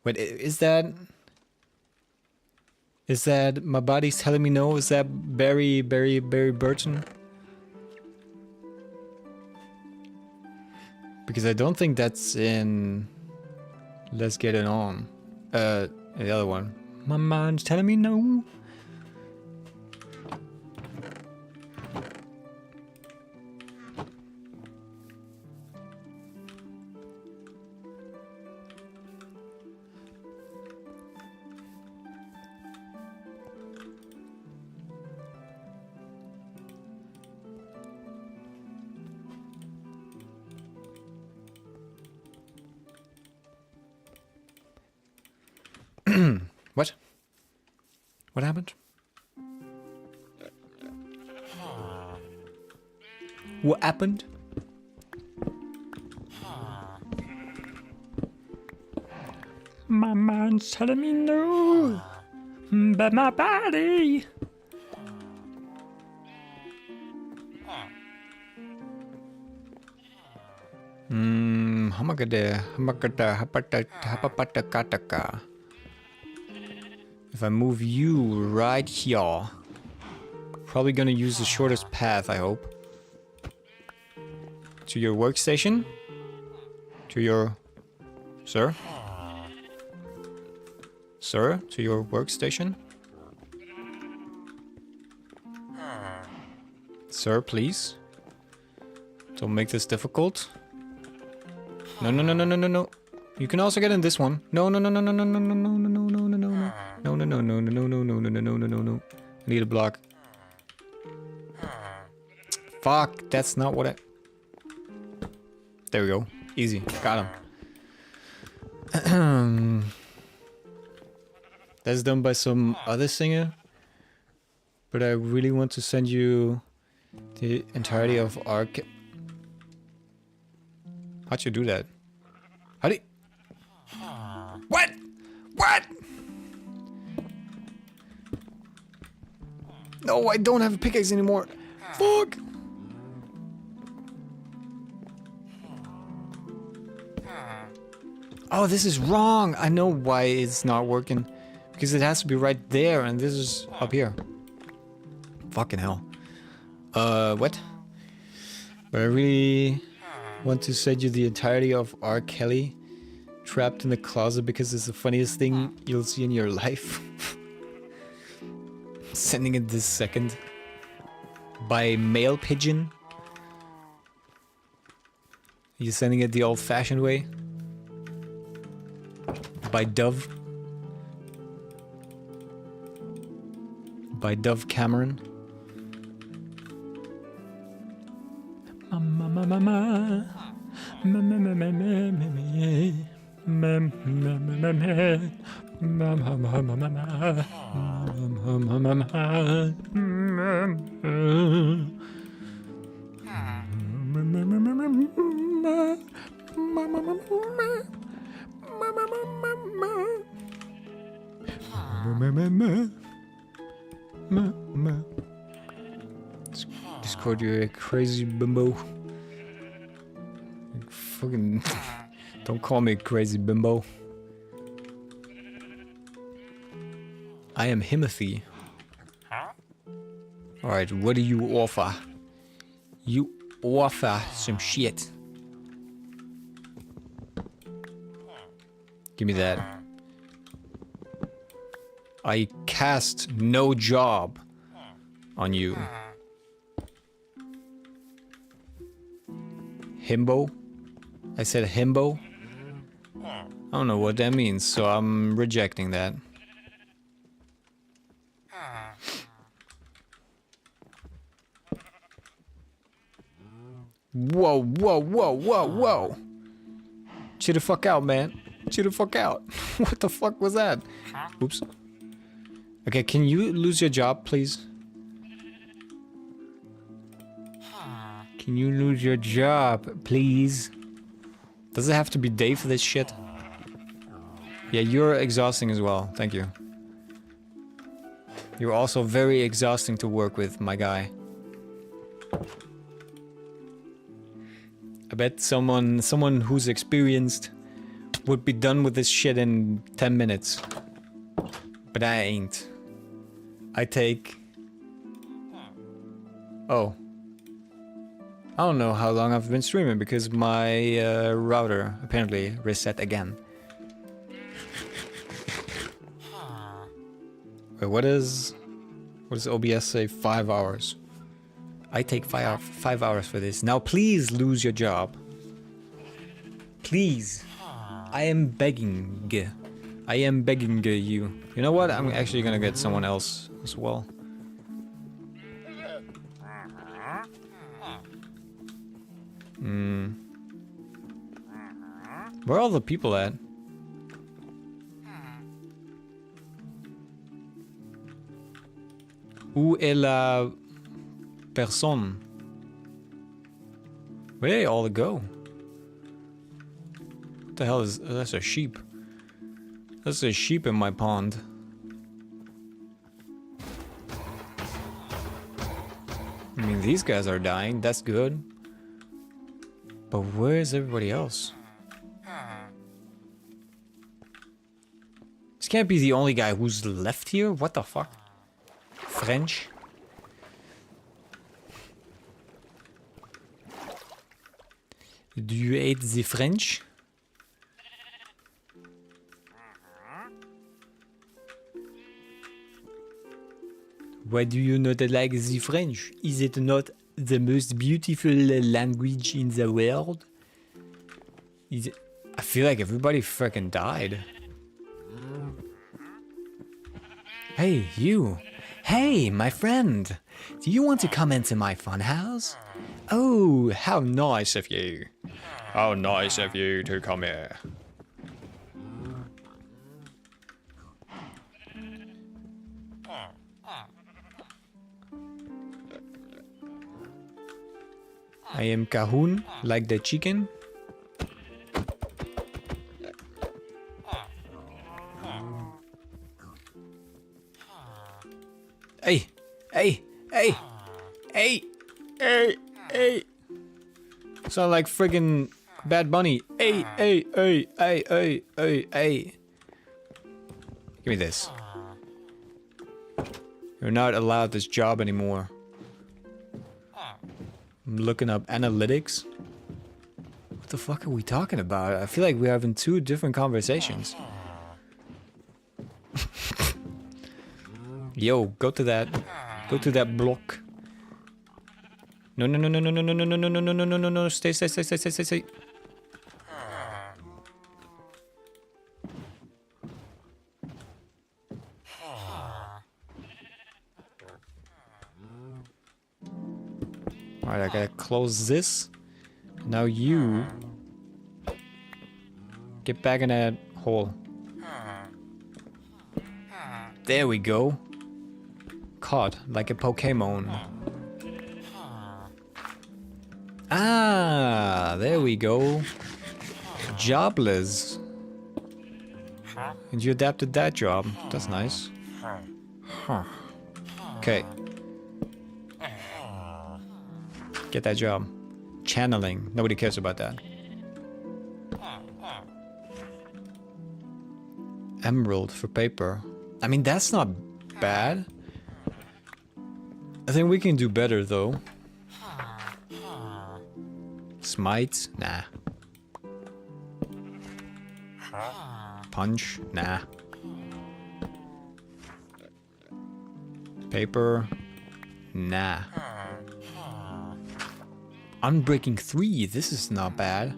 Wait, is that my body's telling me no? Is that Barry Burton? Because I don't think that's in Let's Get It On. The other one. My mind's telling me no. What? What happened? What happened? My mind's telling me no, but my body. If I move you right here, probably gonna use the shortest path, I hope. To your workstation? To your... Sir? Sir, to your workstation? Sir, please? Don't make this difficult. No, no, no, no, no, no, no. You can also get in this one. No, no, no, no, no, no, no, no, no, no, no, no, no, no. No, no, no, no, no, no, no, no, no, no, no, no, no. I need a block. Fuck, that's not what I... There we go. Easy. Got him. That's done by some other singer. But I really want to send you the entirety of Arc... How'd you do that? How do you... What? What? No, I don't have a pickaxe anymore. Fuck. Oh, this is wrong. I know why it's not working. Because it has to be right there, and this is up here. Fucking hell. What? But I really want to send you the entirety of R. Kelly trapped in the closet because it's the funniest thing you'll see in your life. Sending it this second. By mail pigeon. You're sending it the old-fashioned way. By Dove. By Dove Cameron. Discord, you're a crazy bimbo. Fucking don't call me crazy bimbo. I am Himothy. Alright, what do you offer? You offer some shit. Give me that. I cast no job on you. Himbo? I said himbo? I don't know what that means, so I'm rejecting that. Whoa, whoa, whoa, whoa, whoa. Chill the fuck out, man. Chill the fuck out. What the fuck was that? Oops. Okay, can you lose your job, please? Can you lose your job, please? Does it have to be day for this shit? Yeah, you're exhausting as well. Thank you. You're also very exhausting to work with, my guy. I bet someone who's experienced would be done with this shit in 10 minutes. But I ain't. I take... Oh. I don't know how long I've been streaming because my router apparently reset again. Wait, what does OBS say? 5 hours. I take 5 hours for this. Now please lose your job. Please. I am begging. I am begging you. You know what? I'm actually gonna get someone else as well. Where are all the people at? Où est la personne? Where did they all go? What the hell is... that's a sheep. That's a sheep in my pond. I mean, these guys are dying. That's good. But where's everybody else? This can't be the only guy who's left here. What the fuck? French? Do you hate the French? Why do you not like the French? Is it not the most beautiful language in the world? Is it... I feel like everybody freaking died. Hey, you. Hey, my friend. Do you want to come into my funhouse? Oh, how nice of you. How nice of you to come here. I am Cahoon, like the chicken. Hey, hey, hey, hey, hey, hey. Sound like friggin' Bad Bunny. Hey, hey, hey, hey, hey, hey, hey. Give me this. You're not allowed this job anymore. I'm looking up analytics. What the fuck are we talking about? I feel like we're having two different conversations. Yo, go to that block. No, no, no, no, no, no, no, no, no, no, no, no, no, no, no, no, stay. Alright, I gotta close this. Now you get back in that hole. There we go. Caught like a Pokemon. Ah, there we go. Jobless. And you adapted that job. That's nice. Huh. Okay. Get that job. Channeling. Nobody cares about that. Emerald for paper. I mean, that's not bad. I think we can do better, though. Smite? Nah. Punch? Nah. Paper? Nah. Unbreaking 3. This is not bad.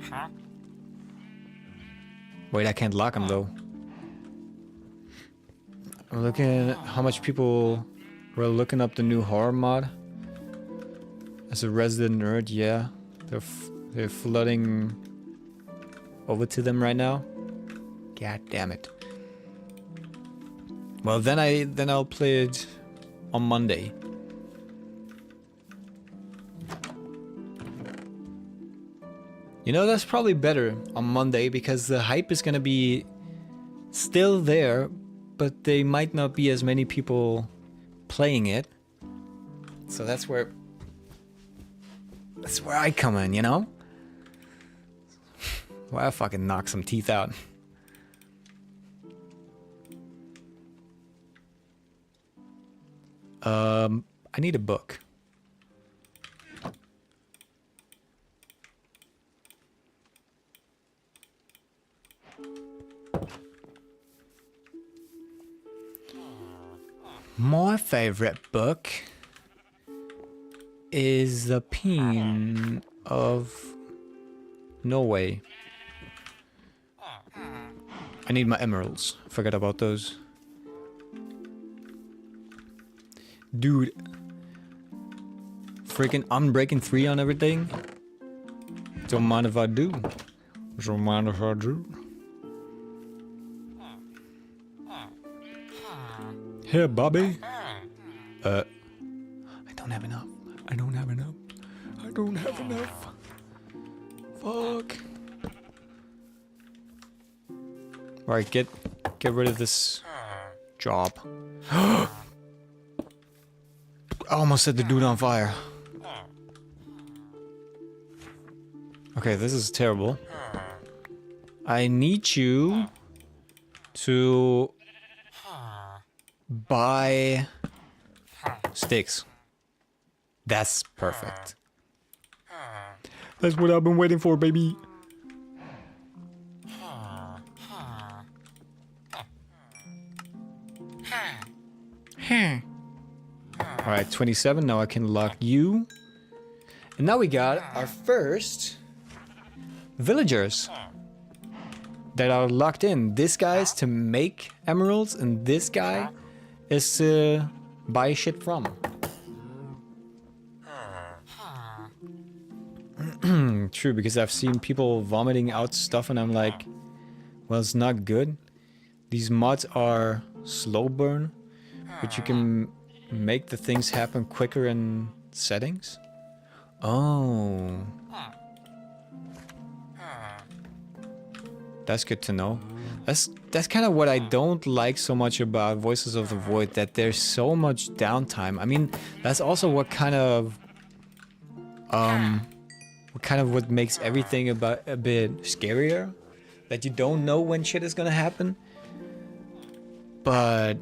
Wait, I can't lock him, though. I'm looking at how much people were looking up the new horror mod. As a resident nerd, yeah. They're flooding over to them right now. God damn it. Well, then I'll play it on Monday. You know, that's probably better on Monday because the hype is gonna be still there, but they might not be as many people playing it. So that's where I come in, you know? Why I fucking knock some teeth out. I need a book. My favorite book is The Peen of Norway. I need my emeralds. Forget about those. Dude. Freaking Unbreaking 3 on everything. Don't mind if I do. Don't mind if I do. Here, Bobby. I don't have enough. I don't have enough. I don't have enough. Fuck. Alright, get rid of this job. I almost set the dude on fire. Okay, this is terrible. I need you to buy sticks. That's perfect. That's what I've been waiting for, baby. Alright, 27. Now I can lock you. And now we got our first villagers that are locked in. This guy's to make emeralds, and this guy is to buy shit from. True, because I've seen people vomiting out stuff and I'm like, well, it's not good. These mods are slow burn, but you can make the things happen quicker in settings. Oh. That's good to know. That's kind of what I don't like so much about Voices of the Void, that there's so much downtime. I mean, that's also what kind of what makes everything about a bit scarier, that you don't know when shit is gonna happen. But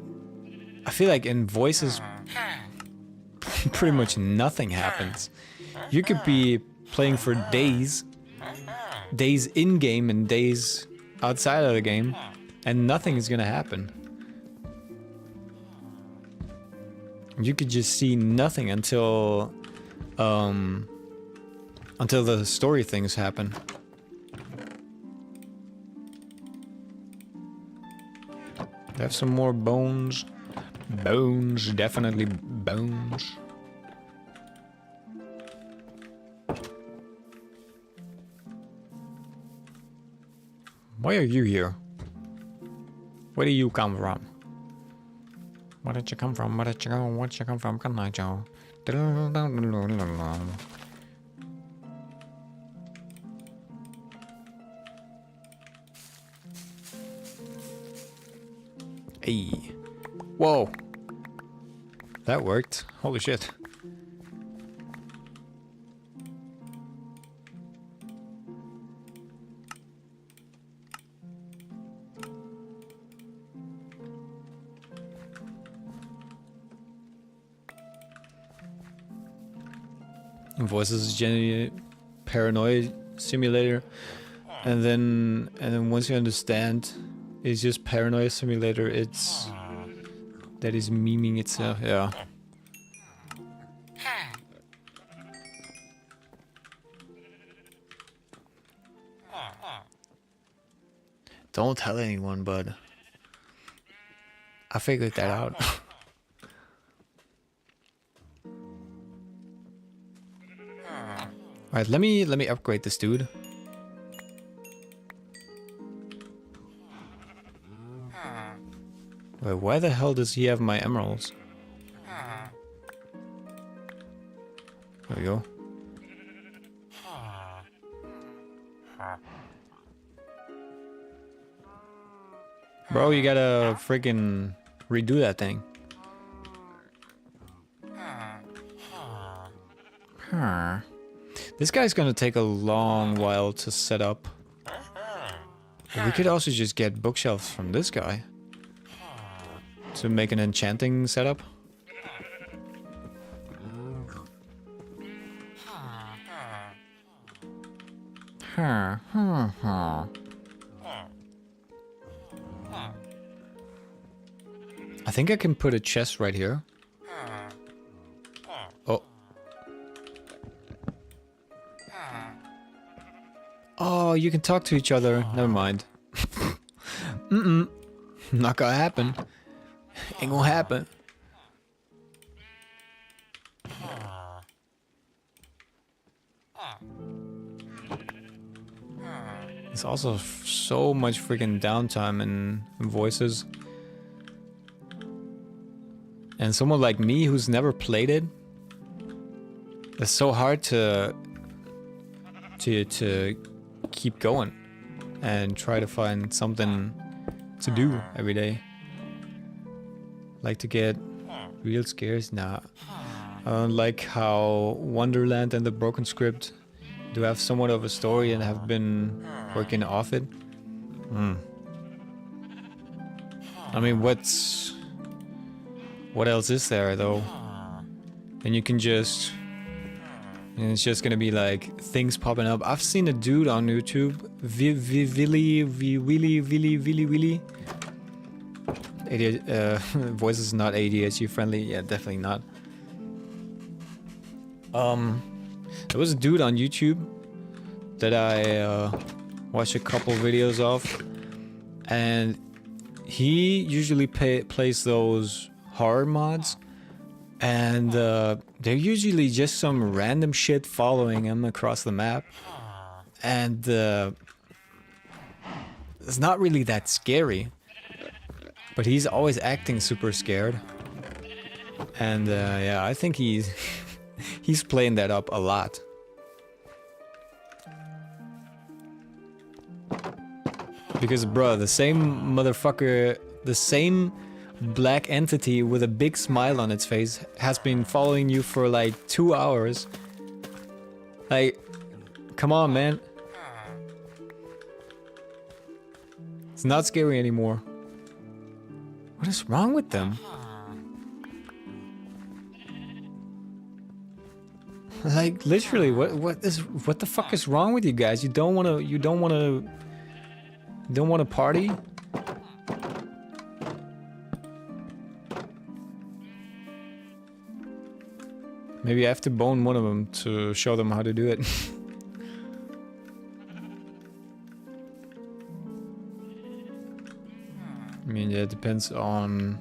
I feel like in Voices, pretty much nothing happens. You could be playing for days in game and days outside of the game, and nothing is gonna happen. You could just see nothing until the story things happen. Have some more bones. Bones, definitely bones. Why are you here? Where do you come from? Where did you come from? Where did you go? Where did you come from? Good night, Joe. Hey. Whoa. That worked. Holy shit. Voices generally paranoia simulator, and then once you understand it's just paranoia simulator, it's that is memeing itself. Yeah. Don't tell anyone, but I figured that out. Alright, let me upgrade this dude. Wait, why the hell does he have my emeralds? There we go. Bro, you gotta freaking redo that thing. Huh. This guy's gonna take a long while to set up. But we could also just get bookshelves from this guy to make an enchanting setup. I think I can put a chest right here. Oh. Oh, you can talk to each other. Never mind. Not gonna happen. Ain't gonna happen. There's also so much freaking downtime in voices. And someone like me who's never played it, it's so hard to keep going and try to find something to do every day. Like to get real scares? Nah. I don't like how Wonderland and the Broken Script do have somewhat of a story and have been working off it. I mean, what else is there though? And you can just, and it's just gonna be like things popping up. I've seen a dude on YouTube, Willy. Voice is not ADHD friendly. Yeah, definitely not. There was a dude on YouTube that I watched a couple videos of, and he usually plays those horror mods, and they're usually just some random shit following him across the map, and it's not really that scary, but he's always acting super scared, and yeah, I think he's he's playing that up a lot. Because bruh, the same motherfucker, the same black entity with a big smile on its face has been following you for like 2 hours. Like, come on, man. It's not scary anymore. What is wrong with them? Like, literally, what the fuck is wrong with you guys? You don't wanna party? Maybe I have to bone one of them to show them how to do it. I mean, yeah, it depends on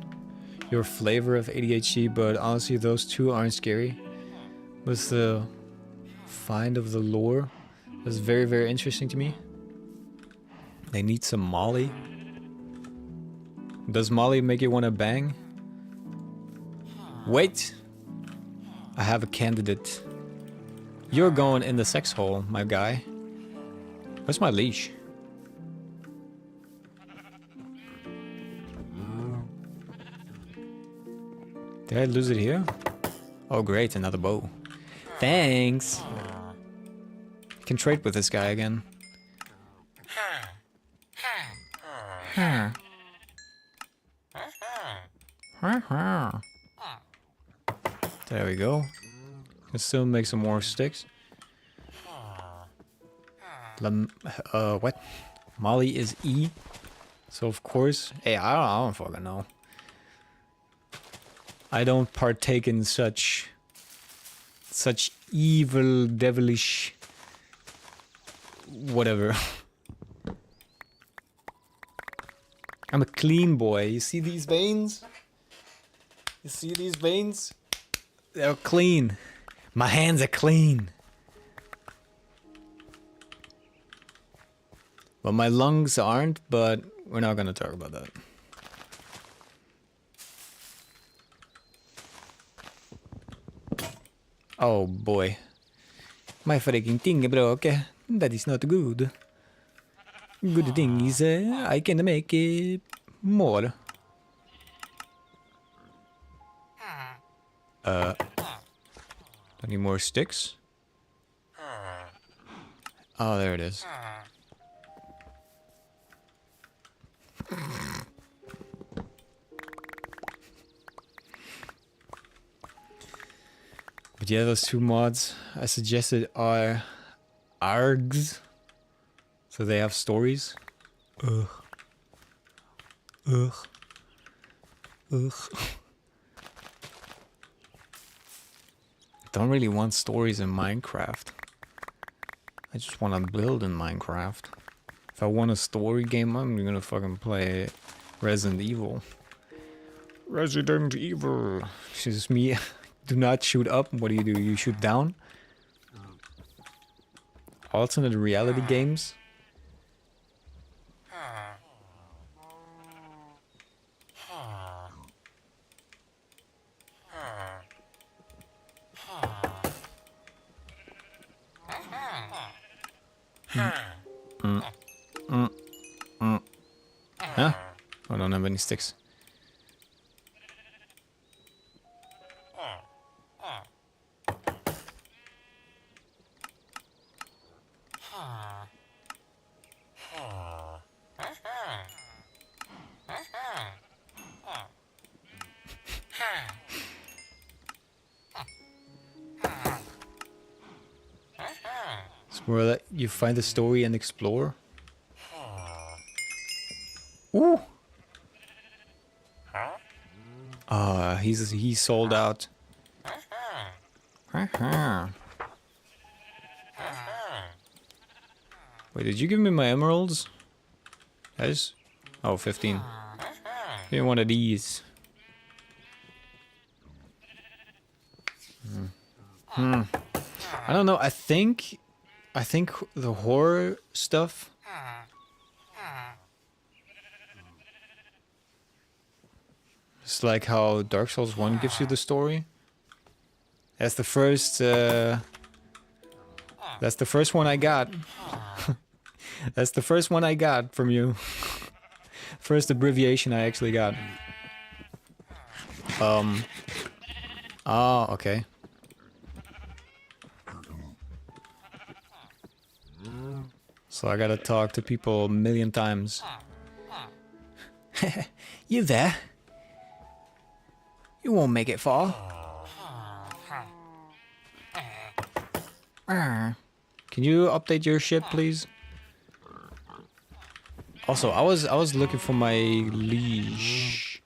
your flavor of ADHD, but honestly, those two aren't scary. What's the find of the lore? That's very, very interesting to me. They need some Molly. Does Molly make you want to bang? Wait! I have a candidate. You're going in the sex hole, my guy. Where's my leash? Did I lose it here? Oh great, another bow. Thanks. Can trade with this guy again. Huh. There we go. Can still make some more sticks. What? Molly is E. So of course, hey, I don't fucking know. I don't partake in such evil, devilish, whatever. I'm a clean boy. You see these veins? You see these veins? They're clean. My hands are clean. Well, my lungs aren't, but we're not gonna talk about that. Oh boy. My freaking thing broke. That is not good. Good thing is I can make more. Any more sticks? Oh, there it is. But yeah, those two mods I suggested are ARGs. So they have stories. Ugh. Ugh. Ugh. Don't really want stories in Minecraft. I just want to build in Minecraft. If I want a story game, I'm gonna fucking play Resident Evil. Resident Evil. It's just me. Do not shoot up. What do? You shoot down? Alternate reality games? Huh? I don't have any sticks. It's where that you find the story and explore. Ooh. He's sold out. Wait, did you give me my emeralds? Yes? Oh, 15. Give me one of these. I don't know. I think the horror stuff. It's like how Dark Souls 1 gives you the story. That's the first. That's the first one I got. That's the first one I got from you. First abbreviation I actually got. Oh, okay. So I gotta talk to people a million times. You there? You won't make it far. Can you update your ship, please? Also, I was looking for my leash,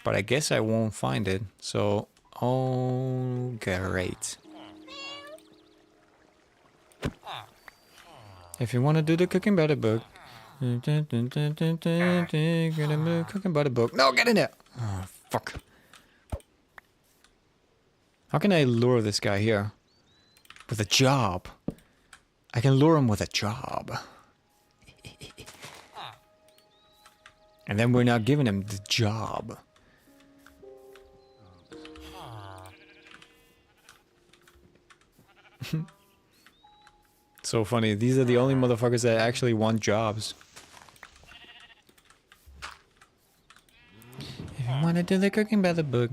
but I guess I won't find it. So, oh, great. If you want to do the cooking butter book, cooking butter book. No, get in there. Oh, fuck. How can I lure this guy here? With a job. I can lure him with a job. And then we're not giving him the job. So funny. These are the only motherfuckers that actually want jobs. If you want to do the cooking by the book.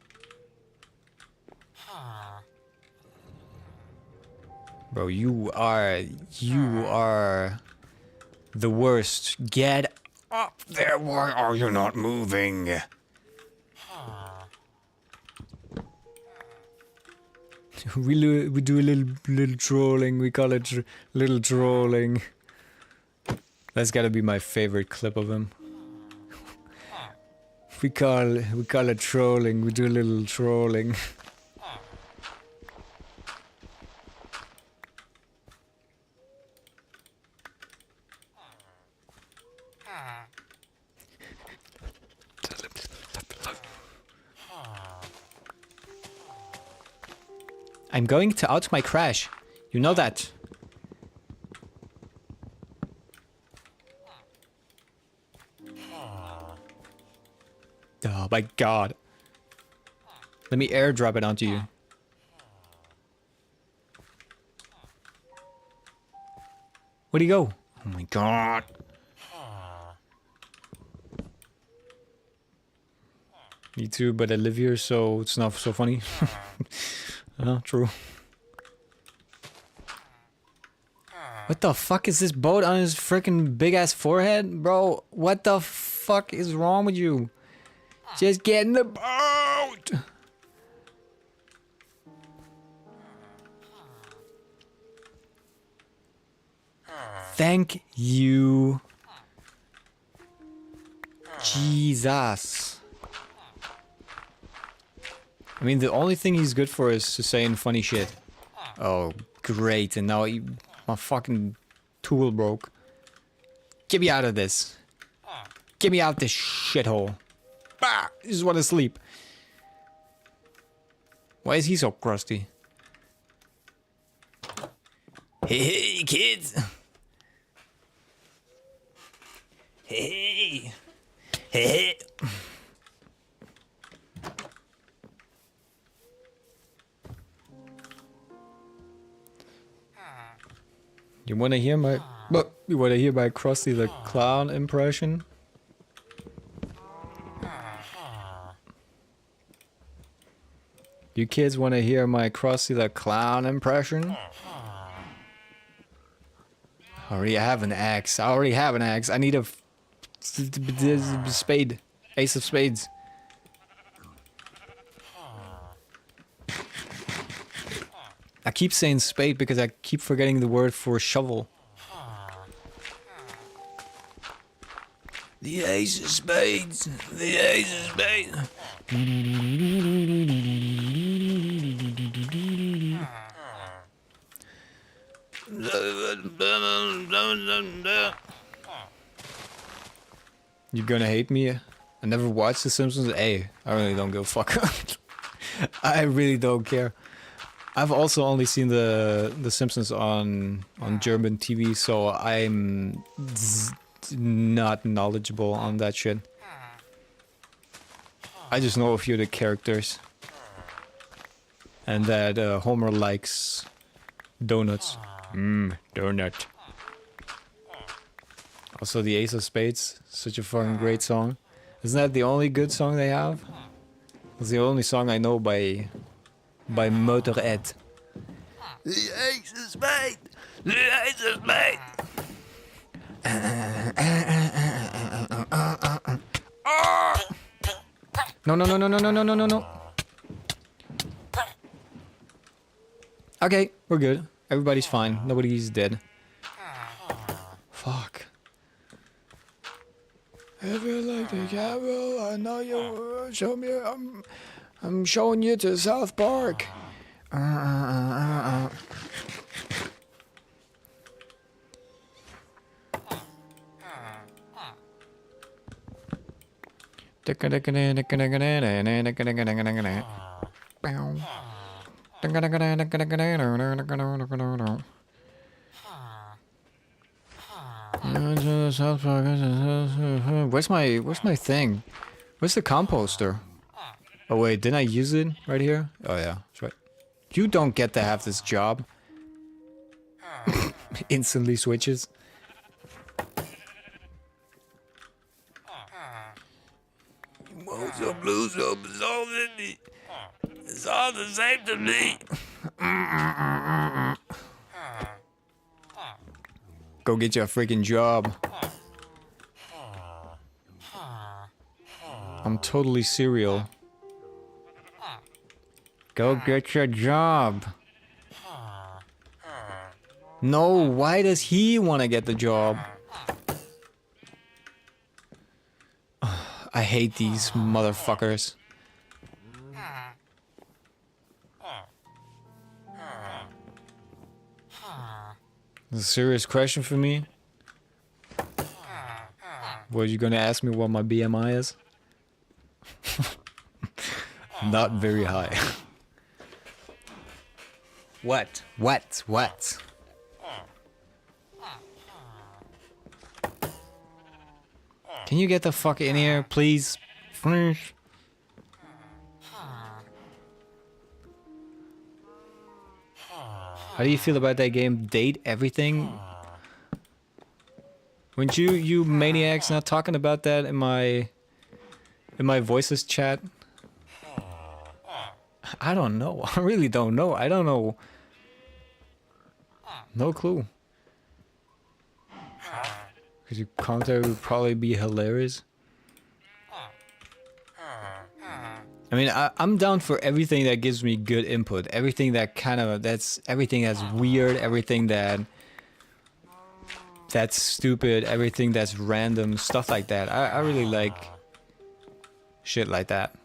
Bro, you are the worst. Get up there. Why are you not moving? We do a little trolling. We call it little trolling. That's gotta be my favorite clip of him. We call it trolling. We do a little trolling. I'm going to out my crash. You know that. Oh my god. Let me airdrop it onto you. Where'd he go? Oh my god. Me too, but I live here, so it's not so funny. True. What the fuck is this boat on his freaking big ass forehead? Bro, what the fuck is wrong with you? Just get in the boat! Thank you. Jesus. I mean, the only thing he's good for is to saying funny shit. Oh, great. And now my fucking tool broke. Get me out of this. Get me out this shithole. Bah! I just want to sleep. Why is he so crusty? Hey, kids. Hey. Hey. You wanna hear my Krusty the Clown impression? You kids wanna hear my Krusty the Clown impression? I already have an axe. I need a spade. Ace of spades. I keep saying spade because I keep forgetting the word for shovel. The ace of spades. The ace of spades. You're gonna hate me? I never watched The Simpsons. Hey, I really don't give a fuck. I really don't care. I've also only seen the Simpsons on German TV, so I'm not knowledgeable on that shit. I just know a few of the characters, and that Homer likes donuts. Donut. Also, the Ace of Spades, such a fucking great song. Isn't that the only good song they have? It's the only song I know by Motorhead. The Ace of Spades! The Ace of Spades! No. Okay, we're good. Everybody's fine. Nobody's dead. Fuck. If you like the cable, I know you show me. I'm showing you to South Park. Where's my thing? Where's the composter? Oh wait, didn't I use it right here? Oh yeah, that's right. You don't get to have this job. Instantly switches. What's up, blues up? It's all the same to me. Go get your freaking job. I'm totally serial. Go get your job. No, why does he want to get the job? I hate these motherfuckers. It's a serious question for me. Were you gonna ask me what my BMI is? Not very high. What? Can you get the fuck in here, please? Please. How do you feel about that game? Date everything? Weren't you maniacs not talking about that in my voices chat? I don't know. I really don't know. I don't know. No clue. Because your commentary would probably be hilarious. I mean, I'm down for everything that gives me good input. Everything that everything that's weird, everything that's stupid, everything that's random, stuff like that. I really like shit like that.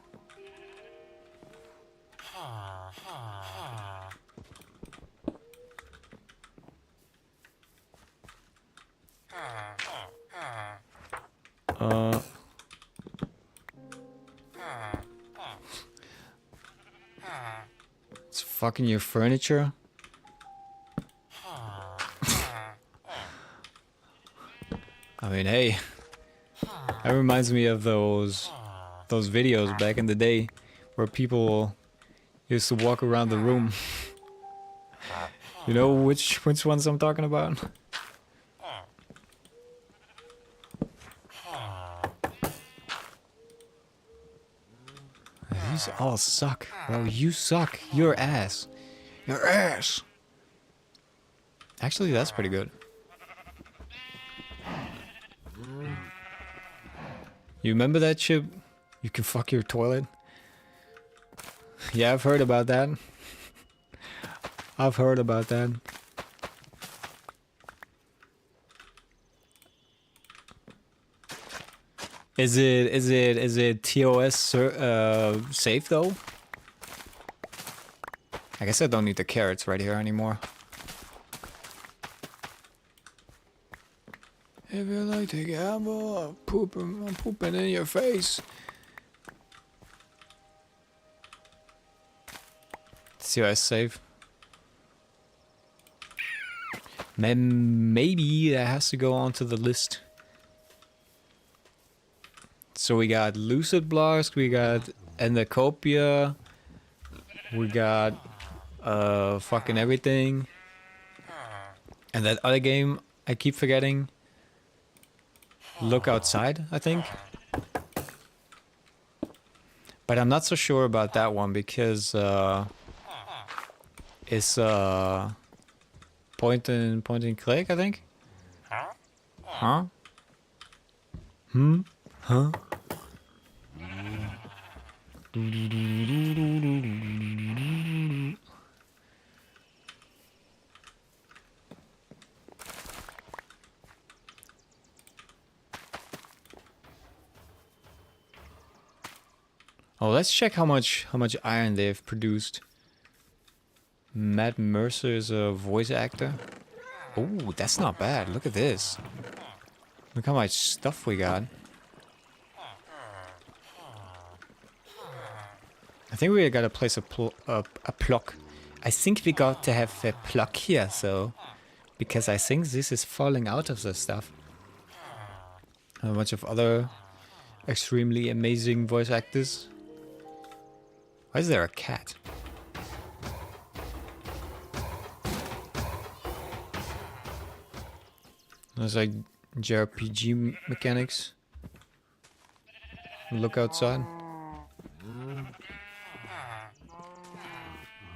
It's fucking your furniture. I mean, hey, that reminds me of those videos back in the day where people used to walk around the room. You know which ones I'm talking about? These all suck, bro. You suck. Your ass. Your ass. Actually, that's pretty good. You remember that chip? You can fuck your toilet? Yeah, I've heard about that. I've heard about that. Is it TOS safe though? I guess I don't need the carrots right here anymore. If you like to gamble, I'm pooping in your face. TOS safe. Maybe that has to go onto the list. So we got Lucid Blocks, we got Endocopia, we got fucking everything. And that other game I keep forgetting. Look Outside, I think. But I'm not so sure about that one because it's point and click, I think. Huh? Huh? Oh, let's check how much iron they've produced. Matt Mercer is a voice actor. Oh, that's not bad. Look at this. Look how much stuff we got. I think we gotta place a pluck. I think we got to have a pluck here, so because I think this is falling out of the stuff. A bunch of other extremely amazing voice actors. Why is there a cat? There's like JRPG mechanics. Look outside.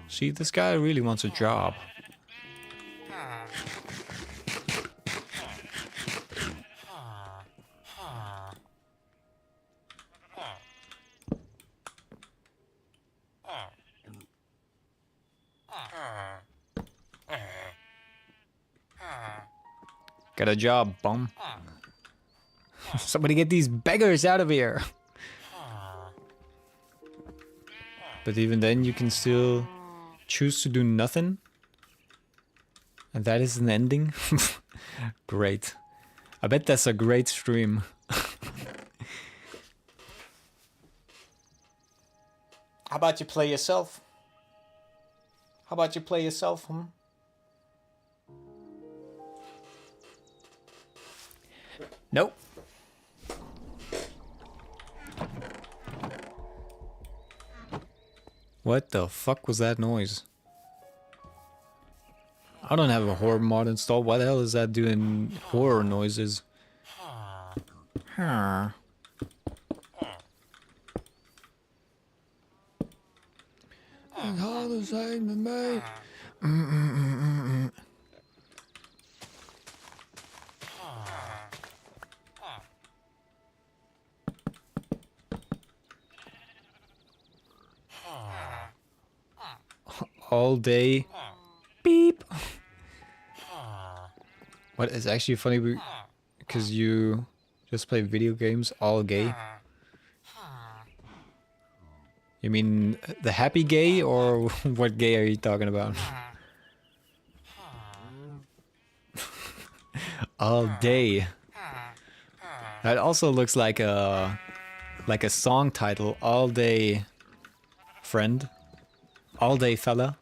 See, this guy really wants a job. Get a job, bum. Somebody get these beggars out of here. But even then, you can still choose to do nothing. And that is an ending. Great. I bet that's a great stream. How about you play yourself? How about you play yourself, Nope. What the fuck was that noise? I don't have a horror mod installed. Why the hell is that doing horror noises? Huh. It's all the same to me. All day. Beep. What is actually funny because you just play video games all gay? You mean the happy gay or what gay are you talking about? All day. That also looks like a song title. All day friend. All day fella.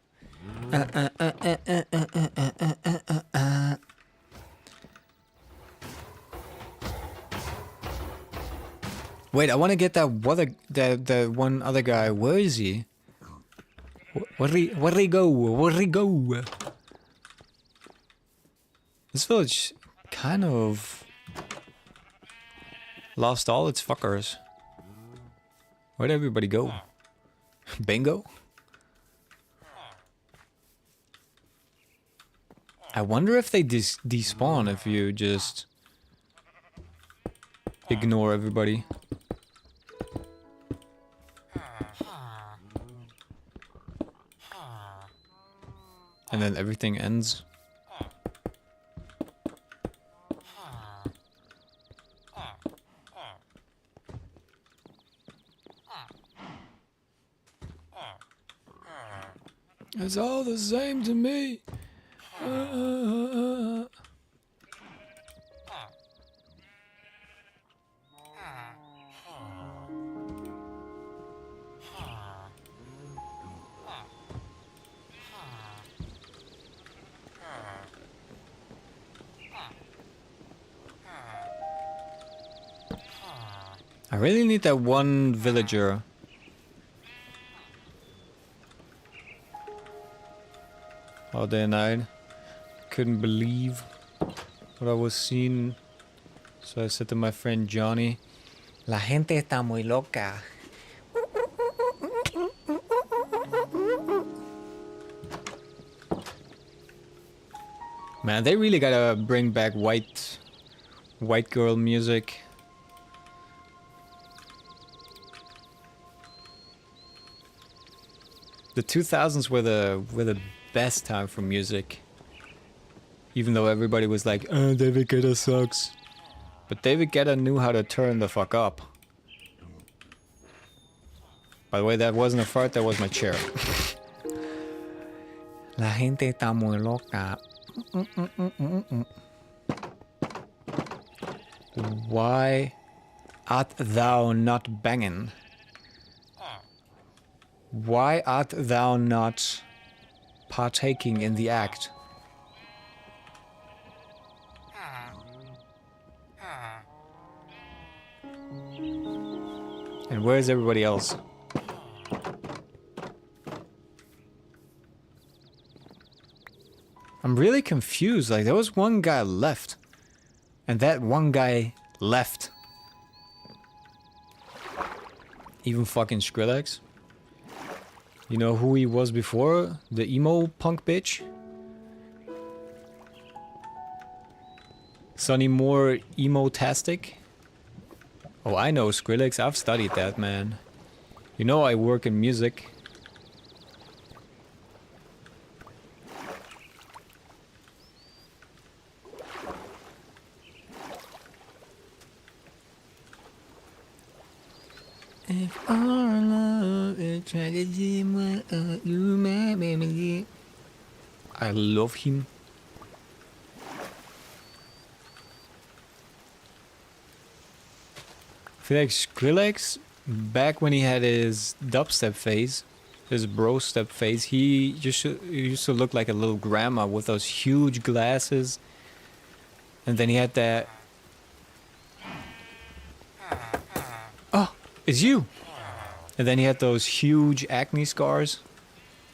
Wait, I want to get that one other guy. Where is he? Where'd he go? Where'd he go? This village kind of lost all its fuckers. Where'd everybody go? Bingo? I wonder if they despawn if you just ignore everybody. And then everything ends. It's all the same to me. I really need that one villager. All day and night. Couldn't believe what I was seeing. So I said to my friend Johnny, La gente está muy loca. Man, they really gotta bring back white girl music. The 2000s were the best time for music. Even though everybody was like, oh, David Guetta sucks. But David Guetta knew how to turn the fuck up. By the way, that wasn't a fart, that was my chair. La gente está muy loca. Why art thou not banging? Why art thou not partaking in the act? And where's everybody else? I'm really confused. Like, there was one guy left. And that one guy left. Even fucking Skrillex. You know who he was before? The emo punk bitch? Sonny Moore emo-tastic? Oh, I know Skrillex. I've studied that, man. You know I work in music. If our love is tragedy, what you made me. I love him. I feel like Skrillex, back when he had his dubstep phase, his bro step phase, he used to look like a little grandma with those huge glasses. And then he had that. Oh, it's you! And then he had those huge acne scars.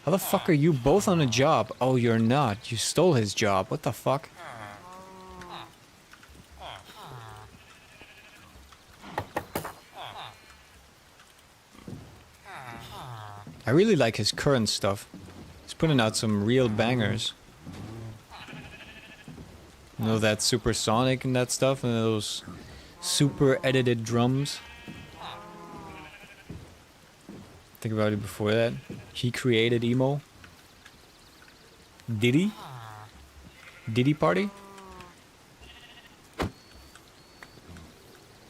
How the fuck are you both on a job? Oh, you're not. You stole his job. What the fuck? I really like his current stuff. He's putting out some real bangers. You know, that supersonic and that stuff, and those super edited drums. Think about it before that. He created emo. Did he? Did he party?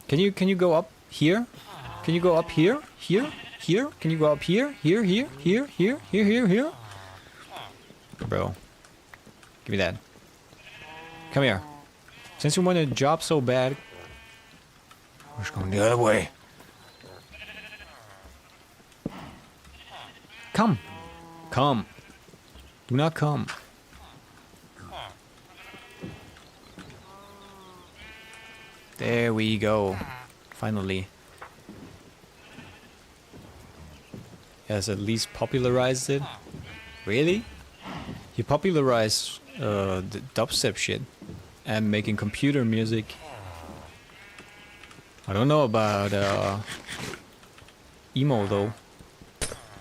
Can you go up here? Can you go up here? Here? Here? Can you go up here? Here, here, here, here, here, here, here? Bro. Give me that. Come here. Since you want a job so bad, we're just going the other way. Come. Come. Do not come. There we go. Finally. He has at least popularized it. Really? He popularized the dubstep shit and making computer music. I don't know about emo though.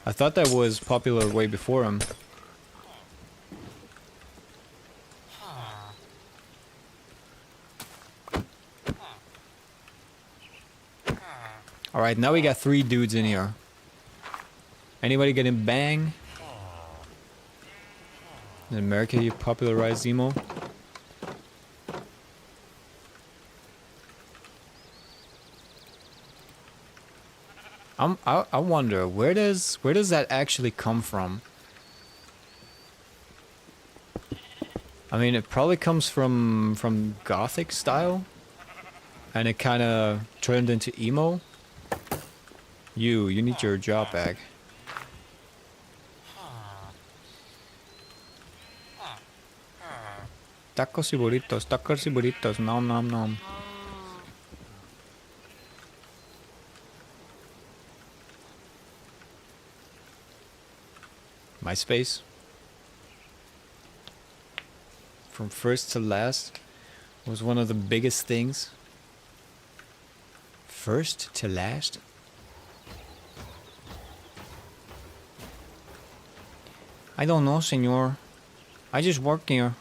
I thought that was popular way before him. Alright, now we got 3 dudes in here. Anybody getting bang? In America, you popularized emo. I wonder where does that actually come from? I mean, it probably comes from Gothic style, and it kind of turned into emo. You need your job back. Tacos y burritos, nom nom nom. MySpace. From first to last was one of the biggest things. First to last? I don't know, senor. I just work here.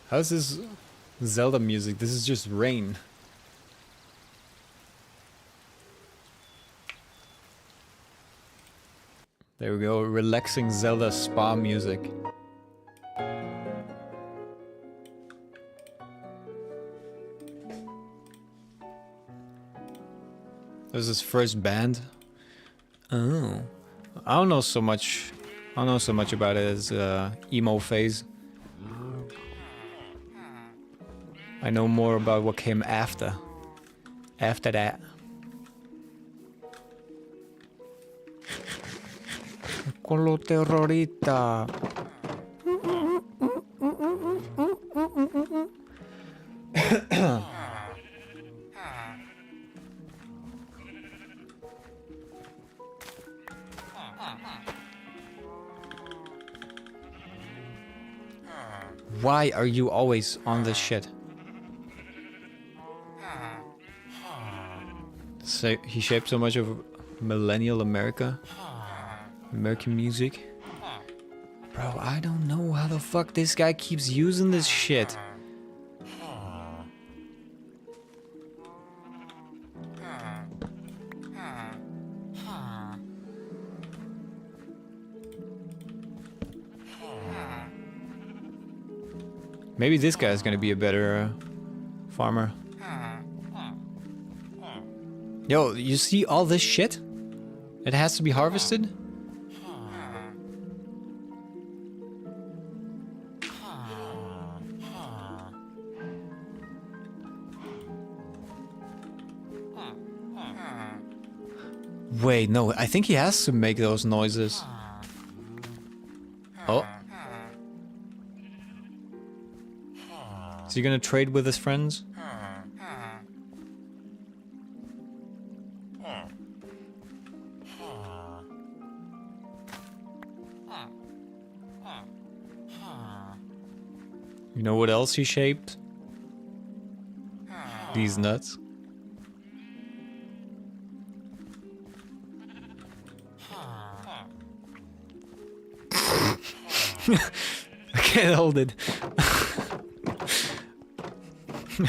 How's this Zelda music? This is just rain. There we go, relaxing Zelda spa music. This is his first band. Oh, I don't know so much about his emo phase. I know more about what came after that. Colo terrorista. Why are you always on this shit? So he shaped so much of millennial American music. Bro, I don't know how the fuck this guy keeps using this shit. Maybe this guy's gonna be a better farmer. Yo, you see all this shit? It has to be harvested? Wait, no, I think he has to make those noises. Oh. Is he gonna trade with his friends? You know what else he shaped? These nuts. I can't hold it.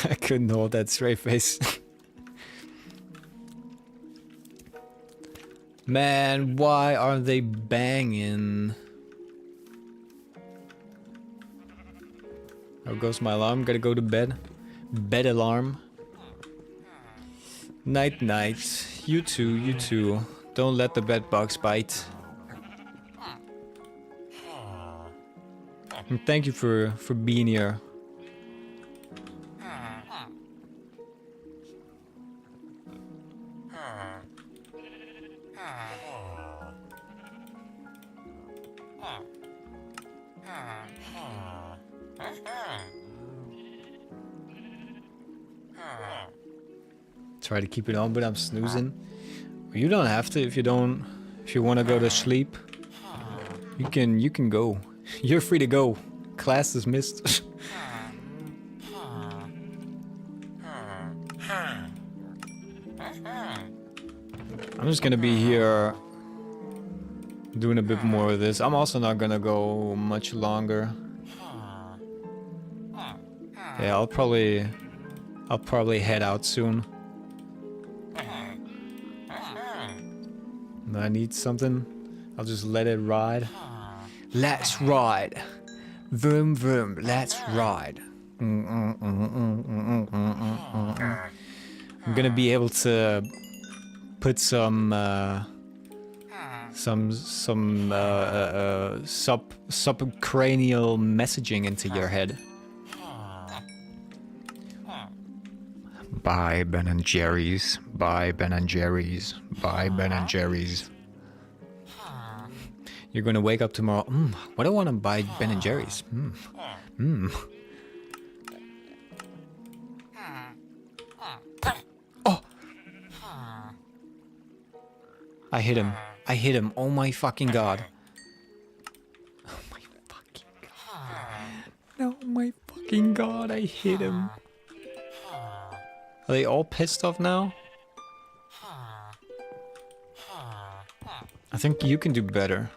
I couldn't hold that straight face. Man, why are they banging? There goes my alarm. Gotta go to bed. Bed alarm. Night night. You too, you too. Don't let the bed bugs bite. And thank you for being here. Try to keep it on, but I'm snoozing. You don't have to if you don't. If you want to go to sleep, you can go. You're free to go. Class dismissed. I'm just gonna be here doing a bit more of this. I'm also not gonna go much longer. Yeah, I'll probably head out soon. I need something. I'll just let it ride. Let's ride. Vroom vroom. Let's ride. I'm gonna be able to put some subcranial messaging into your head. Bye Ben and Jerry's. Bye Ben and Jerry's. Bye Ben and Jerry's. You're gonna wake up tomorrow. What do I want to buy Ben and Jerry's? Oh! I hit him. I hit him. Oh my fucking god. Oh my fucking god. No, my fucking god. I hit him. Are they all pissed off now? I think you can do better.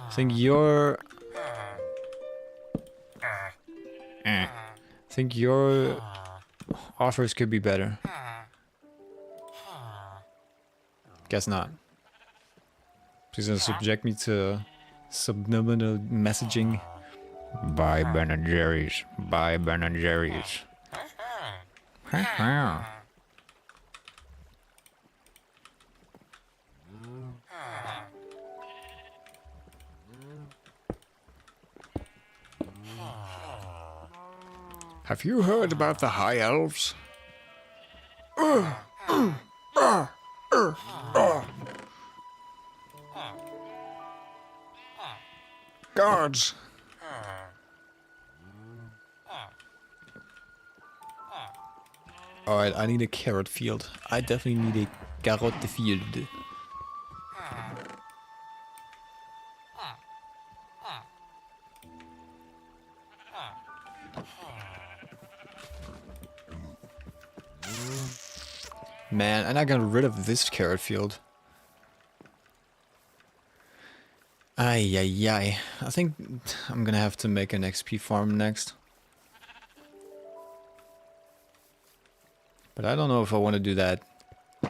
I think your offers could be better. Guess not. She's gonna subject me to subliminal messaging. Bye Ben and Jerry's. Bye Ben and Jerry's. Have you heard about the High Elves? Guards! Alright, I need a carrot field. I definitely need a carrot field. Man, and I got rid of this carrot field. Ay, ay, ay. I think I'm gonna have to make an XP farm next. But I don't know if I want to do that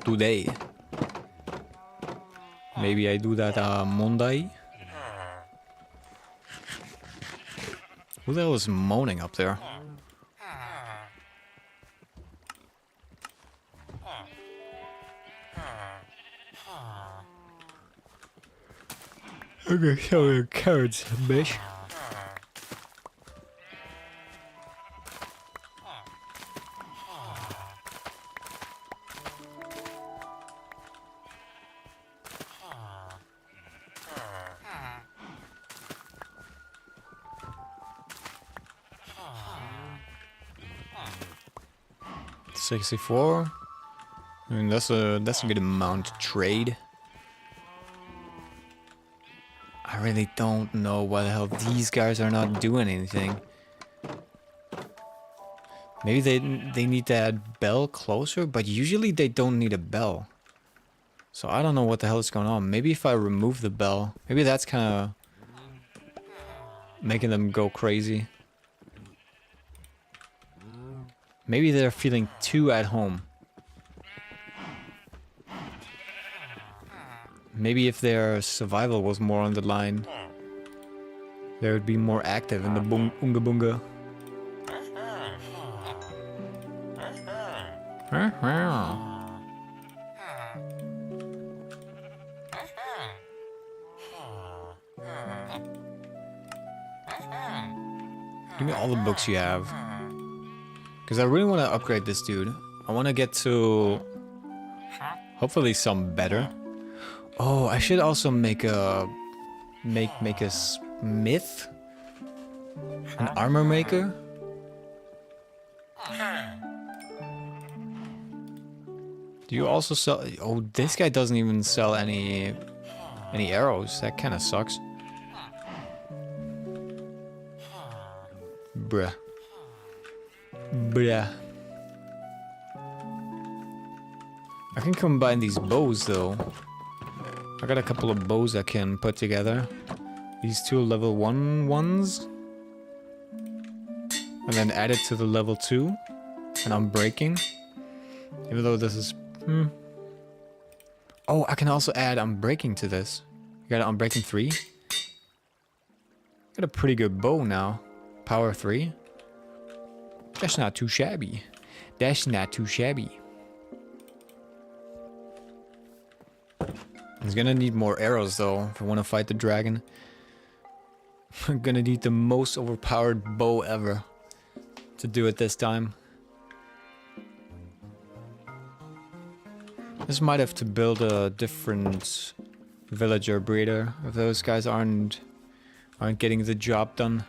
today. Maybe I do that Monday. Who the hell is moaning up there? Okay, show your carrots, bitch. $64. I mean, that's a good amount to trade. I really don't know why the hell these guys are not doing anything. Maybe they need to add bell closer, but usually they don't need a bell. So I don't know what the hell is going on. Maybe if I remove the bell, maybe that's kind of making them go crazy. Maybe they're feeling too at home. Maybe if their survival was more on the line, they would be more active in the Oonga Boonga. Give me all the books you have. Because I really want to upgrade this dude. I want to get to hopefully some better. Oh, I should also make a make a smith, an armor maker. Do you also sell? Oh, this guy doesn't even sell any arrows. That kind of sucks. Bruh. Bruh. I can combine these bows though. I got a couple of bows I can put together. These two level 1 ones. And then add it to the level 2. And I'm breaking. Even though this is... Oh, I can also add unbreaking to this. You got an unbreaking 3. Got a pretty good bow now. Power 3. That's not too shabby. That's not too shabby. He's gonna need more arrows though if I want to fight the dragon. I'm gonna need the most overpowered bow ever to do it this time. This might have to build a different villager breeder if those guys aren't getting the job done.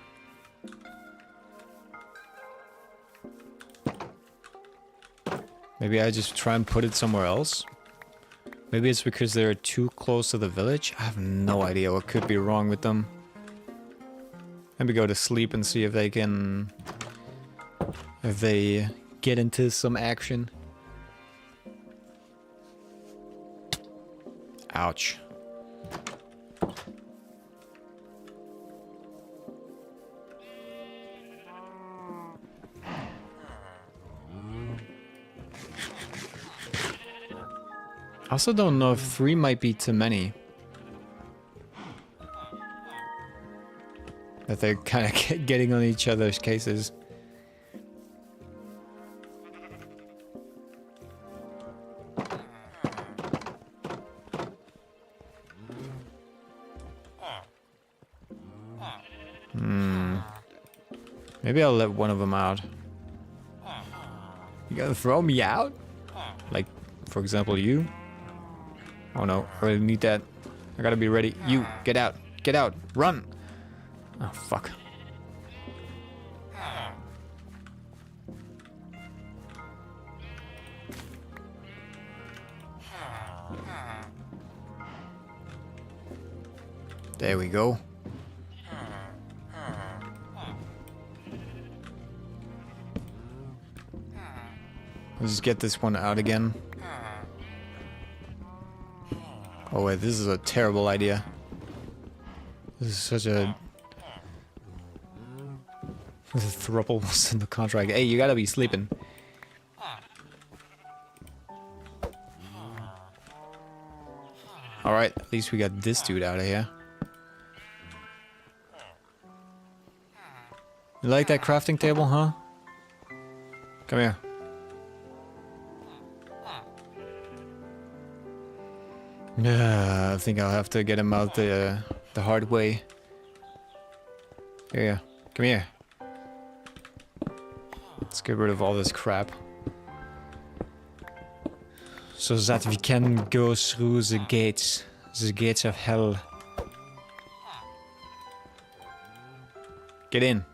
Maybe I just try and put it somewhere else. Maybe it's because they're too close to the village. I have no idea what could be wrong with them. Maybe go to sleep and see if they can... if they get into some action. Ouch. I also don't know if 3 might be too many. That they're kind of getting on each other's cases. Maybe I'll let one of them out. You gonna throw me out? Like, for example, you? Oh no, I really need that. I gotta be ready. You, get out. Get out. Run! Oh, fuck. There we go. Let's just get this one out again. Oh wait, this is a terrible idea. This is such a... There's a thruple in the contract. Hey, you gotta be sleeping. Alright, at least we got this dude out of here. You like that crafting table, huh? Come here. Yeah, I think I'll have to get him out the the hard way. Here, come here. Let's get rid of all this crap. So that we can go through the gates of hell. Get in.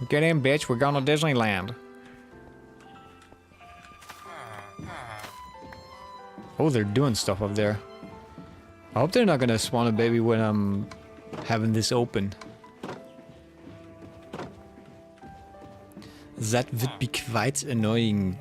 Get in, bitch. We're going to Disneyland. Oh, they're doing stuff up there. I hope they're not gonna spawn a baby when I'm having this open. That would be quite annoying.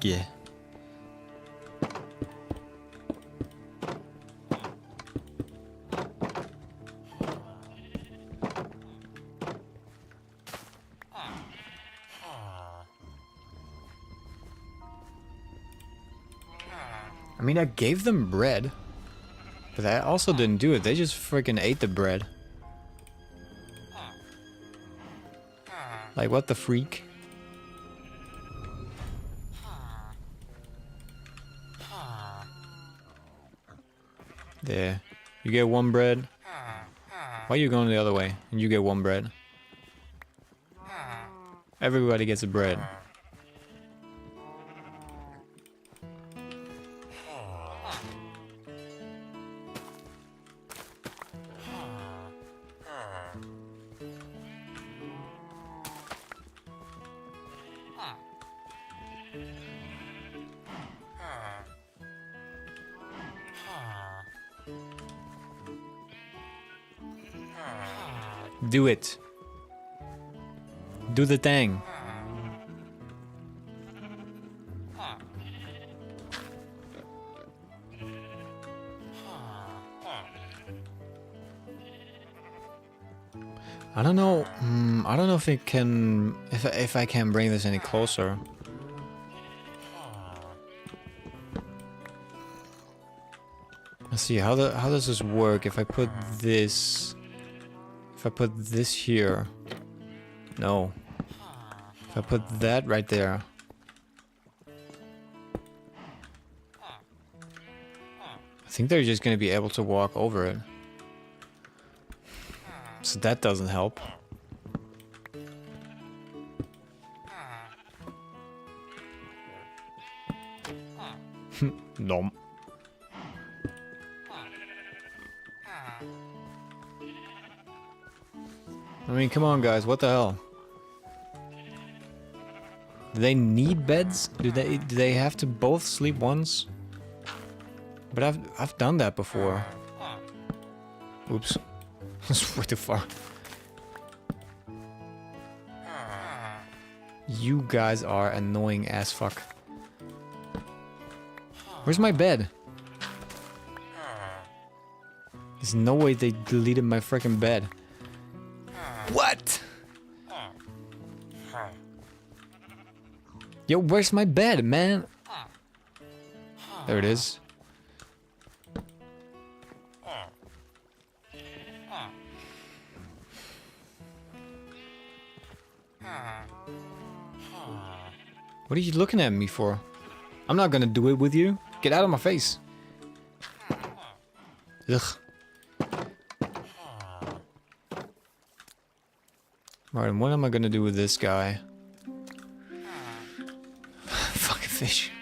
I mean, I gave them bread, but that also didn't do it. They just freaking ate the bread. Like, what the freak? There. You get one bread. Why are you going the other way? And you get one bread. Everybody gets a bread. Do it. Do the thing. I don't know. I don't know if it can. If I can bring this any closer. Let's see. How does this work? If I put this. If I put this here. No. If I put that right there. I think they're just gonna be able to walk over it. So that doesn't help. No. I mean, come on, guys. What the hell? Do they need beds? Do they have to both sleep once? But I've done that before. Oops. That's way too far. You guys are annoying as fuck. Where's my bed? There's no way they deleted my freaking bed. What? Yo, where's my bed, man? There it is. What are you looking at me for? I'm not gonna do it with you. Get out of my face. Ugh. Alright, what am I gonna do with this guy? Fucking fish.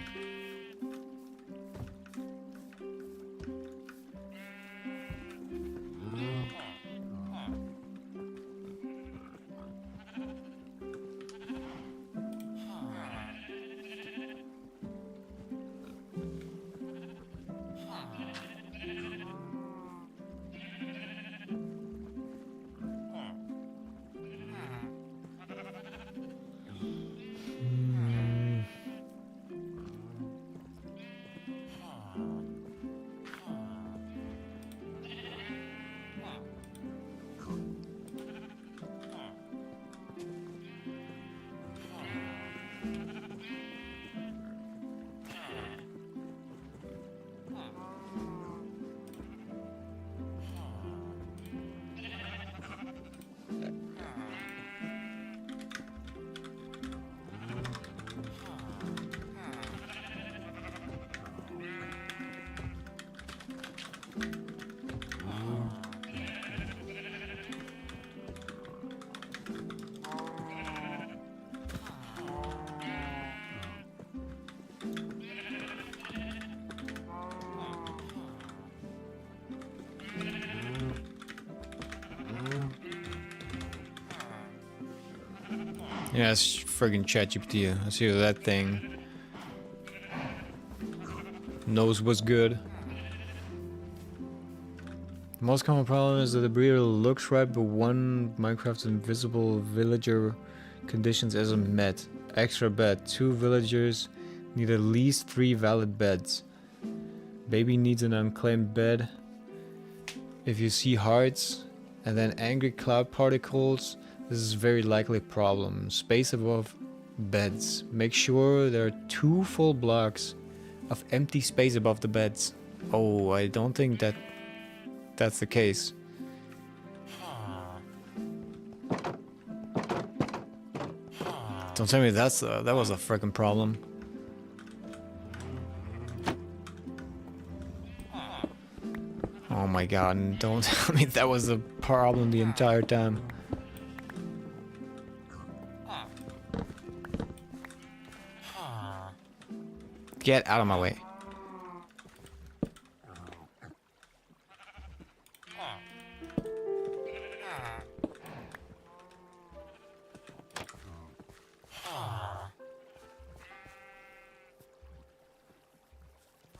Yeah, it's friggin' ChatGPT. I see that thing knows what's good. The most common problem is that the breeder looks right, but one Minecraft's invisible villager conditions isn't met. Extra bed. 2 villagers need at least 3 valid beds. Baby needs an unclaimed bed. If you see hearts and then angry cloud particles, this is very likely a problem. Space above beds. Make sure there are 2 full blocks of empty space above the beds. Oh, I don't think that's the case. Don't tell me that was a freaking problem. Oh my god, and don't tell me that was a problem the entire time. Get out of my way.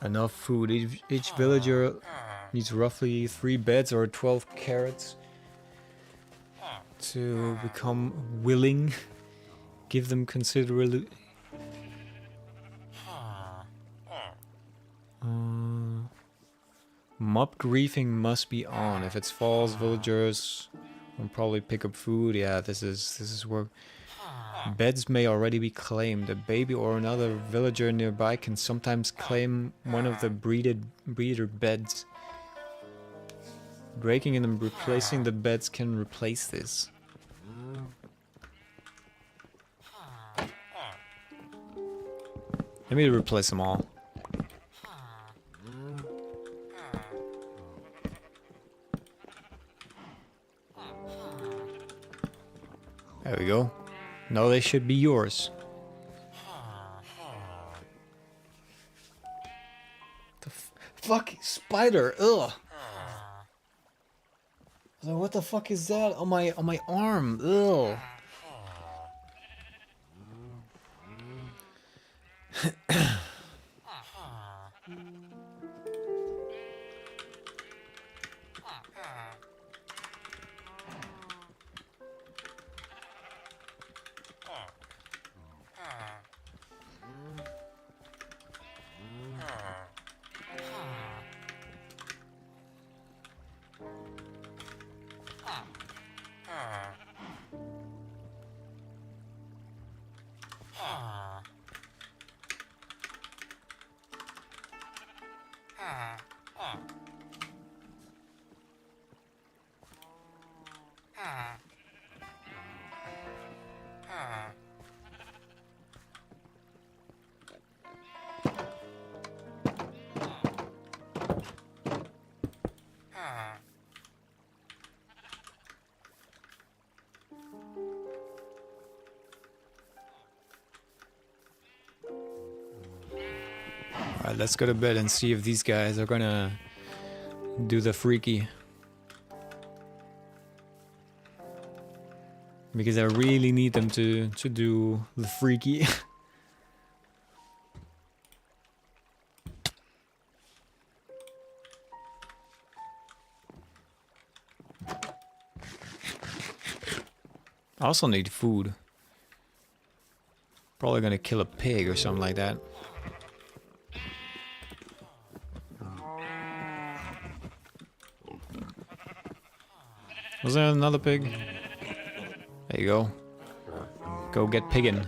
Enough food. Each villager needs roughly 3 beds or 12 carrots to become willing. Give them considerably. Mob griefing must be on. If it's false, villagers will probably pick up food. Yeah, this is where beds may already be claimed. A baby or another villager nearby can sometimes claim one of the breeder beds. Breaking and replacing the beds can replace this. Let me replace them all. There we go. Now they should be yours. The fuck spider! Ugh. I was like, what the fuck is that on my arm? Ugh. Alright, let's go to bed and see if these guys are gonna do the freaky. Because I really need them to do the freaky. I also need food. Probably gonna kill a pig or something like that. Was there another pig? There you go. Go get piggin'.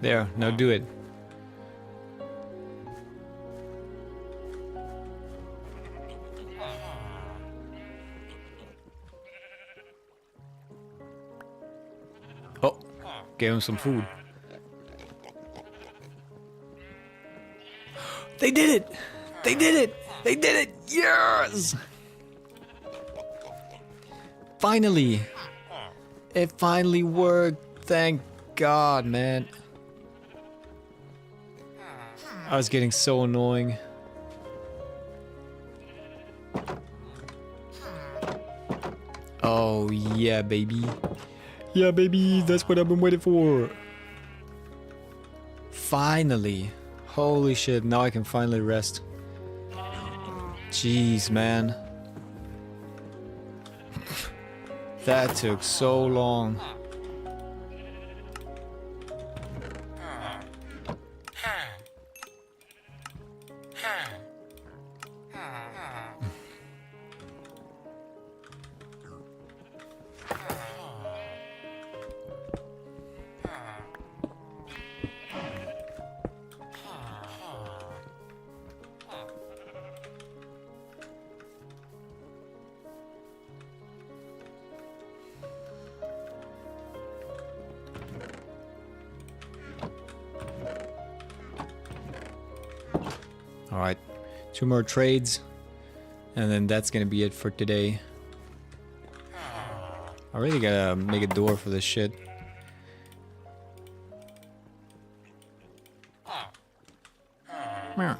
There, now do it. Gave him some food. They did it! They did it! They did it! Yes! Finally! It finally worked. Thank God, man. I was getting so annoying. Oh, yeah, baby. Yeah, baby, that's what I've been waiting for. Finally. Holy shit, now I can finally rest. Jeez, man. That took so long. Alright, 2 more trades, and then that's gonna be it for today. I really gotta make a door for this shit. Meow.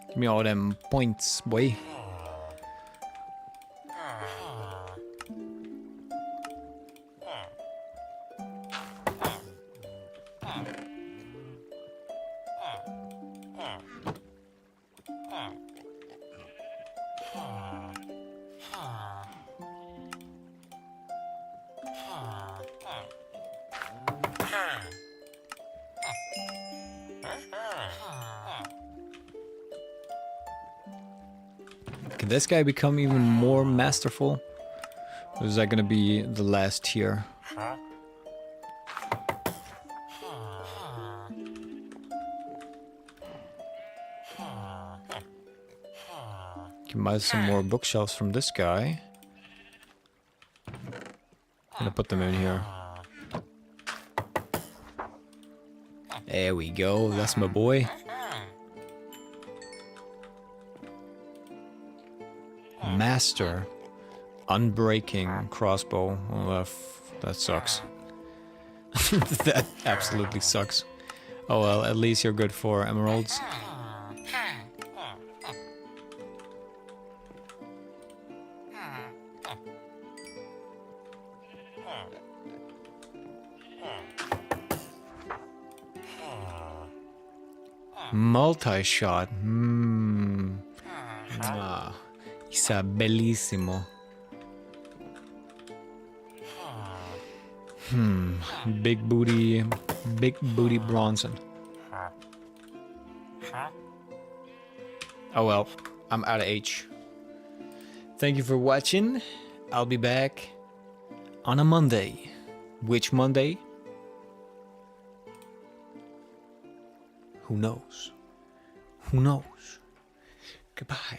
Give me all them points, boy. Can this guy become even more masterful? Or is that gonna be the last tier? Can buy some more bookshelves from this guy. I'm gonna put them in here. There we go, that's my boy. Master. Unbreaking crossbow. Well, that sucks. That absolutely sucks. Oh well, at least you're good for emeralds. Multi-shot. Ah, isa bellissimo. Big booty Bronson. Oh well, I'm out of H. Thank you for watching. I'll be back on a Monday. Which Monday? Who knows? Who knows? Goodbye.